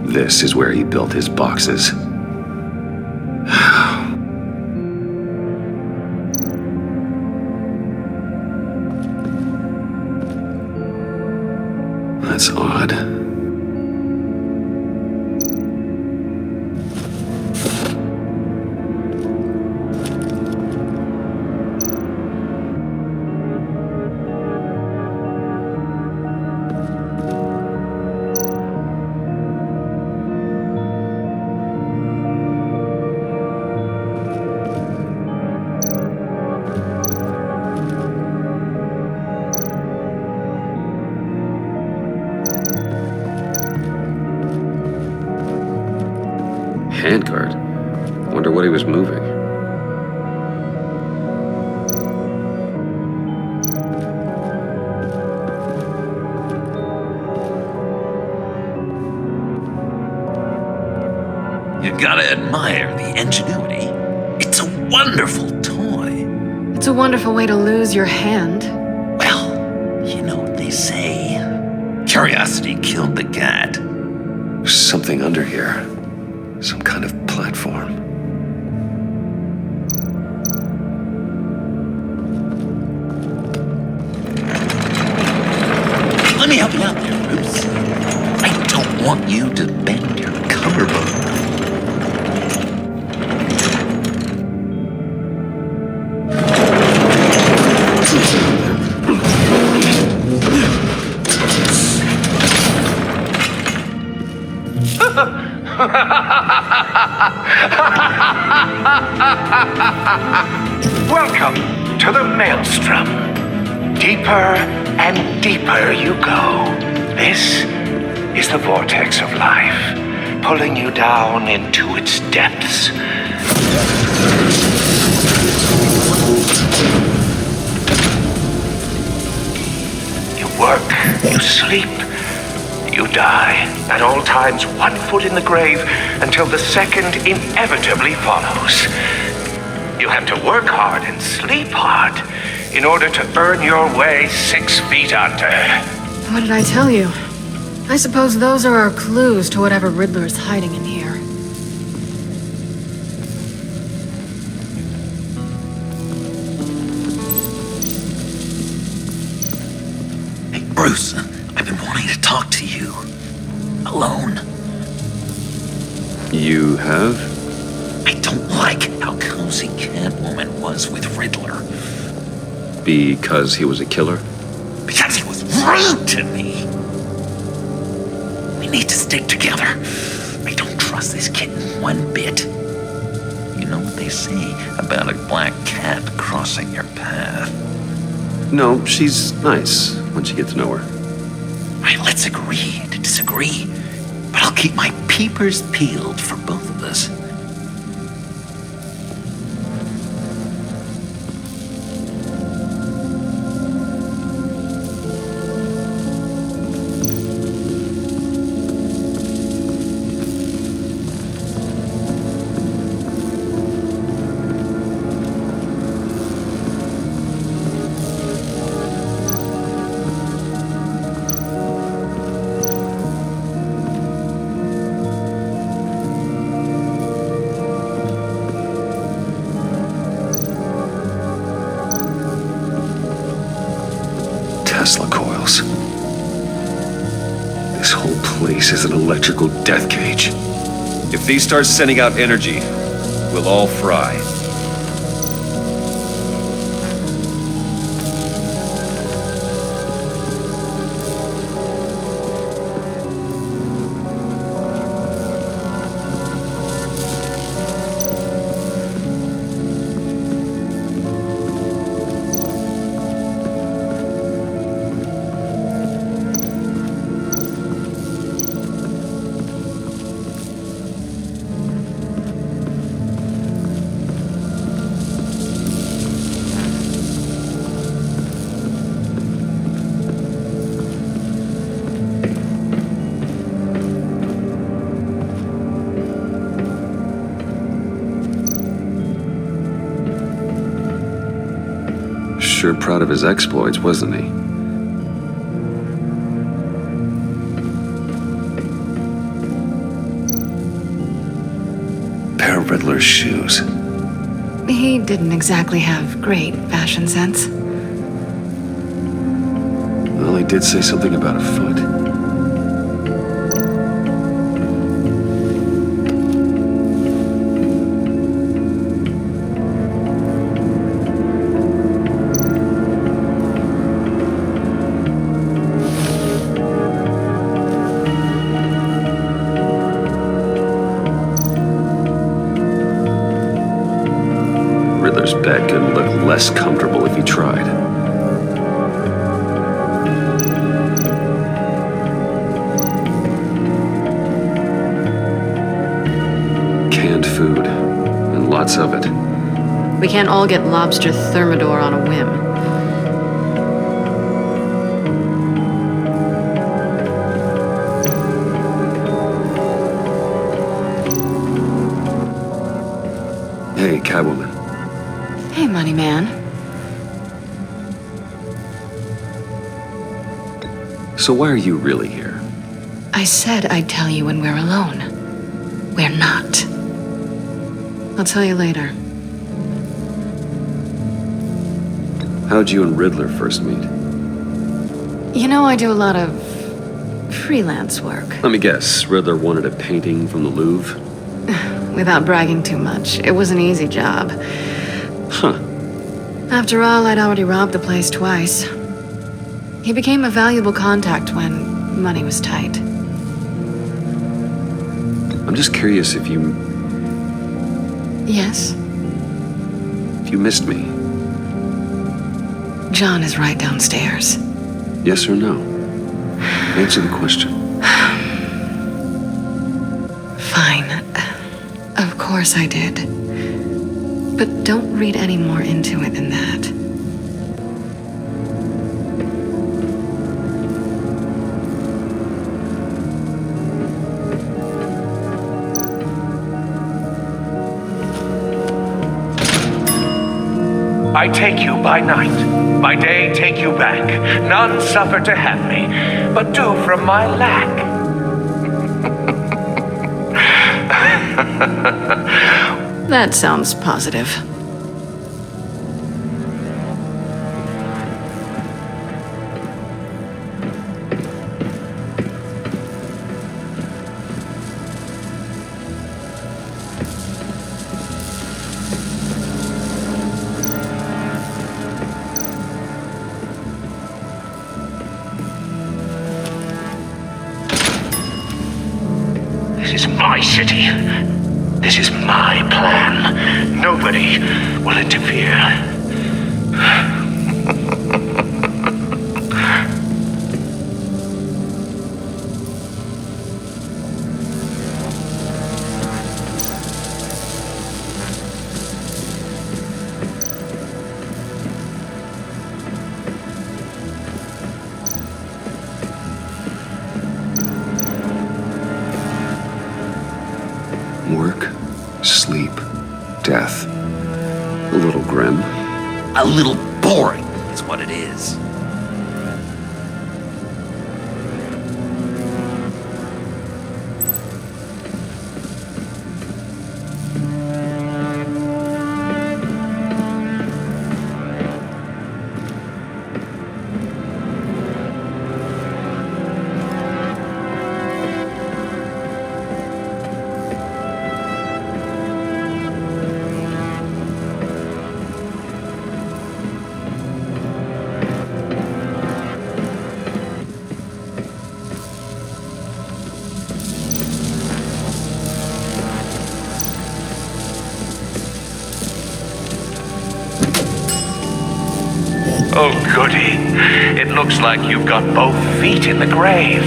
This is where he built his boxes. That's odd. Handguard. Wonder what he was moving. You gotta admire the ingenuity. It's a wonderful toy. It's a wonderful way to lose your hand. Well, you know what they say. Curiosity killed the cat. There's something under here. Some kind of platform. Let me help you out there, Bruce. I don't want you to bend your collarbone. Welcome to the Maelstrom. Deeper and deeper you go. This is the vortex of life, pulling you down into its depths. You work, you sleep, you die. At all times, 1 foot in the grave until the second inevitably follows. You have to work hard and sleep hard in order to earn your way 6 feet under. What did I tell you? I suppose those are our clues to whatever Riddler is hiding in here. Bruce, I've been wanting to talk to you. Alone. You have? I don't like how cozy Catwoman was with Riddler. Because he was a killer? Because he was rude to me. We need to stick together. I don't trust this kitten one bit. You know what they say about a black cat crossing your path? No, she's nice once you get to know her. Right, let's agree to disagree. But I'll keep my peepers peeled for both of us. Tesla coils. This whole place is an electrical death cage. If these start sending out energy, we'll all fry. Sure proud of his exploits, wasn't he? Pair of Riddler's shoes. He didn't exactly have great fashion sense. Well, he did say something about a foot. Riddler's bed couldn't look less comfortable if he tried. Canned food, and lots of it. We can't all get lobster thermidor on a whim. Hey, Catwoman. Hey, money man. So why are you really here? I said I'd tell you when we're alone. We're not. I'll tell you later. How'd you and Riddler first meet? You know, I do a lot of freelance work. Let me guess, Riddler wanted a painting from the Louvre? Without bragging too much, it was an easy job. Huh. After all, I'd already robbed the place twice. He became a valuable contact when money was tight. I'm just curious if you Yes? missed me. John is right downstairs. Yes or no? Answer the question. Fine. Of course I did. But don't read any more into it than that. I take you by night, by day take you back. None suffer to have me, but do from my lack. That sounds positive. This is my city. This is my plan. Nobody will interfere. Work, sleep, death. A little grim. A little boring is what it is. Oh, goody. It looks like you've got both feet in the grave.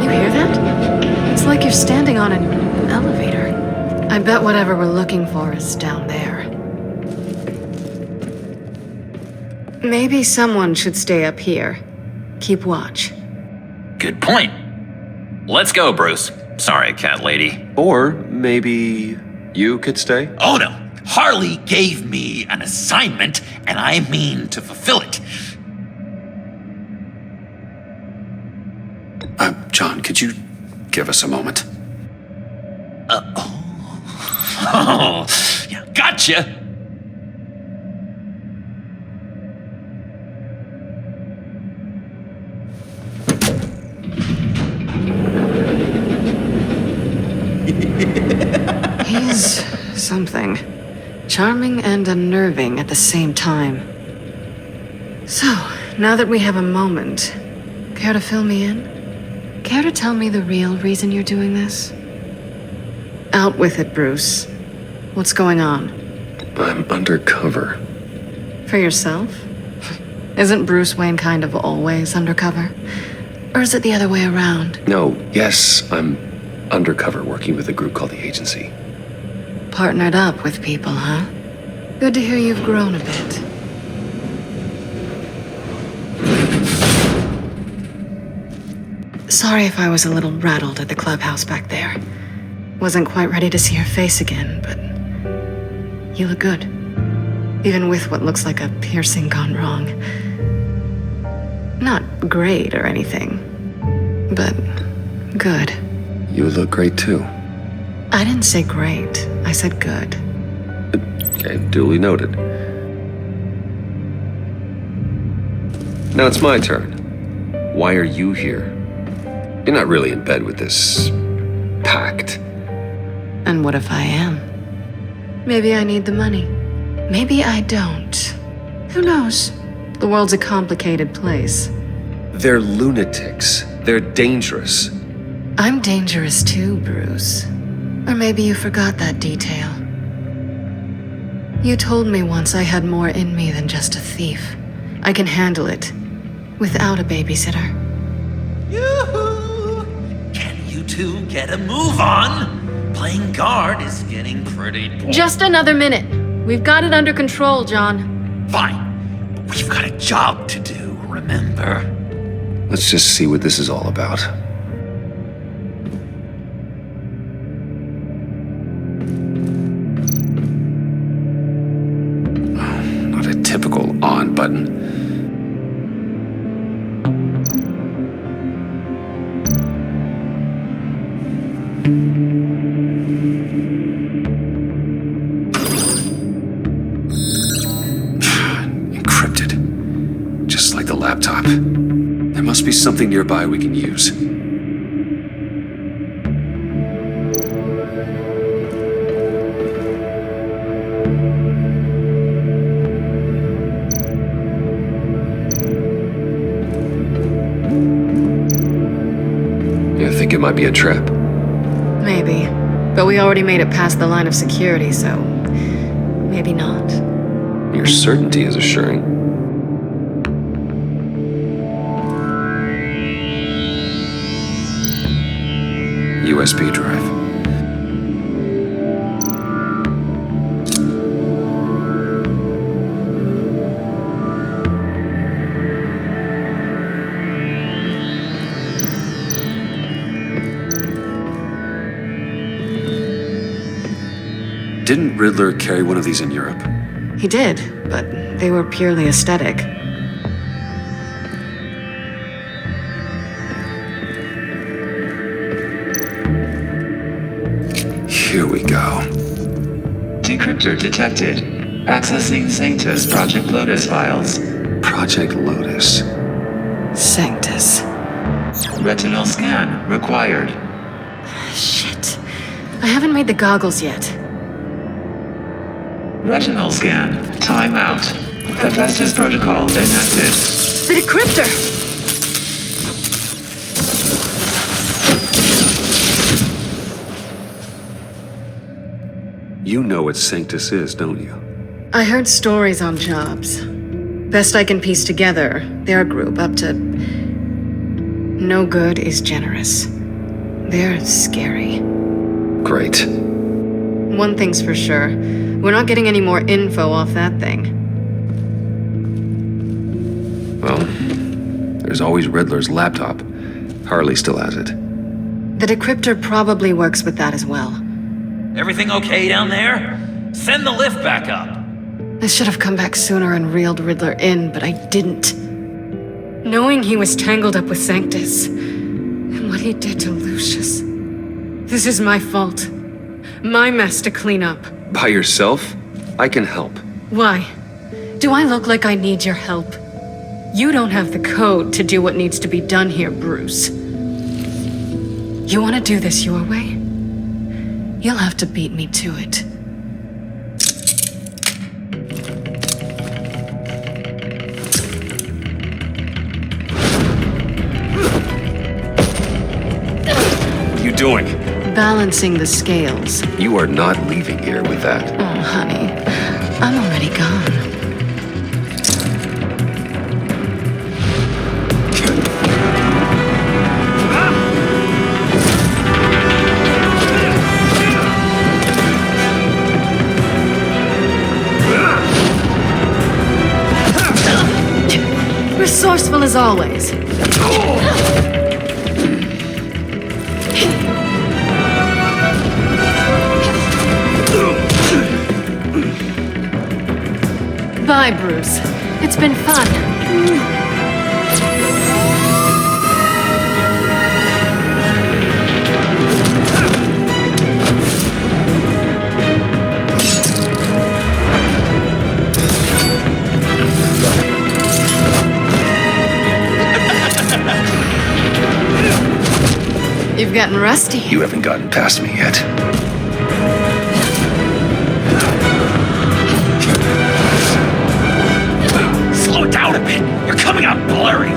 You hear that? It's like you're standing on an elevator. I bet whatever we're looking for is down there. Maybe someone should stay up here. Keep watch. Good point. Let's go, Bruce. Sorry, cat lady. Or maybe you could stay? Oh no! Harley gave me an assignment, and I mean to fulfill it. John, could you give us a moment? Oh, yeah, gotcha! He's something. Charming and unnerving at the same time. So, now that we have a moment, care to fill me in? Care to tell me the real reason you're doing this? Out with it, Bruce. What's going on? I'm undercover. For yourself? Isn't Bruce Wayne kind of always undercover? Or is it the other way around? No, yes, I'm undercover working with a group called the Agency. Partnered up with people, huh? Good to hear you've grown a bit. Sorry if I was a little rattled at the clubhouse back there. Wasn't quite ready to see your face again, but you look good. Even with what looks like a piercing gone wrong. Not great or anything, but good. You look great too. I didn't say great. I said good. Okay, duly noted. Now it's my turn. Why are you here? You're not really in bed with this Pact. And what if I am? Maybe I need the money. Maybe I don't. Who knows? The world's a complicated place. They're lunatics. They're dangerous. I'm dangerous too, Bruce. Or maybe you forgot that detail. You told me once I had more in me than just a thief. I can handle it. Without a babysitter. Yoo-hoo! Can you two get a move on? Playing guard is getting pretty boring. Just another minute. We've got it under control, John. Fine. But we've got a job to do, remember? Let's just see what this is all about. Not a typical on button. Encrypted. Just like the laptop. There must be something nearby we can use. might be a trip. Maybe. But we already made it past the line of security, so maybe not. Your certainty is assuring. USB drive. Didn't Riddler carry one of these in Europe? He did, but they were purely aesthetic. Here we go. Decryptor detected. Accessing Sanctus Project Lotus files. Project Lotus. Sanctus. Retinal scan required. Shit. I haven't made the goggles yet. Retinal scan. Timeout. Hephaestus protocol enacted. The decryptor! You know what Sanctus is, don't you? I heard stories on jobs. Best I can piece together, they're a group up to... No good is generous. They're scary. Great. One thing's for sure. We're not getting any more info off that thing. Well, there's always Riddler's laptop. Harley still has it. The decryptor probably works with that as well. Everything okay down there? Send the lift back up. I should have come back sooner and reeled Riddler in, but I didn't. Knowing he was tangled up with Sanctus, and what he did to Lucius. This is my fault. My mess to clean up. By yourself? I can help. Why? Do I look like I need your help? You don't have the code to do what needs to be done here, Bruce. You want to do this your way? You'll have to beat me to it. What are you doing? Balancing the scales. You are not leaving here with that. Oh, honey. I'm already gone. Resourceful as always. Bye, Bruce. It's been fun. You've gotten rusty. You haven't gotten past me yet. Slow it down a bit. You're coming out blurry.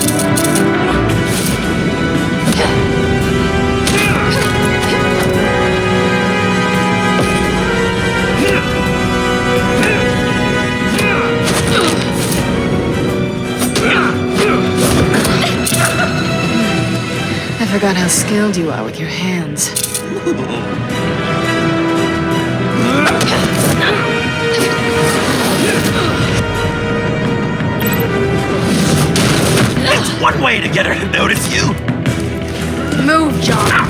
I forgot how skilled you are with your hands. That's one way to get her to notice you. Move, John.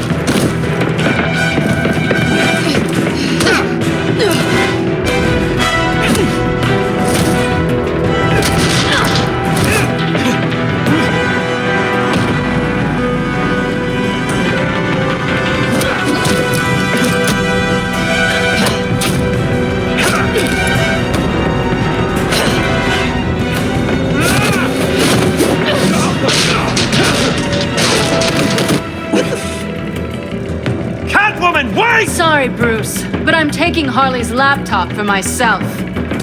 Sorry, Bruce, but I'm taking Harley's laptop for myself.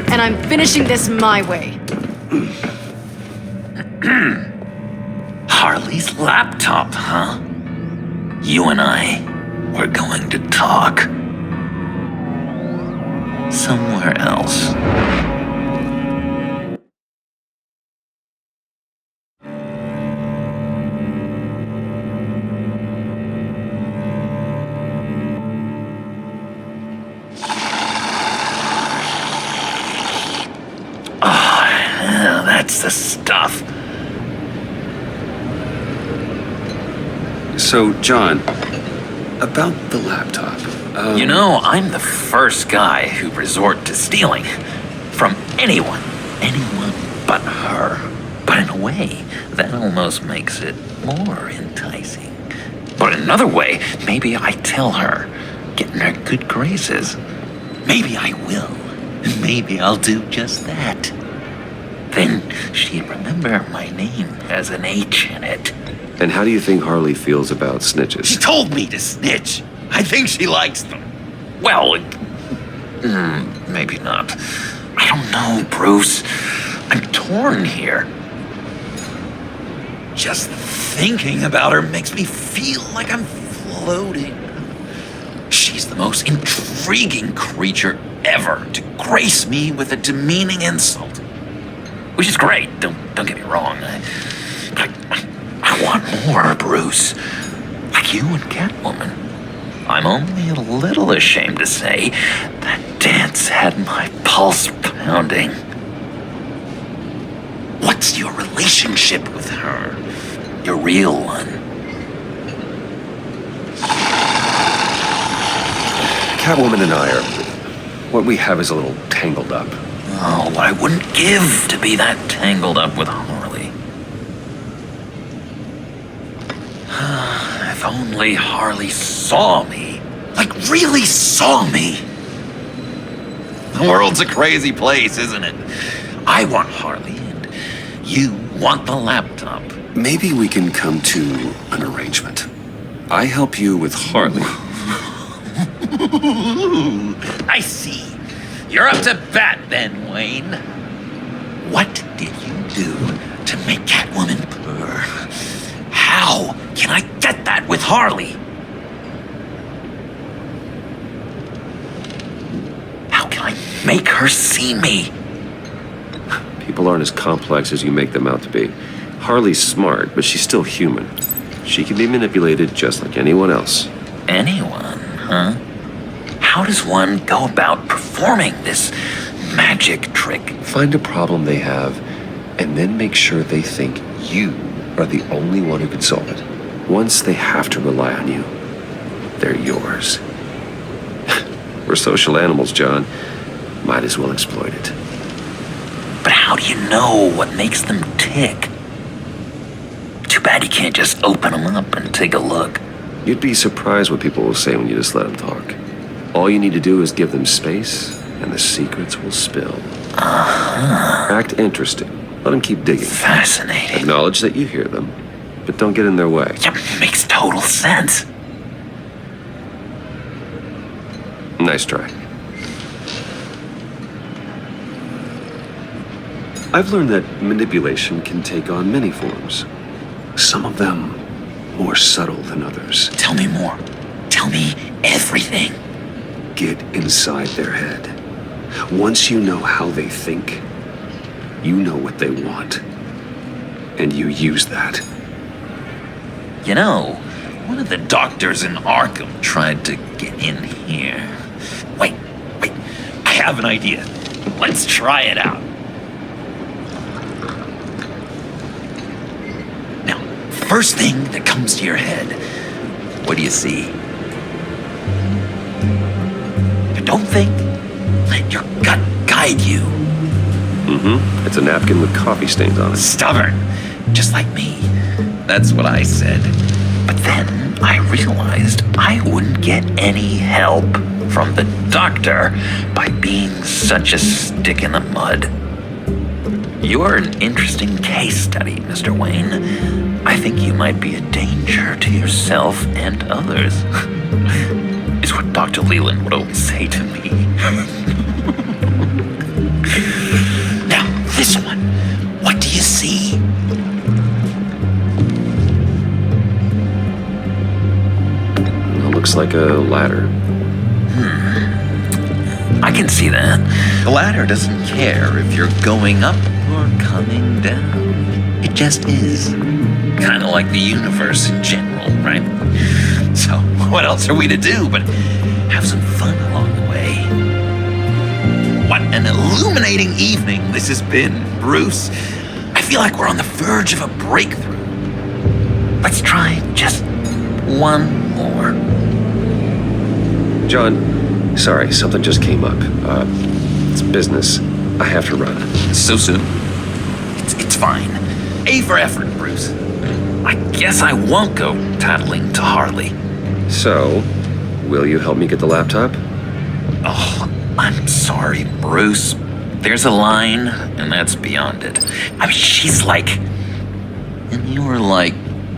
And I'm finishing this my way. Harley's laptop, huh? You and I, we're going to talk. Somewhere else. That's the stuff. So, John, about the laptop. You know, I'm the first guy who resort to stealing. From anyone. Anyone but her. But in a way, that almost makes it more enticing. But in another way, maybe I tell her, get in her good graces. Maybe I will. Maybe I'll do just that. Then she'd remember my name has an H in it. And how do you think Harley feels about snitches? She told me to snitch. I think she likes them. Well, maybe not. I don't know, Bruce. I'm torn here. Just thinking about her makes me feel like I'm floating. She's the most intriguing creature ever to grace me with a demeaning insult. Which is great, don't get me wrong. I want more, Bruce. Like you and Catwoman. I'm only a little ashamed to say that dance had my pulse pounding. What's your relationship with her? Your real one? Catwoman and I are... what we have is a little tangled up. Oh, what I wouldn't give to be that tangled up with Harley. If only Harley saw me. Like, really saw me. The world's a crazy place, isn't it? I want Harley, and you want the laptop. Maybe we can come to an arrangement. I help you with Harley. I see. You're up to bat then, Wayne. What did you do to make Catwoman purr? How can I get that with Harley? How can I make her see me? People aren't as complex as you make them out to be. Harley's smart, but she's still human. She can be manipulated just like anyone else. Anyone, huh? How does one go about performing this magic trick? Find a problem they have, and then make sure they think you are the only one who can solve it. Once they have to rely on you, they're yours. We're social animals, John. Might as well exploit it. But how do you know what makes them tick? Too bad you can't just open them up and take a look. You'd be surprised what people will say when you just let them talk. All you need to do is give them space, and the secrets will spill. Act interested. Let them keep digging. Fascinating. Acknowledge that you hear them, but don't get in their way. Yeah, makes total sense. Nice try. I've learned that manipulation can take on many forms. Some of them more subtle than others. Tell me more. Tell me everything. Get inside their head. Once you know how they think, you know what they want. And you use that. You know, one of the doctors in Arkham tried to get in here. Wait. I have an idea. Let's try it out. Now, first thing that comes to your head, what do you see? Don't think. Let your gut guide you. It's a napkin with coffee stains on it. Stubborn. Just like me. That's what I said. But then I realized I wouldn't get any help from the doctor by being such a stick in the mud. You're an interesting case study, Mr. Wayne. I think you might be a danger to yourself and others. Is what Dr. Leland would always say to me. Now, this one. What do you see? like a ladder. I can see that. The ladder doesn't care if you're going up or coming down. It just is. Kind of like the universe in general, right? So, what else are we to do but have some fun along the way? What an illuminating evening this has been, Bruce. I feel like we're on the verge of a breakthrough. Let's try just one more. John, sorry, something just came up. It's business. I have to run. So soon? It's fine. A for effort, Bruce. I guess I won't go tattling to Harley. So, will you help me get the laptop? Oh, I'm sorry, Bruce. There's a line, and that's beyond it. I mean, she's like... And you were like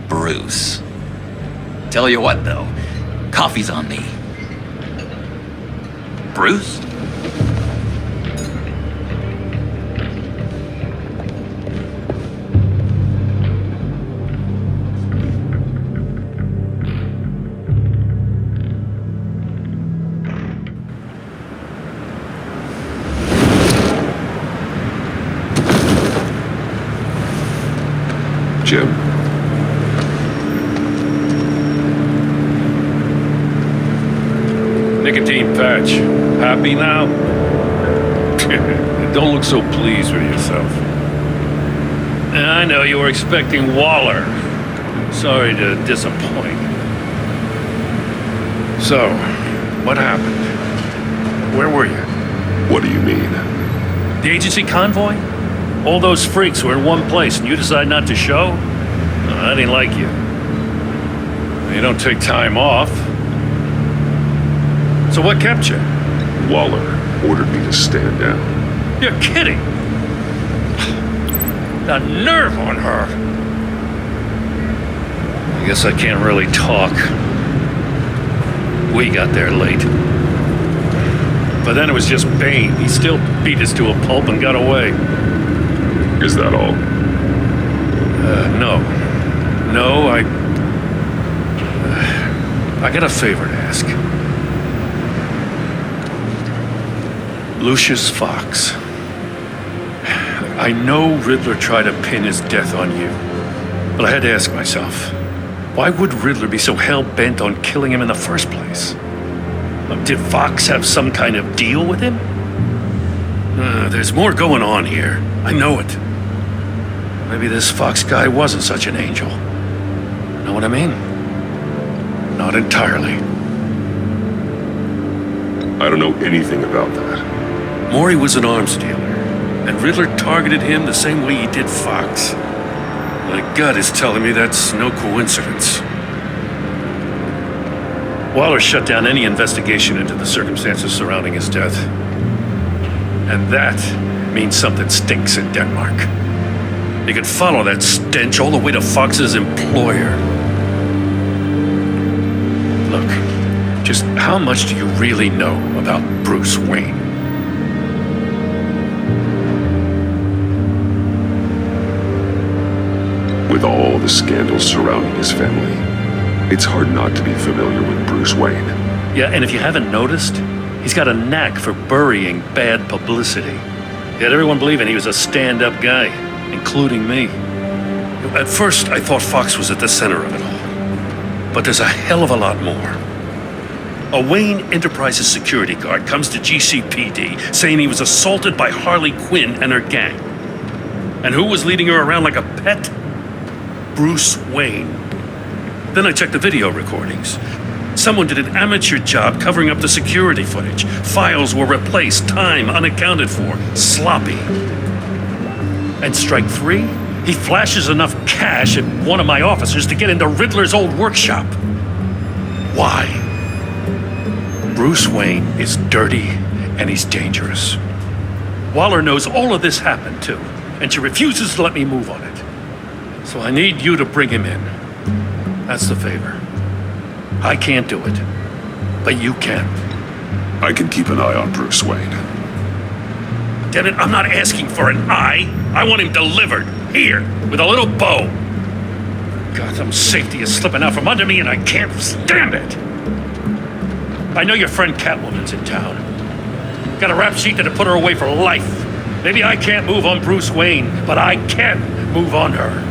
Bruce. Tell you what, though. Coffee's on me. Bruce? Jim. Nicotine patch. Happy now? Don't look so pleased with yourself. I know you were expecting Waller. Sorry to disappoint. So, what happened? Where were you? What do you mean? The agency convoy? All those freaks were in one place and you decide not to show? I didn't like you. You don't take time off. So what kept you? Waller ordered me to stand down. You're kidding. The nerve on her. I guess I can't really talk. We got there late. But then it was just Bane. He still beat us to a pulp and got away. Is that all? No. No, I got a favor to ask. Lucius Fox. I know Riddler tried to pin his death on you, but I had to ask myself, why would Riddler be so hell-bent on killing him in the first place? Did Fox have some kind of deal with him? There's more going on here. I know it. Maybe this Fox guy wasn't such an angel. Know what I mean? Not entirely. I don't know anything about that. Maury was an arms dealer, and Riddler targeted him the same way he did Fox. My gut is telling me that's no coincidence. Waller shut down any investigation into the circumstances surrounding his death. And that means something stinks in Denmark. You could follow that stench all the way to Fox's employer. Look, just how much do you really know about Bruce Wayne? With all the scandals surrounding his family, it's hard not to be familiar with Bruce Wayne. Yeah, and if you haven't noticed, he's got a knack for burying bad publicity. He had everyone believing he was a stand-up guy, including me. At first, I thought Fox was at the center of it all. But there's a hell of a lot more. A Wayne Enterprises security guard comes to GCPD saying he was assaulted by Harley Quinn and her gang. And who was leading her around like a pet? Bruce Wayne. Then I checked the video recordings. Someone did an amateur job covering up the security footage. Files were replaced, time unaccounted for, sloppy. And strike three, he flashes enough cash at one of my officers to get into Riddler's old workshop. Why? Bruce Wayne is dirty and he's dangerous. Waller knows all of this happened too, and she refuses to let me move on it. So I need you to bring him in. That's the favor. I can't do it, but you can. I can keep an eye on Bruce Wayne. Damn it, I'm not asking for an eye. I want him delivered, here, with a little bow. Gotham's safety is slipping out from under me and I can't stand it. I know your friend Catwoman's in town. Got a rap sheet that'll put her away for life. Maybe I can't move on Bruce Wayne, but I can move on her.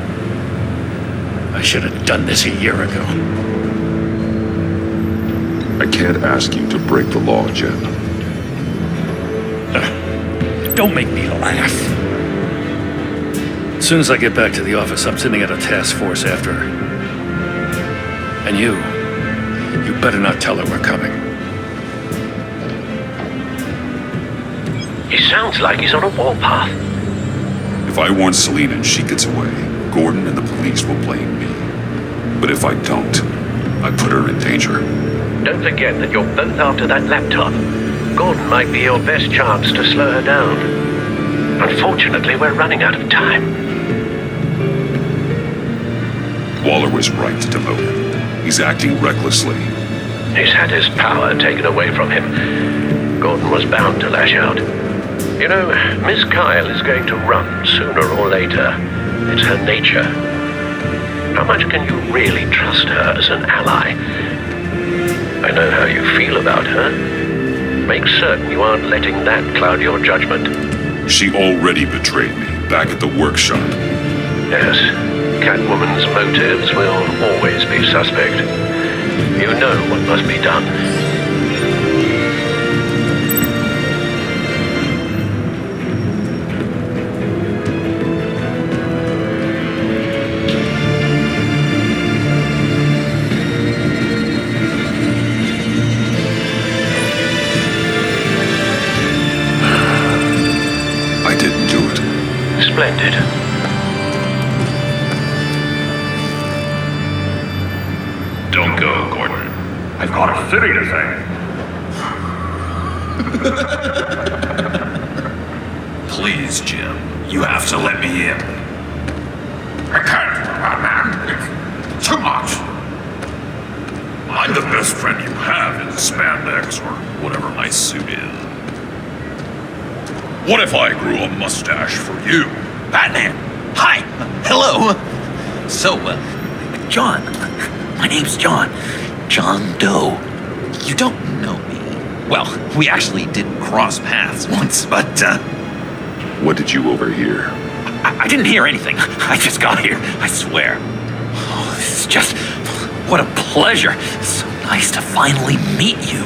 I should have done this a year ago. I can't ask you to break the law, Jen. Don't make me laugh. As soon as I get back to the office, I'm sending out a task force after her. And you better not tell her we're coming. He sounds like he's on a warpath. If I warn Selina and she gets away, Gordon and the police will blame me. But if I don't, I put her in danger. Don't forget that you're both after that laptop. Gordon might be your best chance to slow her down. Unfortunately, we're running out of time. Waller was right to demote him. He's acting recklessly. He's had his power taken away from him. Gordon was bound to lash out. You know, Miss Kyle is going to run sooner or later. It's her nature. How much can you really trust her as an ally? I know how you feel about her. Make certain you aren't letting that cloud your judgment. She already betrayed me back at the workshop. Yes, Catwoman's motives will always be suspect. You know what must be done. Splendid. Don't go, Gordon. I've got a city to save. Please, Jim. You have to let me in. I can't, man. It's too much. I'm the best friend you have in spandex or whatever my suit is. What if I grew a mustache for you? Batman! Hi! Hello! So, John. My name's John. John Doe. You don't know me. Well, we actually did cross paths once, but, What did you overhear? I didn't hear anything. I just got here, I swear. Oh, this is just... What a pleasure. It's so nice to finally meet you.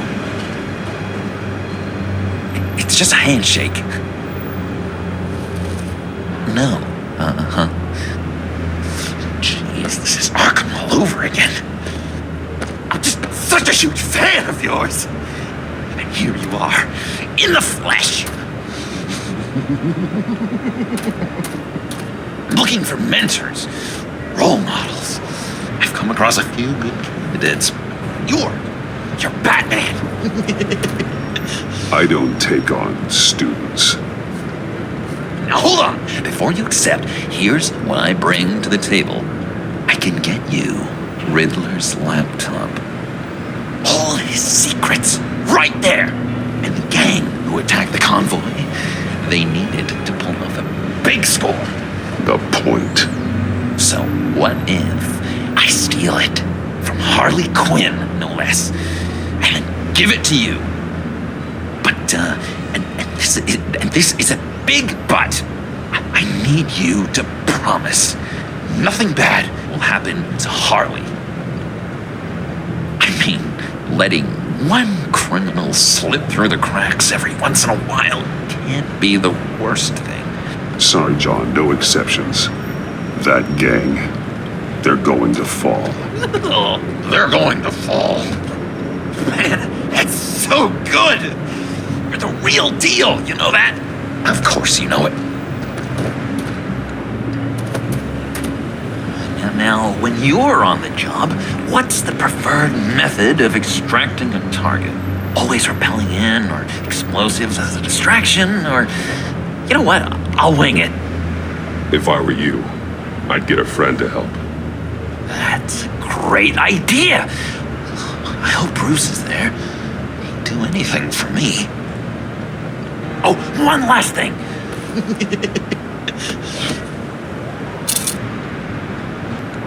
It's just a handshake. No. Jeez, this is Arkham all over again. I'm just such a huge fan of yours. And here you are, in the flesh. Looking for mentors, role models. I've come across a few good candidates. You're Batman. I don't take on students. Now hold on. Before you accept, here's what I bring to the table. I can get you Riddler's laptop. All his secrets, right there. And the gang who attacked the convoy, they needed to pull off a big score. The point. So what if I steal it from Harley Quinn, no less, and then give it to you? But, and this is a big but. I need you to promise nothing bad will happen to Harley. I mean, letting one criminal slip through the cracks every once in a while can't be the worst thing. Sorry, John, no exceptions. That gang, they're going to fall. Oh, they're going to fall. Man, that's so good. You're the real deal, you know that? Of course you know it. Now, when you're on the job, what's the preferred method of extracting a target? Always rappelling in, or explosives as a distraction, or... You know what? I'll wing it. If I were you, I'd get a friend to help. That's a great idea. I hope Bruce is there. He'd do anything for me. Oh, one last thing.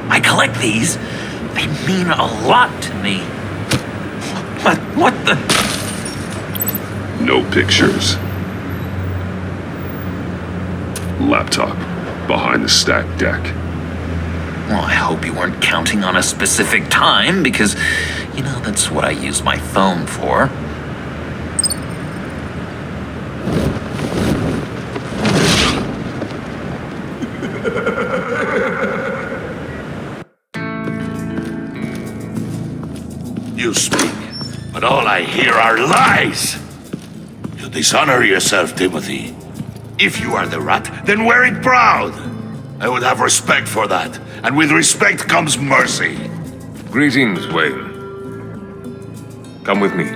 I collect these. They mean a lot to me. What the? No pictures. Laptop behind the stacked deck. Well, I hope you weren't counting on a specific time, because, you know, that's what I use my phone for. You speak, but all I hear are lies. You dishonor yourself, Timothy. If you are the rat, then wear it proud. I would have respect for that, and with respect comes mercy. Greetings, Wayne. Come with me.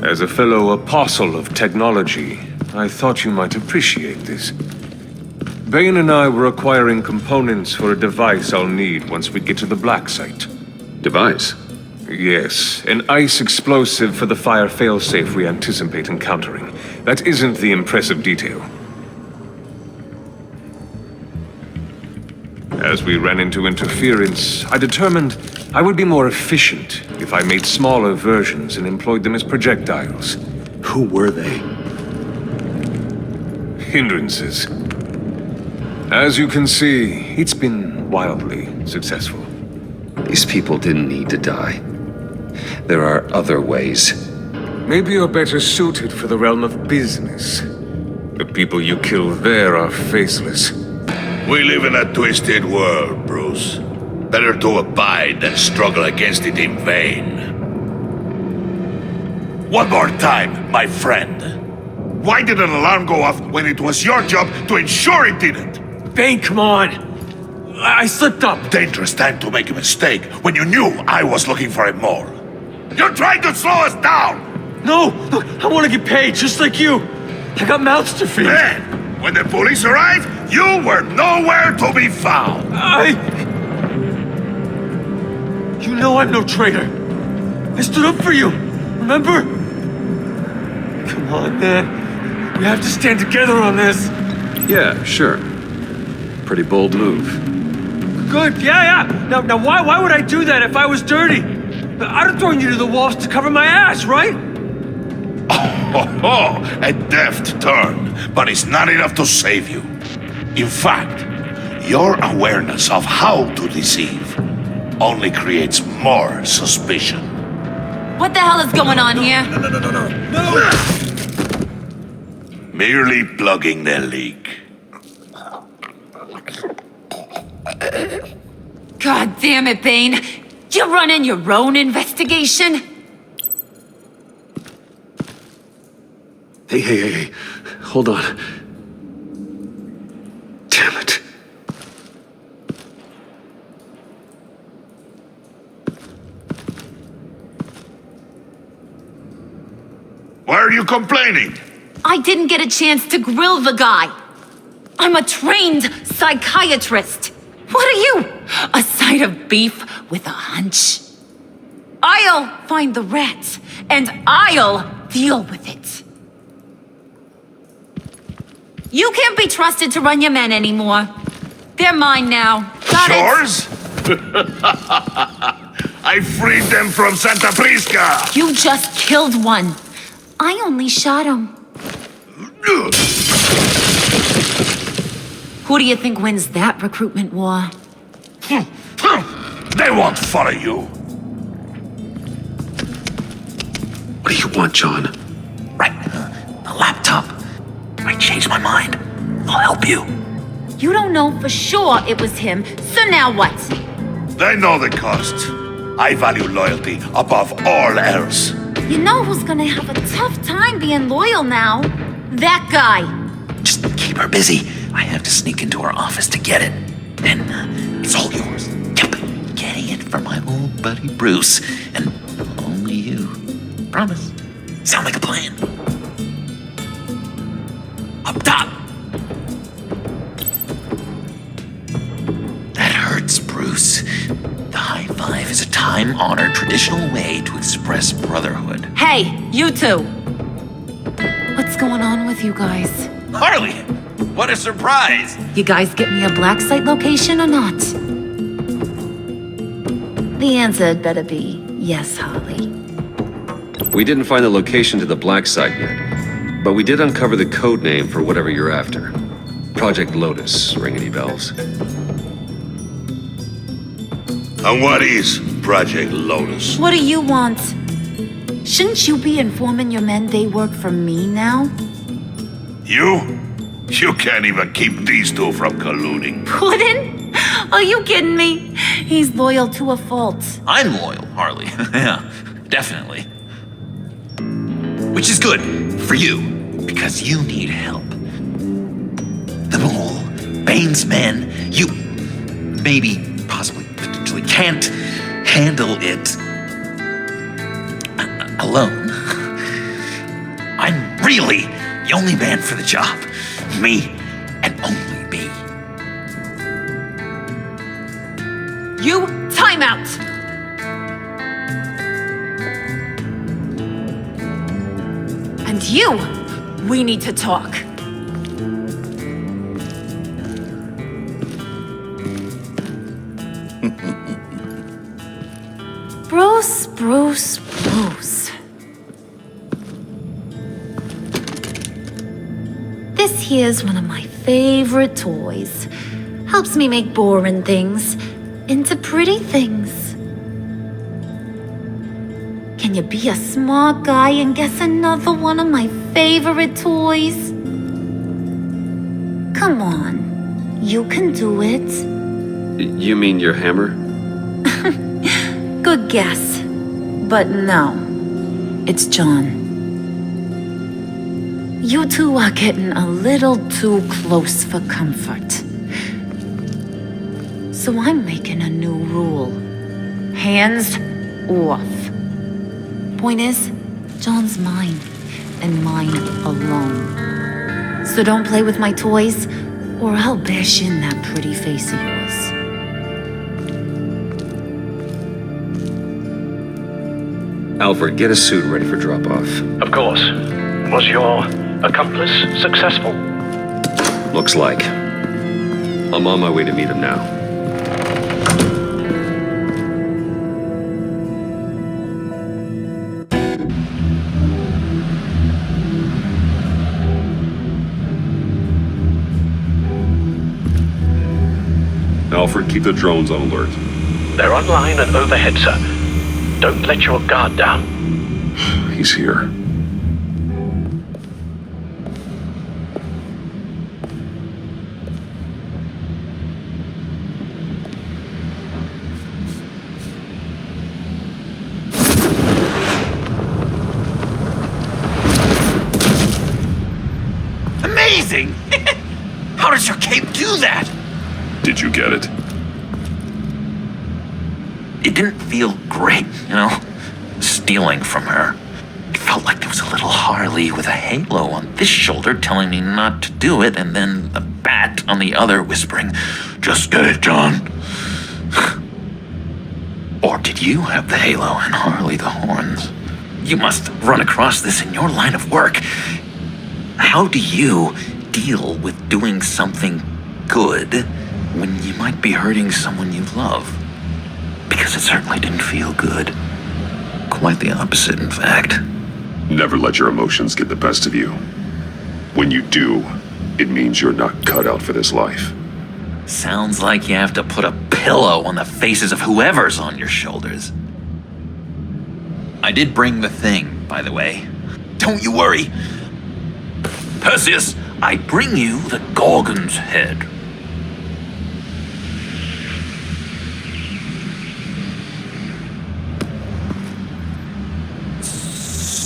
As a fellow apostle of technology, I thought you might appreciate this. Bane and I were acquiring components for a device I'll need once we get to the Black Site. Device? Yes, an ice explosive for the fire failsafe we anticipate encountering. That isn't the impressive detail. As we ran into interference, I determined I would be more efficient if I made smaller versions and employed them as projectiles. Who were they? Hindrances. As you can see, it's been wildly successful. These people didn't need to die. There are other ways. Maybe you're better suited for the realm of business. The people you kill there are faceless. We live in a twisted world, Bruce. Better to abide than struggle against it in vain. One more time, my friend. Why did an alarm go off when it was your job to ensure it didn't? Bane, come on! I slipped up! Dangerous time to make a mistake when you knew I was looking for a mole. You're trying to slow us down! No! Look, I want to get paid, just like you! I got mouths to feed! Then, when the police arrived, you were nowhere to be found! You know I'm no traitor! I stood up for you, remember? Come on, man. We have to stand together on this! Yeah, sure. Pretty bold move. Good, yeah. Now why would I do that if I was dirty? I'd have thrown you to the walls to cover my ass, right? Oh, a deft turn, but it's not enough to save you. In fact, your awareness of how to deceive only creates more suspicion. What the hell is going on here? No! Merely plugging the leak. God damn it, Bane. You're running your own investigation? Hey. Hold on. Damn it. Why are you complaining? I didn't get a chance to grill the guy. I'm a trained psychiatrist. What are you? A side of beef with a hunch? I'll find the rat, and I'll deal with it. You can't be trusted to run your men anymore. They're mine now. Got Yours? I freed them from Santa Prisca! You just killed one. I only shot him. Who do you think wins that recruitment war? They won't follow you. What do you want, John? Right, a laptop. I changed my mind. I'll help you. You don't know for sure it was him, so now what? They know the cost. I value loyalty above all else. You know who's gonna have a tough time being loyal now? That guy. Just keep her busy. I have to sneak into her office to get it. Then it's all yours. Yep, getting it from my old buddy Bruce, and only you. Promise. Sound like a plan? Up top! That hurts, Bruce. The high five is a time-honored traditional way to express brotherhood. Hey, you two. What's going on with you guys? Harley! What a surprise! You guys get me a black site location or not? The answer had better be yes, Harley. We didn't find the location to the black site yet, but we did uncover the code name for whatever you're after. Project Lotus, ring any bells? And what is Project Lotus? What do you want? Shouldn't you be informing your men they work for me now? You? You can't even keep these two from colluding. Puddin'? Are you kidding me? He's loyal to a fault. I'm loyal, Harley. Yeah, definitely. Which is good for you, because you need help. The Mole, Bane's men, you maybe, possibly, potentially can't handle it alone. I'm really the only man for the job. Me and only me. You, time out! And you, we need to talk. Bruce. This here's one of my favorite toys. Helps me make boring things into pretty things. Can you be a smart guy and guess another one of my favorite toys? Come on, you can do it. You mean your hammer? Good guess. But no, it's John. You two are getting a little too close for comfort. So I'm making a new rule. Hands off. Point is, John's mine, and mine alone. So don't play with my toys, or I'll bash in that pretty face of yours. Alfred, get a suit ready for drop-off. Of course. Was your accomplice successful? Looks like. I'm on my way to meet him now. Alfred, keep the drones on alert. They're online and overhead, sir. Don't let your guard down. He's here. Amazing! How does your cape do that? Did you get it? It didn't feel great, stealing from her. It felt like there was a little Harley with a halo on this shoulder telling me not to do it, and then the bat on the other whispering, "Just get it, John." Or did you have the halo and Harley the horns? You must run across this in your line of work. How do you deal with doing something good when you might be hurting someone you love? Because it certainly didn't feel good. Quite the opposite, in fact. Never let your emotions get the best of you. When you do, it means you're not cut out for this life. Sounds like you have to put a pillow on the faces of whoever's on your shoulders. I did bring the thing, by the way. Don't you worry. Perseus, I bring you the Gorgon's head.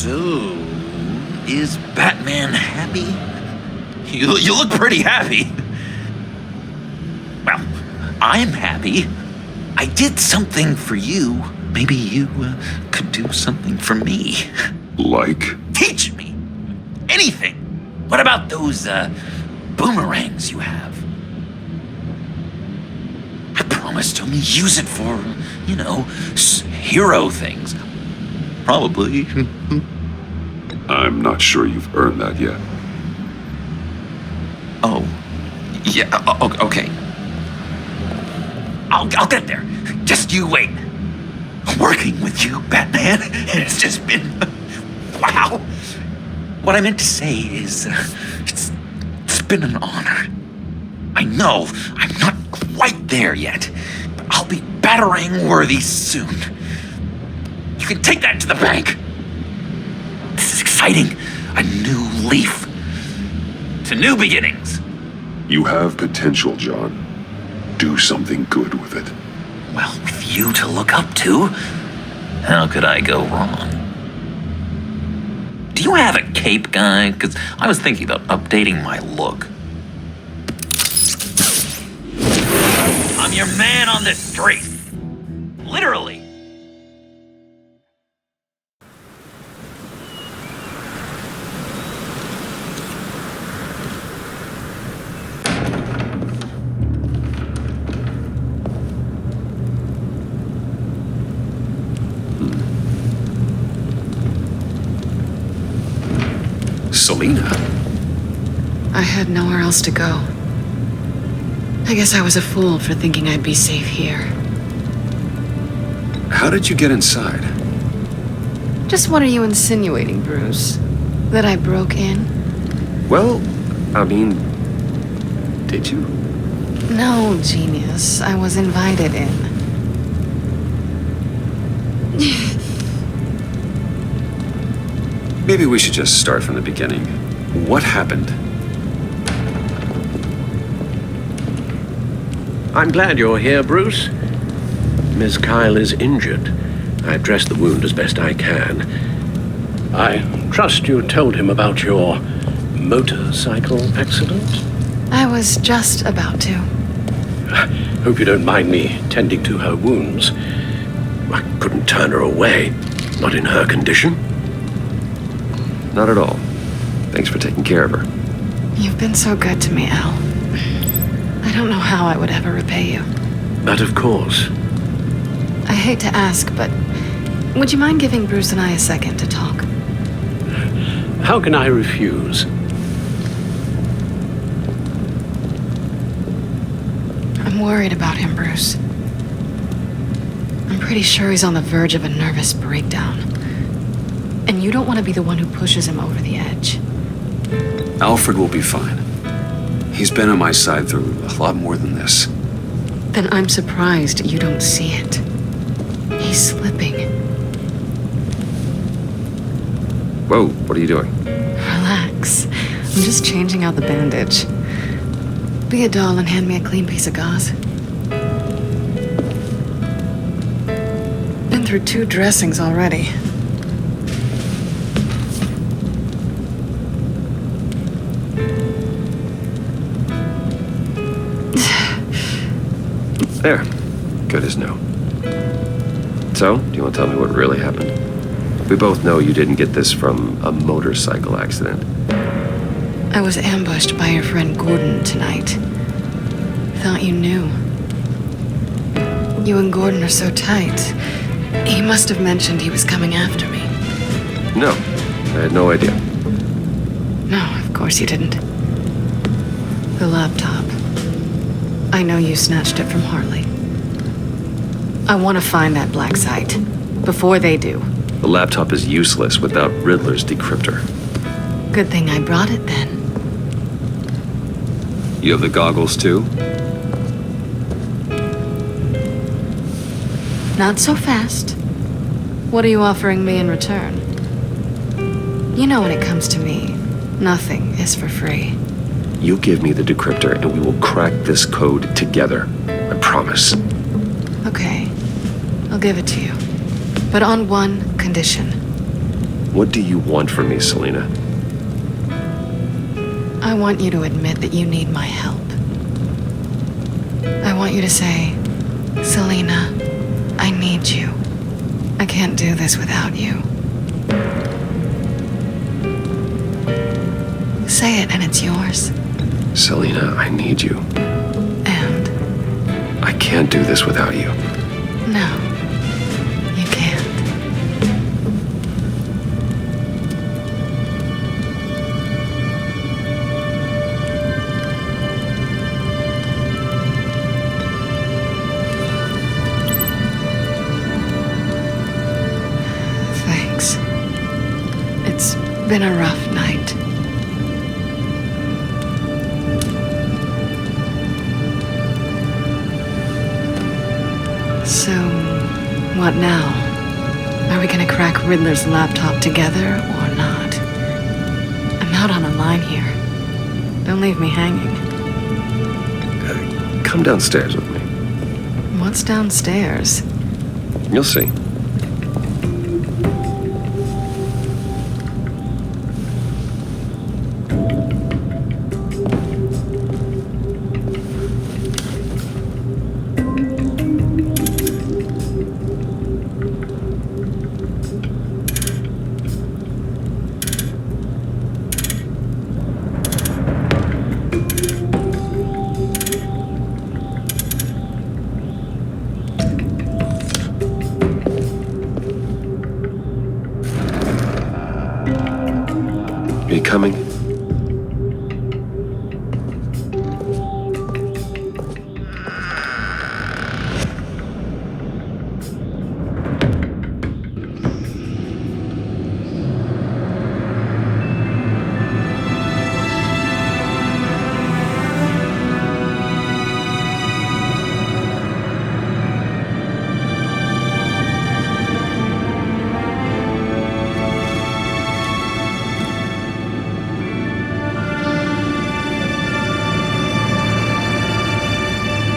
So, is Batman happy? You look pretty happy. Well, I'm happy. I did something for you. Maybe you could do something for me. Like? Teach me. Anything. What about those boomerangs you have? I promised to only use it for, hero things. Probably. I'm not sure you've earned that yet. Oh. Yeah, okay. I'll get there. Just you wait. Working with you, Batman, has just been Wow! What I meant to say is, it's been an honor. I know I'm not quite there yet, but I'll be battering worthy soon. You can take that to the bank. This is exciting. A new leaf. To new beginnings. You have potential, John. Do something good with it. Well, with you to look up to, how could I go wrong? Do you have a cape, guy? Because I was thinking about updating my look. I'm your man on this street. Literally. Selina? I had nowhere else to go. I guess I was a fool for thinking I'd be safe here. How did you get inside? Just what are you insinuating, Bruce? That I broke in? Well, I mean, did you? No, genius. I was invited in. Maybe we should just start from the beginning. What happened? I'm glad you're here, Bruce. Miss Kyle is injured. I've dressed the wound as best I can. I trust you told him about your motorcycle accident? I was just about to. Hope you don't mind me tending to her wounds. I couldn't turn her away, not in her condition. Not at all. Thanks for taking care of her. You've been so good to me, Al. I don't know how I would ever repay you. But of course. I hate to ask, but would you mind giving Bruce and I a second to talk? How can I refuse? I'm worried about him, Bruce. I'm pretty sure he's on the verge of a nervous breakdown. And you don't want to be the one who pushes him over the edge. Alfred will be fine. He's been on my side through a lot more than this. Then I'm surprised you don't see it. He's slipping. Whoa, what are you doing? Relax. I'm just changing out the bandage. Be a doll and hand me a clean piece of gauze. Been through 2 dressings already. There. Good as new. So, do you want to tell me what really happened? We both know you didn't get this from a motorcycle accident. I was ambushed by your friend Gordon tonight. Thought you knew. You and Gordon are so tight. He must have mentioned he was coming after me. No, I had no idea. No, of course you didn't. The laptop. I know you snatched it from Harley. I want to find that black site. Before they do. The laptop is useless without Riddler's decryptor. Good thing I brought it then. You have the goggles too? Not so fast. What are you offering me in return? You know when it comes to me, nothing is for free. You give me the decryptor and we will crack this code together. I promise. Okay, I'll give it to you. But on one condition. What do you want from me, Selina? I want you to admit that you need my help. I want you to say, Selina, I need you. I can't do this without you. Say it and it's yours. Selina, I need you. And? I can't do this without you. No, you can't. been a rough night. So, what now? Are we gonna crack Riddler's laptop together or not? I'm out on a line here. Don't leave me hanging. Come downstairs with me. What's downstairs? You'll see. You coming?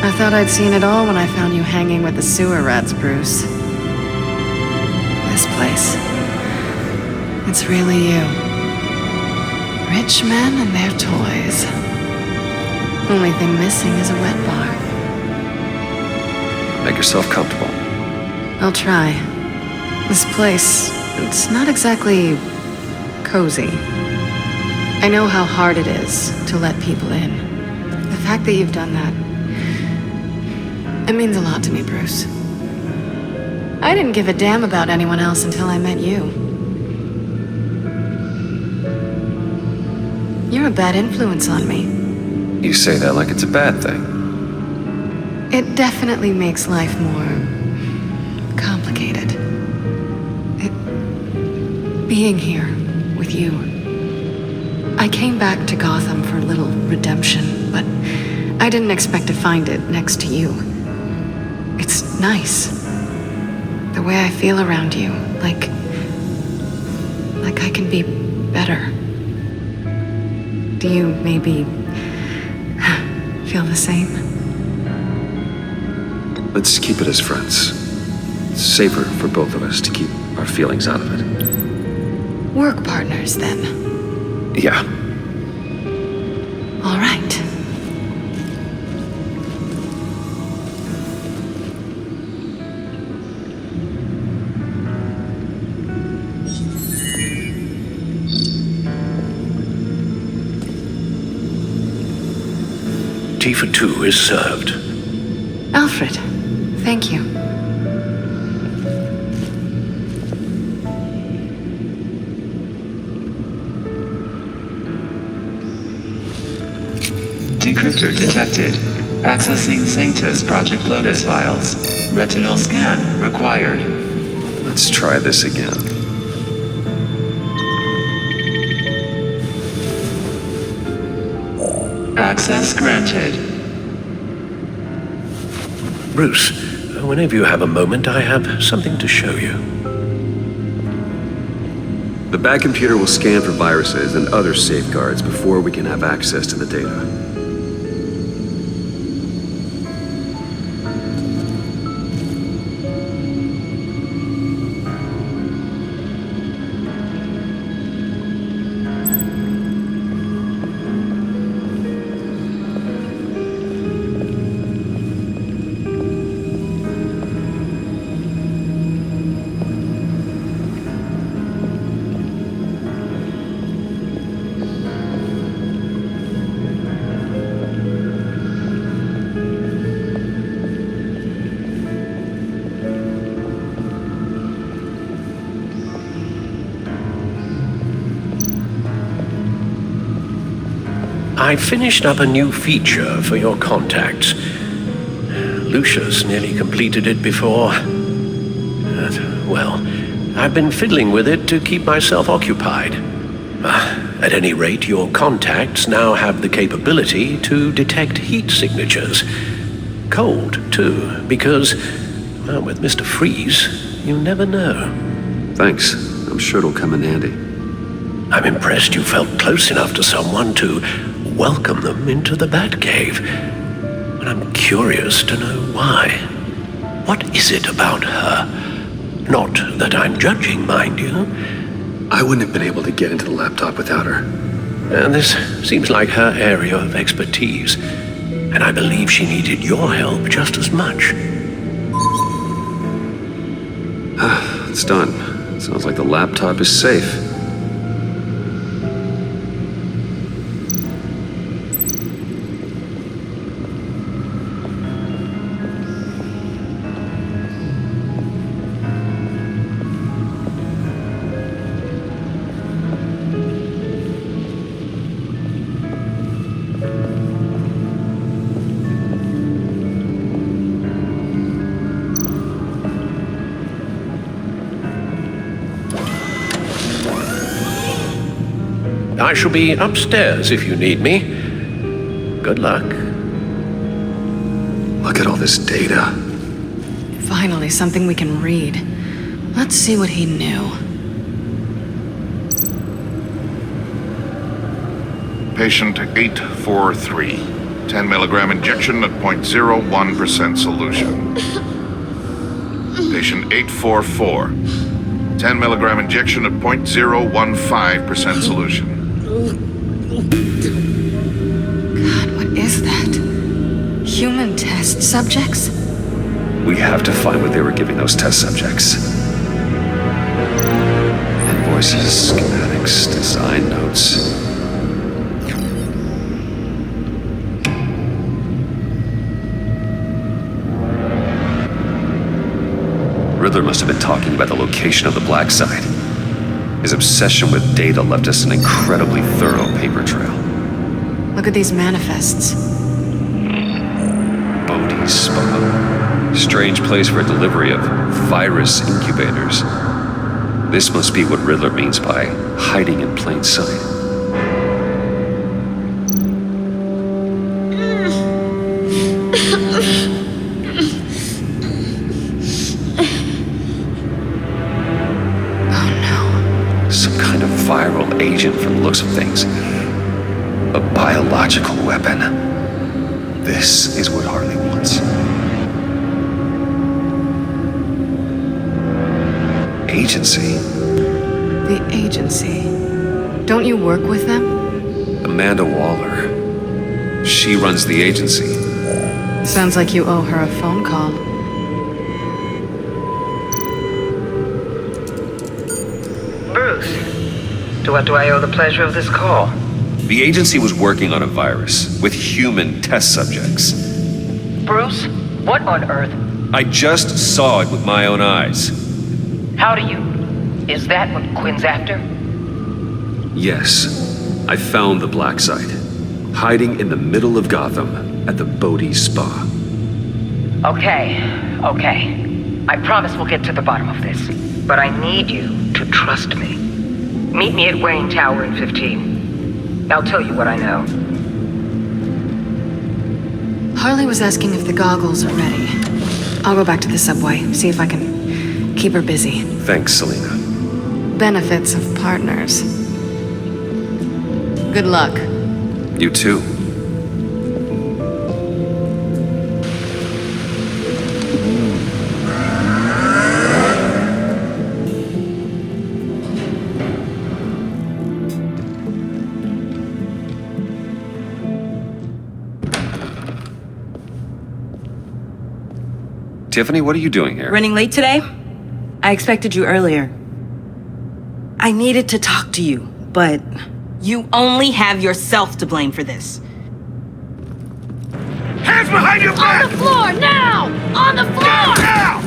I thought I'd seen it all when I found you hanging with the sewer rats, Bruce. This place. It's really you. Rich men and their toys. Only thing missing is a wet bar. Make yourself comfortable. I'll try. This place, it's not exactly cozy. I know how hard it is to let people in. The fact that you've done that, it means a lot to me, Bruce. I didn't give a damn about anyone else until I met you. You're a bad influence on me. You say that like it's a bad thing. It definitely makes life more complicated. Being here with you. I came back to Gotham for a little redemption, but I didn't expect to find it next to you. It's nice. The way I feel around you, like I can be better. Do you maybe feel the same? Let's keep it as friends. It's safer for both of us to keep our feelings out of it. Work partners, then. Yeah. All right. Tea for two is served. Alfred, thank you. Decryptor detected. Accessing Sanctus Project Lotus files. Retinal scan required. Let's try this again. Access granted. Bruce, whenever you have a moment, I have something to show you. The back computer will scan for viruses and other safeguards before we can have access to the data. I finished up a new feature for your contacts. Lucius nearly completed it before. Well, I've been fiddling with it to keep myself occupied. At any rate, your contacts now have the capability to detect heat signatures. Cold, too, because, well, with Mr. Freeze, you never know. Thanks. I'm sure it'll come in handy. I'm impressed you felt close enough to someone to welcome them into the Batcave. But I'm curious to know why. What is it about her? Not that I'm judging, mind you. I wouldn't have been able to get into the laptop without her. And this seems like her area of expertise. And I believe she needed your help just as much. It's done. Sounds like the laptop is safe. I shall be upstairs if you need me. Good luck. Look at all this data. Finally, something we can read. Let's see what he knew. Patient 843. 10 milligram injection at 0.01% solution. Patient 844. 10 milligram injection at 0.015% solution. God, what is that? Human test subjects? We have to find what they were giving those test subjects. Invoices, schematics, design notes. Riddler must have been talking about the location of the black site. His obsession with data left us an incredibly thorough paper trail. Look at these manifests. Bodhi's Spa. Strange place for a delivery of virus incubators. This must be what Riddler means by hiding in plain sight. Viral agent from the looks of things. A biological weapon. This is what Harley wants. Agency? The agency. Don't you work with them? Amanda Waller. She runs the agency. Sounds like you owe her a phone call. To what do I owe the pleasure of this call? The agency was working on a virus with human test subjects. Bruce, what on earth? I just saw it with my own eyes. How do you? Is that what Quinn's after? Yes. I found the black site. Hiding in the middle of Gotham at the Bodhi Spa. Okay. I promise we'll get to the bottom of this. But I need you to trust me. Meet me at Wayne Tower in 15. I'll tell you what I know. Harley was asking if the goggles are ready. I'll go back to the subway, see if I can keep her busy. Thanks, Selena. Benefits of partners. Good luck. You too. Tiffany, what are you doing here? Running late today? I expected you earlier. I needed to talk to you, but you only have yourself to blame for this. Hands behind your back! On the floor, now! On the floor! Now!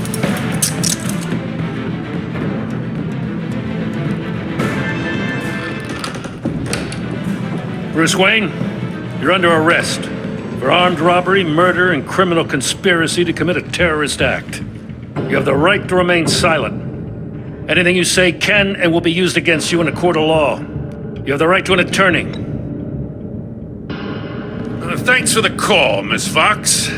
Bruce Wayne, you're under arrest for armed robbery, murder, and criminal conspiracy to commit a terrorist act. You have the right to remain silent. Anything you say can and will be used against you in a court of law. You have the right to an attorney. Thanks for the call, Miss Fox.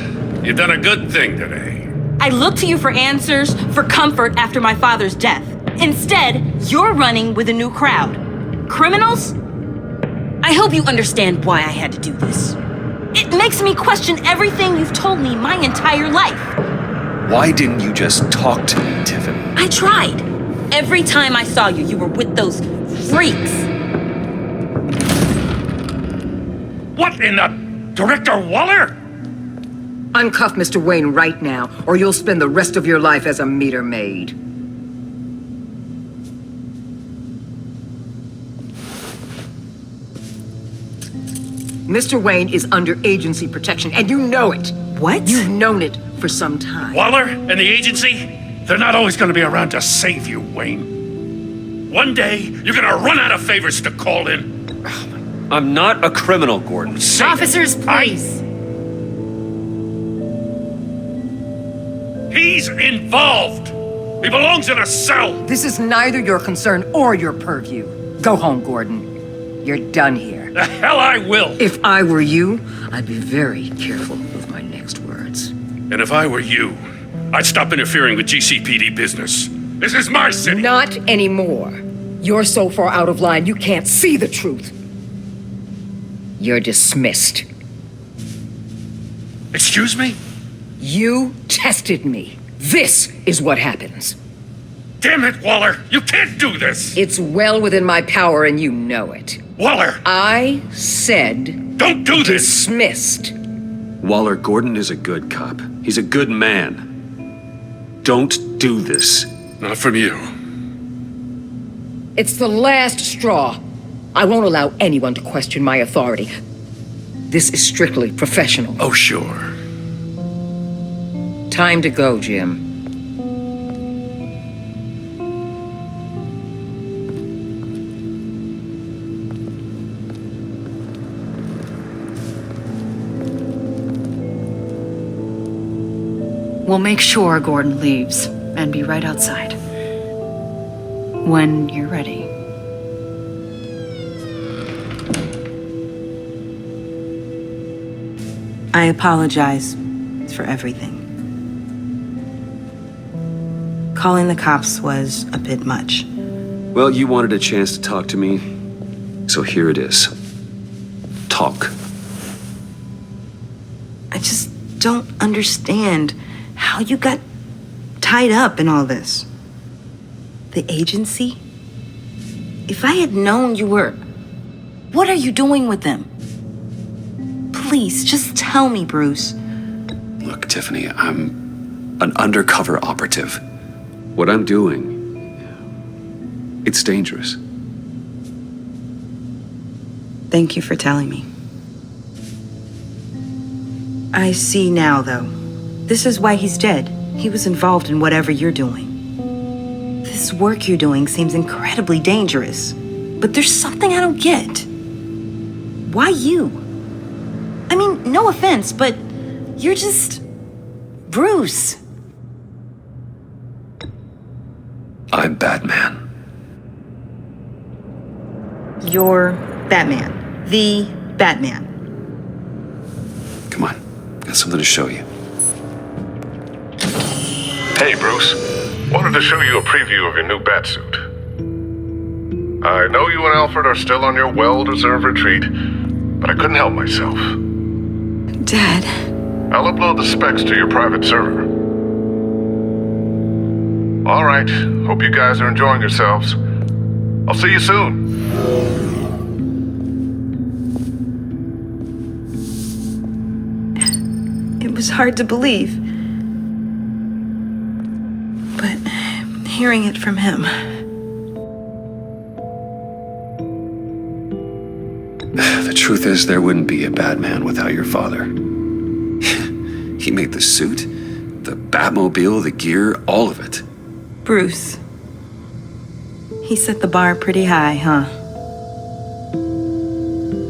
You've done a good thing today. I look to you for answers, for comfort after my father's death. Instead, you're running with a new crowd. Criminals? I hope you understand why I had to do this. It makes me question everything you've told me my entire life. Why didn't you just talk to me, Tiffany? I tried. Every time I saw you, you were with those freaks. What in the... Director Waller? Uncuff Mr. Wayne right now, or you'll spend the rest of your life as a meter maid. Mr. Wayne is under agency protection, and you know it. What? You've known it for some time. Waller and the agency? They're not always going to be around to save you, Wayne. One day, you're going to run out of favors to call in. I'm not a criminal, Gordon. Officers, please. He's involved. He belongs in a cell. This is neither your concern or your purview. Go home, Gordon. You're done here. The hell I will. If I were you, I'd be very careful with my next words. And if I were you, I'd stop interfering with GCPD business. This is my city. Not anymore. You're so far out of line, you can't see the truth. You're dismissed. Excuse me? You tested me. This is what happens. Damn it, Waller! You can't do this! It's well within my power and you know it. Waller! I said... Don't do this! Dismissed. Waller, Gordon is a good cop. He's a good man. Don't do this. Not from you. It's the last straw. I won't allow anyone to question my authority. This is strictly professional. Oh, sure. Time to go, Jim. We'll make sure Gordon leaves and be right outside. When you're ready. I apologize for everything. Calling the cops was a bit much. Well, you wanted a chance to talk to me, so here it is. Talk. I just don't understand how you got tied up in all this. The agency? If I had known you were... What are you doing with them? Please, just tell me, Bruce. Look, Tiffany, I'm an undercover operative. What I'm doing, it's dangerous. Thank you for telling me. I see now, though. This is why he's dead. He was involved in whatever you're doing. This work you're doing seems incredibly dangerous. But there's something I don't get. Why you? I mean, no offense, but you're just... Bruce. I'm Batman. You're Batman. The Batman. Come on, got something to show you. Hey, Bruce. Wanted to show you a preview of your new Batsuit. I know you and Alfred are still on your well-deserved retreat, but I couldn't help myself. Dad. I'll upload the specs to your private server. All right. Hope you guys are enjoying yourselves. I'll see you soon. It was hard to believe. But hearing it from him... The truth is, there wouldn't be a Batman without your father. He made the suit, the Batmobile, the gear, all of it. Bruce. He set the bar pretty high, huh?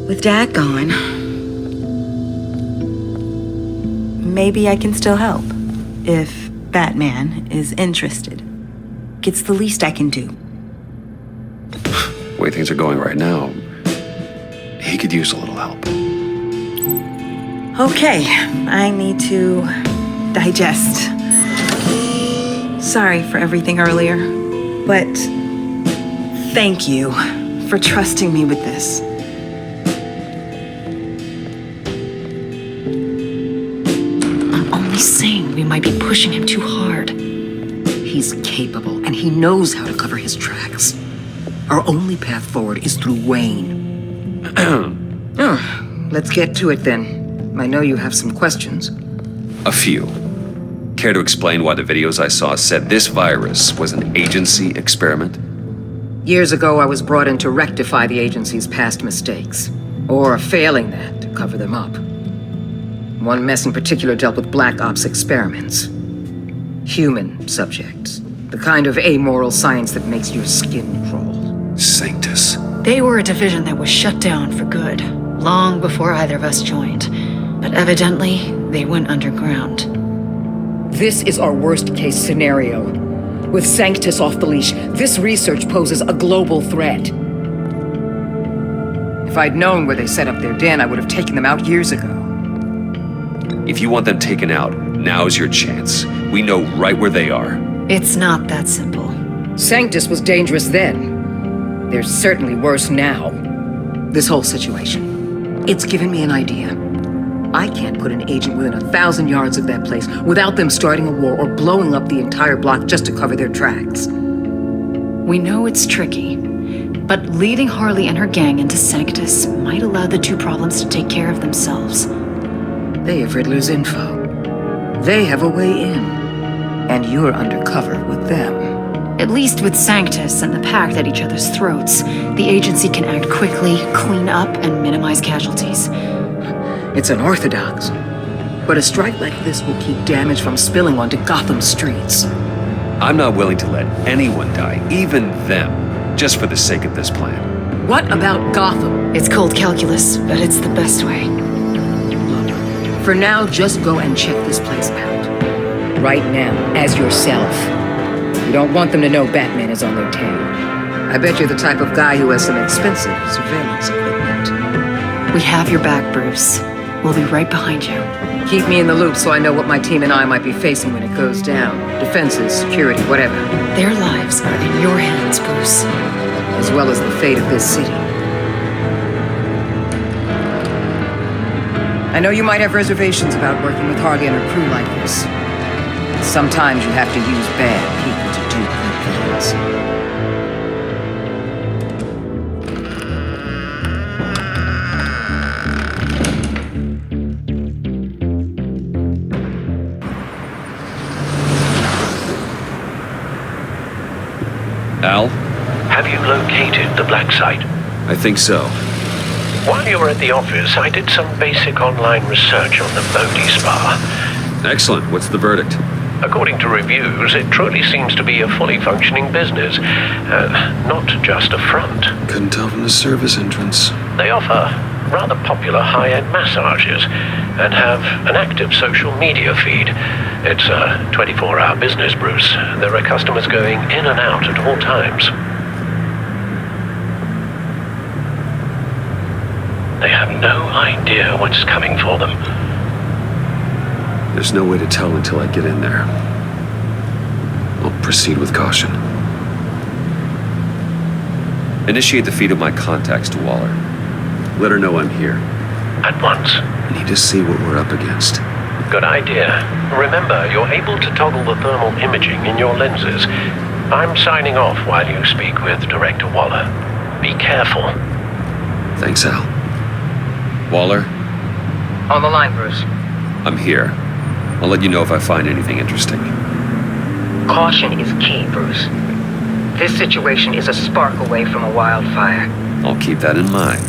With Dad gone, maybe I can still help. If Batman is interested. It's the least I can do. The way things are going right now, He could use a little help. Okay, I need to digest. Sorry for everything earlier, but thank you for trusting me with this. I'm only saying we might be pushing him too hard. He's capable, and he knows how to cover his tracks. Our only path forward is through Wayne. Let's get to it then. I know you have some questions. A few. Care to explain why the videos I saw said this virus was an agency experiment? Years ago, I was brought in to rectify the agency's past mistakes. Or failing that, to cover them up. One mess in particular dealt with Black Ops experiments. Human subjects. The kind of amoral science that makes your skin crawl. Sanctus. They were a division that was shut down for good, long before either of us joined. But evidently, they went underground. This is our worst-case scenario. With Sanctus off the leash, this research poses a global threat. If I'd known where they set up their den, I would have taken them out years ago. If you want them taken out, now's your chance. We know right where they are. It's not that simple. Sanctus was dangerous then. They're certainly worse now. This whole situation, it's given me an idea. I can't put an agent within 1,000 yards of that place without them starting a war or blowing up the entire block just to cover their tracks. We know it's tricky, but leading Harley and her gang into Sanctus might allow the two problems to take care of themselves. They have Riddler's info. They have a way in. And you're undercover with them. At least with Sanctus and the Pact at each other's throats, the agency can act quickly, clean up, and minimize casualties. It's unorthodox. But a strike like this will keep damage from spilling onto Gotham streets. I'm not willing to let anyone die, even them, just for the sake of this plan. What about Gotham? It's cold calculus, but it's the best way. Look, for now, just go and check this place out. Right now, as yourself. You don't want them to know Batman is on their tail. I bet you're the type of guy who has some expensive surveillance equipment. We have your back, Bruce. We'll be right behind you. Keep me in the loop so I know what my team and I might be facing when it goes down. Defenses, security, whatever. Their lives are in your hands, Bruce. As well as the fate of this city. I know you might have reservations about working with Harley and her crew like this. Sometimes you have to use bad people to do good things. Al? Have you located the black site? I think so. While you were at the office, I did some basic online research on the Bodhi Spa. Excellent. What's the verdict? According to reviews, it truly seems to be a fully functioning business, not just a front. Couldn't tell from the service entrance. They offer rather popular high-end massages and have an active social media feed. It's a 24-hour business, Bruce. There are customers going in and out at all times. They have no idea what's coming for them. There's no way to tell until I get in there. I'll proceed with caution. Initiate the feed of my contacts to Waller. Let her know I'm here. At once. I need to see what we're up against. Good idea. Remember, you're able to toggle the thermal imaging in your lenses. I'm signing off while you speak with Director Waller. Be careful. Thanks, Al. Waller? On the line, Bruce. I'm here. I'll let you know if I find anything interesting. Caution is key, Bruce. This situation is a spark away from a wildfire. I'll keep that in mind.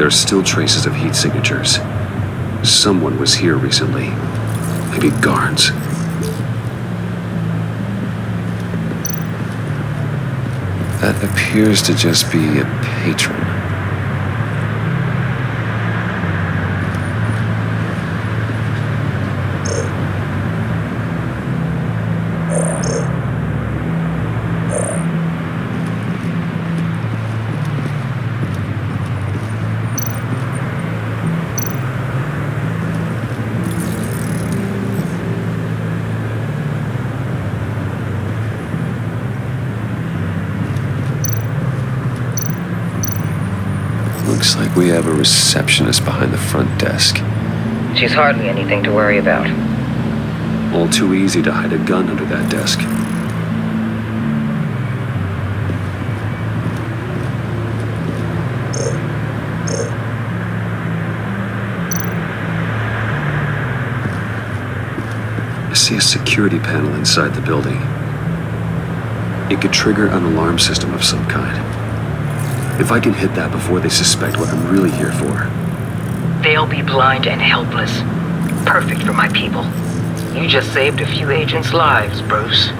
are still traces of heat signatures. Someone was here recently. Maybe guards. That appears to just be a patron. Looks like we have a receptionist behind the front desk. She's hardly anything to worry about. All too easy to hide a gun under that desk. I see a security panel inside the building. It could trigger an alarm system of some kind. If I can hit that before they suspect what I'm really here for. They'll be blind and helpless. Perfect for my people. You just saved a few agents' lives, Bruce.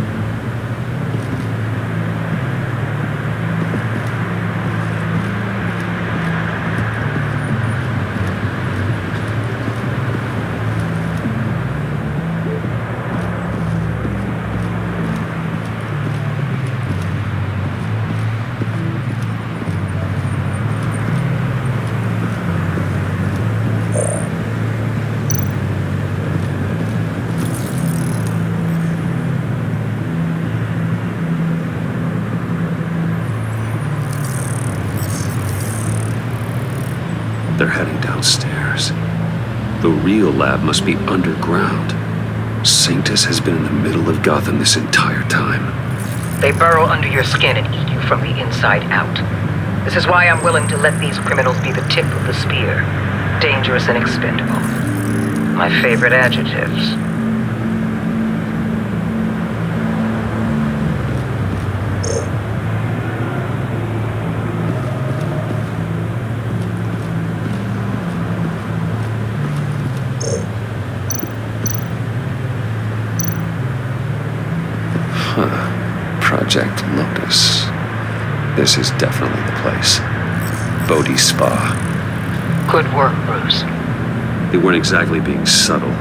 They're heading downstairs. The real lab must be underground. Sanctus has been in the middle of Gotham this entire time. They burrow under your skin and eat you from the inside out. This is why I'm willing to let these criminals be the tip of the spear. Dangerous and expendable. My favorite adjectives. Project Lotus. This is definitely the place. Bodhi Spa. Good work, Bruce. They weren't exactly being subtle.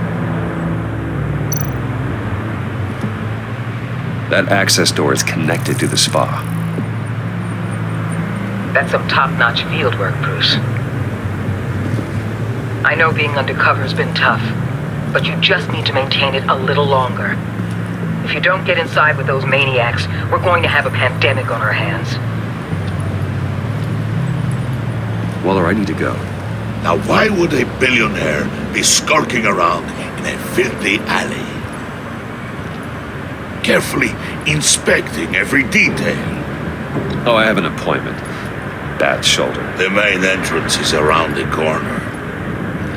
That access door is connected to the spa. That's some top-notch field work, Bruce. I know being undercover's been tough, but you just need to maintain it a little longer. If you don't get inside with those maniacs, we're going to have a pandemic on our hands. Waller, I need to go. Now why would a billionaire be skulking around in a filthy alley? Carefully inspecting every detail. Oh, I have an appointment. Bad shoulder. The main entrance is around the corner.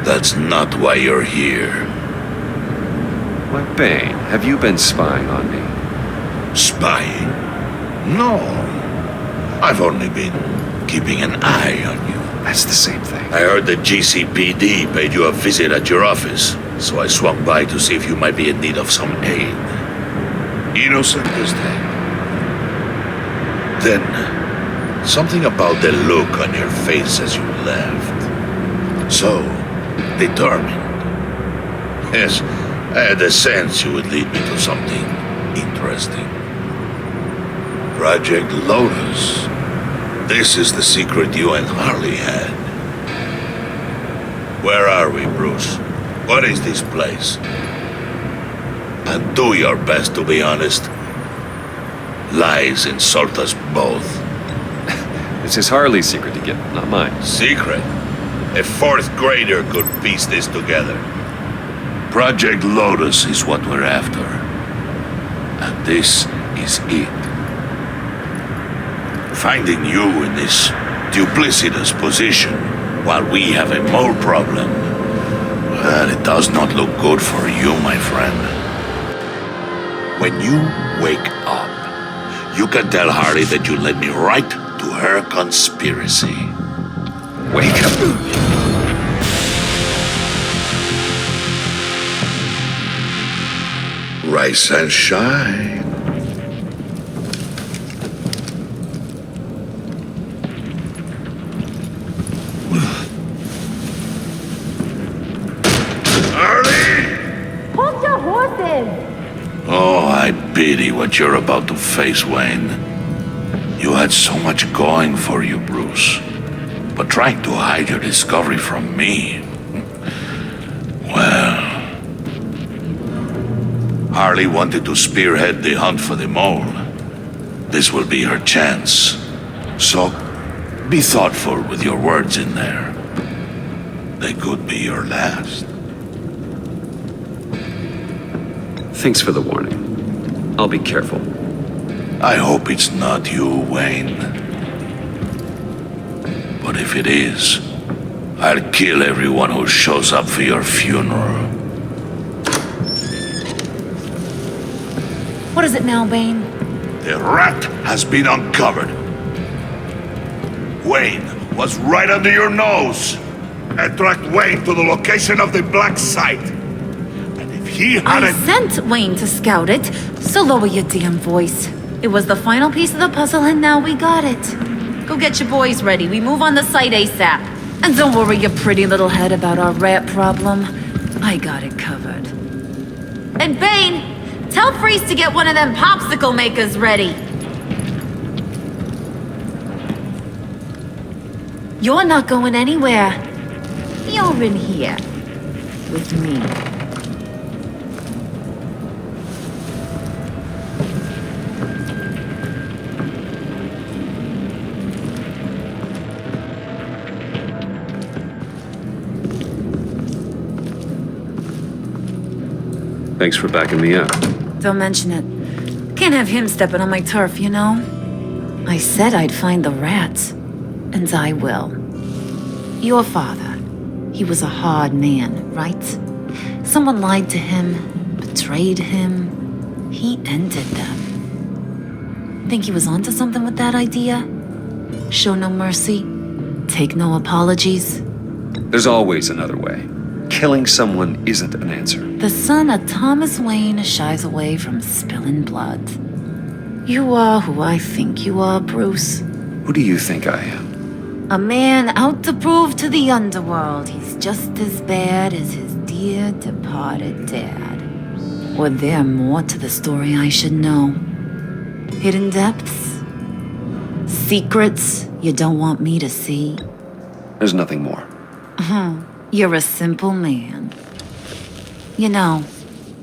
That's not why you're here. Why, Bane, have you been spying on me? Spying? No. I've only been keeping an eye on you. That's the same thing. I heard the GCPD paid you a visit at your office, so I swung by to see if you might be in need of some aid. Innocent as that. Then, something about the look on your face as you left. So, determined. Yes, I had a sense you would lead me to something interesting. Project Lotus. This is the secret you and Harley had. Where are we, Bruce? What is this place? And do your best to be honest. Lies insult us both. This is Harley's secret to get, not mine. Secret? A fourth grader could piece this together. Project Lotus is what we're after. And this is it. Finding you in this duplicitous position while we have a mole problem, well, it does not look good for you, my friend. When you wake up, you can tell Harley that you led me right to her conspiracy. Wake up. Rise and shine. Hold your horses! Oh, I pity what you're about to face, Wayne. You had so much going for you, Bruce. But trying to hide your discovery from me... Well... Harley wanted to spearhead the hunt for the mole. This will be her chance. So, be thoughtful with your words in there. They could be your last. Thanks for the warning. I'll be careful. I hope it's not you, Wayne. But if it is, I'll kill everyone who shows up for your funeral. What is it now, Bane? The rat has been uncovered. Wayne was right under your nose. I tracked Wayne to the location of the black site. And if he I hadn't... sent Wayne to scout it, so lower your damn voice. It was the final piece of the puzzle, and now we got it. Go get your boys ready. We move on the site ASAP. And don't worry your pretty little head about our rat problem. I got it covered. And Bane, tell Freeze to get one of them popsicle makers ready. You're not going anywhere. You're in here. With me. Thanks for backing me up. Don't mention it. Can't have him stepping on my turf, you know? I said I'd find the rats. And I will. Your father. He was a hard man, right? Someone lied to him, betrayed him. He ended them. Think he was onto something with that idea? Show no mercy? Take no apologies? There's always another way. Killing someone isn't an answer. The son of Thomas Wayne shies away from spilling blood. You are who I think you are, Bruce. Who do you think I am? A man out to prove to the underworld he's just as bad as his dear departed dad. Or there more to the story I should know. Hidden depths? Secrets you don't want me to see? There's nothing more. You're a simple man. You know,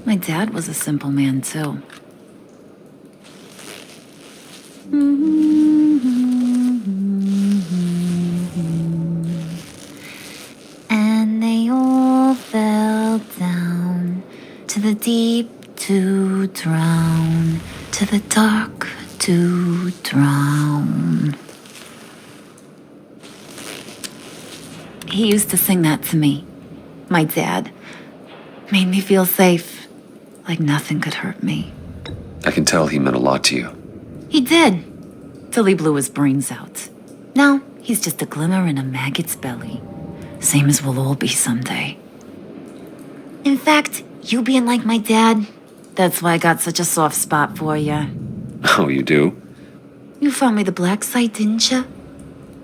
my dad was a simple man too. And they all fell down to the deep to drown, to the dark to drown. He used to sing that to me. My dad. Made me feel safe. Like nothing could hurt me. I can tell he meant a lot to you. He did. Till he blew his brains out. Now, he's just a glimmer in a maggot's belly. Same as we'll all be someday. In fact, you being like my dad, that's why I got such a soft spot for you. Oh, you do? You found me the black site, didn't you?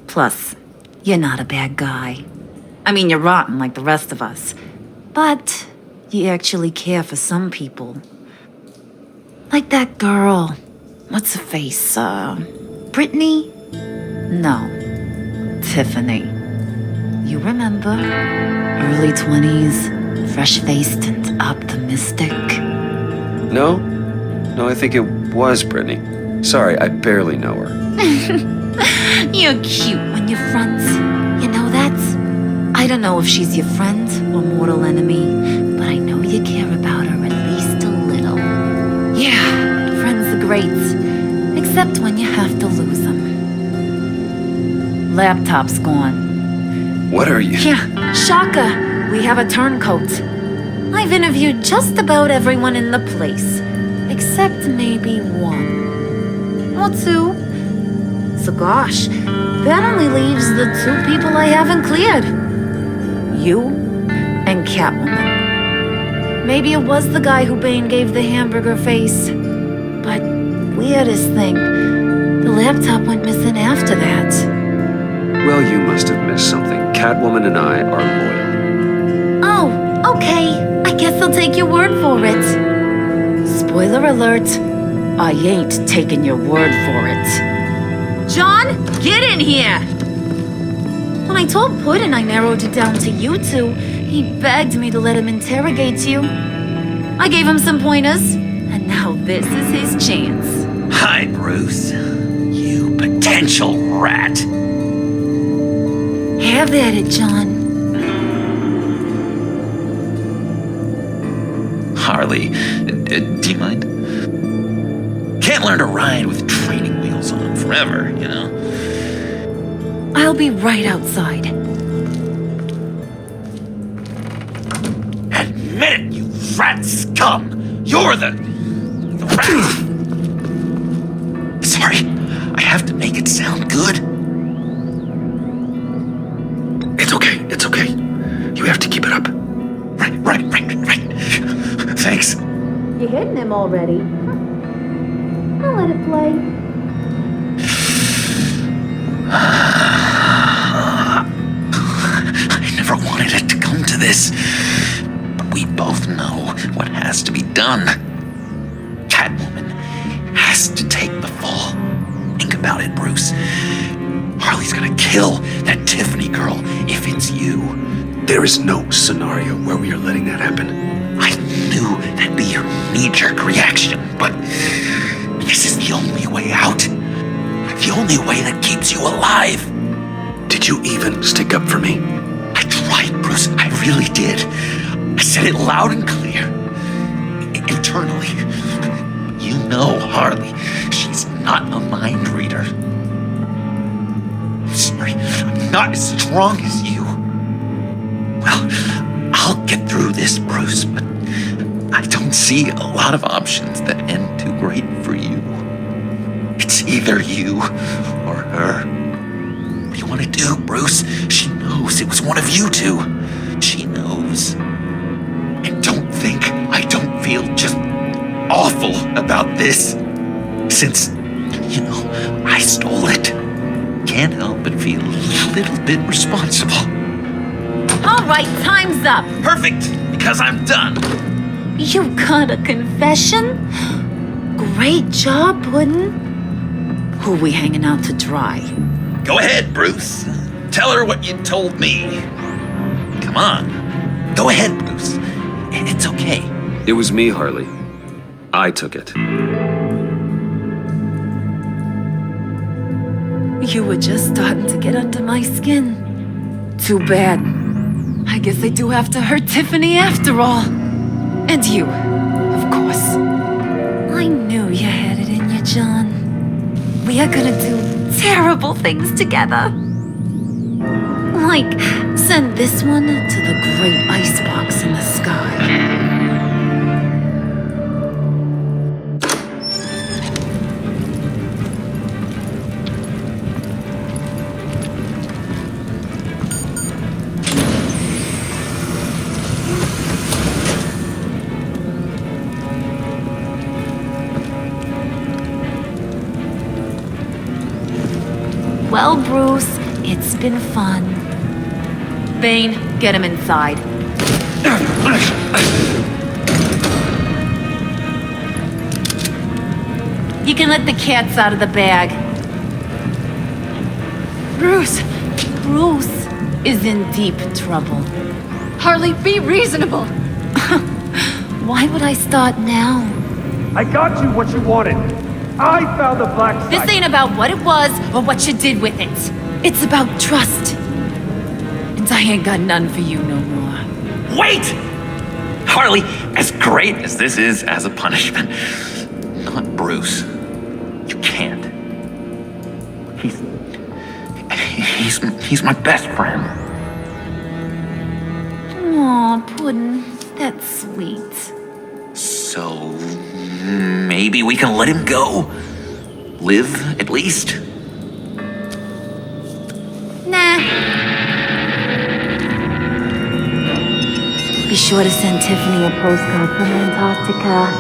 Plus, you're not a bad guy. I mean, you're rotten like the rest of us. But you actually care for some people. Like that girl. What's her face? Brittany? No. Tiffany. You remember? Early 20s, fresh-faced and optimistic. No, I think it was Brittany. Sorry, I barely know her. You're cute when you're friends. You know that? I don't know if she's your friend or mortal enemy, but I know you care about her at least a little. Yeah, friends are great, except when you have to lose them. Laptop's gone. What are you? Yeah, shocker. We have a turncoat. I've interviewed just about everyone in the place, except maybe one. Or two. So gosh, that only leaves the two people I haven't cleared. You and Catwoman. Maybe it was the guy who Bane gave the hamburger face. But weirdest thing, the laptop went missing after that. Well, you must have missed something. Catwoman and I are loyal. Oh, okay. I guess I'll take your word for it. Spoiler alert, I ain't taking your word for it. John, get in here! When I told Puddin' I narrowed it down to you two, he begged me to let him interrogate you. I gave him some pointers, and now this is his chance. Hi, Bruce. You potential rat. Have at it, John. Harley, do you mind? Can't learn to ride with training wheels on forever, you know? I'll be right outside. Admit it, you rat scum! You're the rat! Sorry, I have to make it sound good. It's okay. You have to keep it up. Right. Thanks. You're hitting him already. I'll let it play. I never wanted it to come to this, but we both know what has to be done. Catwoman has to take the fall. Think about it, Bruce. Harley's gonna kill that Tiffany girl if it's you. There is no scenario where we are letting that happen. I knew that'd be your knee-jerk reaction, but this is the only way out. The only way that keeps you alive. Did you even stick up for me? I tried, Bruce. I really did. I said it loud and clear. Internally. You know Harley. She's not a mind reader. I'm sorry. I'm not as strong as you. Well, I'll get through this, Bruce, but I don't see a lot of options that end too great for you. It's either you or her. What do you want to do, Bruce? She knows it was one of you two. She knows. And don't think I don't feel just awful about this. Since, I stole it. Can't help but feel a little bit responsible. All right, time's up. Perfect, because I'm done. You got a confession? Great job, Puddin'. Who are we hanging out to dry? Go ahead, Bruce. Tell her what you told me. Come on. Go ahead, Bruce. It's okay. It was me, Harley. I took it. You were just starting to get under my skin. Too bad. I guess I do have to hurt Tiffany after all. And you, of course. I knew you had it in you, John. We are gonna do terrible things together. Like, send this one to the great icebox in the sky. Well, Bruce, it's been fun. Bane, get him inside. You can let the cats out of the bag. Bruce! Bruce is in deep trouble. Harley, be reasonable! Why would I start now? I got you what you wanted. I found the black site. This ain't about what it was or what you did with it. It's about trust. And I ain't got none for you no more. Wait! Harley, as great as this is as a punishment, not Bruce. You can't. He's my best friend. Aw, Puddin', that's sweet. So maybe we can let him go. Live, at least. sure to send Tiffany a postcard from Antarctica.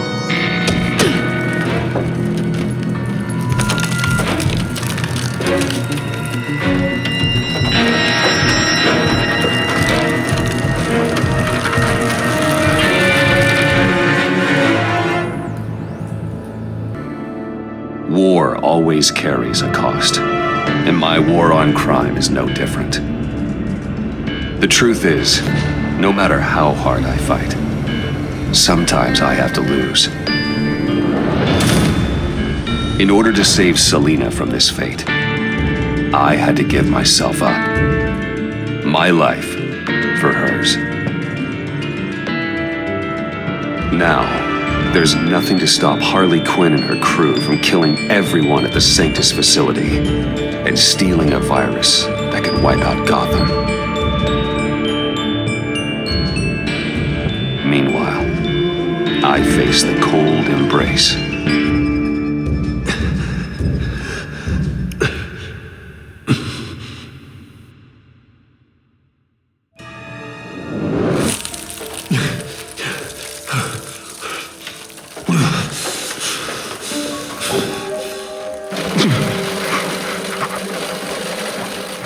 War always carries a cost, and my war on crime is no different. The truth is, no matter how hard I fight, sometimes I have to lose. In order to save Selena from this fate, I had to give myself up. My life for hers. Now, there's nothing to stop Harley Quinn and her crew from killing everyone at the Sanctus facility and stealing a virus that could wipe out Gotham. Meanwhile, I face the cold embrace.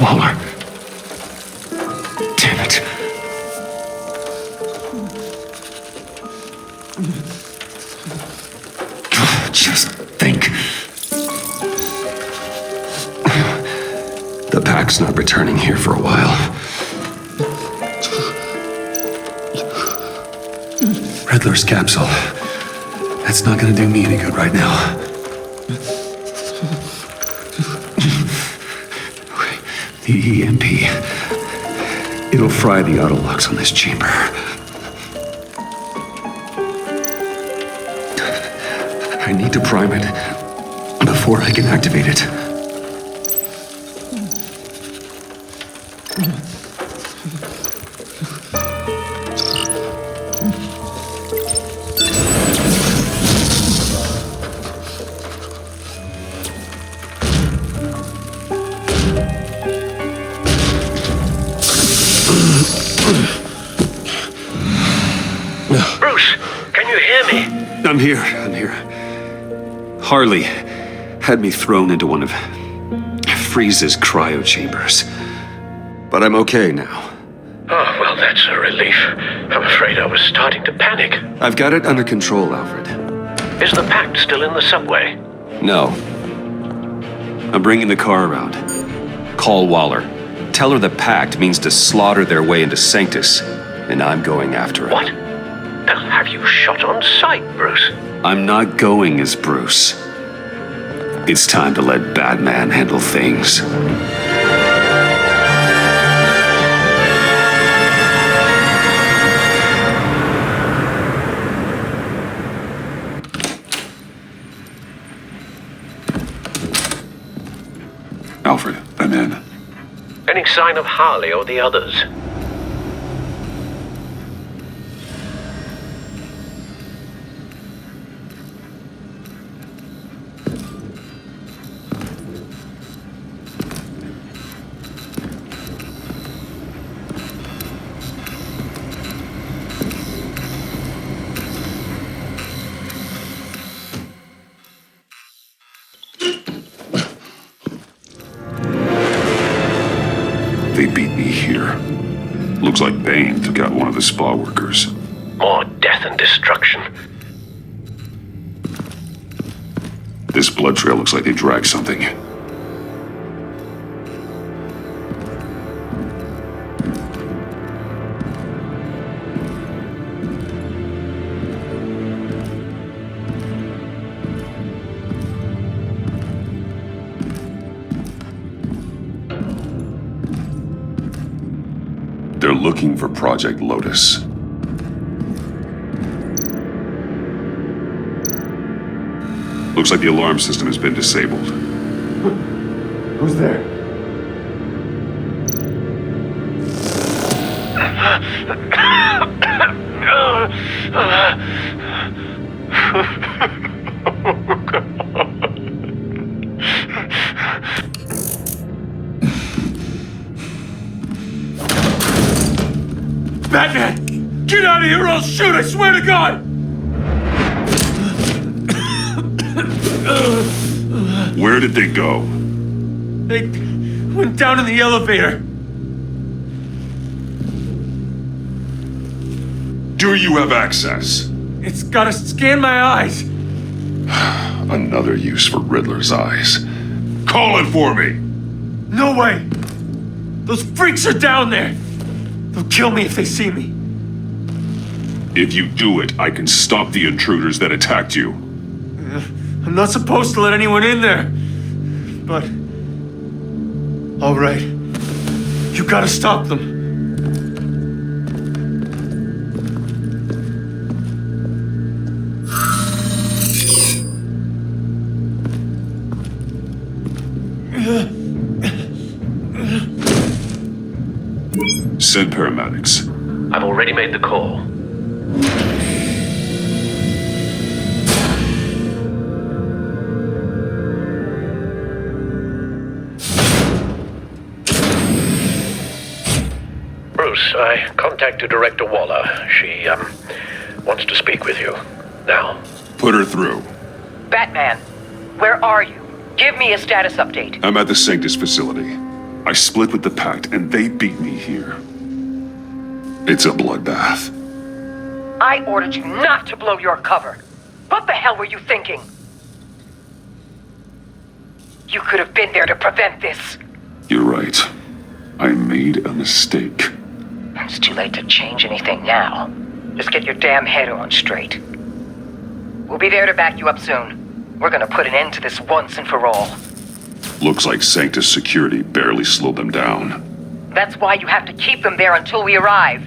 Waller. Damn it. Just think. The Pact's not returning here for a while. Riddler's capsule. That's not gonna do me any good right now. The EMP. It'll fry the auto locks on this chamber. I need to prime it before I can activate it. Bruce, can you hear me? I'm here. Harley had me thrown into one of Freeze's cryo chambers. But I'm okay now. Oh, well, that's a relief. I'm afraid I was starting to panic. I've got it under control, Alfred. Is the Pact still in the subway? No. I'm bringing the car around. Call Waller. Tell her the Pact means to slaughter their way into Sanctus, and I'm going after it. What? They'll have you shot on sight, Bruce. I'm not going as Bruce. It's time to let Batman handle things. Alfred, I'm in. Any sign of Harley or the others? They beat me here. Looks like Bane took out one of the spa workers. More death and destruction. This blood trail looks like they dragged something. They're looking for Project Lotus. Looks like the alarm system has been disabled. Who's there? Batman! Get out of here or I'll shoot, I swear to God! Where did they go? They went down in the elevator. Do you have access? It's gotta scan my eyes. Another use for Riddler's eyes. Call it for me! No way! Those freaks are down there! They'll kill me if they see me. If you do it, I can stop the intruders that attacked you. I'm not supposed to let anyone in there. But... all right. You gotta stop them. Send paramedics. I've already made the call. Bruce, I contacted Director Waller. She, wants to speak with you. Now. Put her through. Batman, where are you? Give me a status update. I'm at the Sanctus facility. I split with the Pact, and they beat me here. It's a bloodbath. I ordered you not to blow your cover. What the hell were you thinking? You could have been there to prevent this. You're right. I made a mistake. It's too late to change anything now. Just get your damn head on straight. We'll be there to back you up soon. We're gonna put an end to this once and for all. Looks like Sanctus security barely slowed them down. That's why you have to keep them there until we arrive.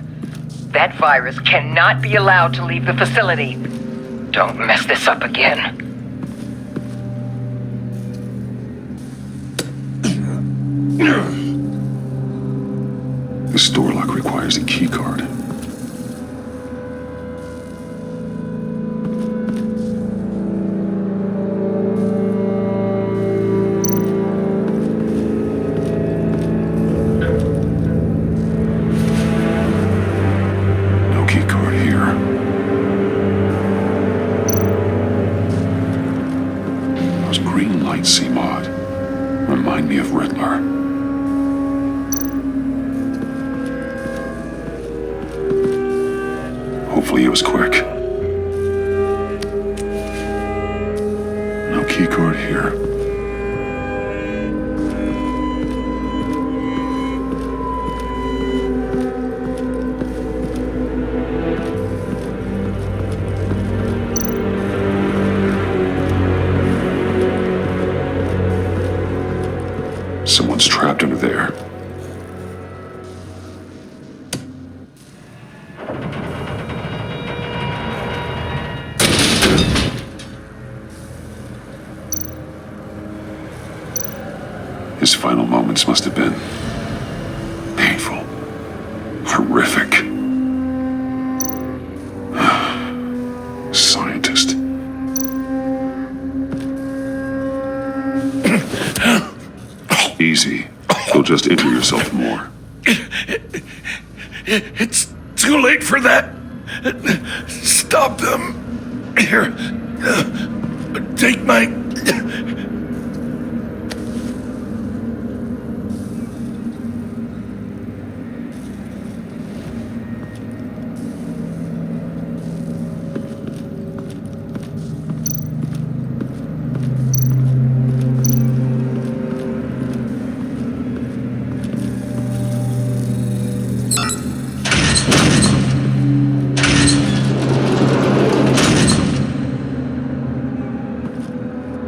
That virus cannot be allowed to leave the facility. Don't mess this up again. This door lock requires a key card. Hopefully it was quick. No keycard here. Someone's trapped under there. His final moments must have been painful, horrific. Scientist. Easy. You'll just injure yourself more. It's too late for that. Stop them. Here. Take my...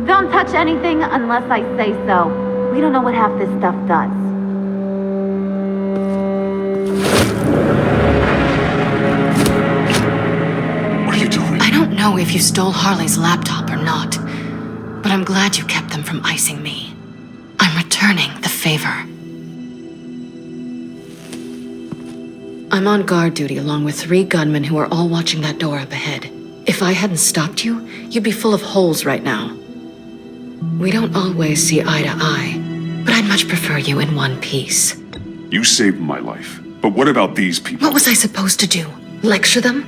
Don't touch anything unless I say so. We don't know what half this stuff does. What are you doing? I don't know if you stole Harley's laptop or not, but I'm glad you kept them from icing me. I'm returning the favor. I'm on guard duty along with 3 gunmen who are all watching that door up ahead. If I hadn't stopped you, you'd be full of holes right now. We don't always see eye to eye, but I'd much prefer you in one piece. You saved my life. But what about these people? What was I supposed to do? Lecture them?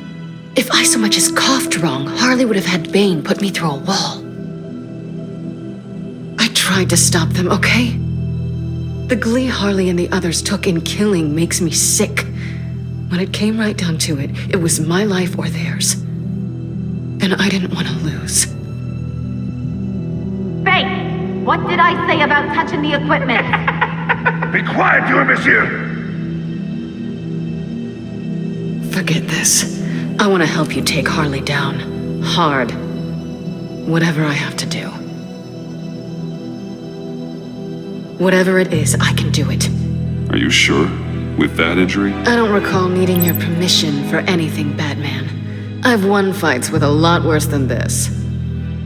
If I so much as coughed wrong, Harley would have had Bane put me through a wall. I tried to stop them, okay? The glee Harley and the others took in killing makes me sick. When it came right down to it, it was my life or theirs. And I didn't want to lose. Faye, what did I say about touching the equipment? Be quiet, you imbecile! Forget this. I want to help you take Harley down. Hard. Whatever I have to do. Whatever it is, I can do it. Are you sure? With that injury? I don't recall needing your permission for anything, Batman. I've won fights with a lot worse than this.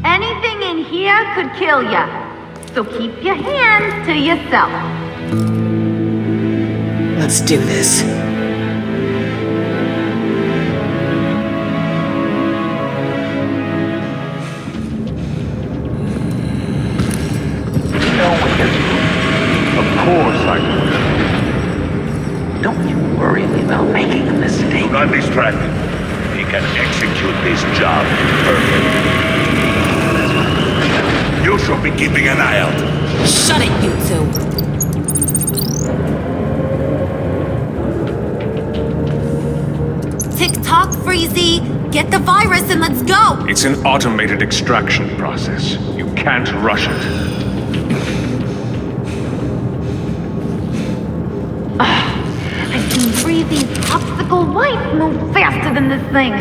Anything in here could kill ya. So keep your hands to yourself. Let's do this. Of course I will. Don't you worry me about making a mistake. Do not distract him. He can execute this job perfectly. You should be keeping an eye out. Shut it, you two. Tick-tock, Freezy. Get the virus and let's go. It's an automated extraction process. You can't rush it. I've seen Freezy's popsicle wife move faster than this thing.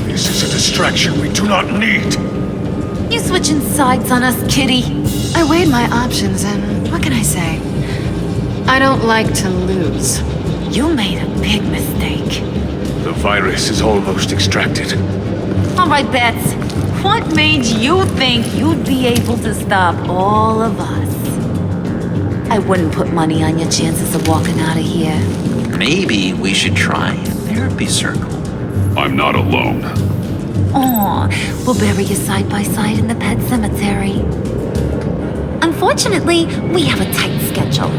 This is a distraction we do not need. You switching sides on us, kitty? I weighed my options and what can I say? I don't like to lose. You made a big mistake. The virus is almost extracted. All right, Bets. What made you think you'd be able to stop all of us? I wouldn't put money on your chances of walking out of here. Maybe we should try a therapy circle. I'm not alone. Aw, we'll bury you side by side in the pet cemetery. Unfortunately, we have a tight schedule.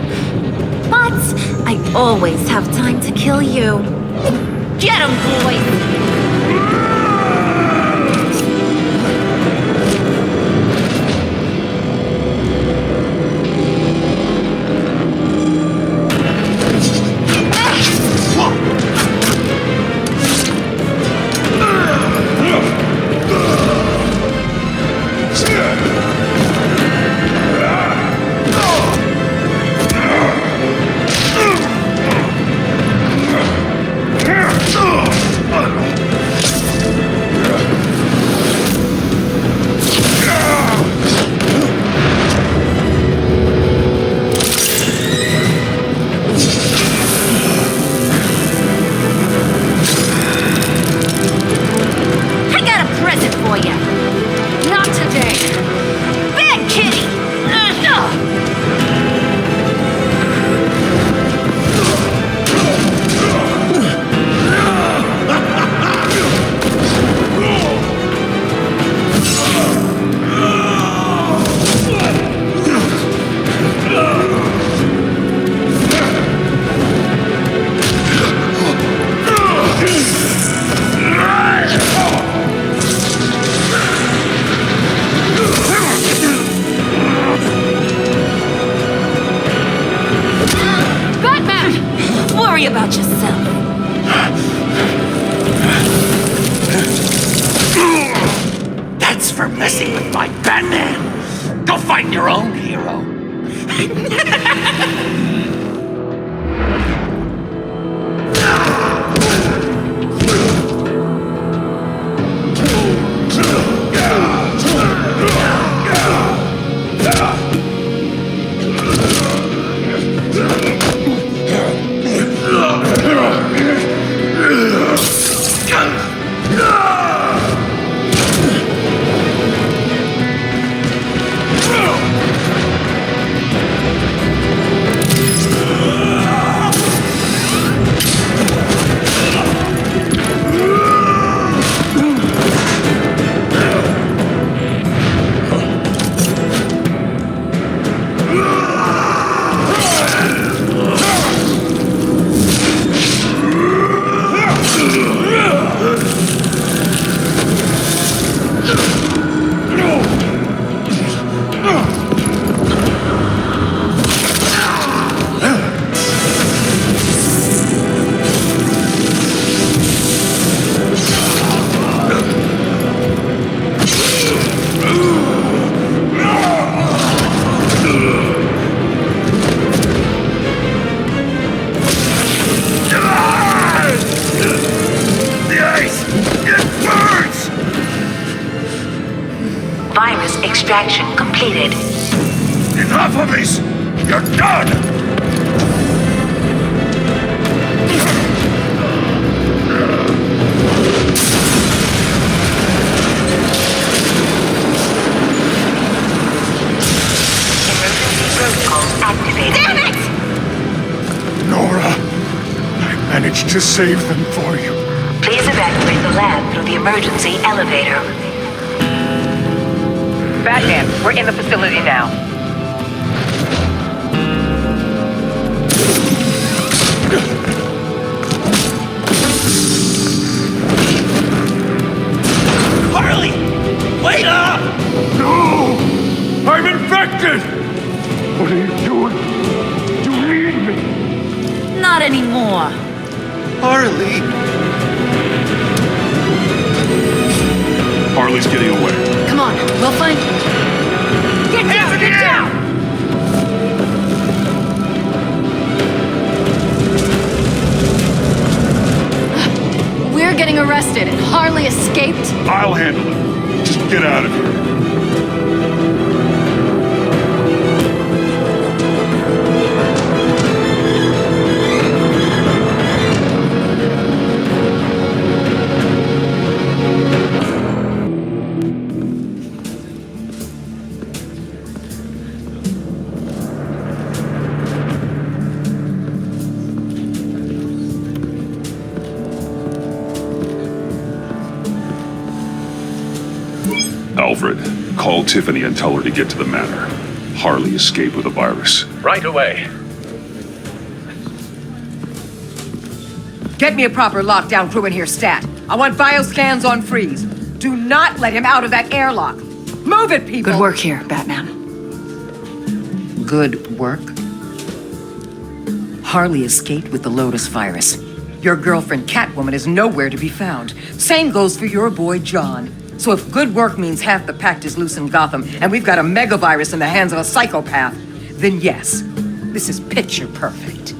But I always have time to kill you. Get 'em, boys! About yourself. That's for messing with my Batman. Go find your own hero. Extraction completed. Enough of this! You're done! Activated. Damn it! Nora, I managed to save them for you. Please evacuate the lab through the emergency elevator. Batman, we're in the facility now. Harley! Wait up! No! I'm infected! What are you doing? You need me! Not anymore. Harley! Harley's getting away. Come on, we'll find... Get down! Get down! We're getting arrested and Harley escaped? I'll handle it. Just get out of here. Alfred, call Tiffany and tell her to get to the manor. Harley escaped with a virus. Right away. Get me a proper lockdown crew in here, Stat. I want bioscans on Freeze. Do not let him out of that airlock. Move it, people! Good work here, Batman. Good work? Harley escaped with the Lotus virus. Your girlfriend Catwoman is nowhere to be found. Same goes for your boy John. So if good work means half the Pact is loose in Gotham and we've got a megavirus in the hands of a psychopath, then yes, this is picture perfect.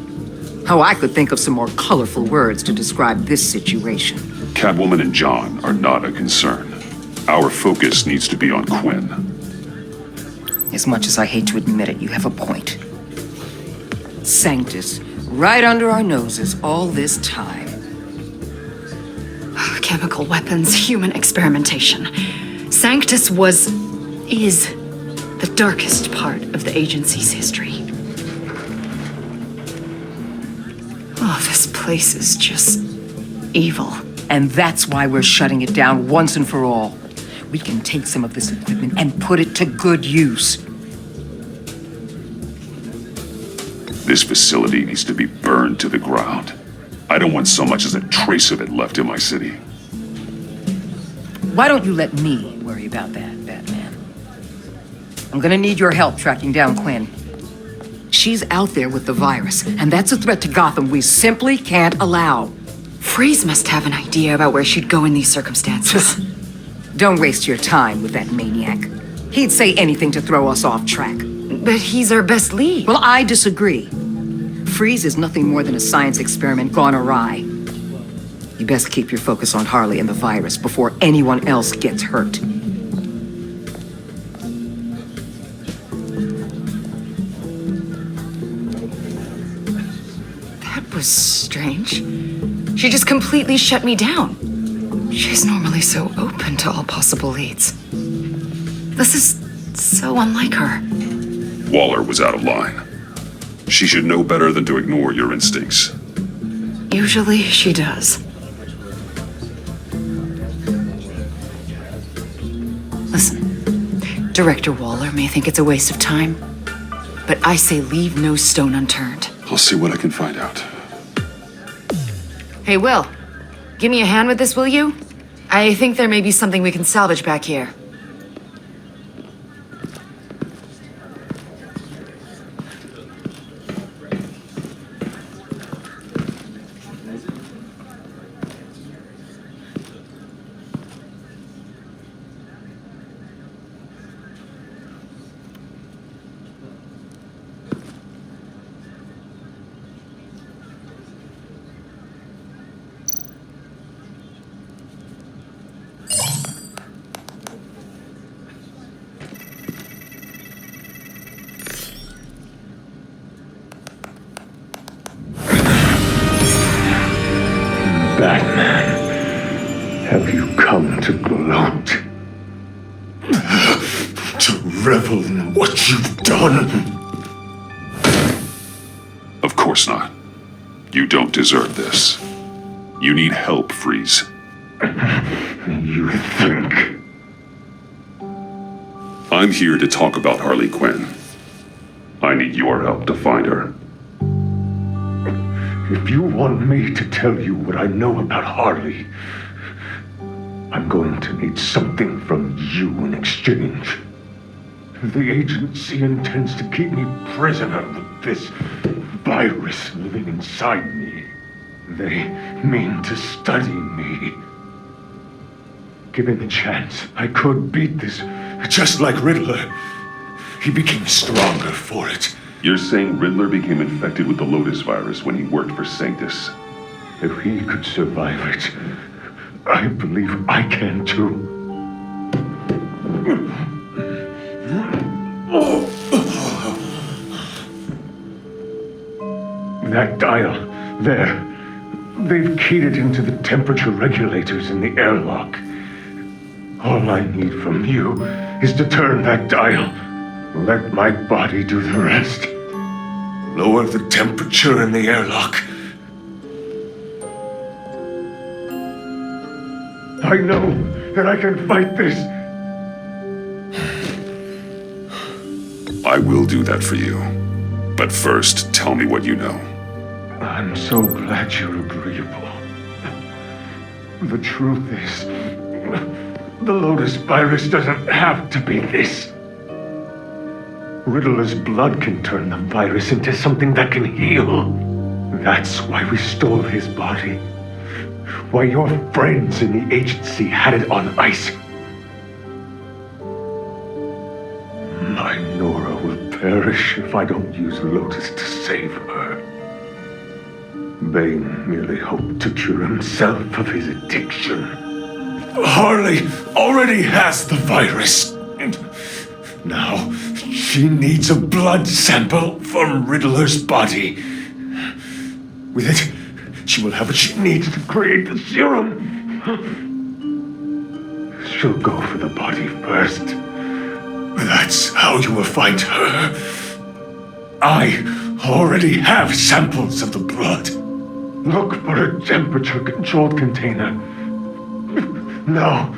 Oh, I could think of some more colorful words to describe this situation. Catwoman and John are not a concern. Our focus needs to be on Quinn. As much as I hate to admit it, you have a point. Sanctus, right under our noses all this time. Chemical weapons, human experimentation. Sanctus is the darkest part of the agency's history. Oh, this place is just evil. And that's why we're shutting it down once and for all. We can take some of this equipment and put it to good use. This facility needs to be burned to the ground. I don't want so much as a trace of it left in my city. Why don't you let me worry about that, Batman? I'm gonna need your help tracking down Quinn. She's out there with the virus, and that's a threat to Gotham we simply can't allow. Freeze must have an idea about where she'd go in these circumstances. Don't waste your time with that maniac. He'd say anything to throw us off track. But he's our best lead. Well, I disagree. Freeze is nothing more than a science experiment gone awry. You best keep your focus on Harley and the virus before anyone else gets hurt. That was strange. She just completely shut me down. She's normally so open to all possible leads. This is so unlike her. Waller was out of line. She should know better than to ignore your instincts. Usually she does. Listen, Director Waller may think it's a waste of time, but I say leave no stone unturned. I'll see what I can find out. Hey, Will, give me a hand with this, will you? I think there may be something we can salvage back here. Batman, have you come to gloat? To revel in what you've done? Of course not. You don't deserve this. You need help, Freeze. You think? I'm here to talk about Harley Quinn. I need your help to find her. If you want me to tell you what I know about Harley, I'm going to need something from you in exchange. The agency intends to keep me prisoner with this virus living inside me. They mean to study me. Given a chance, I could beat this, just like Riddler. He became stronger for it. You're saying Riddler became infected with the Lotus virus when he worked for Sanctus? If he could survive it, I believe I can too. That dial, there. They've keyed it into the temperature regulators in the airlock. All I need from you is to turn that dial. Let my body do the rest. Lower the temperature in the airlock. I know that I can fight this. I will do that for you. But first, tell me what you know. I'm so glad you're agreeable. The truth is, the Lotus virus doesn't have to be this. Riddler's blood can turn the virus into something that can heal. That's why we stole his body. Why your friends in the agency had it on ice. My Nora will perish if I don't use Lotus to save her. Bane merely hoped to cure himself of his addiction. Harley already has the virus. Now, she needs a blood sample from Riddler's body. With it, she will have what she needs to create the serum. She'll go for the body first. That's how you will find her. I already have samples of the blood. Look for a temperature-controlled container. Now,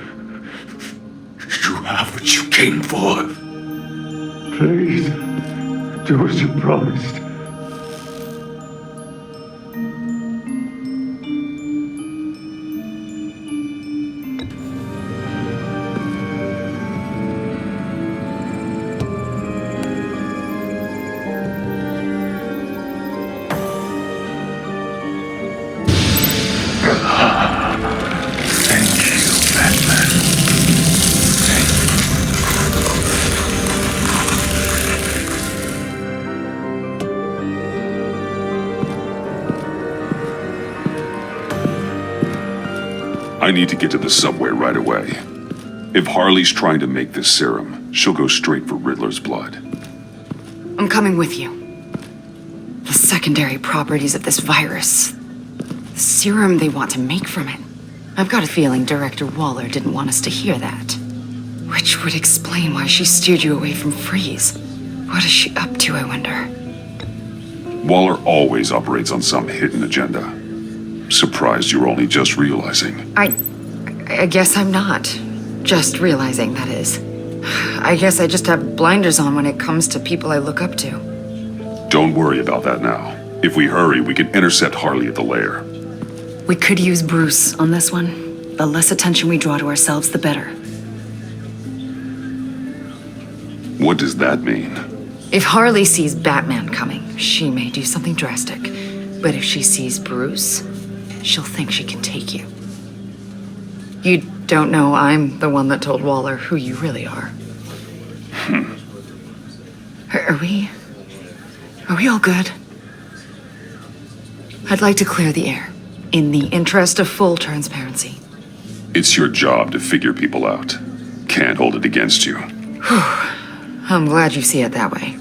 you have what you came for. Please, do as you promised. I need to get to the subway right away. If Harley's trying to make this serum, she'll go straight for Riddler's blood. I'm coming with you. The secondary properties of this virus. The serum they want to make from it. I've got a feeling Director Waller didn't want us to hear that. Which would explain why she steered you away from Freeze. What is she up to, I wonder? Waller always operates on some hidden agenda. Surprised you're only just realizing. I guess I'm not. Just realizing, that is. I guess I just have blinders on when it comes to people I look up to. Don't worry about that now. If we hurry, we can intercept Harley at the lair. We could use Bruce on this one. The less attention we draw to ourselves, the better. What does that mean? If Harley sees Batman coming, she may do something drastic. But if she sees Bruce, she'll think she can take you. You don't know I'm the one that told Waller who you really are. Are we all good? I'd like to clear the air, in the interest of full transparency. It's your job to figure people out. Can't hold it against you. I'm glad you see it that way.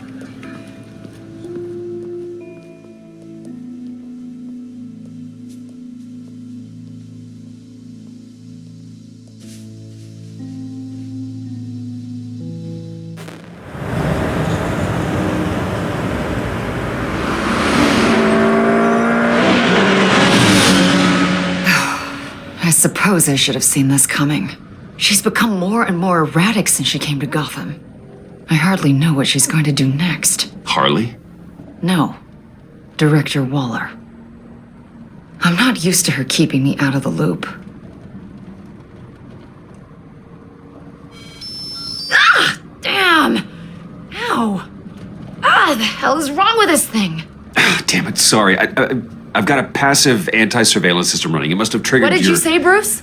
suppose I should have seen this coming. She's become more and more erratic since she came to Gotham. I hardly know what she's going to do next. Harley? No. Director Waller. I'm not used to her keeping me out of the loop. Ah! Damn! Ow! Ah, the hell is wrong with this thing? Damn it, sorry. I've got a passive anti-surveillance system running. It must have triggered What did you say, Bruce?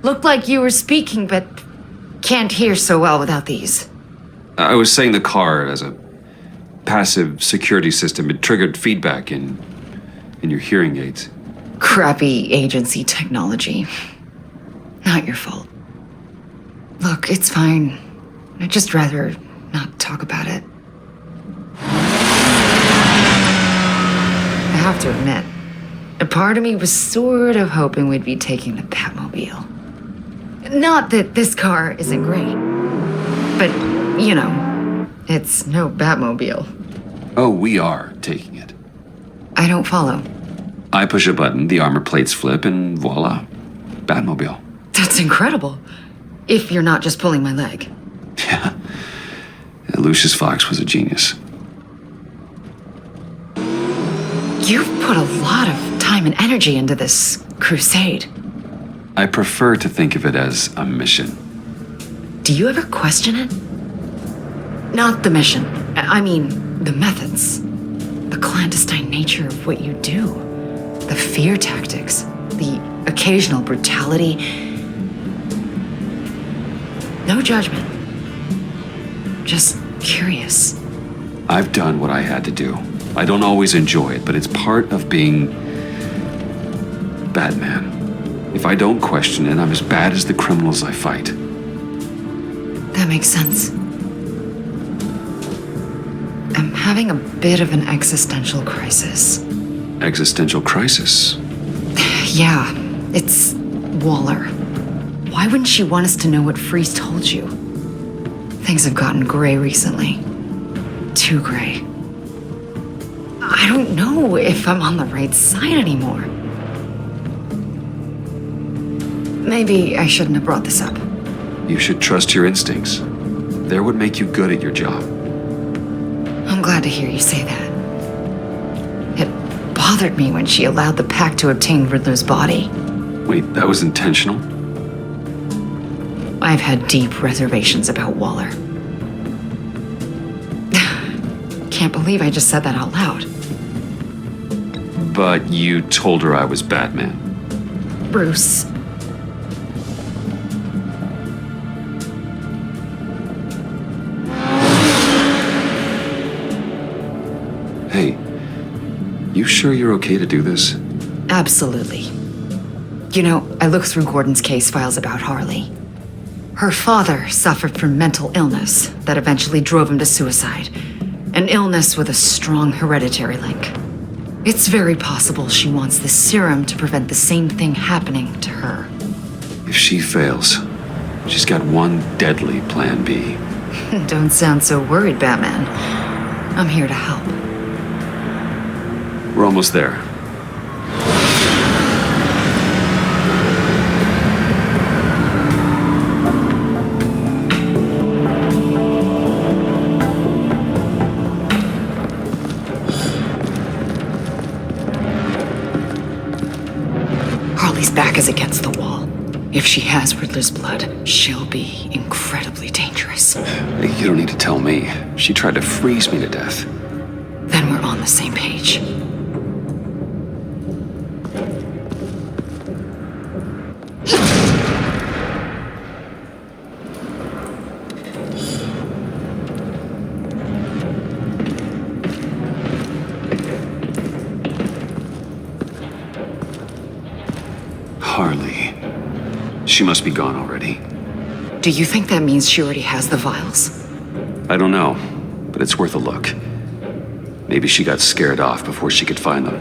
Looked like you were speaking, but can't hear so well without these. I was saying the car as a passive security system. It triggered feedback in your hearing aids. Crappy agency technology. Not your fault. Look, it's fine. I'd just rather not talk about it. I have to admit, a part of me was sort of hoping we'd be taking the Batmobile. Not that this car isn't great, but, you know, it's no Batmobile. Oh, we are taking it. I don't follow. I push a button, the armor plates flip, and voila, Batmobile. That's incredible. If you're not just pulling my leg. Yeah, Lucius Fox was a genius. You've put a lot of time and energy into this crusade. I prefer to think of it as a mission. Do you ever question it? Not the mission. I mean, the methods. The clandestine nature of what you do. The fear tactics. The occasional brutality. No judgment. Just curious. I've done what I had to do. I don't always enjoy it, but it's part of being Batman. If I don't question it, I'm as bad as the criminals I fight. That makes sense. I'm having a bit of an existential crisis. Existential crisis? Yeah, it's Waller. Why wouldn't she want us to know what Freeze told you? Things have gotten gray recently. Too gray. I don't know if I'm on the right side anymore. Maybe I shouldn't have brought this up. You should trust your instincts. They're what make you good at your job. I'm glad to hear you say that. It bothered me when she allowed the Pact to obtain Riddler's body. Wait, that was intentional? I've had deep reservations about Waller. Can't believe I just said that out loud. But you told her I was Batman. Bruce. Hey, you sure you're okay to do this? Absolutely. You know, I looked through Gordon's case files about Harley. Her father suffered from mental illness that eventually drove him to suicide. An illness with a strong hereditary link. It's very possible she wants this serum to prevent the same thing happening to her. If she fails, she's got one deadly plan B. Don't sound so worried, Batman. I'm here to help. We're almost there. Harley's back is against the wall. If she has Riddler's blood, she'll be incredibly dangerous. You don't need to tell me. She tried to freeze me to death. Then we're on the same page. Harley. She must be gone already. Do you think that means she already has the vials? I don't know, but it's worth a look. Maybe she got scared off before she could find them.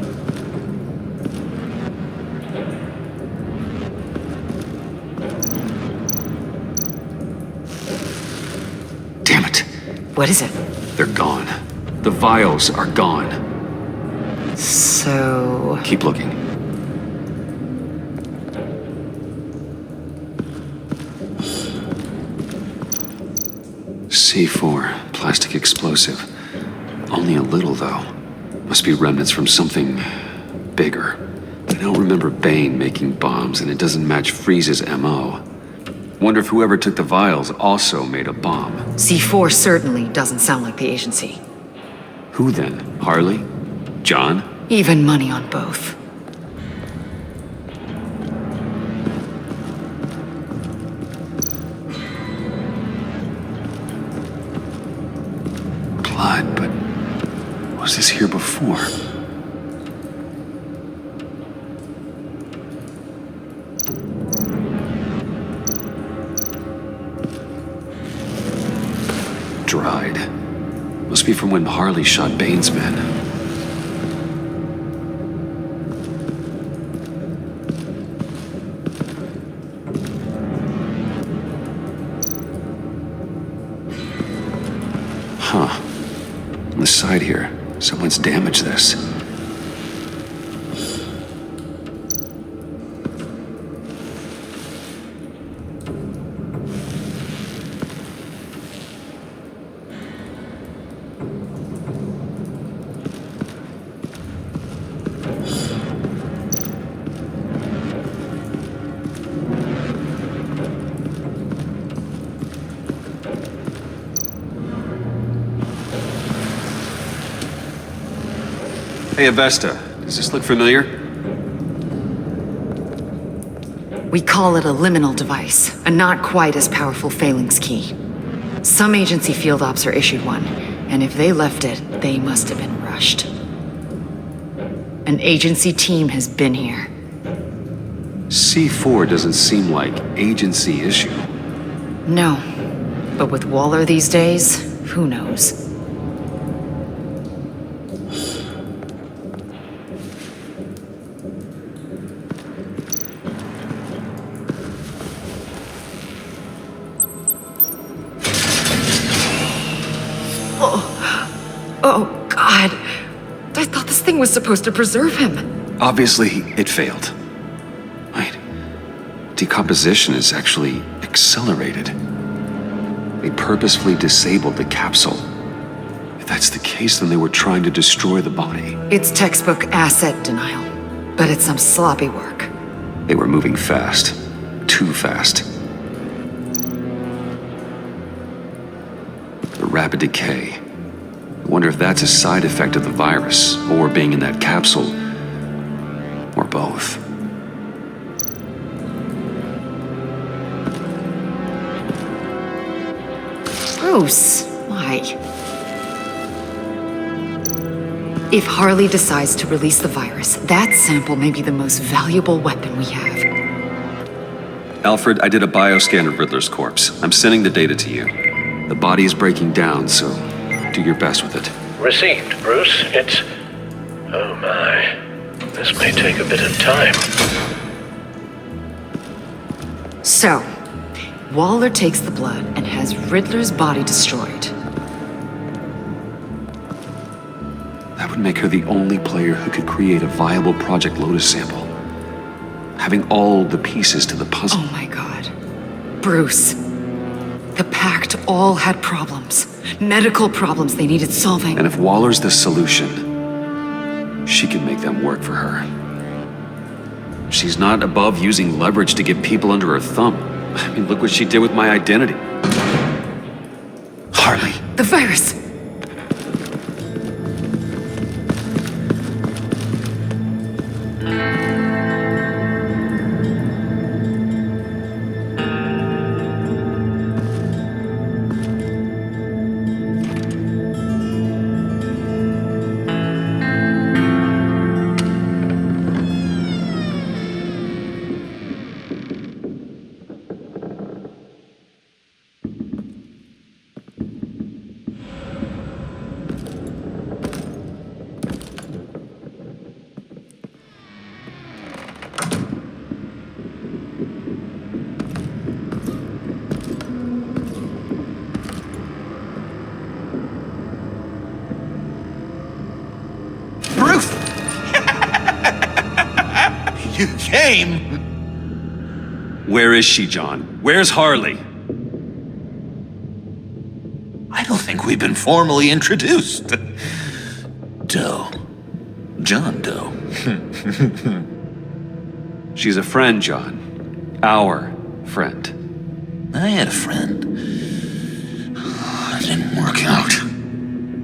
Damn it. What is it? They're gone. The vials are gone. So... Keep looking. C4, plastic explosive. Only a little, though. Must be remnants from something bigger. I don't remember Bane making bombs, and it doesn't match Freeze's MO. Wonder if whoever took the vials also made a bomb. C4 certainly doesn't sound like the agency. Who then? Harley? John? Even money on both. Blood, but was this here before? Dried. Must be from when Harley shot Bane's men. Huh. On the side here, someone's damaged this. Hey, Avesta, does this look familiar? We call it a liminal device, a not quite as powerful phalanx key. Some agency field ops are issued one, and if they left it, they must have been rushed. An agency team has been here. C4 doesn't seem like agency issue. No, but with Waller these days, who knows? Oh, God. I thought this thing was supposed to preserve him. Obviously, it failed. Wait. Decomposition is actually accelerated. They purposefully disabled the capsule. If that's the case, then they were trying to destroy the body. It's textbook asset denial, but it's some sloppy work. They were moving fast. Too fast. The rapid decay. I wonder if that's a side effect of the virus, or being in that capsule, or both. Bruce, why? If Harley decides to release the virus, that sample may be the most valuable weapon we have. Alfred, I did a bioscan of Riddler's corpse. I'm sending the data to you. The body is breaking down, so do your best with it. Received, Bruce. It's... oh my. This may take a bit of time. So, Waller takes the blood and has Riddler's body destroyed. That would make her the only player who could create a viable Project Lotus sample. Having all the pieces to the puzzle. Oh my God. Bruce. The Pact all had problems. Medical problems they needed solving. And if Waller's the solution, she can make them work for her. She's not above using leverage to get people under her thumb. I mean, look what she did with my identity. Harley. The virus. You came? Where is she, John? Where's Harley? we've been formally introduced. Doe. John Doe. She's a friend, John. Our friend. I had a friend. It didn't work out.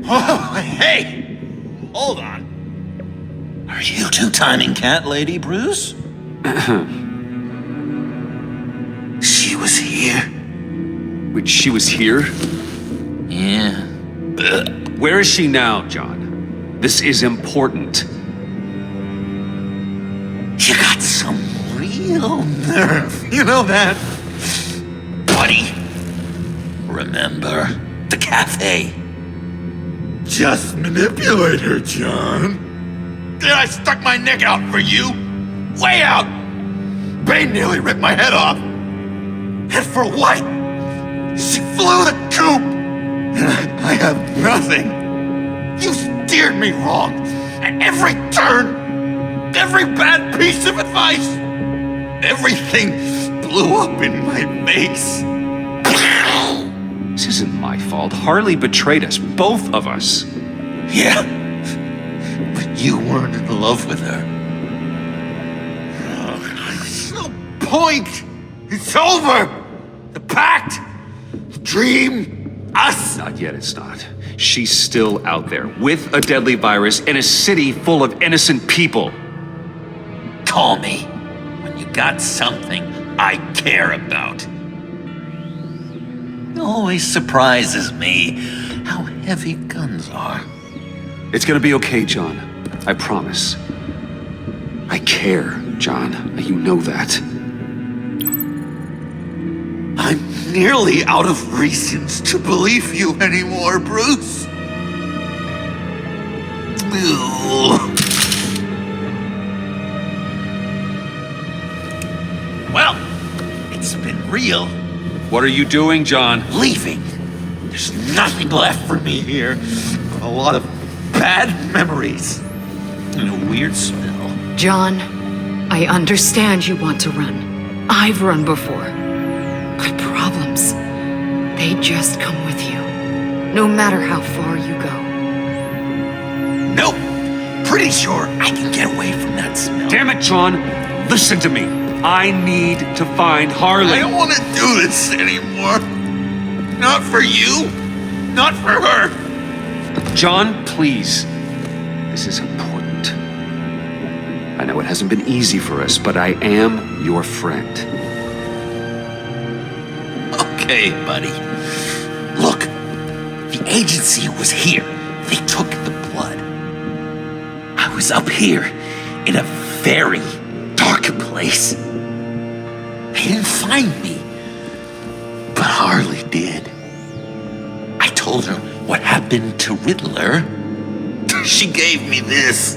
Oh, hey! Hold on. Are you two-timing cat lady, Bruce? She was here. Wait, she was here? Yeah. Where is she now, John? This is important. You got some real nerve. You know that? Buddy. Remember the cafe? Just manipulate her, John. Then I stuck my neck out for you. Way out. Bane nearly ripped my head off. And for what? She flew the coop. And I have nothing. You steered me wrong. At every turn. Every bad piece of advice. Everything blew up in my face. This isn't my fault. Harley betrayed us, both of us. Yeah. But you weren't in love with her. There's no point. It's over. The pact. The dream. Us. Not yet, it's not. She's still out there, with a deadly virus in a city full of innocent people. Call me when you got something I care about. It always surprises me how heavy guns are. It's gonna be okay, John. I promise. I care, John. You know that. I'm nearly out of reasons to believe you anymore, Bruce. Well, it's been real. What are you doing, John? Leaving. There's nothing left for me here. A lot of bad memories. And a weird smell. John, I understand you want to run. I've run before. But problems, they just come with you. No matter how far you go. Nope. Pretty sure I can get away from that smell. Damn it, John. Listen to me. I need to find Harley. I don't want to do this anymore. Not for you. Not for her. John, please. This is important. I know it hasn't been easy for us, but I am your friend. Okay, buddy. Look, the agency was here. They took the blood. I was up here in a very dark place. They didn't find me, but Harley did. I told her what happened to Riddler. She gave me this.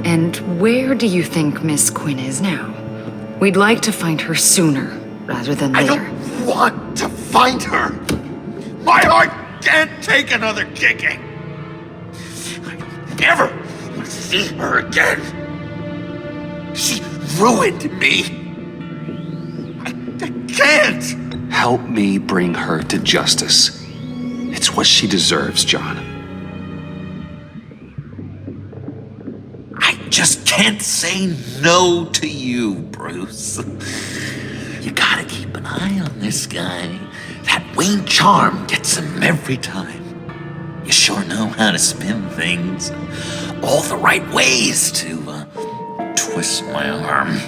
And where do you think Miss Quinn is now? We'd like to find her sooner rather than later. I don't want to find her. My heart can't take another kicking. I don't ever want to see her again. She ruined me. I can't. Help me bring her to justice. It's what she deserves, John. I just can't say no to you, Bruce. You gotta keep an eye on this guy. That Wayne charm gets him every time. You sure know how to spin things. All the right ways to twist my arm.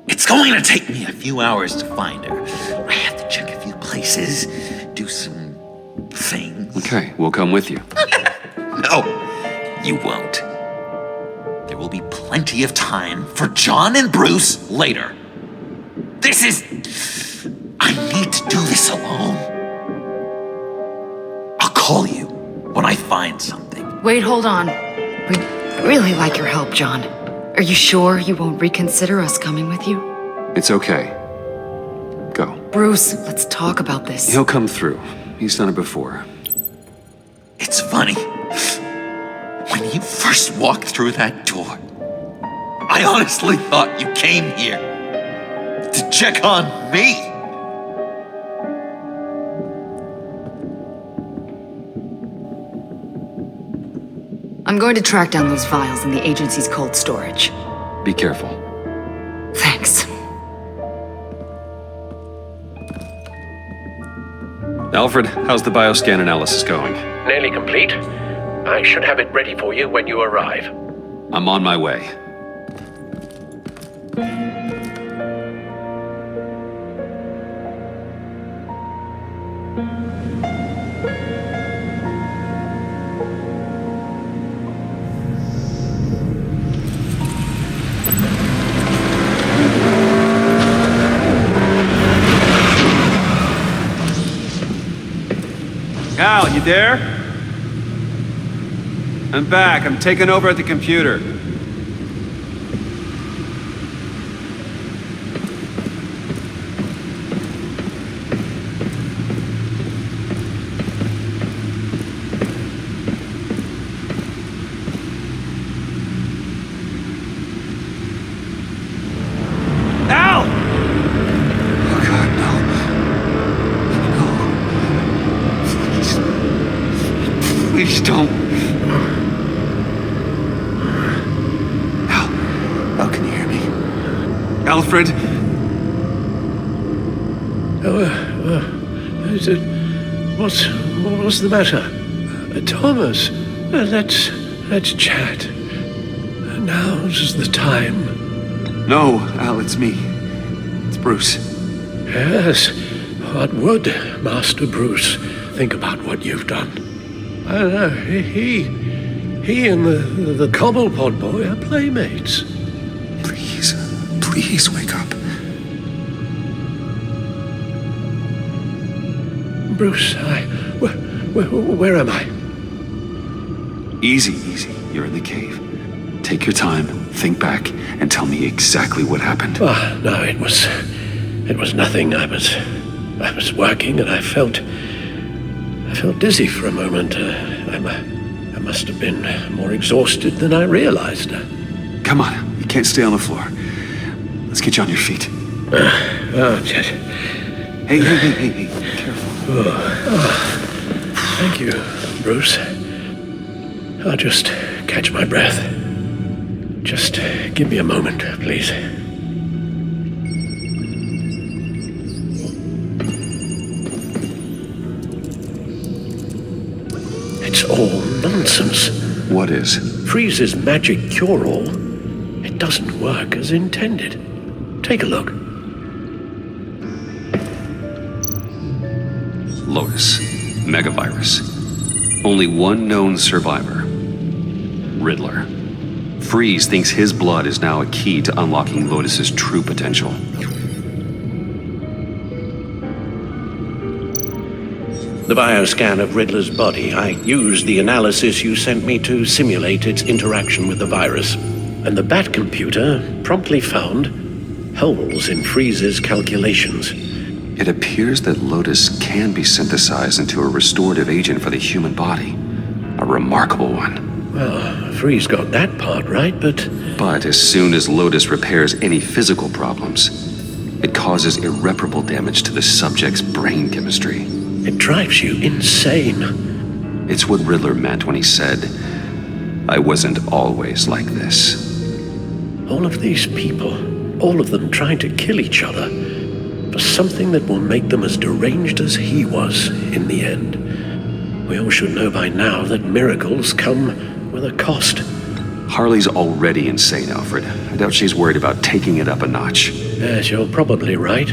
It's going to take me a few hours to find her. I have to check a few places, do some things. Okay, we'll come with you. No, you won't. There will be plenty of time for John and Bruce later. This is... I need to do this alone. I'll call you when I find something. Wait, hold on. We'd really like your help, John. Are you sure you won't reconsider us coming with you? It's okay. Go. Bruce, let's talk about this. He'll come through. He's done it before. It's funny. When you first walked through that door, I honestly thought you came here to check on me. I'm going to track down those vials in the agency's cold storage. Be careful. Thanks. Alfred, how's the bioscan analysis going? Nearly complete. I should have it ready for you when you arrive. I'm on my way. Al, you there? I'm back. I'm taking over at the computer. Al! Oh God, no. Please don't. Al, can you hear me? Alfred? What's the matter? Thomas, let's chat. Now's the time. No, Al, it's me. It's Bruce. Yes, what would Master Bruce think about what you've done? I don't know, he and the Cobblepot boy are playmates. Please wake up. Bruce, where am I? Easy. You're in the cave. Take your time, think back, and tell me exactly what happened. No, it was nothing. I was working and I felt dizzy for a moment. I must have been more exhausted than I realized. Come on, you can't stay on the floor. Let's get you on your feet. Hey, careful. Thank you, Bruce. I'll just catch my breath. Just give me a moment, please. It's all nonsense. What is? Freeze's magic cure-all. It doesn't work as intended. Take a look. Lotus. Megavirus. Only one known survivor. Riddler. Freeze thinks his blood is now a key to unlocking Lotus's true potential. The bioscan of Riddler's body. I used the analysis you sent me to simulate its interaction with the virus. And the Bat computer promptly found holes in Freeze's calculations. It appears that Lotus can be synthesized into a restorative agent for the human body. A remarkable one. Well, Freeze got that part right, but as soon as Lotus repairs any physical problems, it causes irreparable damage to the subject's brain chemistry. It drives you insane. It's what Riddler meant when he said, "I wasn't always like this." All of these people, all of them trying to kill each other, for something that will make them as deranged as he was in the end. We all should know by now that miracles come with a cost. Harley's already insane, Alfred. I doubt she's worried about taking it up a notch. Yes, you're probably right.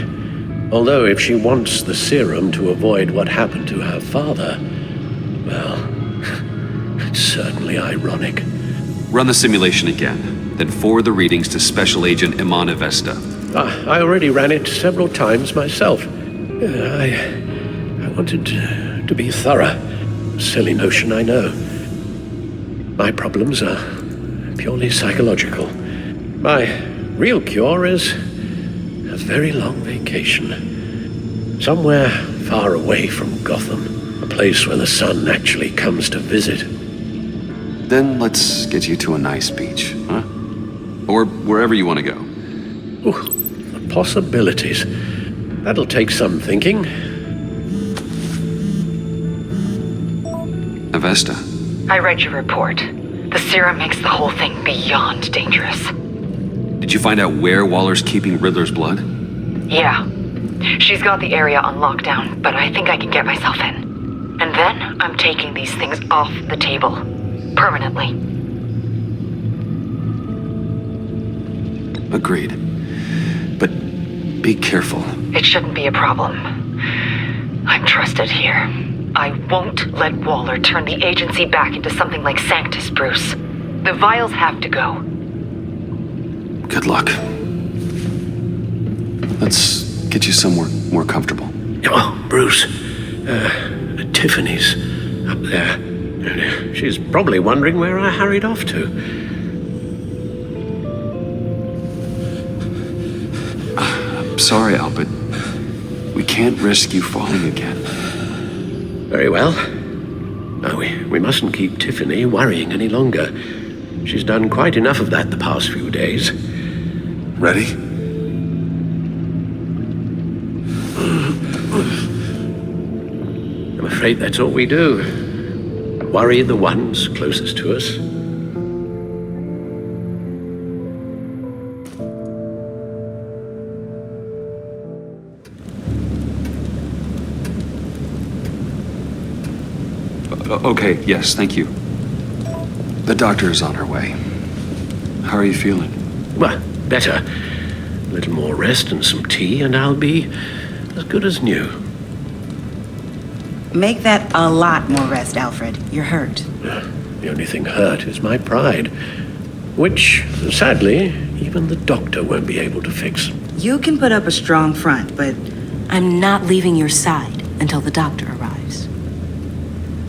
Although if she wants the serum to avoid what happened to her father, well, it's certainly ironic. Run the simulation again, then forward the readings to Special Agent Iman Avesta. I already ran it several times myself. I wanted to be thorough. Silly notion, I know. My problems are purely psychological. My real cure is a very long vacation. Somewhere far away from Gotham. A place where the sun actually comes to visit. Then let's get you to a nice beach, huh? Or wherever you want to go. Ooh, the possibilities. That'll take some thinking. Avesta. I read your report. The serum makes the whole thing beyond dangerous. Did you find out where Waller's keeping Riddler's blood? Yeah. She's got the area on lockdown, but I think I can get myself in. And then I'm taking these things off the table. Permanently. Agreed. But be careful. It shouldn't be a problem. I'm trusted here. I won't let Waller turn the agency back into something like Sanctus, Bruce. The vials have to go. Good luck. Let's get you somewhere more comfortable. Oh, Bruce. Tiffany's up there. She's probably wondering where I hurried off to. I'm sorry, Al, but we can't risk you falling again. Very well. No, we mustn't keep Tiffany worrying any longer. She's done quite enough of that the past few days. Ready? I'm afraid that's all we do. Worry the ones closest to us. Okay, yes, thank you. The doctor is on her way. How are you feeling? Well, better. A little more rest and some tea, and I'll be as good as new. Make that a lot more rest, Alfred. You're hurt. The only thing hurt is my pride, which, sadly, even the doctor won't be able to fix. You can put up a strong front, but I'm not leaving your side until the doctor arrives.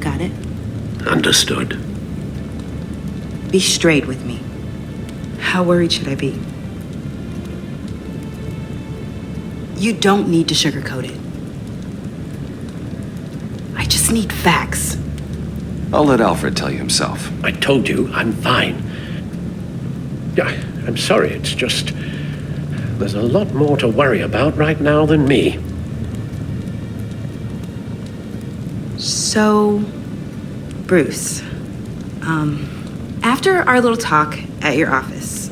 Got it? Understood. Be straight with me. How worried should I be? You don't need to sugarcoat it. I just need facts. I'll let Alfred tell you himself. I told you, I'm fine. Yeah, I'm sorry, it's just... there's a lot more to worry about right now than me. So, Bruce, after our little talk at your office,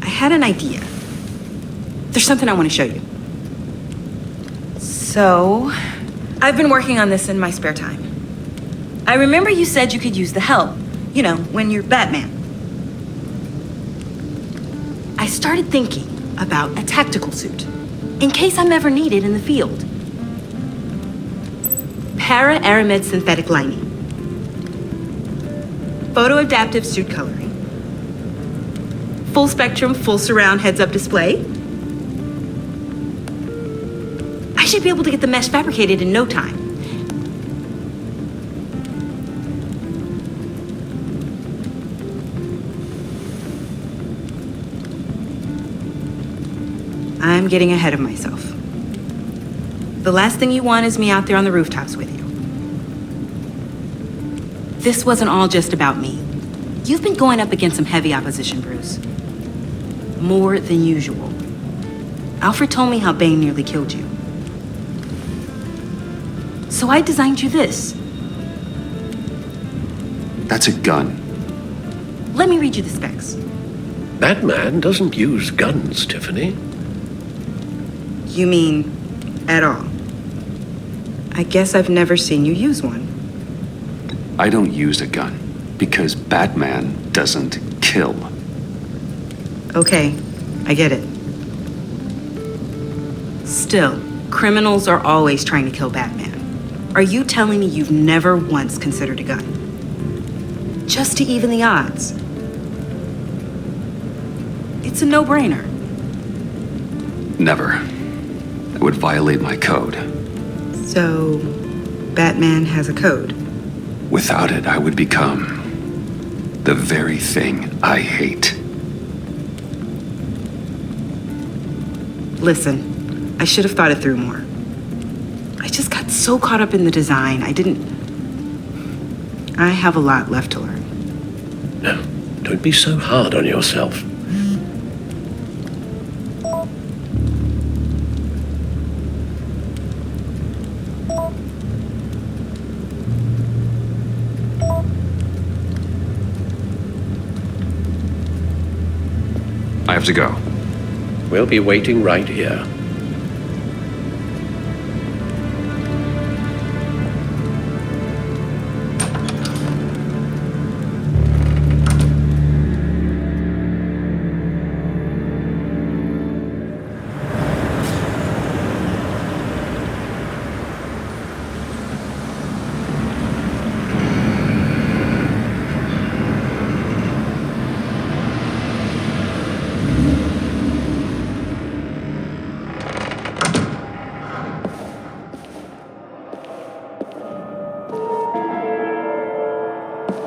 I had an idea. There's something I want to show you. So, I've been working on this in my spare time. I remember you said you could use the help, you know, when you're Batman. I started thinking about a tactical suit, in case I'm ever needed in the field. Para-aramid synthetic lining. Photo-adaptive suit coloring. Full spectrum, full surround heads-up display. I should be able to get the mesh fabricated in no time. I'm getting ahead of myself. The last thing you want is me out there on the rooftops with you. This wasn't all just about me. You've been going up against some heavy opposition, Bruce. More than usual. Alfred told me how Bane nearly killed you. So I designed you this. That's a gun. Let me read you the specs. Batman doesn't use guns, Tiffany. You mean at all? I guess I've never seen you use one. I don't use a gun because Batman doesn't kill. Okay, I get it. Still, criminals are always trying to kill Batman. Are you telling me you've never once considered a gun? Just to even the odds. It's a no-brainer. Never. That would violate my code. So, Batman has a code. Without it, I would become the very thing I hate. Listen, I should have thought it through more. I just got so caught up in the design, I have a lot left to learn. No, don't be so hard on yourself. have to go. We'll be waiting right here.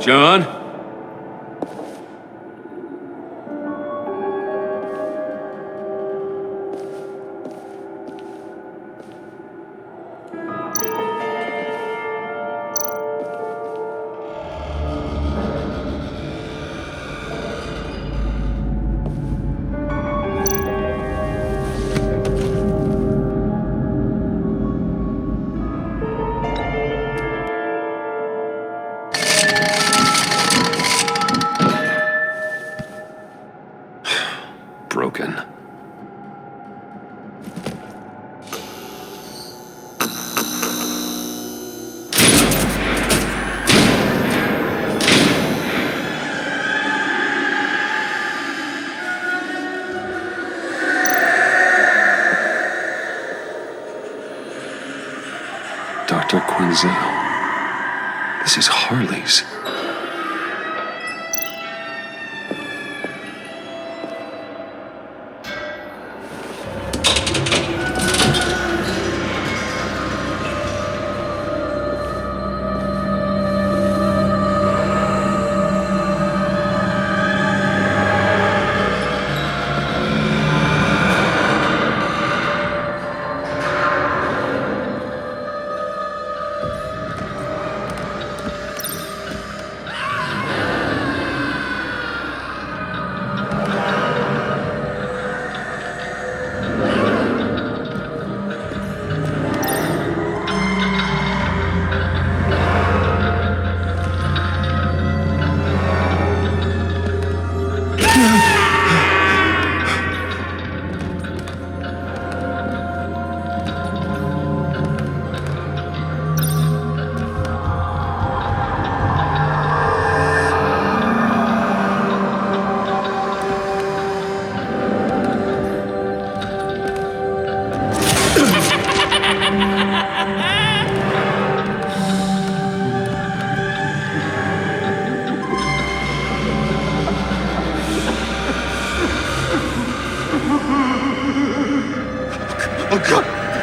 John? Broken. Dr. Quinzel. This is Harley's.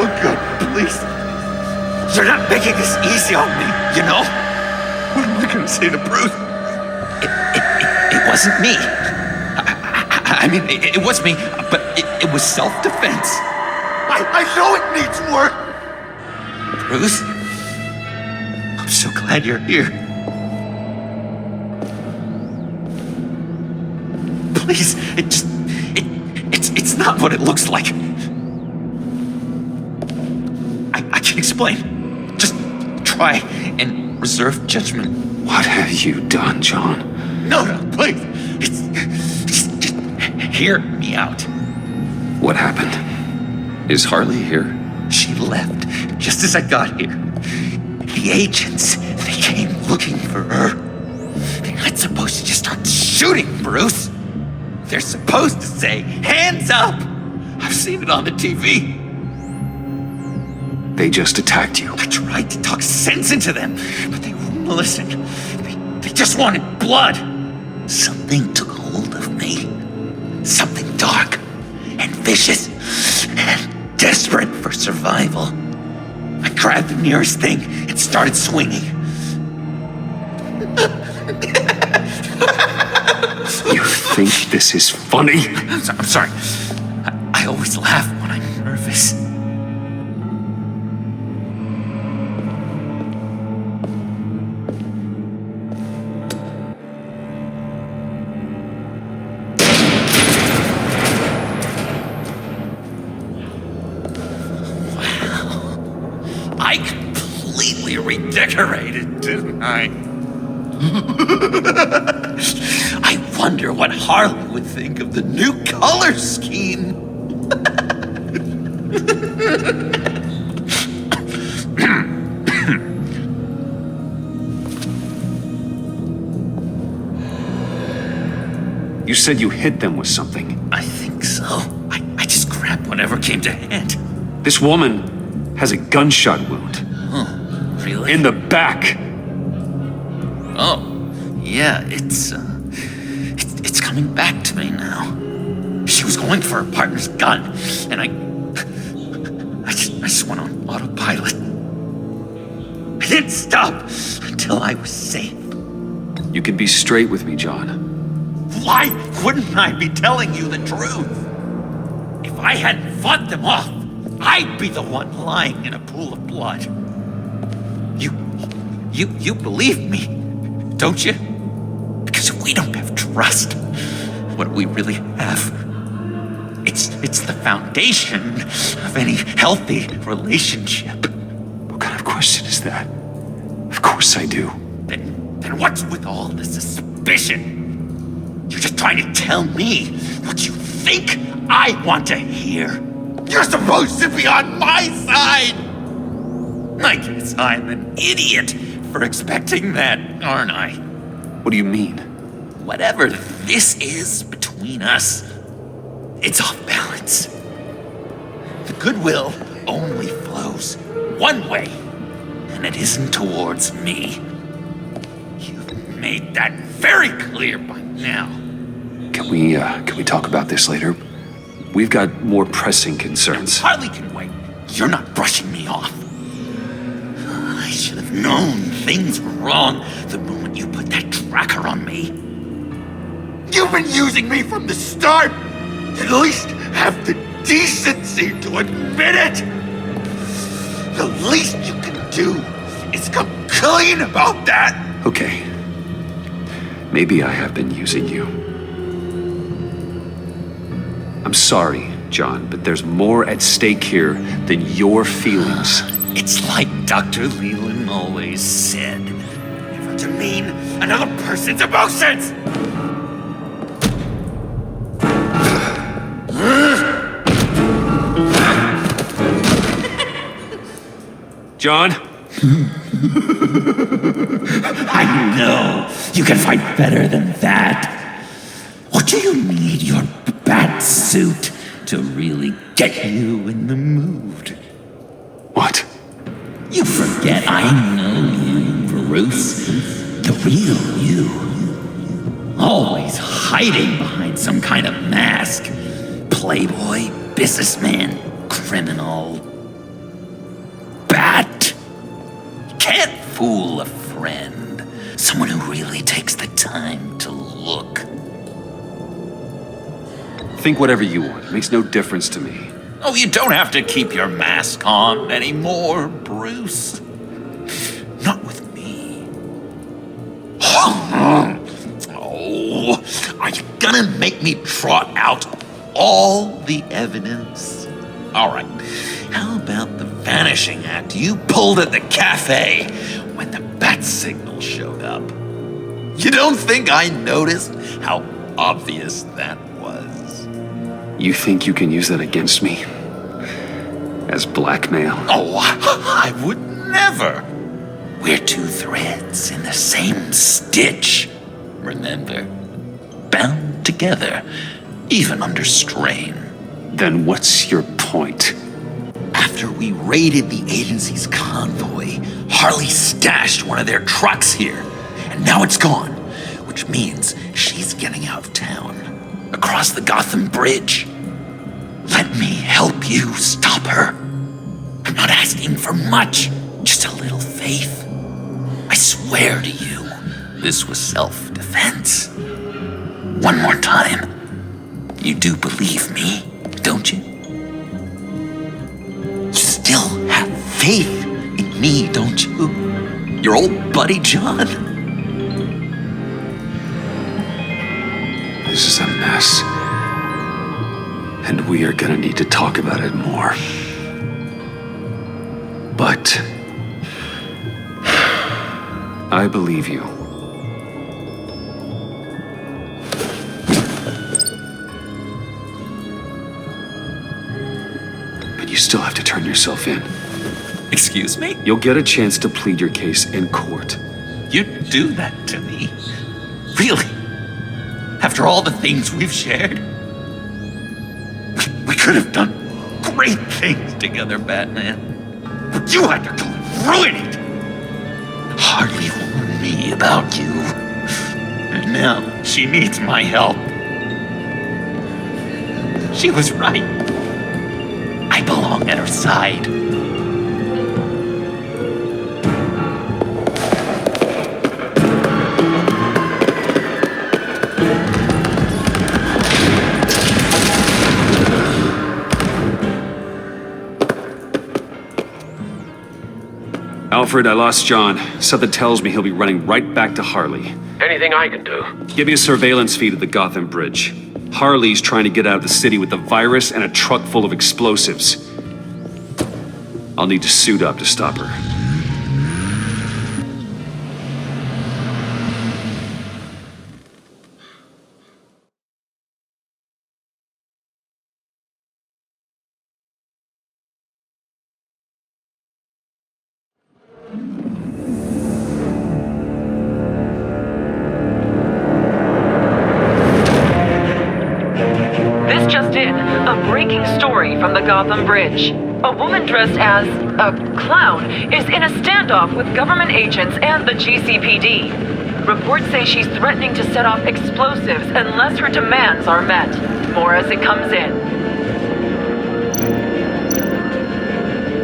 Oh God, please. You're not making this easy on me, you know? What am I gonna say to Bruce? It wasn't me. I mean, it was me, but it was self-defense. I know it needs work. Bruce, I'm so glad you're here. Please, it's not what it looks like. I can explain. Just try and reserve judgment. What have you done, John? No, please. Just hear me out. What happened? Is Harley here? She left just as I got here. The agents, they came looking for her. They're not supposed to just start shooting, Bruce. They're supposed to say, hands up! I've seen it on the TV. They just attacked you. I tried to talk sense into them, but they wouldn't listen. They just wanted blood. Something took hold of me. Something dark and vicious and desperate for survival. I grabbed the nearest thing and started swinging. You think this is funny? I'm sorry. I always laugh when I'm nervous. I completely redecorated, didn't I? I wonder what Harley would think of the new color scheme. You said you hit them with something. I think so. I just grabbed whatever came to hand. This woman has a gunshot wound. Oh, really? In the back. Oh, yeah, it's coming back to me now. She was going for her partner's gun, and I just went on autopilot. I didn't stop until I was safe. You can be straight with me, John. Why wouldn't I be telling you the truth? If I hadn't fought them off, I'd be the one lying in a pool of blood. You believe me, don't you? Because if we don't have trust, what do we really have? It's the foundation of any healthy relationship. What kind of question is that? Of course I do. Then what's with all the suspicion? You're just trying to tell me what you think I want to hear. You're supposed to be on my side. I guess I'm an idiot for expecting that, aren't I? What do you mean? Whatever this is between us, it's off balance. The goodwill only flows one way, and it isn't towards me. You've made that very clear by now. Can we talk about this later? We've got more pressing concerns. Harley can wait. You're not brushing me off. I should have known things were wrong the moment you put that tracker on me. You've been using me from the start. At least have the decency to admit it. The least you can do is come clean about that. Okay. Maybe I have been using you. I'm sorry, John, but there's more at stake here than your feelings. It's like Dr. Leland always said, never demean another person's emotions! John? I know you can fight better than that. Or do you need your bat suit to really get you in the mood? What? You forget I know you, Bruce. The real you. Always hiding behind some kind of mask. Playboy, businessman, criminal. Bat. You can't fool a friend. Someone who really takes the time to look. Think whatever you want. It makes no difference to me. Oh, you don't have to keep your mask on anymore, Bruce. Not with me. Oh, are you gonna make me trot out all the evidence? All right, how about the vanishing act you pulled at the cafe when the bat signal showed up? You don't think I noticed how obvious that was? You think you can use that against me? As blackmail? Oh, I would never. We're two threads in the same stitch. Remember? Bound together, even under strain. Then what's your point? After we raided the agency's convoy, Harley stashed one of their trucks here. And now it's gone, which means she's getting out of town. Across the Gotham Bridge. Let me help you stop her. I'm not asking for much, just a little faith. I swear to you, this was self-defense. One more time. You do believe me, don't you? You still have faith in me, don't you? Your old buddy John? This is a mess. And we are gonna need to talk about it more. But I believe you. still have to turn yourself in. Excuse me? You'll get a chance to plead your case in court. You'd do that to me? Really? After all the things we've shared? We could have done great things together, Batman. But you had to go and ruin it! Harley warned me about you. And now she needs my help. She was right. I belong at her side. Alfred, I lost John. Something tells me he'll be running right back to Harley. Anything I can do? Give me a surveillance feed at the Gotham Bridge. Harley's trying to get out of the city with a virus and a truck full of explosives. I'll need to suit up to stop her. This just in, a breaking story from the Gotham Bridge. A woman dressed as a clown is in a standoff with government agents and the GCPD. Reports say she's threatening to set off explosives unless her demands are met. More as it comes in.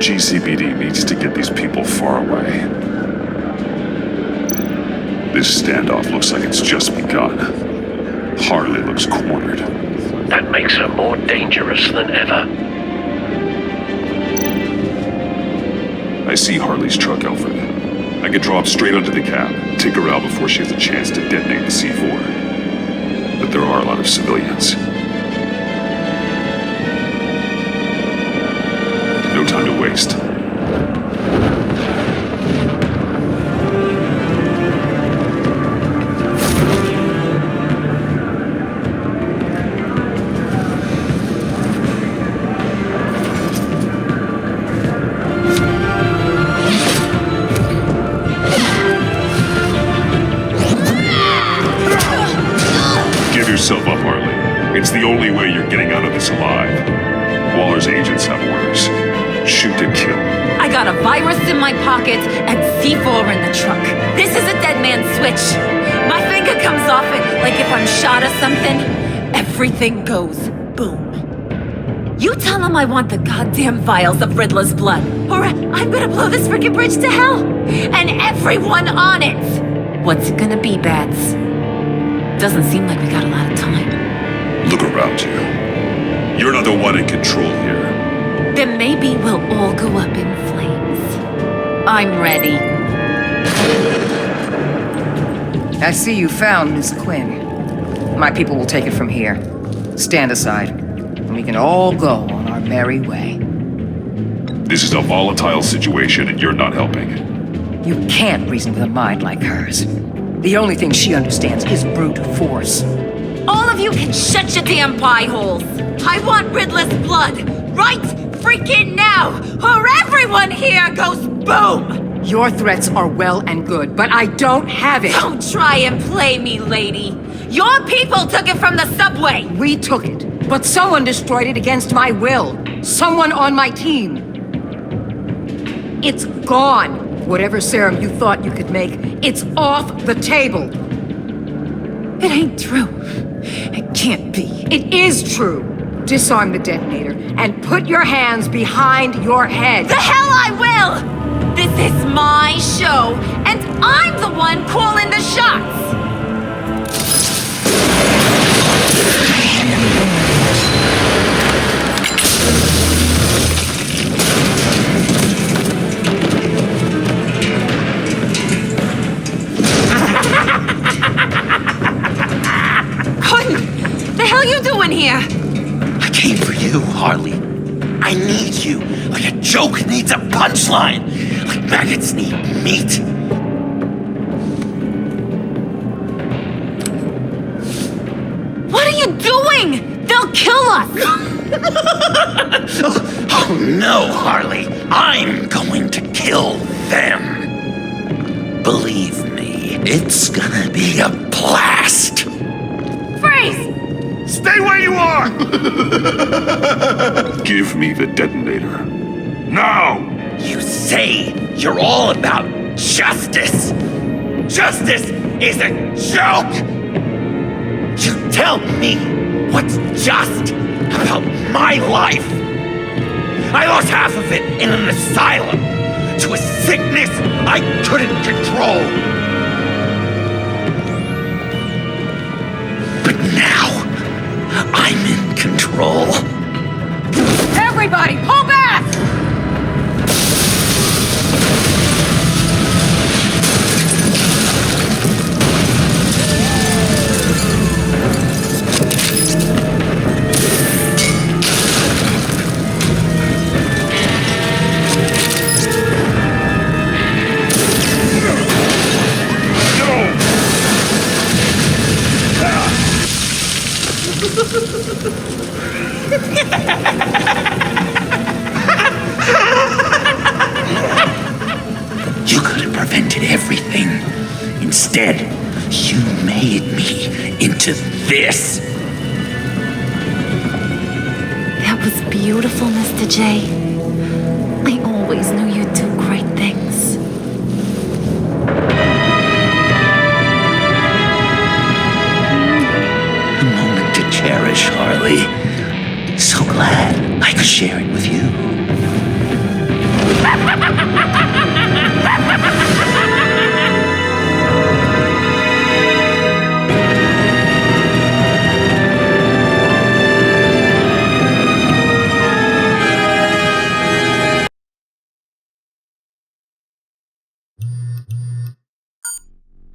GCPD needs to get these people far away. This standoff looks like it's just begun. Harley looks cornered. That makes her more dangerous than ever. I see Harley's truck, Alfred. I could drop straight onto the cab, take her out before she has a chance to detonate the C4. But there are a lot of civilians. No time to waste. Give yourself up, Harley. It's the only way you're getting out of this alive. Waller's agents have orders. Shoot to kill. I got a virus in my pocket and C4 in the truck. This is a dead man's switch. My finger comes off it like if I'm shot or something. Everything goes boom. You tell him I want the goddamn vials of Riddler's blood, or I'm gonna blow this frickin' bridge to hell. And everyone on it. What's it gonna be, Bats? Doesn't seem like we got a lot of time. Look around you. You're not the one in control here. Then maybe we'll all go up in flames. I'm ready. I see you found Miss Quinn. My people will take it from here. Stand aside, and we can all go on our merry way. This is a volatile situation and you're not helping. You can't reason with a mind like hers. The only thing she understands is brute force. All of you can shut your damn pie holes. I want Riddler's blood, right freaking now, or everyone here goes boom! Your threats are well and good, but I don't have it. Don't try and play me, lady. Your people took it from the subway. We took it, but someone destroyed it against my will. Someone on my team. It's gone. Whatever serum you thought you could make, it's off the table. It ain't true. It can't be. It is true. Disarm the detonator and put your hands behind your head. The hell I will! This is my show, and I'm the one calling the shots! What the hell are you doing here? I came for you, Harley. I need you, like a joke needs a punchline, like maggots need meat. What are you doing? They'll kill us! Oh no, Harley. I'm going to kill them. Believe me, it's gonna be a blast. Freeze! Stay where you are! Give me the detonator. Now! You say you're all about justice. Justice is a joke! You tell me what's just about my life. I lost half of it in an asylum to a sickness I couldn't control. But now, I'm in control. Everybody, pull back! You could have prevented everything. Instead, you made me into this. That was beautiful, Mr. J. I always knew you'd do great things. A moment to cherish, Harley. So glad I could share it with you.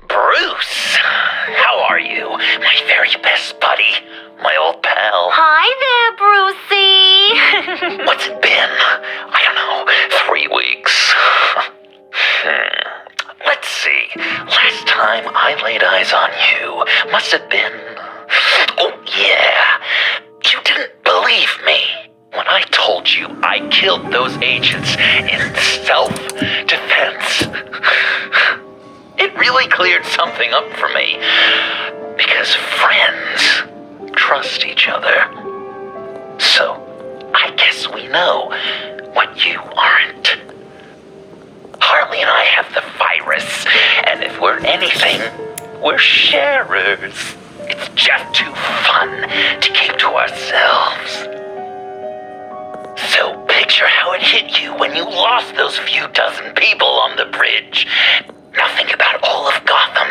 Bruce, how are you? My very best buddy, my old pal. Hi there, Brucey. What's it been? I don't know, 3 weeks. Let's see. Last time I laid eyes on you must have been... Oh, yeah. You didn't believe me when I told you I killed those agents in self-defense. It really cleared something up for me. Because friends trust each other. So, I guess we know what you aren't. Harley and I have the virus, and if we're anything, we're sharers. It's just too fun to keep to ourselves. So picture how it hit you when you lost those few dozen people on the bridge. Now think about all of Gotham.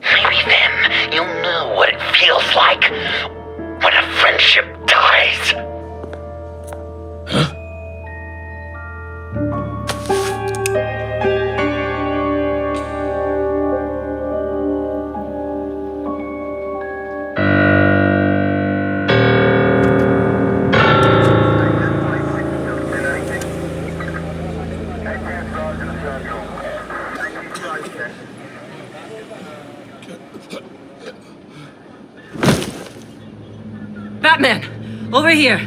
Maybe then you'll know what it feels like when a friendship dies. Batman, over here.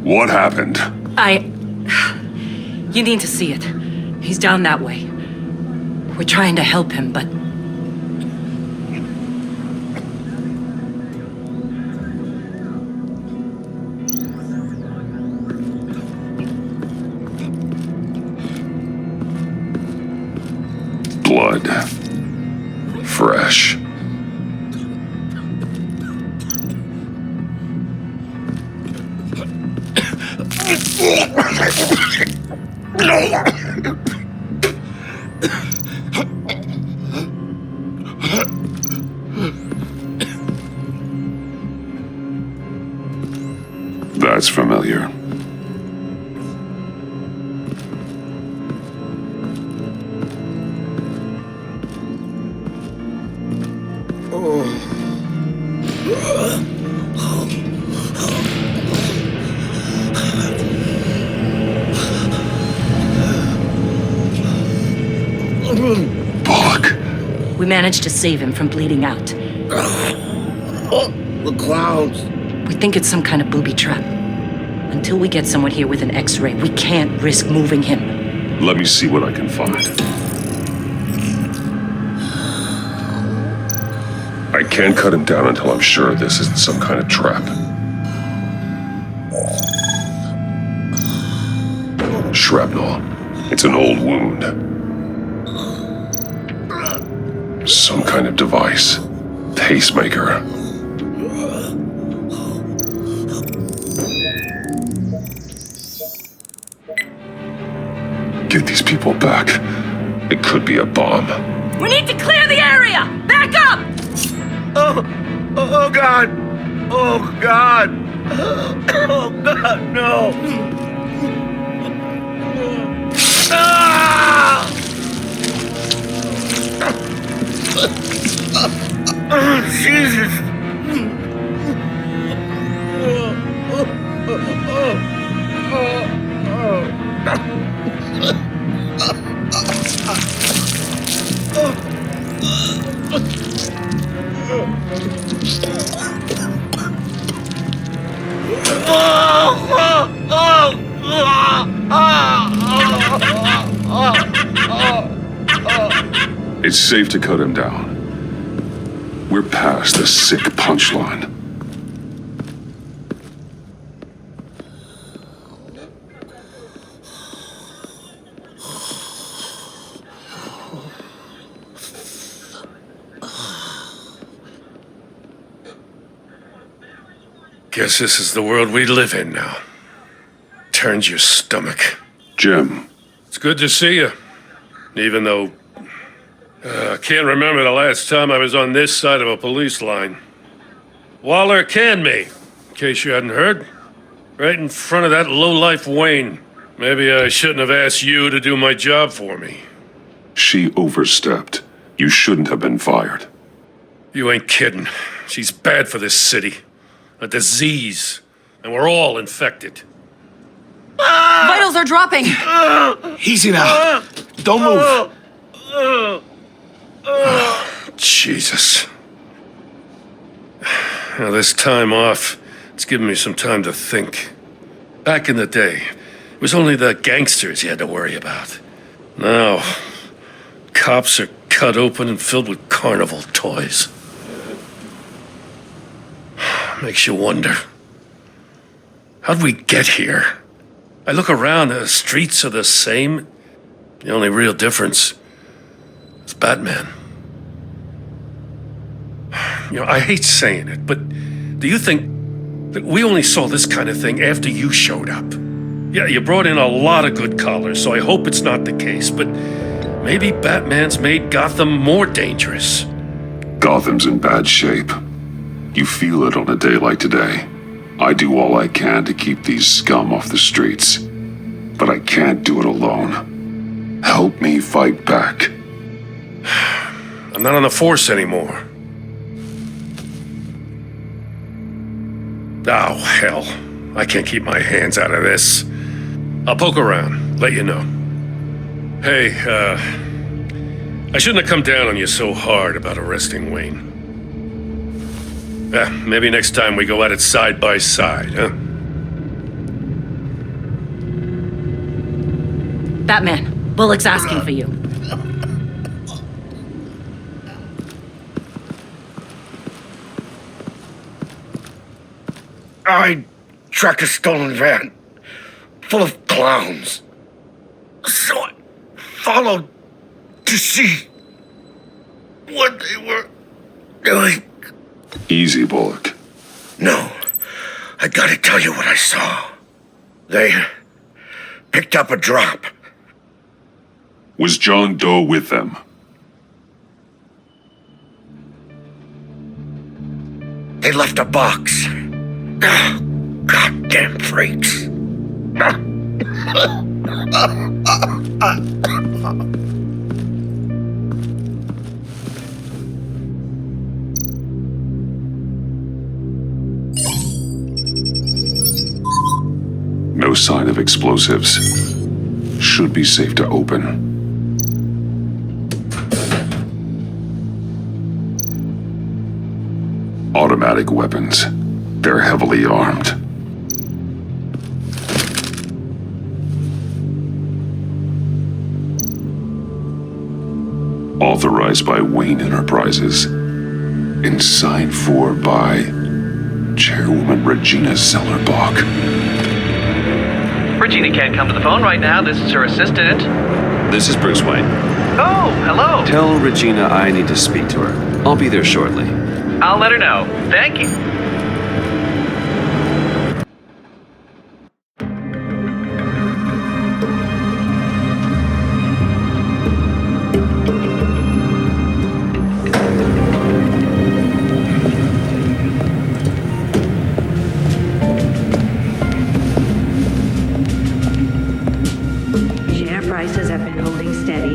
What happened? You need to see it. He's down that way. We're trying to help him, but... Blood. Fresh. That's familiar. We managed to save him from bleeding out. The clouds. We think it's some kind of booby trap. Until we get someone here with an X-ray, we can't risk moving him. Let me see what I can find. I can't cut him down until I'm sure this isn't some kind of trap. Shrapnel. It's an old wound. Some kind of device. Pacemaker. Get these people back. It could be a bomb. We need to clear the area! Back up! Oh God! Oh God! Oh God, no! Ah! Oh, Jesus! It's safe to cut him down. We're past the sick punchline. Guess this is the world we live in now. Turns your stomach. Jim. It's good to see you. Even though I can't remember the last time I was on this side of a police line. Waller canned me, in case you hadn't heard. Right in front of that lowlife Wayne. Maybe I shouldn't have asked you to do my job for me. She overstepped. You shouldn't have been fired. You ain't kidding. She's bad for this city. A disease. And we're all infected. Vitals are dropping! Easy now. Don't move. Jesus. Now, this time off, it's given me some time to think. Back in the day, it was only the gangsters you had to worry about. Now, cops are cut open and filled with carnival toys. Makes you wonder. How'd we get here? I look around, the streets are the same. The only real difference is Batman. You know, I hate saying it, but do you think that we only saw this kind of thing after you showed up? Yeah, you brought in a lot of good callers, so I hope it's not the case, but maybe Batman's made Gotham more dangerous. Gotham's in bad shape. You feel it on a day like today. I do all I can to keep these scum off the streets, but I can't do it alone. Help me fight back. I'm not on the force anymore. Oh, hell. I can't keep my hands out of this. I'll poke around, let you know. Hey, I shouldn't have come down on you so hard about arresting Wayne. Maybe next time we go at it side by side, huh? Batman, Bullock's asking for you. I tracked a stolen van full of clowns. So I followed to see what they were doing. Easy, Bullock. No, I gotta tell you what I saw. They picked up a drop. Was John Doe with them? They left a box. Goddamn freaks. No sign of explosives. Should be safe to open. Automatic weapons. They're heavily armed. Authorized by Wayne Enterprises. And signed for by Chairwoman Regina Zellerbach. Regina can't come to the phone right now. This is her assistant. This is Bruce Wayne. Oh, hello. Tell Regina I need to speak to her. I'll be there shortly. I'll let her know. Thank you.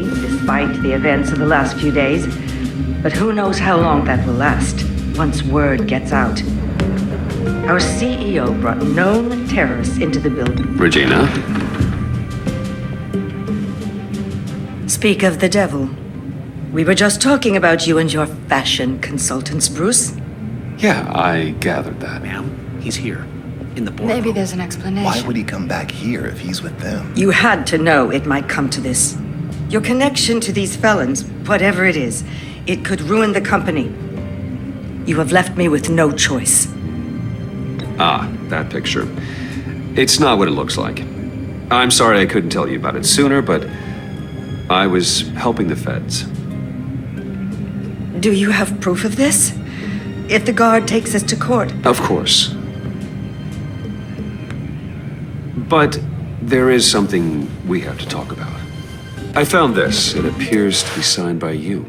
Despite the events of the last few days. But who knows how long that will last, once word gets out. Our CEO brought known terrorists into the building. Regina? Speak of the devil. We were just talking about you and your fashion consultants, Bruce. Yeah, I gathered that. Ma'am, he's here. In the boardroom. Maybe there's an explanation. Why would he come back here if he's with them? You had to know it might come to this. Your connection to these felons, whatever it is, it could ruin the company. You have left me with no choice. Ah, that picture. It's not what it looks like. I'm sorry I couldn't tell you about it sooner, but I was helping the feds. Do you have proof of this? If the guard takes us to court? Of course. But there is something we have to talk about. I found this. It appears to be signed by you.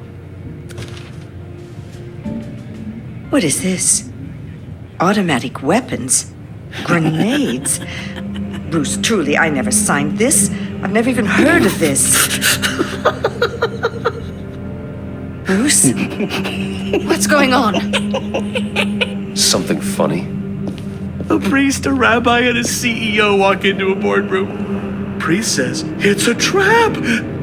What is this? Automatic weapons? Grenades? Bruce, truly, I never signed this. I've never even heard of this. Bruce? What's going on? Something funny? A priest, a rabbi, and a CEO walk into a boardroom. Priest says, it's a trap.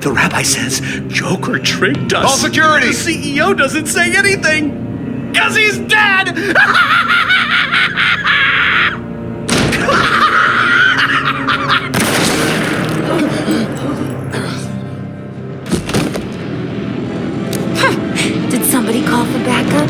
The rabbi says, Joker tricked us. Call security. The CEO doesn't say anything. 'Cause he's dead! Did somebody call for backup?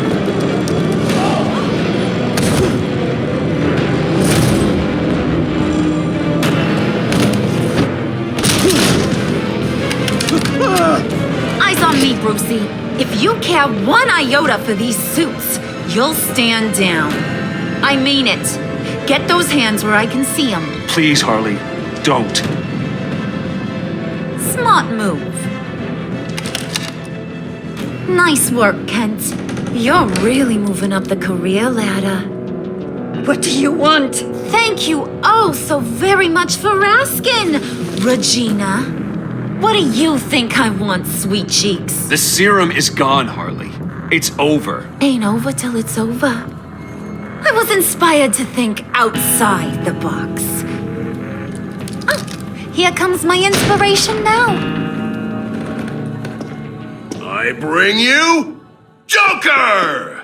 Eyes on me, Brucey. If you care one iota for these suits, you'll stand down. I mean it. Get those hands where I can see them. Please, Harley, don't. Smart move. Nice work, Kent. You're really moving up the career ladder. What do you want? Thank you oh so very much for asking, Regina. What do you think I want, sweet cheeks? The serum is gone, Harley. It's over. Ain't over till it's over. I was inspired to think outside the box. Oh, here comes my inspiration now. I bring you Joker!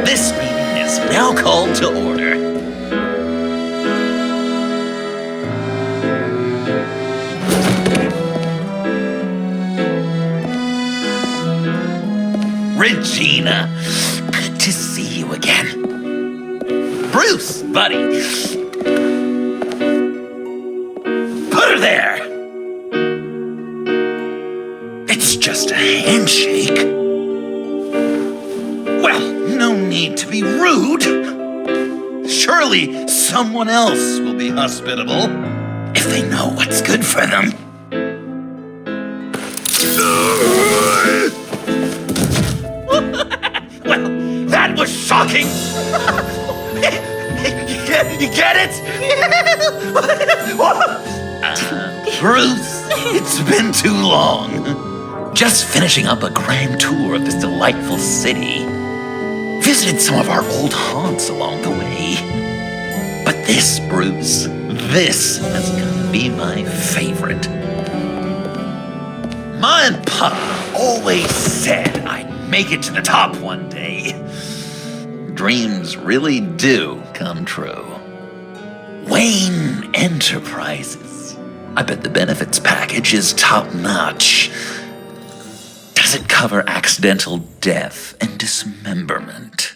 This meeting is now called to order. Regina, good to see you again. Bruce, buddy. Put her there. It's just a handshake. Well, no need to be rude. Surely someone else will be hospitable if they know what's good for them. Well, that was shocking. You get it? Bruce, it's been too long. Just finishing up a grand tour of this delightful city. Visited some of our old haunts along the way. But this, Bruce, this has got to be my favorite. Ma and Pop always said I'd make it to the top one day. say, dreams really do come true. Wayne Enterprises. I bet the benefits package is top-notch. Does it cover accidental death and dismemberment?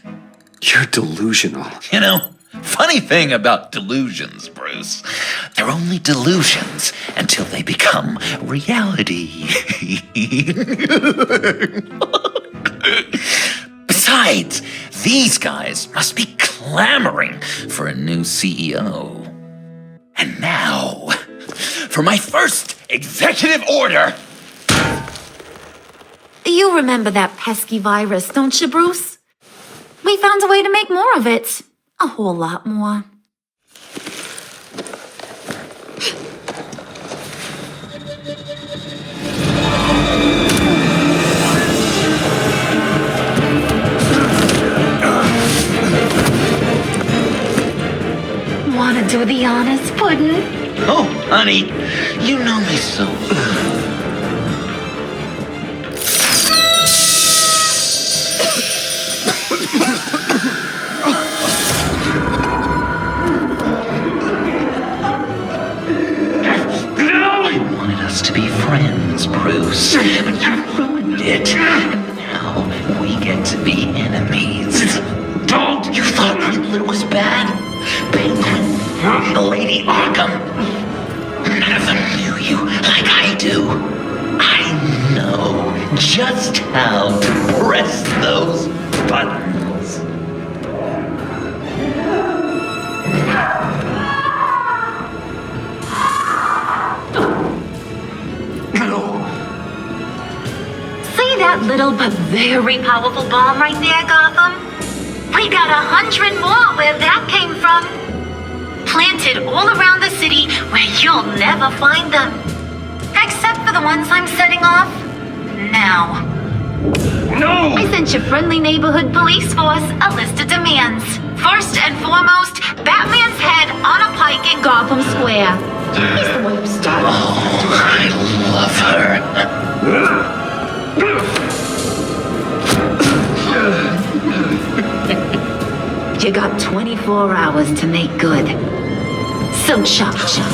You're delusional. You know, funny thing about delusions, Bruce. They're only delusions until they become reality. Besides, these guys must be clamoring for a new CEO. And now, for my first executive order. You remember that pesky virus, don't you, Bruce? We found a way to make more of it. A whole lot more. Wanna do the honors, Puddin'? Oh, honey, you know me so well. To be friends, Bruce, but you ruined it. And now we get to be enemies. Don't! You thought Riddler was bad? Penguin, the Lady Arkham. None of them knew you like I do. I know just how to press those buttons. That little but very powerful bomb right there, Gotham? We got 100 more where that came from. Planted all around the city where you'll never find them. Except for the ones I'm setting off now. No! I sent your friendly neighborhood police force a list of demands. First and foremost, Batman's head on a pike in Gotham Square. He's the one who started. Oh, I love her. You got 24 hours to make good. So chop chop.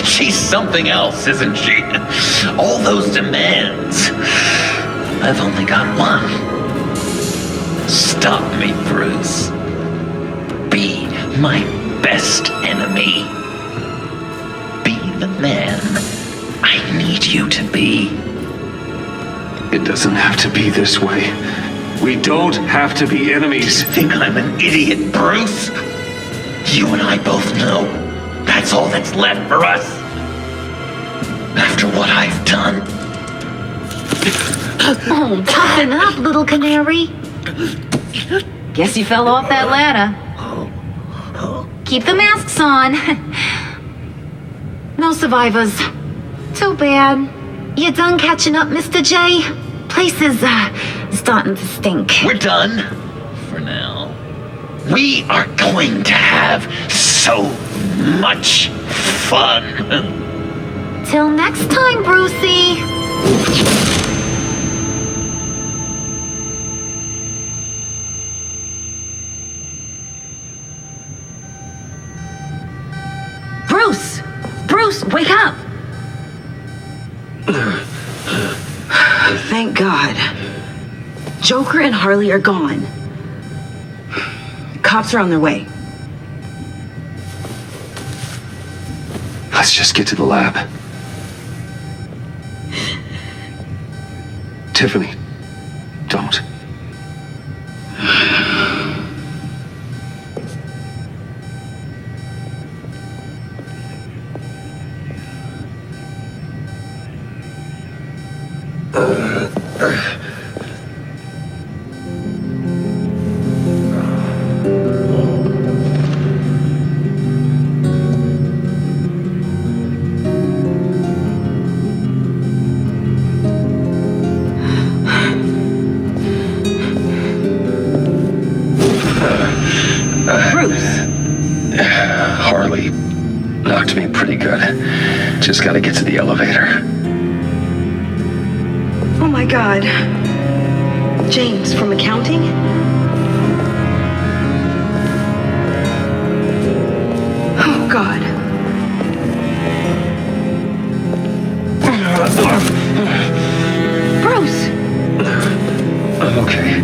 She's something else, isn't she? All those demands. I've only got one. Stop me, Bruce. Be my best enemy. Be the man I need you to be. It doesn't have to be this way. We don't have to be enemies. You think I'm an idiot, Bruce? You and I both know that's all that's left for us. After what I've done. Oh, toughen up, little canary. Guess you fell off that ladder. Keep the masks on. No survivors. Too bad. You done catching up, Mr. J? Place is, starting to stink. We're done. For now. We are going to have so much fun. Till next time, Brucey. Bruce! Bruce, wake up! Thank God. Joker and Harley are gone. Cops are on their way. Let's just get to the lab. Tiffany, don't. Harley knocked me pretty good. Just gotta get to the elevator. Oh my God. James from accounting? Oh, God. Bruce! I'm okay.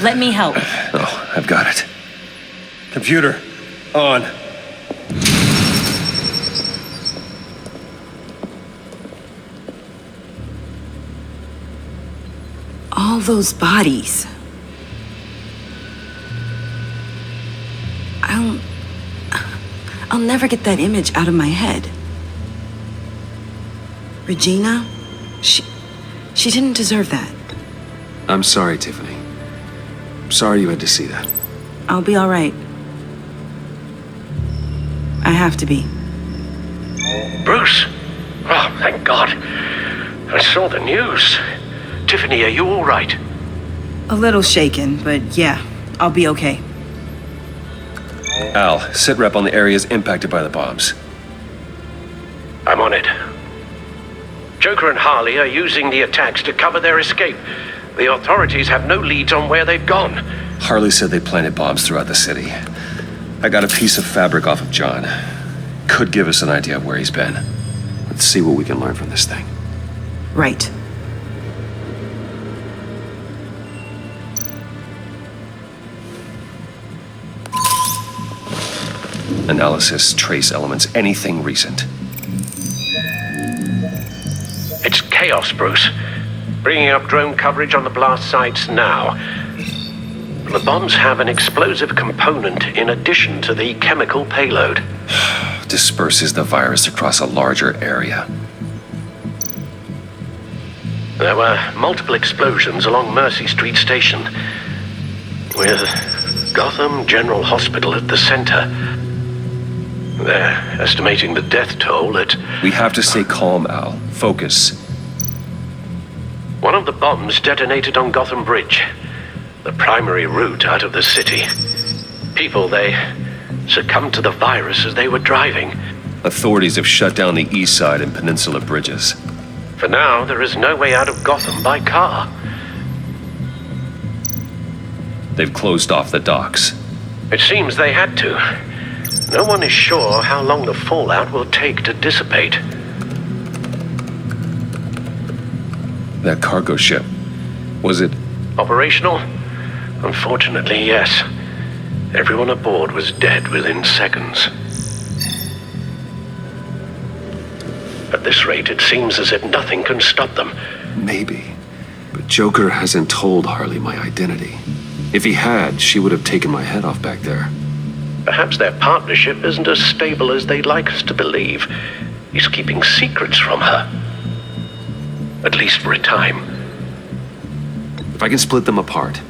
Let me help. Oh, I've got it. Computer, on. All those bodies. I'll never get that image out of my head. Regina, she didn't deserve that. I'm sorry, Tiffany. Sorry you had to see that. I'll be all right. I have to be. Bruce? Oh, thank God. I saw the news. Tiffany, are you all right? A little shaken, but yeah, I'll be okay. Al, sit rep on the areas impacted by the bombs. I'm on it. Joker and Harley are using the attacks to cover their escape. The authorities have no leads on where they've gone. Harley said they planted bombs throughout the city. I got a piece of fabric off of John. Could give us an idea of where he's been. Let's see what we can learn from this thing. Right. Analysis, trace elements, anything recent. It's chaos, Bruce. Bringing up drone coverage on the blast sites now. The bombs have an explosive component in addition to the chemical payload. Disperses the virus across a larger area. There were multiple explosions along Mercy Street Station, with Gotham General Hospital at the center. They're estimating the death toll at... We have to stay calm, Al. Focus. One of the bombs detonated on Gotham Bridge, the primary route out of the city. People, they succumbed to the virus as they were driving. Authorities have shut down the east side and peninsula bridges. For now, there is no way out of Gotham by car. They've closed off the docks. It seems they had to. No one is sure how long the fallout will take to dissipate. That cargo ship, was it... Operational? Unfortunately, yes. Everyone aboard was dead within seconds. At this rate, it seems as if nothing can stop them. Maybe. But Joker hasn't told Harley my identity. If he had, she would have taken my head off back there. Perhaps their partnership isn't as stable as they'd like us to believe. He's keeping secrets from her. At least for a time. If I can split them apart,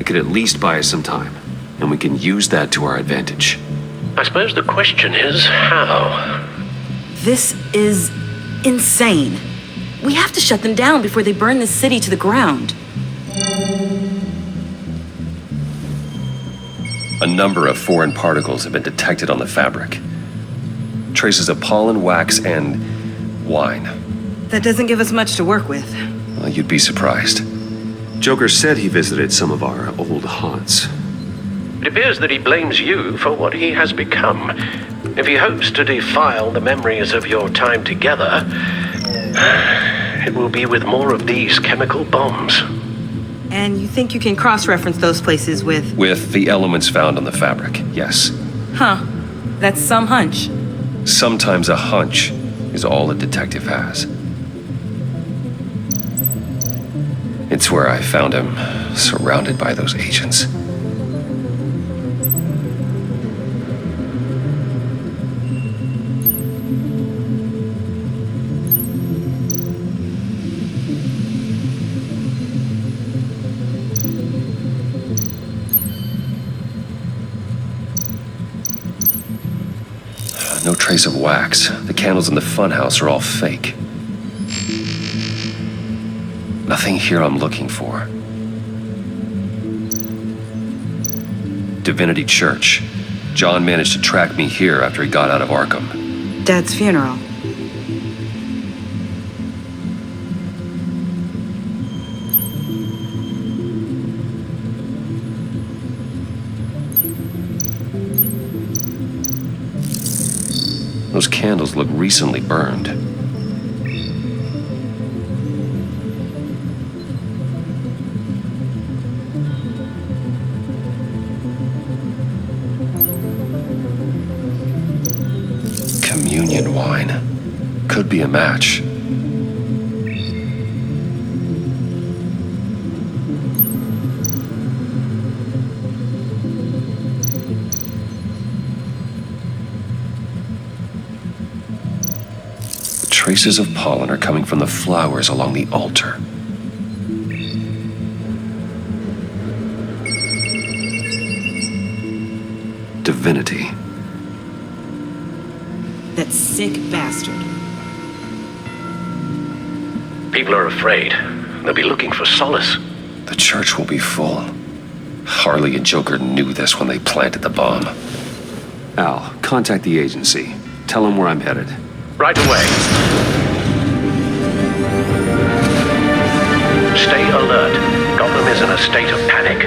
it could at least buy us some time. And we can use that to our advantage. I suppose the question is how? This is insane. We have to shut them down before they burn this city to the ground. A number of foreign particles have been detected on the fabric. Traces of pollen, wax, and wine. That doesn't give us much to work with. Well, you'd be surprised. Joker said he visited some of our old haunts. It appears that he blames you for what he has become. If he hopes to defile the memories of your time together, it will be with more of these chemical bombs. And you think you can cross-reference those places with... With the elements found on the fabric, yes. Huh. That's some hunch. Sometimes a hunch is all a detective has. It's where I found him, surrounded by those agents. No trace of wax. The candles in the funhouse are all fake. Nothing here I'm looking for. Divinity Church. John managed to track me here after he got out of Arkham. Dad's funeral. Those candles look recently burned. Communion wine. Could be a match. Traces of pollen are coming from the flowers along the altar. Divinity. That sick bastard. People are afraid. They'll be looking for solace. The church will be full. Harley and Joker knew this when they planted the bomb. Al, contact the agency. Tell them where I'm headed. Right away. Stay alert. Gotham is in a state of panic.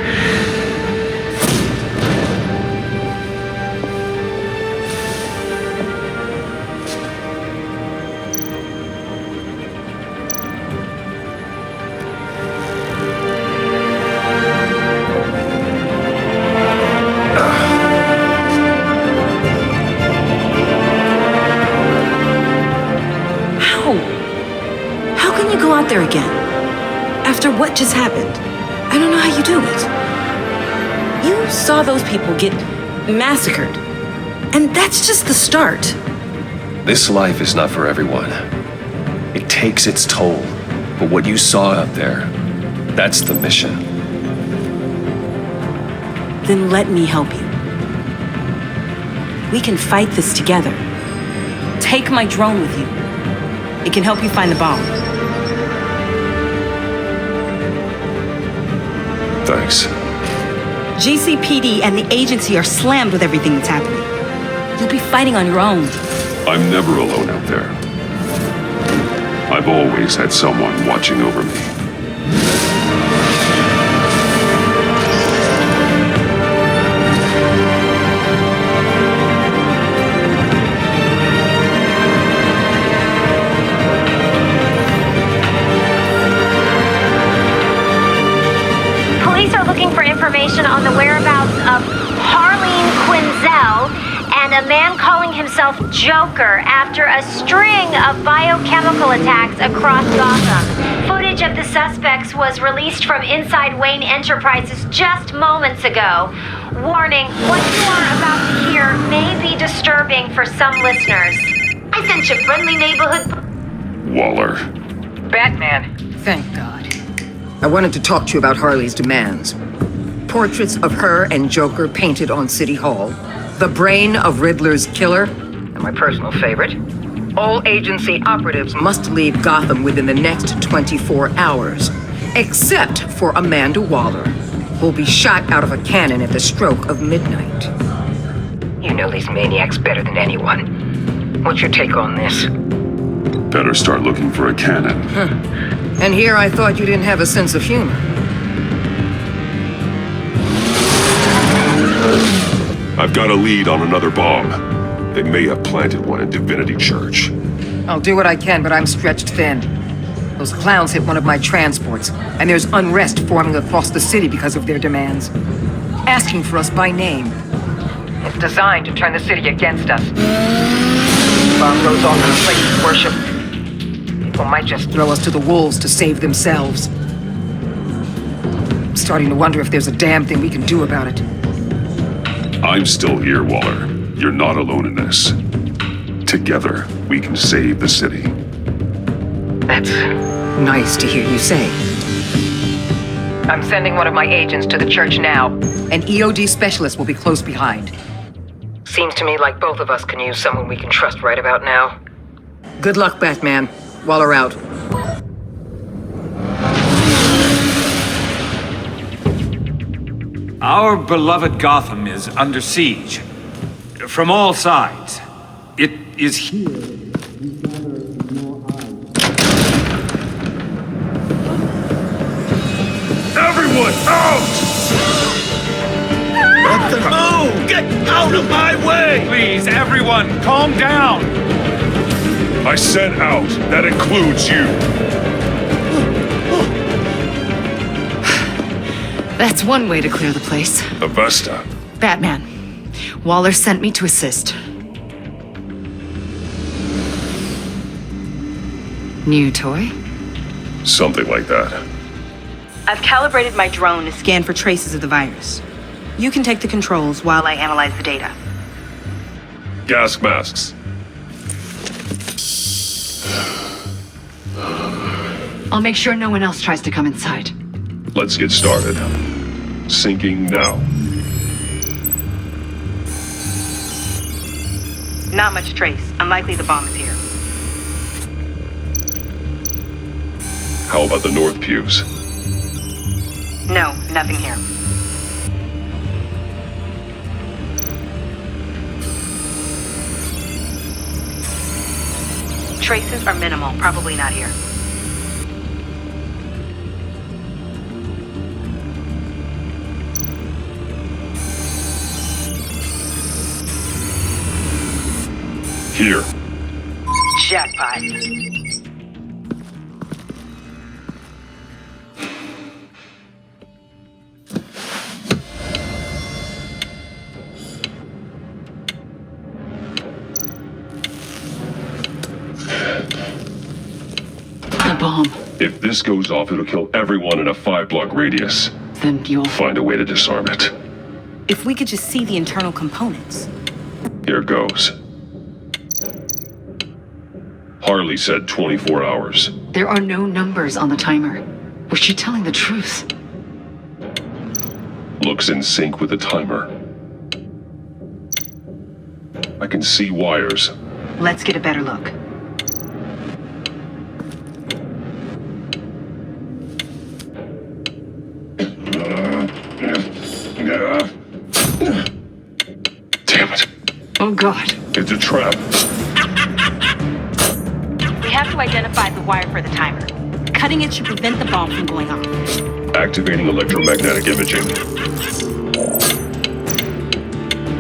There again. After what just happened. I don't know how you do it. You saw those people get massacred. And that's just the start. This life is not for everyone. It takes its toll. But what you saw out there, that's the mission. Then let me help you. We can fight this together. Take my drone with you. It can help you find the bomb. Thanks. GCPD and the agency are slammed with everything that's happening. You'll be fighting on your own. I'm never alone out there. I've always had someone watching over me. On the whereabouts of Harleen Quinzel and a man calling himself Joker after a string of biochemical attacks across Gotham. Footage of the suspects was released from inside Wayne Enterprises just moments ago. Warning, what you are about to hear may be disturbing for some listeners. I sent you friendly neighborhood... Waller. Batman. Thank God. I wanted to talk to you about Harley's demands. Portraits of her and Joker painted on City Hall, the brain of Riddler's killer, and my personal favorite, all agency operatives must leave Gotham within the next 24 hours, except for Amanda Waller, who'll be shot out of a cannon at the stroke of midnight. You know these maniacs better than anyone. What's your take on this? Better start looking for a cannon. And here I thought you didn't have a sense of humor. I've got a lead on another bomb. They may have planted one in Divinity Church. I'll do what I can, but I'm stretched thin. Those clowns hit one of my transports, and there's unrest forming across the city because of their demands. Asking for us by name. It's designed to turn the city against us. Bomb goes off in a place of worship. People might just throw us to the wolves to save themselves. I'm starting to wonder if there's a damn thing we can do about it. I'm still here, Waller. You're not alone in this. Together, we can save the city. That's nice to hear you say. I'm sending one of my agents to the church now. An EOD specialist will be close behind. Seems to me like both of us can use someone we can trust right about now. Good luck, Batman. Waller out. Our beloved Gotham is under siege. From all sides. It is here. Everyone, out! What the move? Get out of my way! Please, everyone, calm down! I said out. That includes you. That's one way to clear the place. Avesta. Batman. Waller sent me to assist. New toy? Something like that. I've calibrated my drone to scan for traces of the virus. You can take the controls while I analyze the data. Gas masks. I'll make sure no one else tries to come inside. Let's get started. Syncing now. Not much trace. Unlikely the bomb is here. How about the north pews? No, nothing here. Traces are minimal. Probably not here. Here. Jackpot. The bomb. If this goes off, it'll kill everyone in a 5-block radius. Then you'll find a way to disarm it. If we could just see the internal components. Here goes. Harley said 24 hours. There are no numbers on the timer. Was she telling the truth? Looks in sync with the timer. I can see wires. Let's get a better look. Damn it. Oh, God. It's a trap. We have to identify the wire for the timer. Cutting it should prevent the bomb from going off. Activating electromagnetic imaging.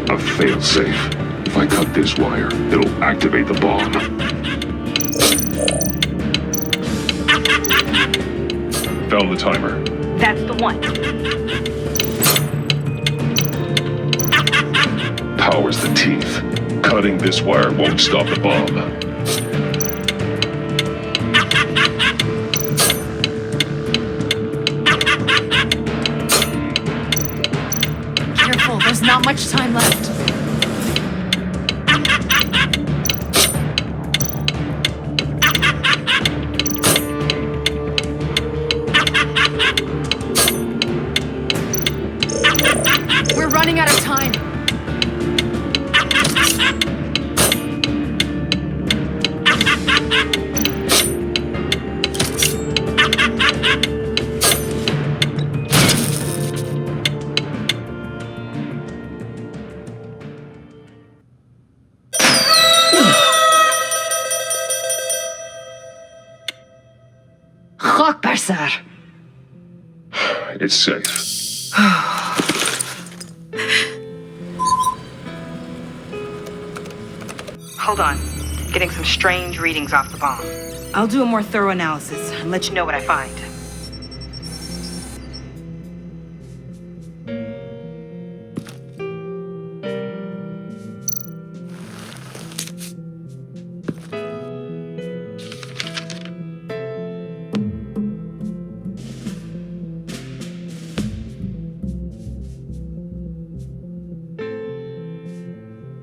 A failsafe. If I cut this wire, it'll activate the bomb. Found the timer. That's the one. Power's the teeth. Cutting this wire won't stop the bomb. Careful, there's not much time left. We're running out of time. It's safe. Hold on. Getting some strange readings off the bomb. I'll do a more thorough analysis and let you know what I find.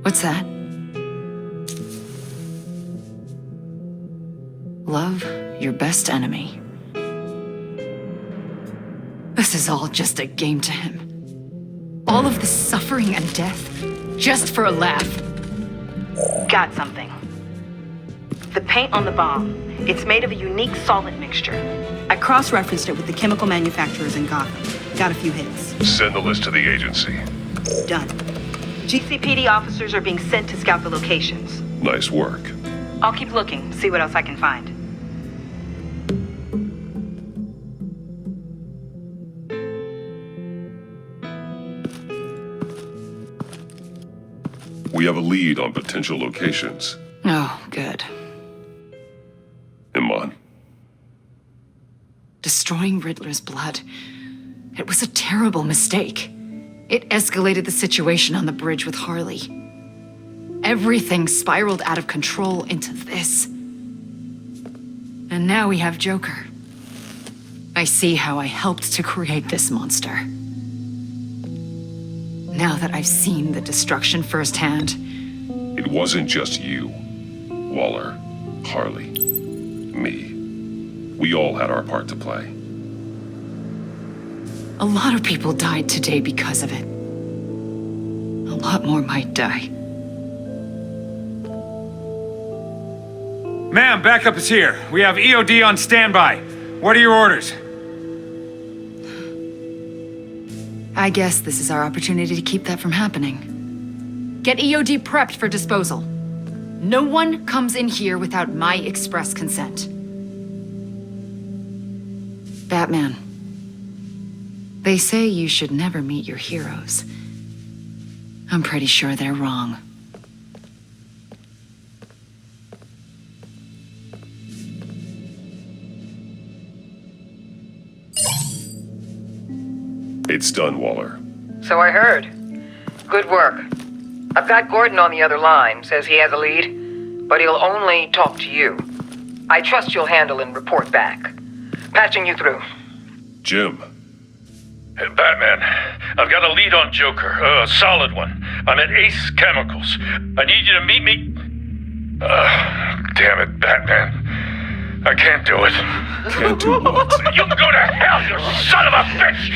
What's that? Love your best enemy. This is all just a game to him. All of this suffering and death, just for a laugh. Got something. The paint on the bomb, it's made of a unique solid mixture. I cross-referenced it with the chemical manufacturers in Gotham. Got a few hits. Send the list to the agency. Done. GCPD officers are being sent to scout the locations. Nice work. I'll keep looking, see what else I can find. We have a lead on potential locations. Oh, good. Iman. Destroying Riddler's blood. It was a terrible mistake. It escalated the situation on the bridge with Harley. Everything spiraled out of control into this. And now we have Joker. I see how I helped to create this monster. Now that I've seen the destruction firsthand. It wasn't just you, Waller, Harley, me. We all had our part to play. A lot of people died today because of it. A lot more might die. Ma'am, backup is here. We have EOD on standby. What are your orders? I guess this is our opportunity to keep that from happening. Get EOD prepped for disposal. No one comes in here without my express consent. Batman. They say you should never meet your heroes. I'm pretty sure they're wrong. It's done, Waller. So I heard. Good work. I've got Gordon on the other line, says he has a lead, but he'll only talk to you. I trust you'll handle and report back. Patching you through. Jim. Hey, Batman, I've got a lead on Joker, a solid one. I'm at Ace Chemicals. I need you to meet me... damn it, Batman. I can't do it. Can't do what? You can go to hell, you son of a bitch!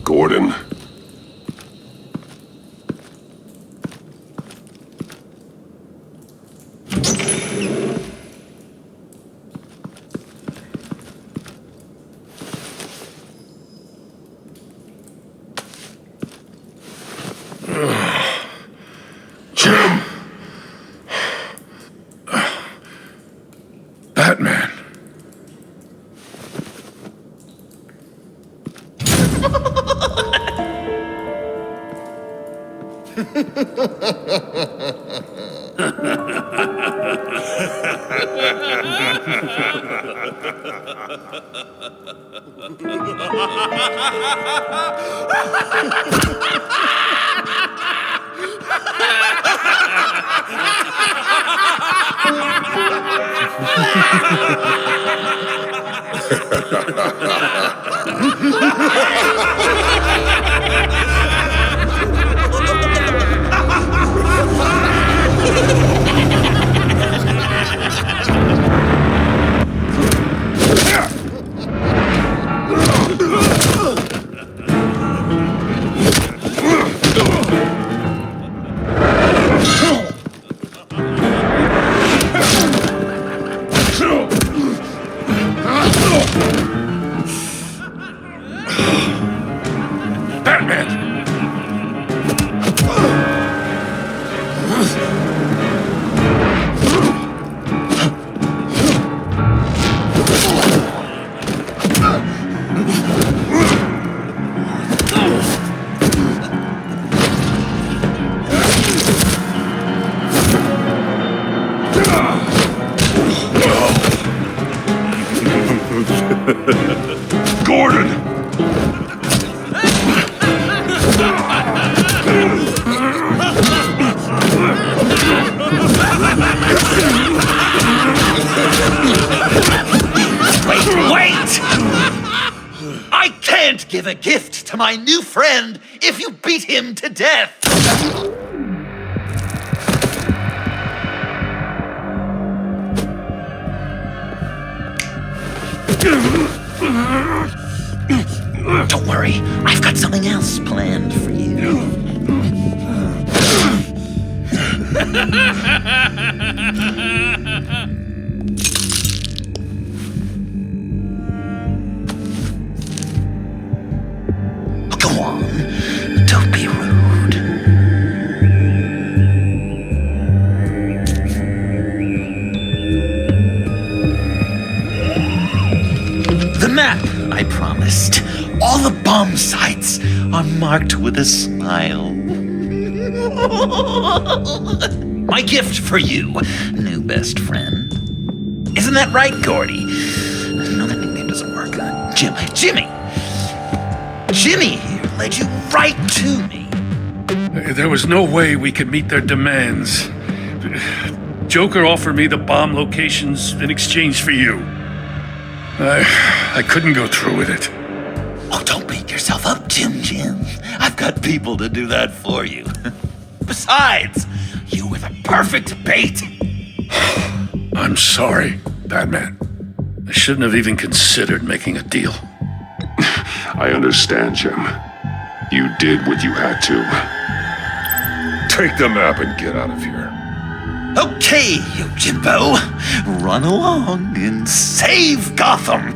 Gordon. Jim! Batman. Gordon! Wait! I can't give a gift to my new friend if you beat him to death! Don't worry, I've got something else planned for you. Go on, don't be rude. The map I promised. All the bomb sites are marked with a smile. My gift for you, new best friend. Isn't that right, Gordy? No, that nickname doesn't work. Jimmy here led you right to me. There was no way we could meet their demands. Joker offered me the bomb locations in exchange for you. I couldn't go through with it. Oh, don't beat yourself up, Jim. I've got people to do that for you. Besides, you were the perfect bait. I'm sorry, Batman. I shouldn't have even considered making a deal. I understand, Jim. You did what you had to. Take the map and get out of here. Okay, you Jimbo. Run along and save Gotham.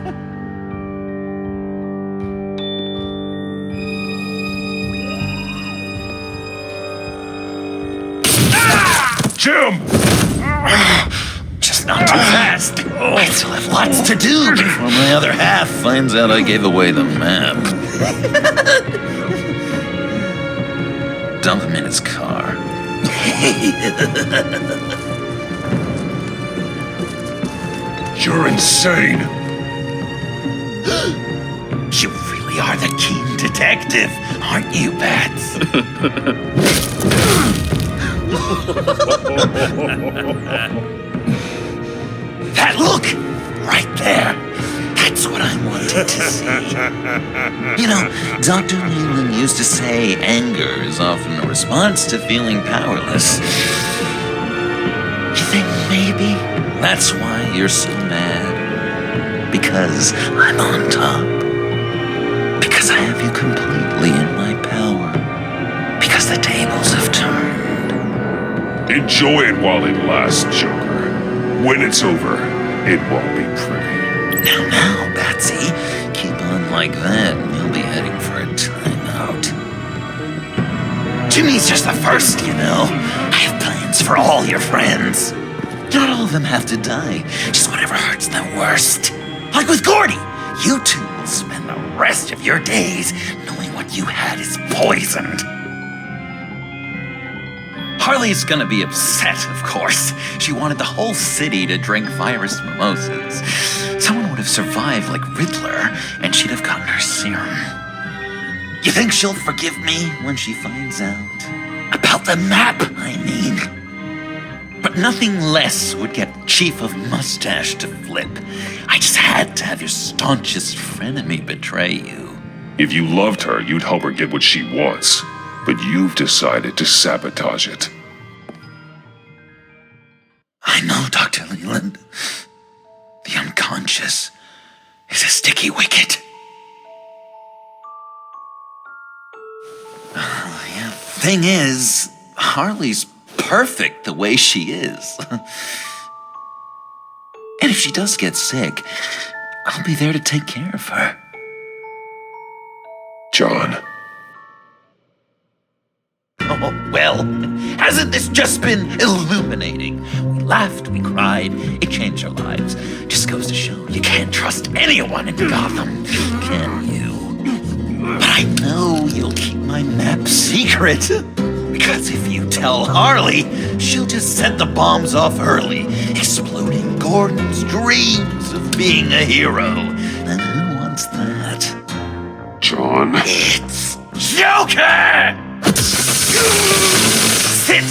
Jim! Just not too fast. I still have lots to do before my other half finds out I gave away the map. Dump him in his car. You're insane. You really are the keen detective, aren't you, Bats? That look! Right there. That's what I wanted to see. You know, Dr. Leland used to say anger is often a response to feeling powerless. You think maybe that's why you're so mad? Because I'm on top? Because I have you completely in my power? Because the tables have turned? Enjoy it while it lasts, Joker. When it's over, it won't be pretty. Now, Batsy, keep on like that and you'll be heading for a timeout. Jimmy's just the first, you know. I have plans for all your friends. Not all of them have to die, just whatever hurts them worst. Like with Gordy, you two will spend the rest of your days knowing what you had is poisoned. Harley's gonna be upset, of course. She wanted the whole city to drink virus mimosas. Someone would have survived like Riddler, and she'd have gotten her serum. You think she'll forgive me when she finds out? About the map, I mean. But nothing less would get Chief of Mustache to flip. I just had to have your staunchest frenemy betray you. If you loved her, you'd help her get what she wants. But you've decided to sabotage it. I know, Dr. Leland. The unconscious is a sticky wicket. Yeah, thing is, Harley's perfect the way she is. And if she does get sick, I'll be there to take care of her. John. Oh, well, hasn't this just been illuminating? We laughed, we cried, it changed our lives. Just goes to show you can't trust anyone in Gotham, can you? But I know you'll keep my map secret. Because if you tell Harley, she'll just set the bombs off early, exploding Gordon's dreams of being a hero. And who wants that? John. It's Joker! Sit!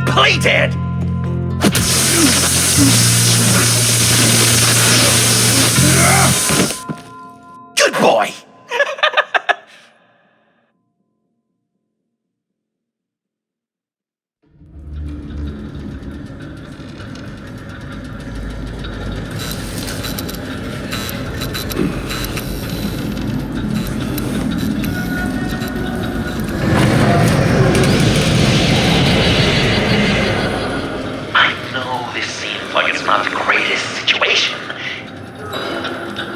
Play dead! Good boy! I know this seems like it's not the greatest situation.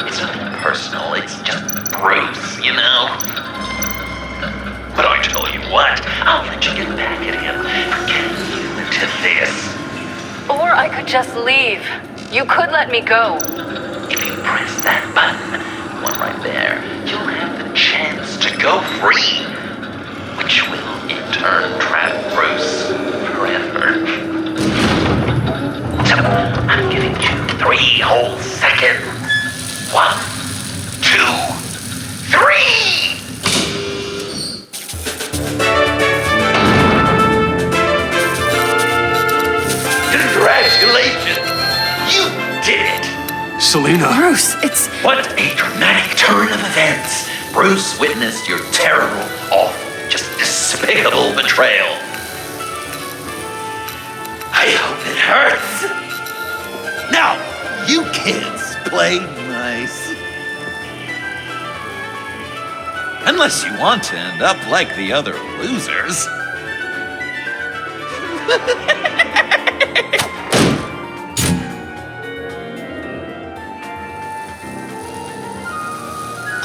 It's nothing personal, it's just Bruce, you know? But I tell you what, I'll let you get back at him for getting you into this. Or I could just leave. You could let me go. If you press that button, one right there, you'll have the chance to go free, which will in turn trap Bruce forever. So, I'm giving you 3 whole seconds. 1, 2, 3! Congratulations! You did it! Selena. Bruce, it's... What a dramatic turn of events! Bruce witnessed your terrible, awful, just despicable betrayal. I hope it hurts. Now, you kids play nice. Unless you want to end up like the other losers.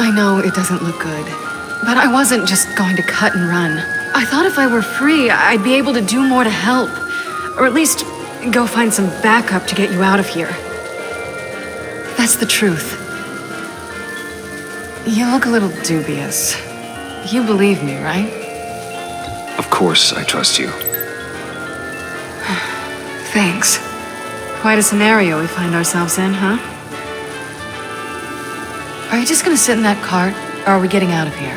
I know it doesn't look good, but I wasn't just going to cut and run. I thought if I were free, I'd be able to do more to help. Or at least go find some backup to get you out of here. That's the truth. You look a little dubious. You believe me, right? Of course, I trust you. Thanks. Quite a scenario we find ourselves in, huh? Are you just gonna sit in that cart, or are we getting out of here?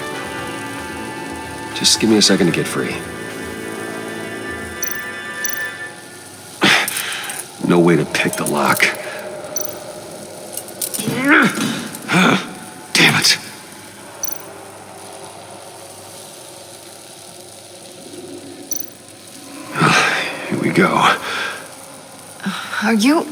Just give me a second to get free. No way to pick the lock. Damn it. Here we go. Are you...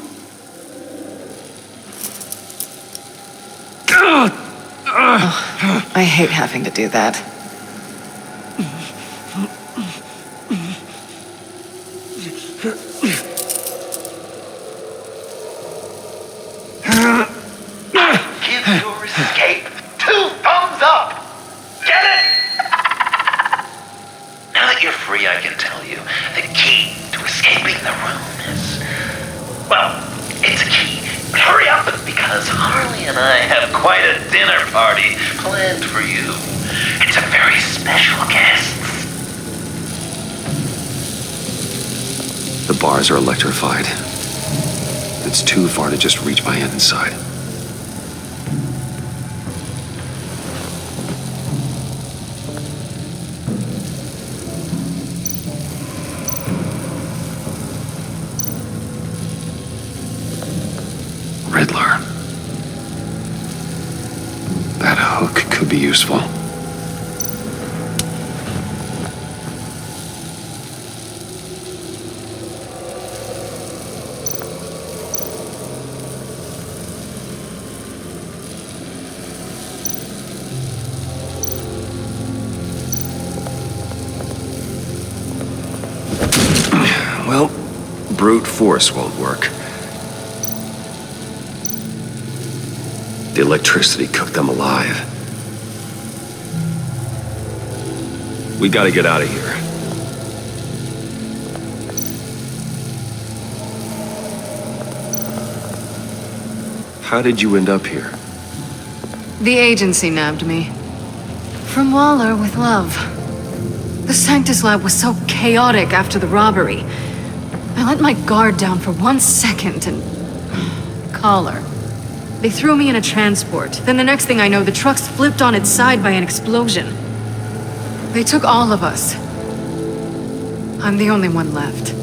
Oh, I hate having to do that. Give your escape 2 thumbs up! Get it? Now that you're free, I can tell you the key to escaping the room is... Well, it's a key. But hurry up, because Harley and I have quite a dinner party planned for you. It's a very special guest. The bars are electrified. It's too far to just reach my hand inside. Riddler. That hook could be useful. Well, brute force won't work. The electricity cooked them alive. We gotta get out of here. How did you end up here? The agency nabbed me. From Waller with love. The Sanctus lab was so chaotic after the robbery. I let my guard down for 1 second and... call her. They threw me in a transport. Then the next thing I know, the truck's flipped on its side by an explosion. They took all of us. I'm the only one left.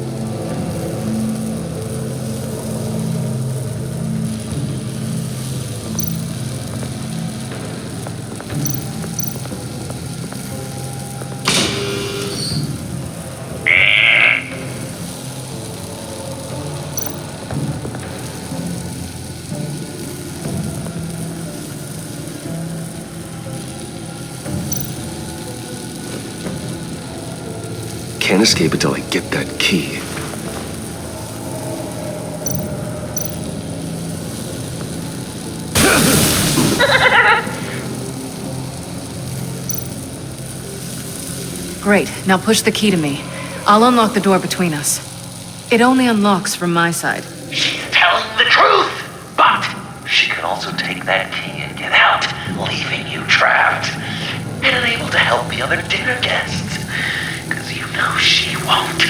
Can't escape until I get that key. Great, now push the key to me. I'll unlock the door between us. It only unlocks from my side. She's telling the truth, but she could also take that key and get out, leaving you trapped and unable to help the other dinner guests. Because you know she won't.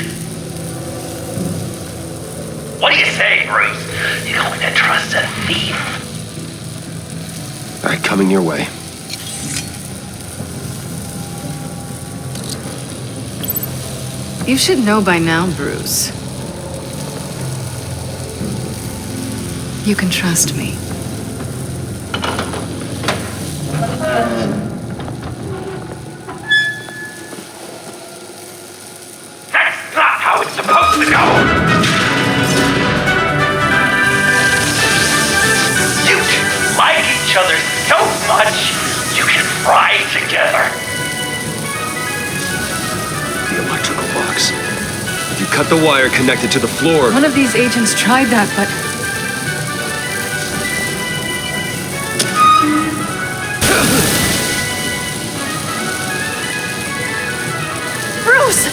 What do you say, Bruce? You going to trust a thief? All right, coming your way. You should know by now, Bruce. You can trust me. That's not how it's supposed to go! You two like each other so much, you can fry together. The electrical box. You cut the wire connected to the floor. One of these agents tried that, but... Bruce!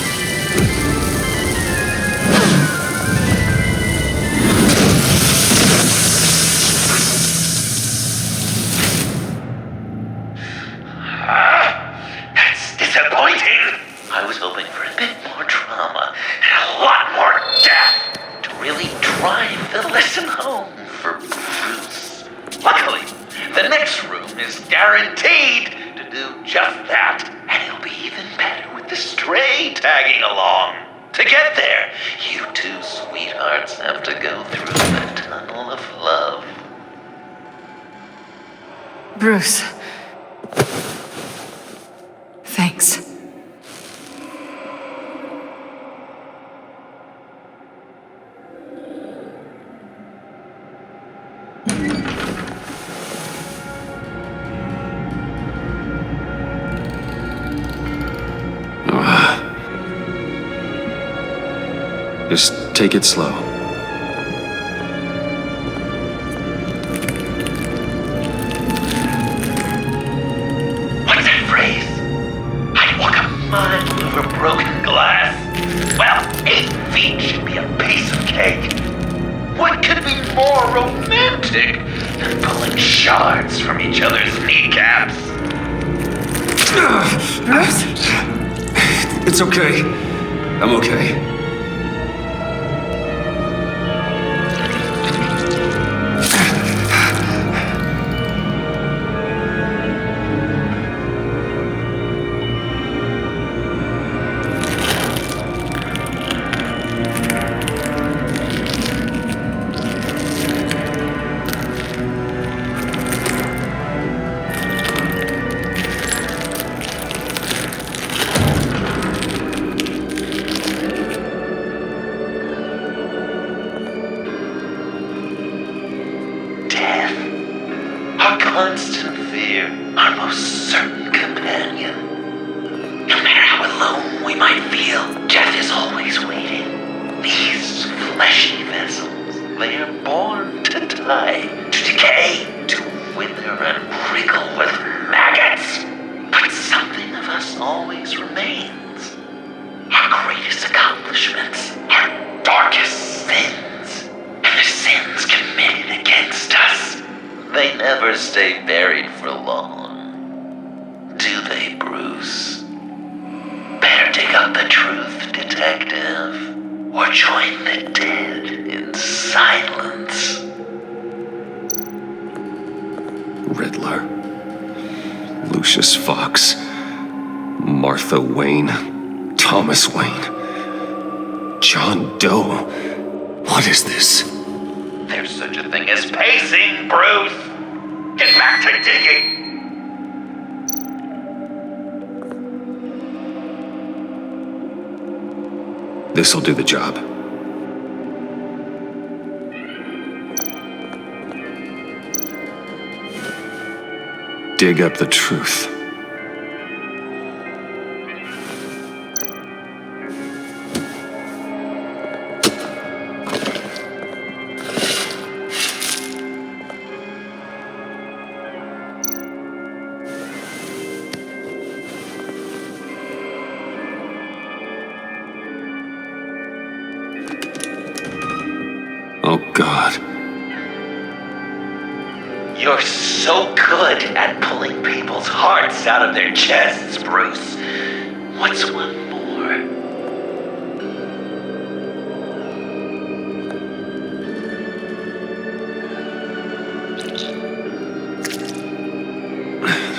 That's disappointing. I was hoping for a bit more drama and a lot more death to really drive the lesson home for Bruce. Luckily, the next room is guaranteed to do just that, and it'll be even better with the stray tagging along. To get there, you two sweethearts have to go through the tunnel of love. Bruce. Thanks. Just take it slow. What's that phrase? I'd walk a mile over broken glass. Well, 8 feet should be a piece of cake. What could be more romantic than pulling shards from each other's kneecaps? Bruce? It's okay. I'm okay. Constant fear, our most certain companion. No matter how alone we might feel, death is always waiting. These fleshy vessels, they are born to die, to decay, to wither and wriggle with maggots. But something of us always remains. Our greatest accomplishments, our darkest sins, and the sins committed against us. They never stay buried for long, do they, Bruce? Better dig up the truth, detective, or join the dead in silence. Riddler, Lucius Fox, Martha Wayne, Thomas Wayne, John Doe. What is this? There's such a thing as pacing, Bruce! Get back to digging! This'll do the job. Dig up the truth. Oh, God. You're so good at pulling people's hearts out of their chests, Bruce. What's one more?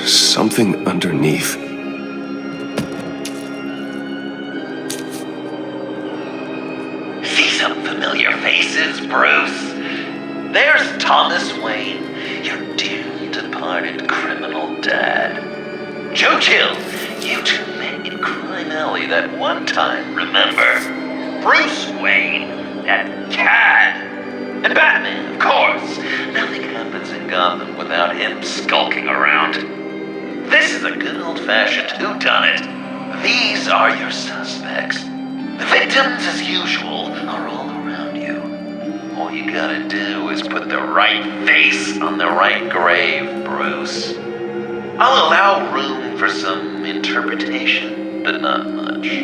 Something underneath. See some familiar faces, Bruce? There's Thomas Wayne, your dearly departed criminal dad. Joe Chill, you two met in Crime Alley that one time, remember? Bruce Wayne, that cad. And Batman, of course. Nothing happens in Gotham without him skulking around. This is a good old-fashioned whodunit. These are your suspects. The victims, as usual, are all around you. All you gotta do is put the right face on the right grave, Bruce. I'll allow room for some interpretation, but not much.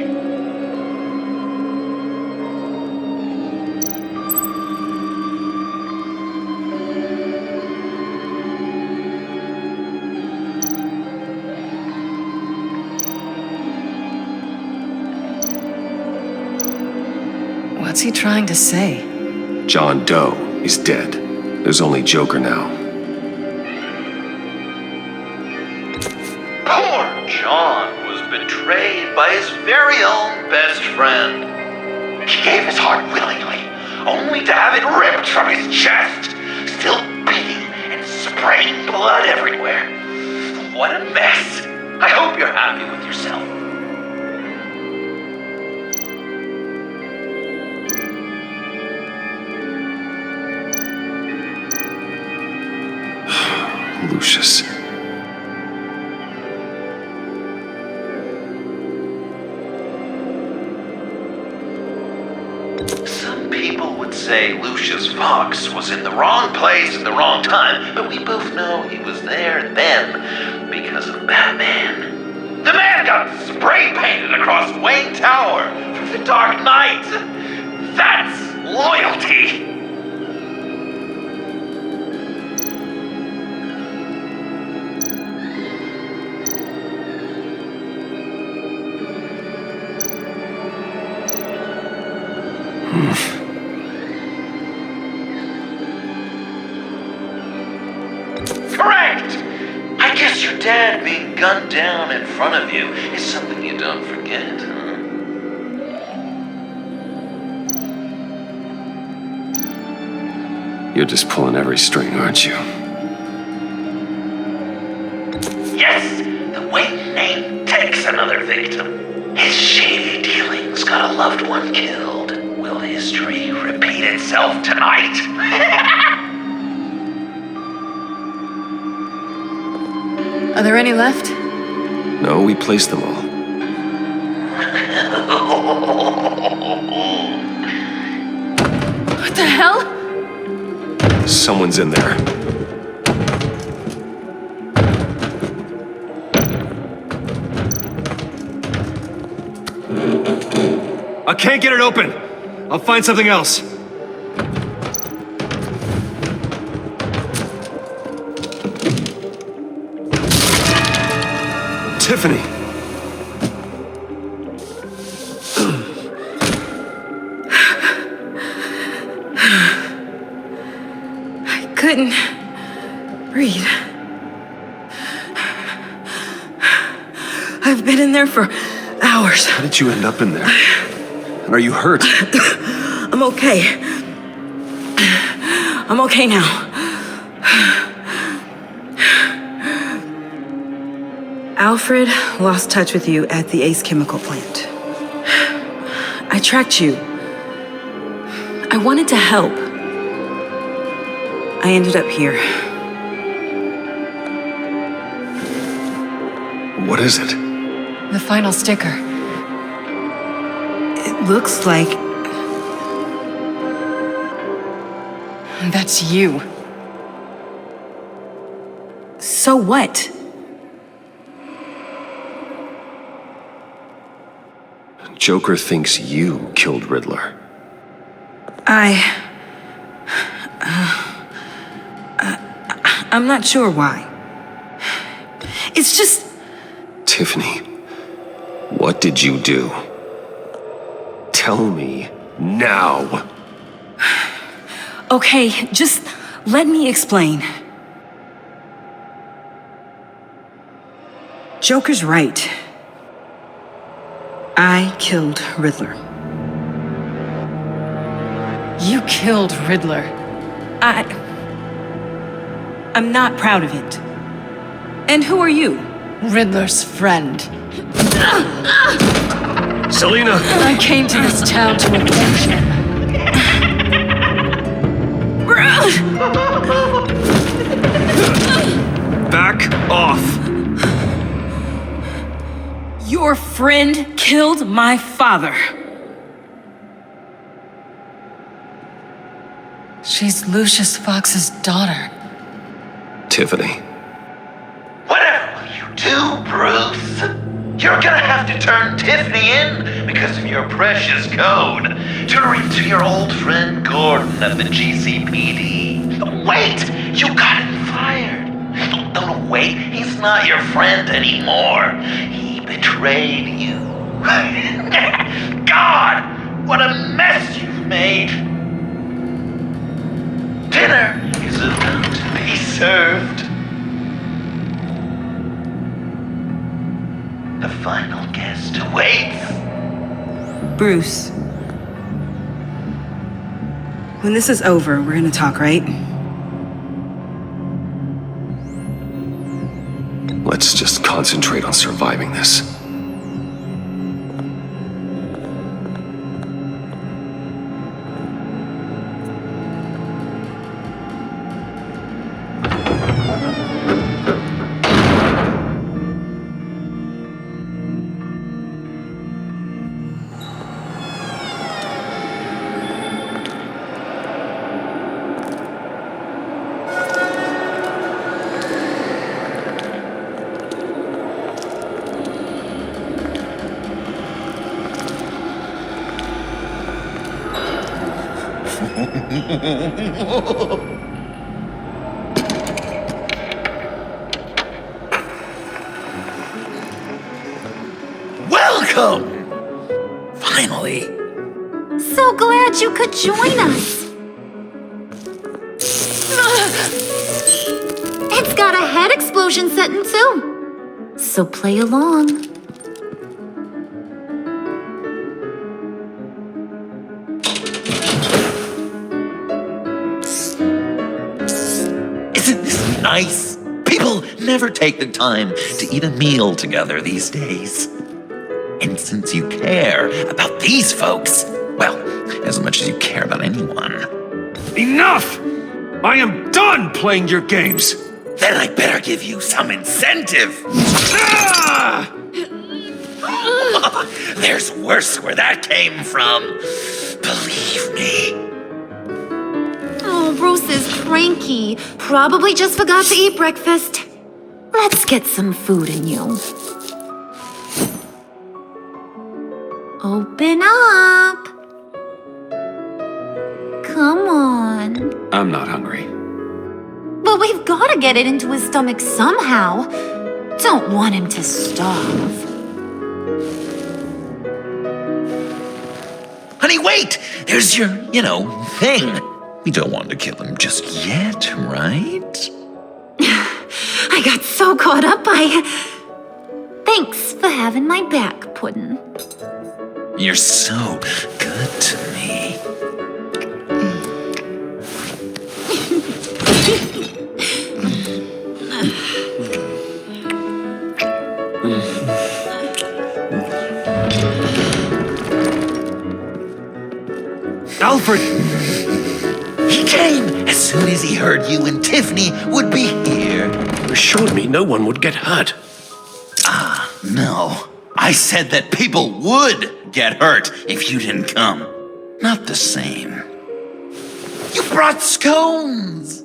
What's he trying to say? John Doe is dead. There's only Joker now. Poor John was betrayed by his very own best friend. He gave his heart willingly, only to have it ripped from his chest, still beating and spraying blood everywhere. What a mess. I hope you're happy with yourself. Lucius. Some people would say Lucius Fox was in the wrong place at the wrong time, but we both know he was there then because of Batman. The man got spray painted across Wayne Tower for the Dark Knight. That's loyalty. Correct! I guess your dad being gunned down in front of you is something you don't forget, huh? You're just pulling every string, aren't you? Yes, the Wayne name takes another victim. His shady dealings got a loved one killed. Will history repeat itself tonight? Are there any left? No, we placed them all. What the hell? Someone's in there. I can't get it open. I'll find something else. Tiffany! I couldn't breathe. I've been in there for hours. How did you end up in there? And are you hurt? I'm okay. I'm okay now. Alfred lost touch with you at the Ace chemical plant. I tracked you. I wanted to help. I ended up here. What is it? The final sticker. It looks like... That's you. So what? Joker thinks you killed Riddler. I'm not sure why. It's just... Tiffany, what did you do? Tell me now. Okay, just let me explain. Joker's right. I killed Riddler. You killed Riddler. I'm not proud of it. And who are you? Riddler's friend. Selina! I came to this town to avenge him. Back off! Your friend killed my father. She's Lucius Fox's daughter. Tiffany. Whatever will you do, Bruce? You're gonna have to turn Tiffany in because of your precious code to reach your old friend Gordon of the GCPD. Wait! You got him fired! Don't wait, he's not your friend anymore. He betrayed you. God! What a mess you've made! Dinner is about to be served. The final guest awaits. Bruce. When this is over, we're gonna talk, right? Let's just concentrate on surviving this. Welcome! Finally. So glad you could join us. It's got a head explosion setting too. So play along. Isn't this nice? People never take the time to eat a meal together these days. And since you care about these folks, well, as much as you care about anyone. Enough! I am done playing your games! Then I better give you some incentive. Ah! There's worse where that came from. Believe me. Oh, Bruce is cranky. Probably just forgot to eat breakfast. Let's get some food in you. Open up. Come on. I'm not hungry. But we've got to get it into his stomach somehow. Don't want him to starve. Honey, wait! There's your, thing. We don't want to kill him just yet, right? I got so caught up Thanks for having my back, Puddin'. You're so good to me. Alfred! He came as soon as he heard you and Tiffany would be here. You assured me no one would get hurt. No. I said that people would get hurt if you didn't come. Not the same. You brought scones!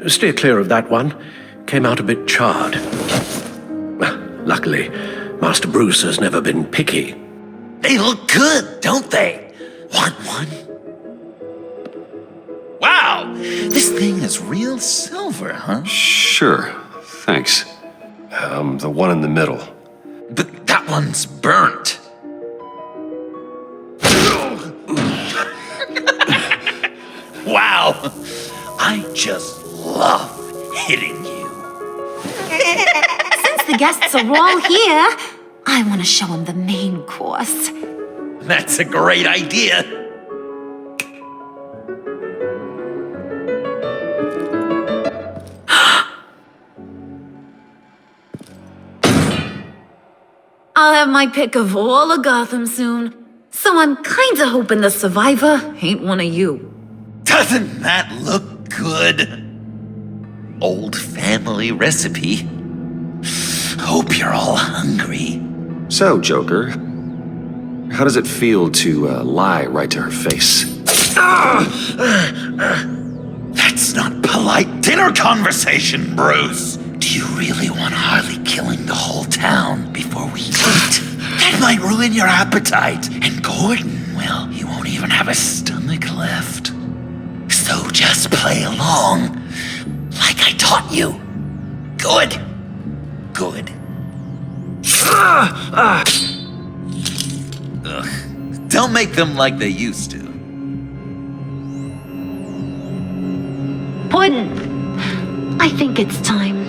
Steer clear of that one. Came out a bit charred. Luckily, Master Bruce has never been picky. They look good, don't they? Want one? Wow! This thing is real silver, huh? Sure, thanks. The one in the middle. But that one's burnt. Wow! I just love hitting you. Since the guests are all here, I want to show them the main course. That's a great idea. I'll have my pick of all of Gotham soon, so I'm kinda hoping the survivor ain't one of you. Doesn't that look good? Old family recipe. Hope you're all hungry. So, Joker, how does it feel to lie right to her face? That's not polite dinner conversation, Bruce. Do you really want Harley killing the whole town before we eat? That might ruin your appetite. And Gordon, well, he won't even have a stomach left. So just play along, like I taught you. Good. Good. Ugh. Don't make them like they used to. Puddin', I think it's time.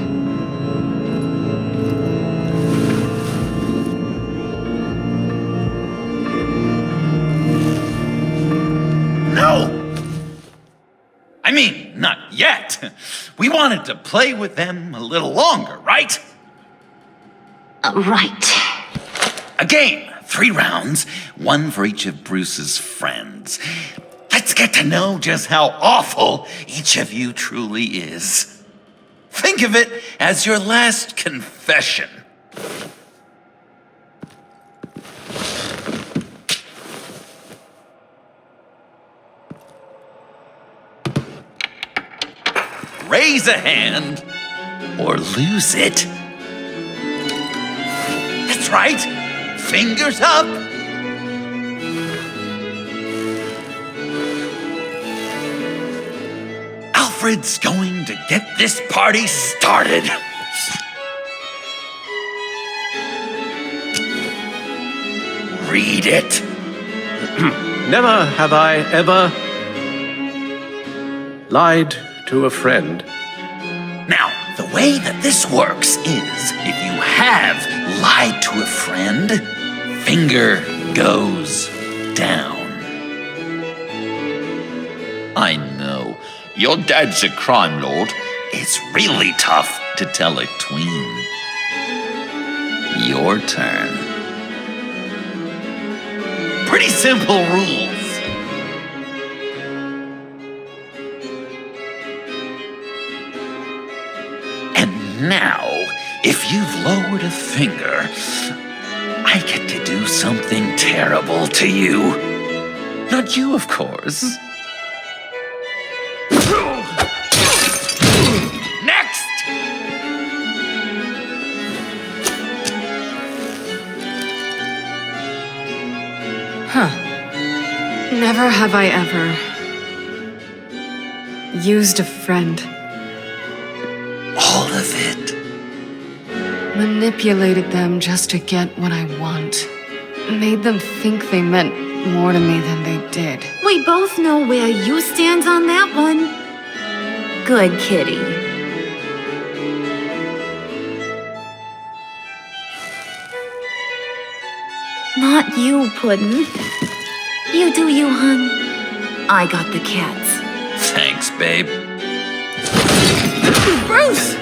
No! I mean, not yet. We wanted to play with them a little longer, right? Right. A game, 3 rounds, 1 for each of Bruce's friends. Let's get to know just how awful each of you truly is. Think of it as your last confession. Raise a hand or lose it. That's right. Fingers up. Alfred's going to get this party started. Read it. Never have I ever lied to a friend. Now, the way that this works is if you have lied to a friend, finger goes down. I know, your dad's a crime lord. It's really tough to tell a tween. Your turn. Pretty simple rules. Now, if you've lowered a finger, I get to do something terrible to you. Not you, of course. Next! Huh. Never have I ever used a friend. All of it. Manipulated them just to get what I want. Made them think they meant more to me than they did. We we both know where you stand on that one. Good kitty. Not you, Puddin'. You do you, hun. I got the cats. Thanks, babe. Bruce!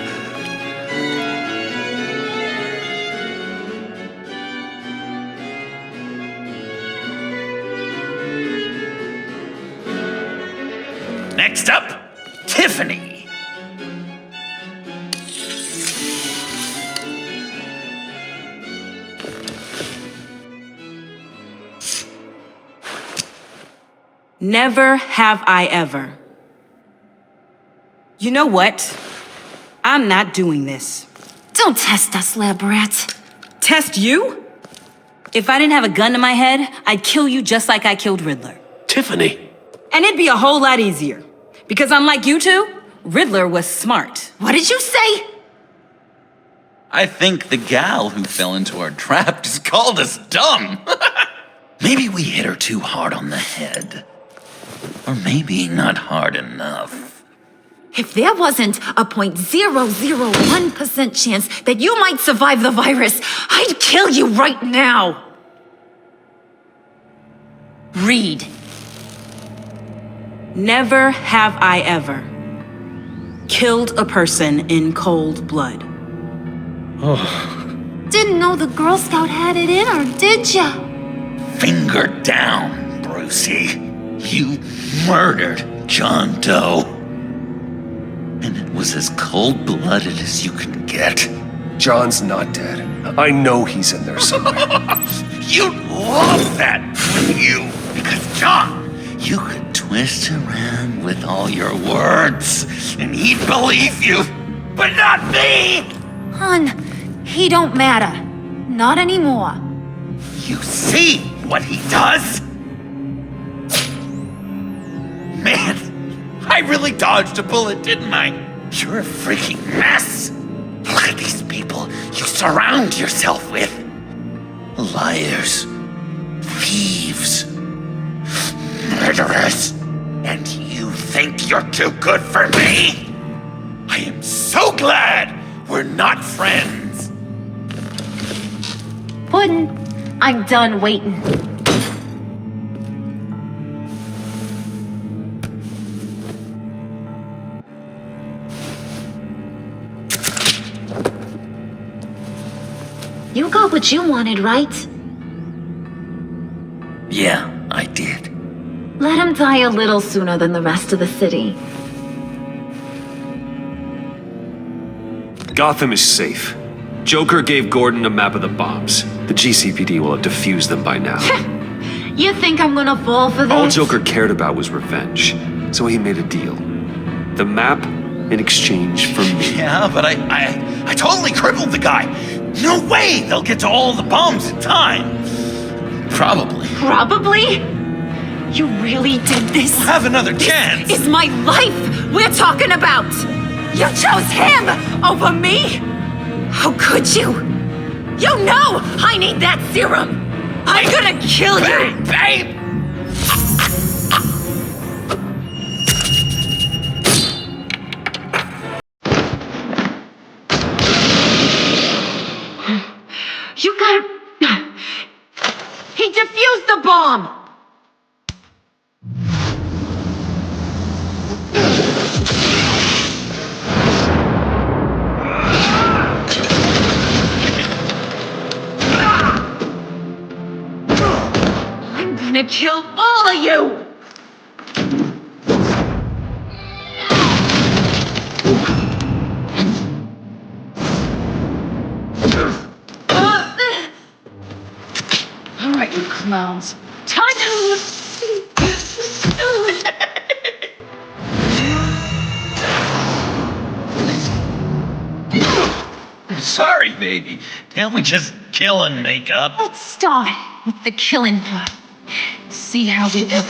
Next up, Tiffany. Never have I ever. You know what? I'm not doing this. Don't test us, lab rat. Test you? If I didn't have a gun to my head, I'd kill you just like I killed Riddler. Tiffany! And it'd be a whole lot easier. Because unlike you two, Riddler was smart. What did you say? I think the gal who fell into our trap just called us dumb. Maybe we hit her too hard on the head. Or maybe not hard enough. If there wasn't a 0.001% chance that you might survive the virus, I'd kill you right now. Read. Never have I ever killed a person in cold blood. Didn't know the Girl Scout had it in her, did ya? Finger down, Brucey. You murdered John Doe. And it was as cold-blooded as you can get. John's not dead. I know he's in there somewhere. You'd love that, wouldn't you? Because John, you could twist around with all your words, and he'd believe you, but not me! Hun, he don't matter. Not anymore. You see what he does? Man, I really dodged a bullet, didn't I? You're a freaking mess. Look at these people you surround yourself with. Liars, thieves, murderers. And you think you're too good for me? I am so glad we're not friends. Puddin', I'm done waiting. You got what you wanted, right? Yeah, I did. Let him die a little sooner than the rest of the city. Gotham is safe. Joker gave Gordon a map of the bombs. The GCPD will have defused them by now. You think I'm gonna fall for this? All Joker cared about was revenge, so he made a deal. The map in exchange for me. Yeah, but I totally crippled the guy. No way they'll get to all the bombs in time. Probably. Probably? You really did this? We'll have another chance. It's my life we're talking about. You chose him over me? How could you? You know I need that serum. I'm gonna kill you. Babe! You got... He defused the bomb! I'm gonna kill all of you! All right, you clowns. Time to... Sorry, baby. Can't we just kill and make up? Let's start with the killing part. See how we look.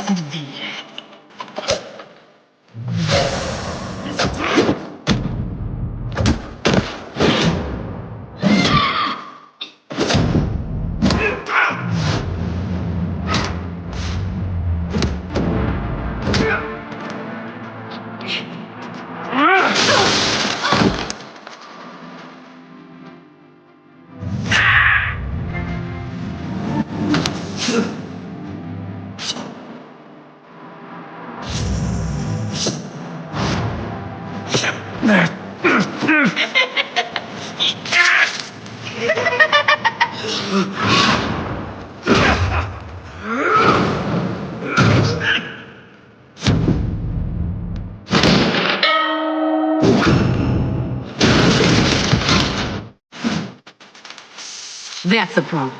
That's a problem.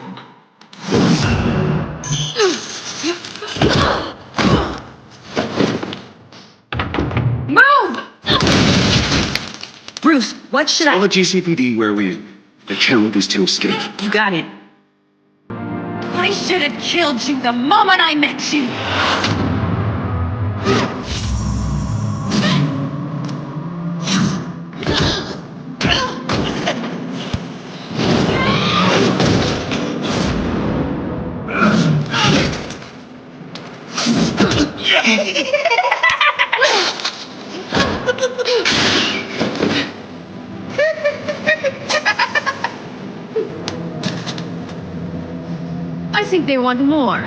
Move! Bruce, what should I... Tell the GCPD where we... The count is to escape. You got it. I should have killed you the moment I met you. I think they want more.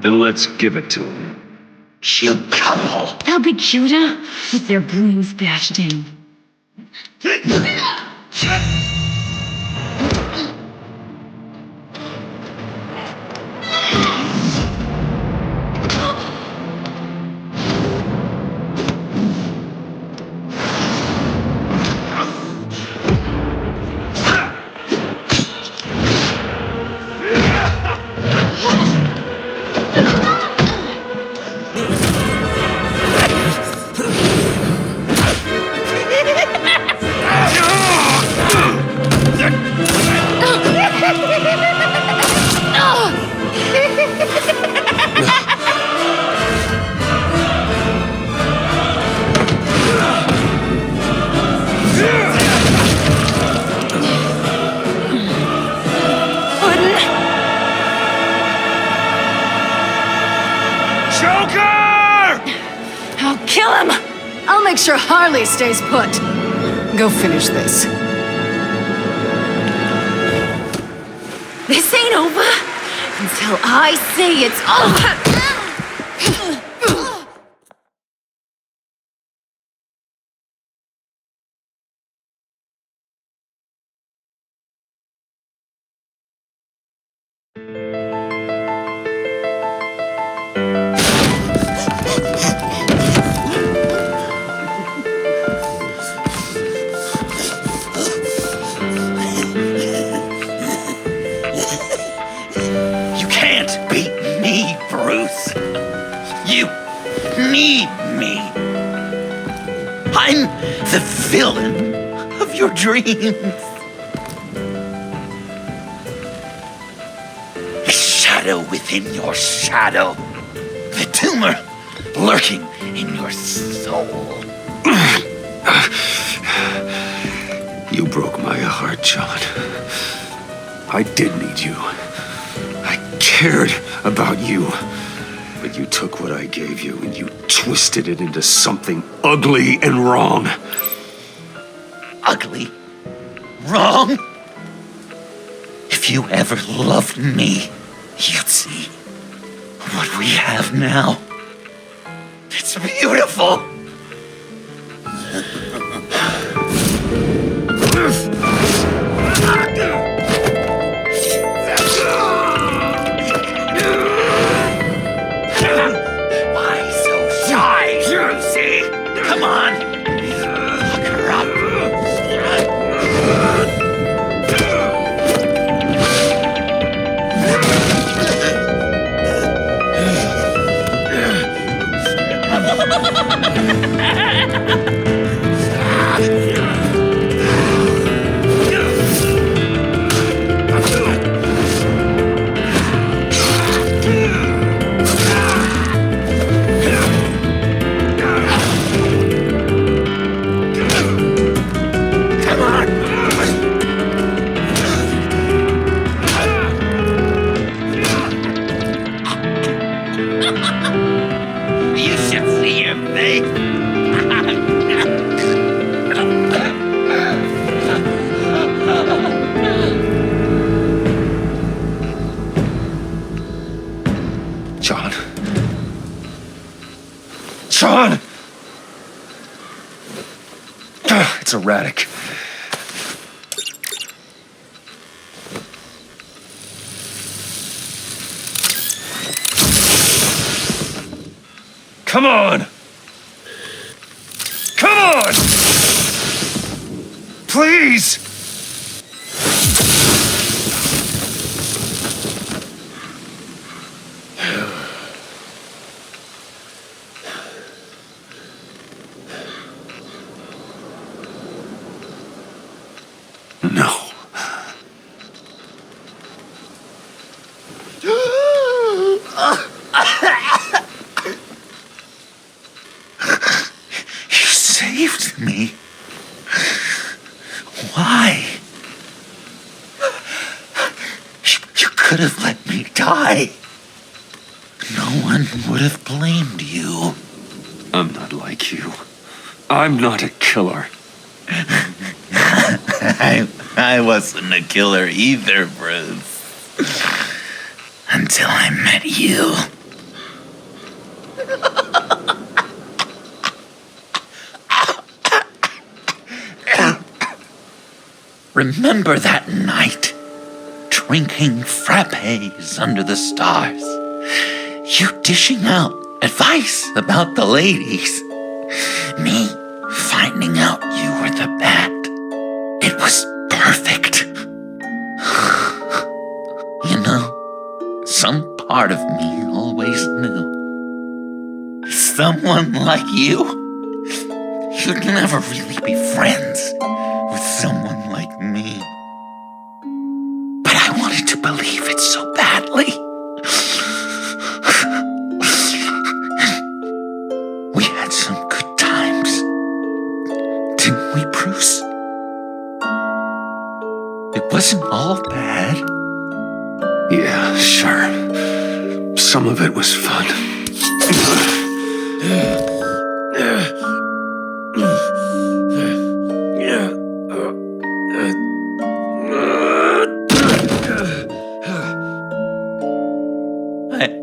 Then let's give it to them. Cute couple. They'll be cuter with their brains bashed in. Kill him! I'll make sure Harley stays put. Go finish this. This ain't over until I say it's over. I'm the villain of your dreams. A shadow within your shadow. The tumor lurking in your soul. You broke my heart, John. I did need you. I cared about you. But you took what I gave you and you twisted it into something ugly and wrong. Ugly? Wrong? If you ever loved me, you'd see what we have now. It's beautiful. Why so shy, Lucy? Come on. Look her up. You should see your face. John. John! It's erratic. Come on! Come on! Please! with me? Why? You could have let me die. No one would have blamed you. I'm not like you. I'm not a killer. I wasn't a killer either, Bruce. Until I met you. Remember that night? Drinking frappes under the stars. You dishing out advice about the ladies. Me finding out you were the bat. It was perfect. You know, some part of me always knew. Someone like you, you'd never really be friends with someone like me. But I wanted to believe it so badly. We had some good times, didn't we, Bruce? It wasn't all bad. Yeah, sure. Some of it was fun.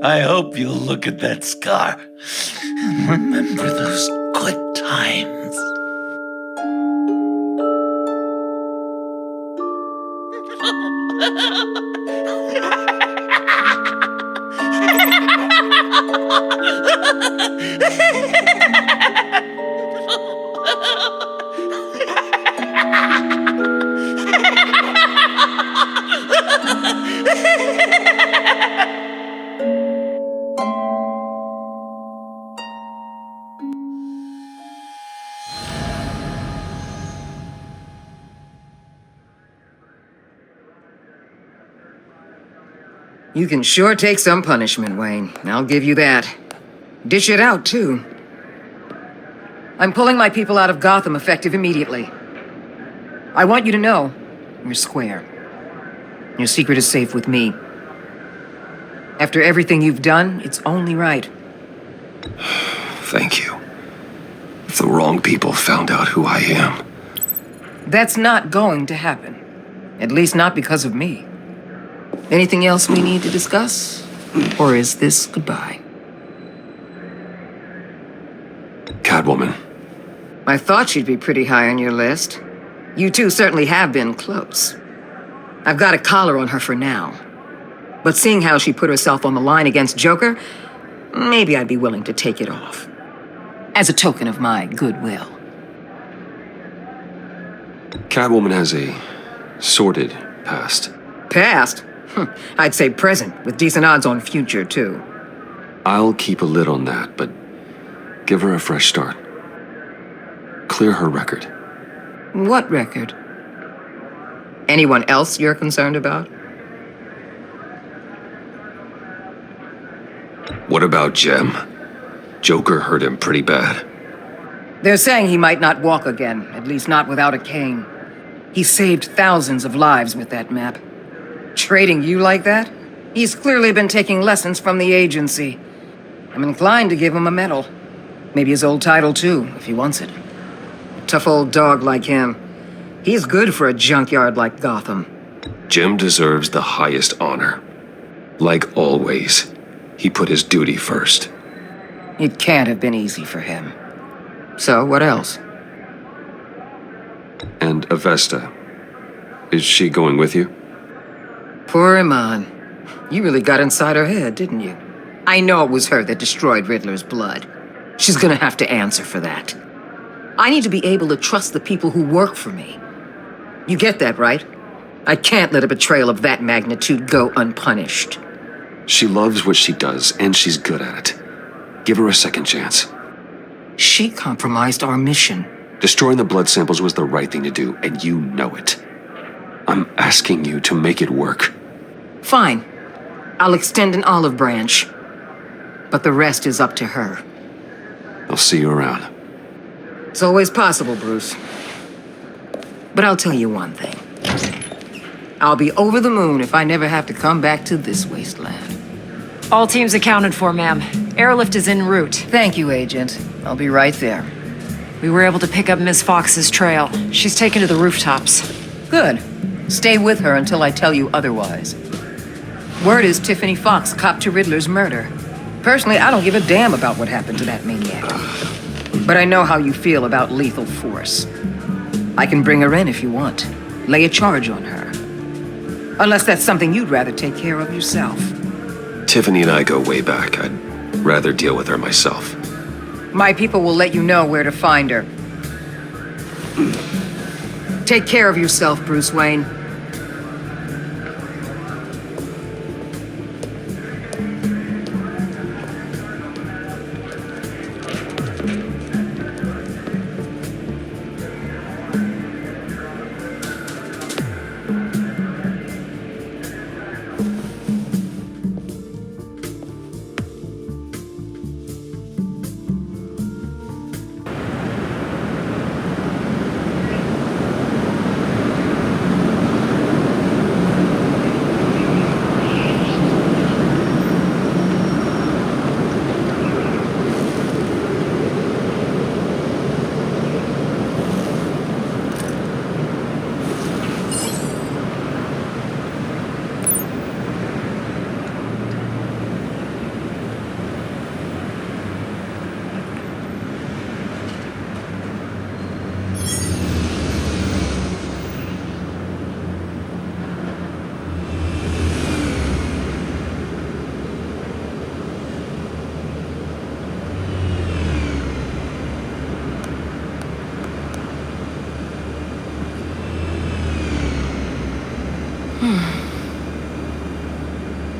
I hope you'll look at that scar and remember those good times. You can sure take some punishment, Wayne. I'll give you that. Dish it out, too. I'm pulling my people out of Gotham effective immediately. I want you to know, you're square. Your secret is safe with me. After everything you've done, it's only right. Thank you. If the wrong people found out who I am. That's not going to happen. At least not because of me. Anything else we need to discuss? Or is this goodbye? Catwoman. I thought she'd be pretty high on your list. You two certainly have been close. I've got a collar on her for now. But seeing how she put herself on the line against Joker, maybe I'd be willing to take it off. As a token of my goodwill. Catwoman has a sordid past. Past? I'd say present, with decent odds on future, too. I'll keep a lid on that, but give her a fresh start. Clear her record. What record? Anyone else you're concerned about? What about Jem? Joker hurt him pretty bad. They're saying he might not walk again, at least not without a cane. He saved thousands of lives with that map. Trading you like that? He's clearly been taking lessons from the agency. I'm inclined to give him a medal. Maybe his old title too, if he wants it. A tough old dog like him. He's good for a junkyard like Gotham. Jem deserves the highest honor. Like always, he put his duty first. It can't have been easy for him. So, what else? And Avesta. Is she going with you? Poor Iman. You really got inside her head, didn't you? I know it was her that destroyed Riddler's blood. She's gonna have to answer for that. I need to be able to trust the people who work for me. You get that, right? I can't let a betrayal of that magnitude go unpunished. She loves what she does, and she's good at it. Give her a second chance. She compromised our mission. Destroying the blood samples was the right thing to do, and you know it. I'm asking you to make it work. Fine. I'll extend an olive branch. But the rest is up to her. I'll see you around. It's always possible, Bruce. But I'll tell you one thing. I'll be over the moon if I never have to come back to this wasteland. All teams accounted for, ma'am. Airlift is en route. Thank you, Agent. I'll be right there. We were able to pick up Miss Fox's trail. She's taken to the rooftops. Good. Stay with her until I tell you otherwise. Word is Tiffany Fox copped to Riddler's murder. Personally, I don't give a damn about what happened to that maniac. But I know how you feel about lethal force. I can bring her in if you want. Lay a charge on her. Unless that's something you'd rather take care of yourself. Tiffany and I go way back. I'd rather deal with her myself. My people will let you know where to find her. Take care of yourself, Bruce Wayne.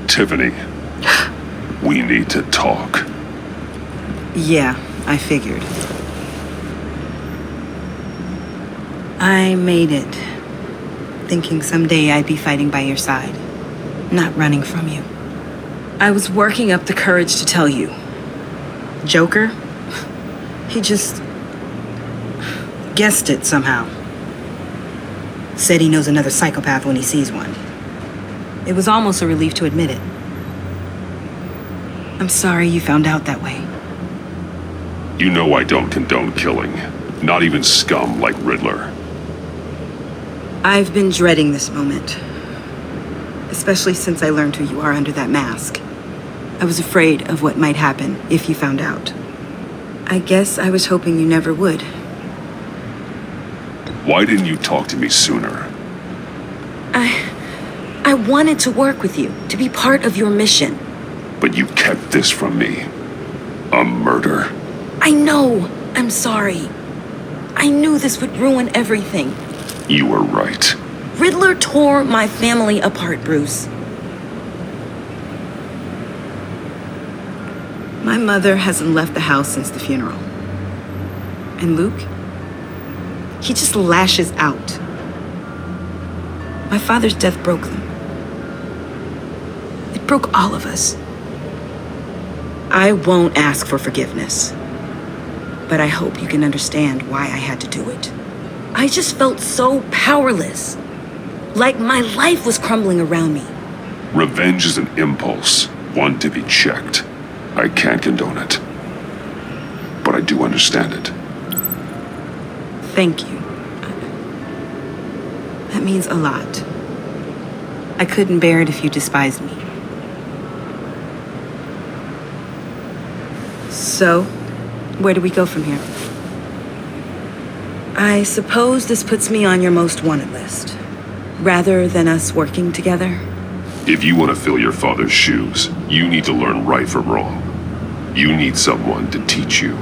Tiffany, we need to talk. Yeah, I figured. I made it, thinking someday I'd be fighting by your side, not running from you. I was working up the courage to tell you. Joker? He just guessed it somehow. Said he knows another psychopath when he sees one. It was almost a relief to admit it. I'm sorry you found out that way. You know I don't condone killing. Not even scum like Riddler. I've been dreading this moment. Especially since I learned who you are under that mask. I was afraid of what might happen if you found out. I guess I was hoping you never would. Why didn't you talk to me sooner? I wanted to work with you, to be part of your mission. But you kept this from me. A murder. I know. I'm sorry. I knew this would ruin everything. You were right. Riddler tore my family apart, Bruce. My mother hasn't left the house since the funeral. And Luke? He just lashes out. My father's death broke them. It broke all of us. I won't ask for forgiveness. But I hope you can understand why I had to do it. I just felt so powerless. Like my life was crumbling around me. Revenge is an impulse, one to be checked. I can't condone it. But I do understand it. Thank you. That means a lot. I couldn't bear it if you despised me. So, where do we go from here? I suppose this puts me on your most wanted list, rather than us working together. If you want to fill your father's shoes, you need to learn right from wrong. You need someone to teach you.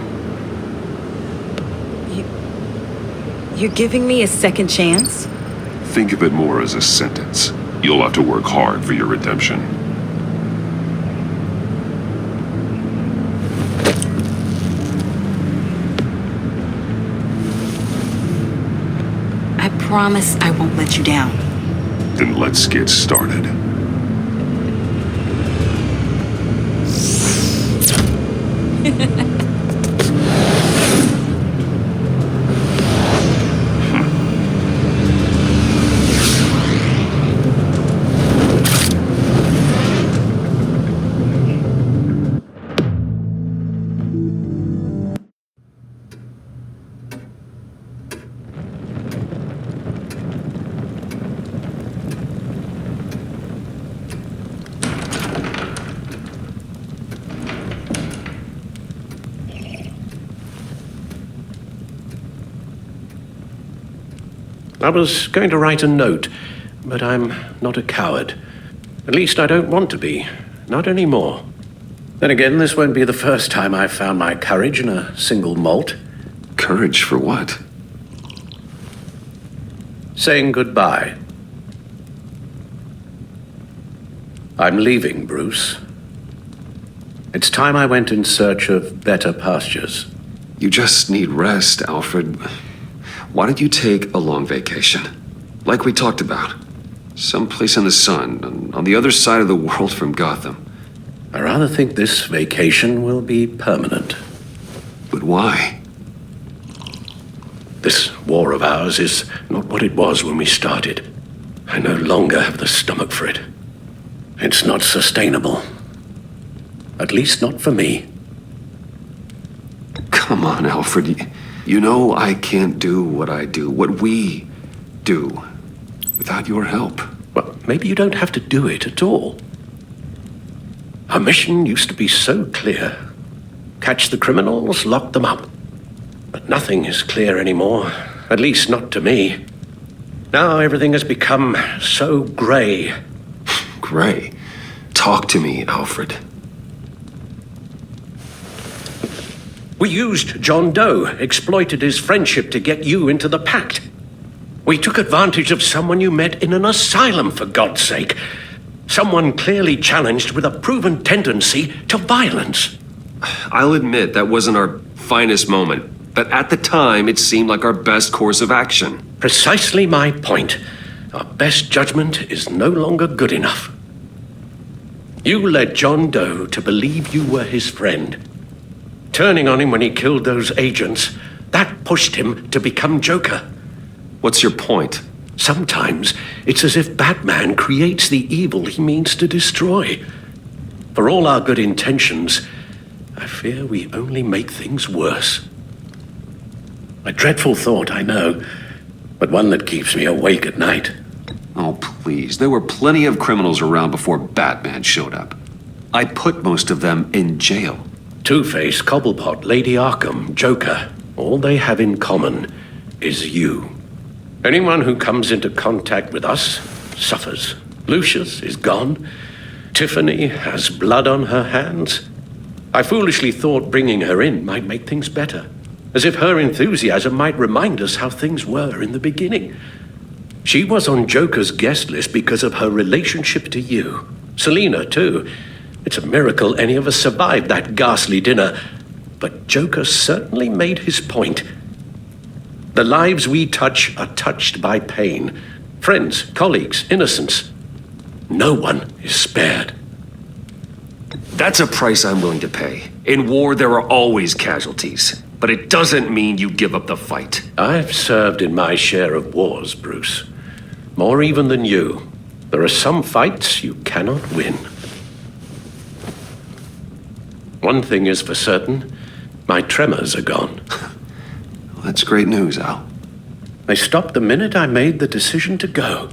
You're giving me a second chance? Think of it more as a sentence. You'll have to work hard for your redemption. I promise I won't let you down. Then let's get started. I was going to write a note, but I'm not a coward. At least I don't want to be. Not anymore. Then again, this won't be the first time I've found my courage in a single malt. Courage for what? Saying goodbye. I'm leaving, Bruce. It's time I went in search of better pastures. You just need rest, Alfred. Why don't you take a long vacation? Like we talked about. Someplace in the sun, on the other side of the world from Gotham. I rather think this vacation will be permanent. But why? This war of ours is not what it was when we started. I no longer have the stomach for it. It's not sustainable. At least not for me. Come on, Alfred. You know I can't do what I do, what we do, without your help. Well, maybe you don't have to do it at all. Our mission used to be so clear. Catch the criminals, lock them up. But nothing is clear anymore, at least not to me. Now everything has become so gray. Gray? Talk to me, Alfred. We used John Doe, exploited his friendship to get you into the Pact. We took advantage of someone you met in an asylum, for God's sake. Someone clearly challenged with a proven tendency to violence. I'll admit that wasn't our finest moment, but at the time it seemed like our best course of action. Precisely my point. Our best judgment is no longer good enough. You led John Doe to believe you were his friend. Turning on him when he killed those agents, that pushed him to become Joker. What's your point? Sometimes it's as if Batman creates the evil he means to destroy. For all our good intentions, I fear we only make things worse. A dreadful thought, I know, but one that keeps me awake at night. Oh, please. There were plenty of criminals around before Batman showed up. I put most of them in jail. Two-Face, Cobblepot, Lady Arkham, Joker, all they have in common is you. Anyone who comes into contact with us suffers. Lucius is gone. Tiffany has blood on her hands. I foolishly thought bringing her in might make things better, as if her enthusiasm might remind us how things were in the beginning. She was on Joker's guest list because of her relationship to you. Selina, too. It's a miracle any of us survived that ghastly dinner. But Joker certainly made his point. The lives we touch are touched by pain. Friends, colleagues, innocents. No one is spared. That's a price I'm willing to pay. In war, there are always casualties. But it doesn't mean you give up the fight. I've served in my share of wars, Bruce. More even than you. There are some fights you cannot win. One thing is for certain, my tremors are gone. Well, that's great news, Al. They stopped the minute I made the decision to go.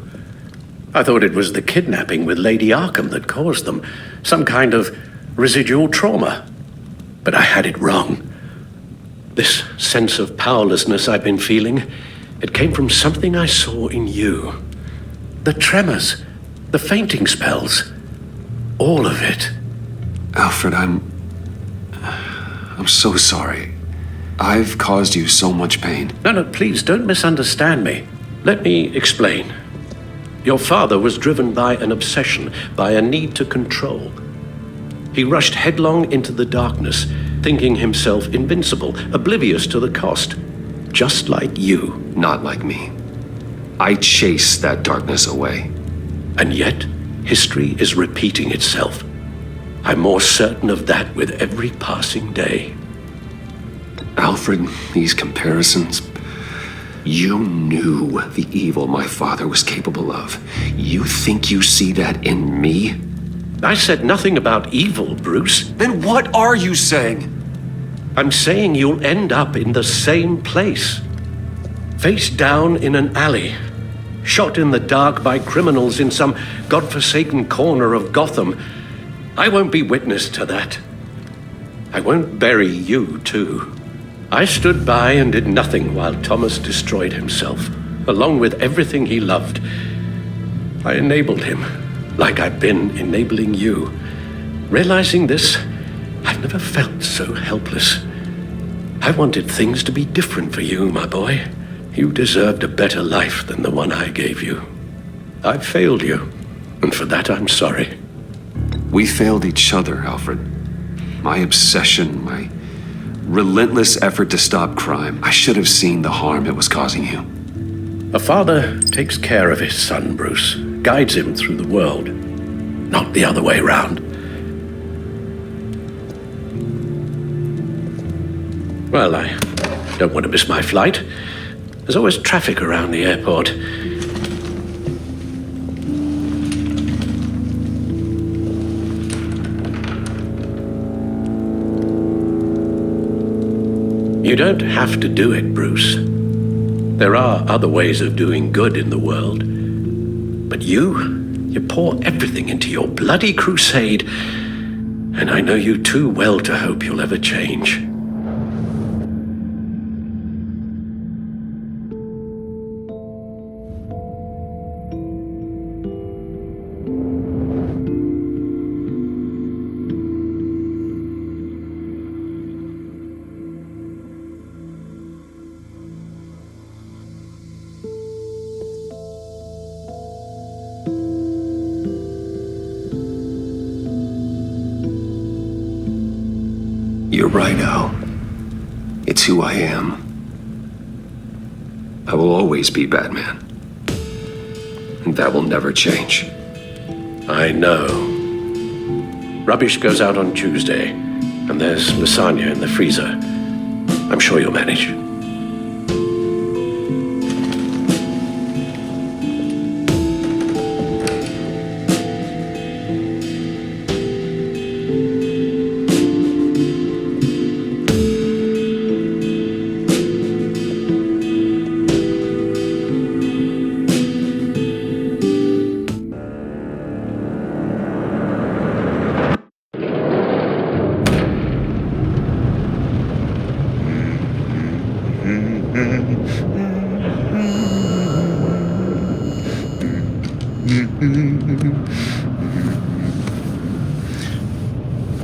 I thought it was the kidnapping with Lady Arkham that caused them, some kind of residual trauma. But I had it wrong. This sense of powerlessness I've been feeling, it came from something I saw in you. The tremors, the fainting spells, all of it. Alfred, I'm so sorry. I've caused you so much pain. No, please don't misunderstand me. Let me explain. Your father was driven by an obsession, by a need to control. He rushed headlong into the darkness, thinking himself invincible, oblivious to the cost. Just like you. Not like me. I chased that darkness away. And yet, history is repeating itself. I'm more certain of that with every passing day. Alfred, these comparisons. You knew the evil my father was capable of. You think you see that in me? I said nothing about evil, Bruce. Then what are you saying? I'm saying you'll end up in the same place. Face down in an alley. Shot in the dark by criminals in some godforsaken corner of Gotham. I won't be witness to that. I won't bury you, too. I stood by and did nothing while Thomas destroyed himself. along with everything he loved. I enabled him, like I've been enabling you. Realizing this, I've never felt so helpless. I wanted things to be different for you, my boy. You deserved a better life than the one I gave you. I failed you, and for that I'm sorry. We failed each other, Alfred. My obsession, my relentless effort to stop crime. I should have seen the harm it was causing you. A father takes care of his son, Bruce, guides him through the world, not the other way around. Well, I don't want to miss my flight. There's always traffic around the airport. You don't have to do it, Bruce. There are other ways of doing good in the world. But you pour everything into your bloody crusade, and I know you too well to hope you'll ever change. You're right, Al. It's who I am. I will always be Batman. And that will never change. I know. Rubbish goes out on Tuesday, and there's lasagna in the freezer. I'm sure you'll manage.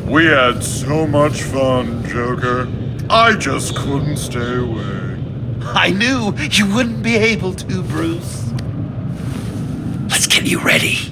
We had so much fun, Joker. I just couldn't stay away. I knew you wouldn't be able to, Bruce. Let's get you ready.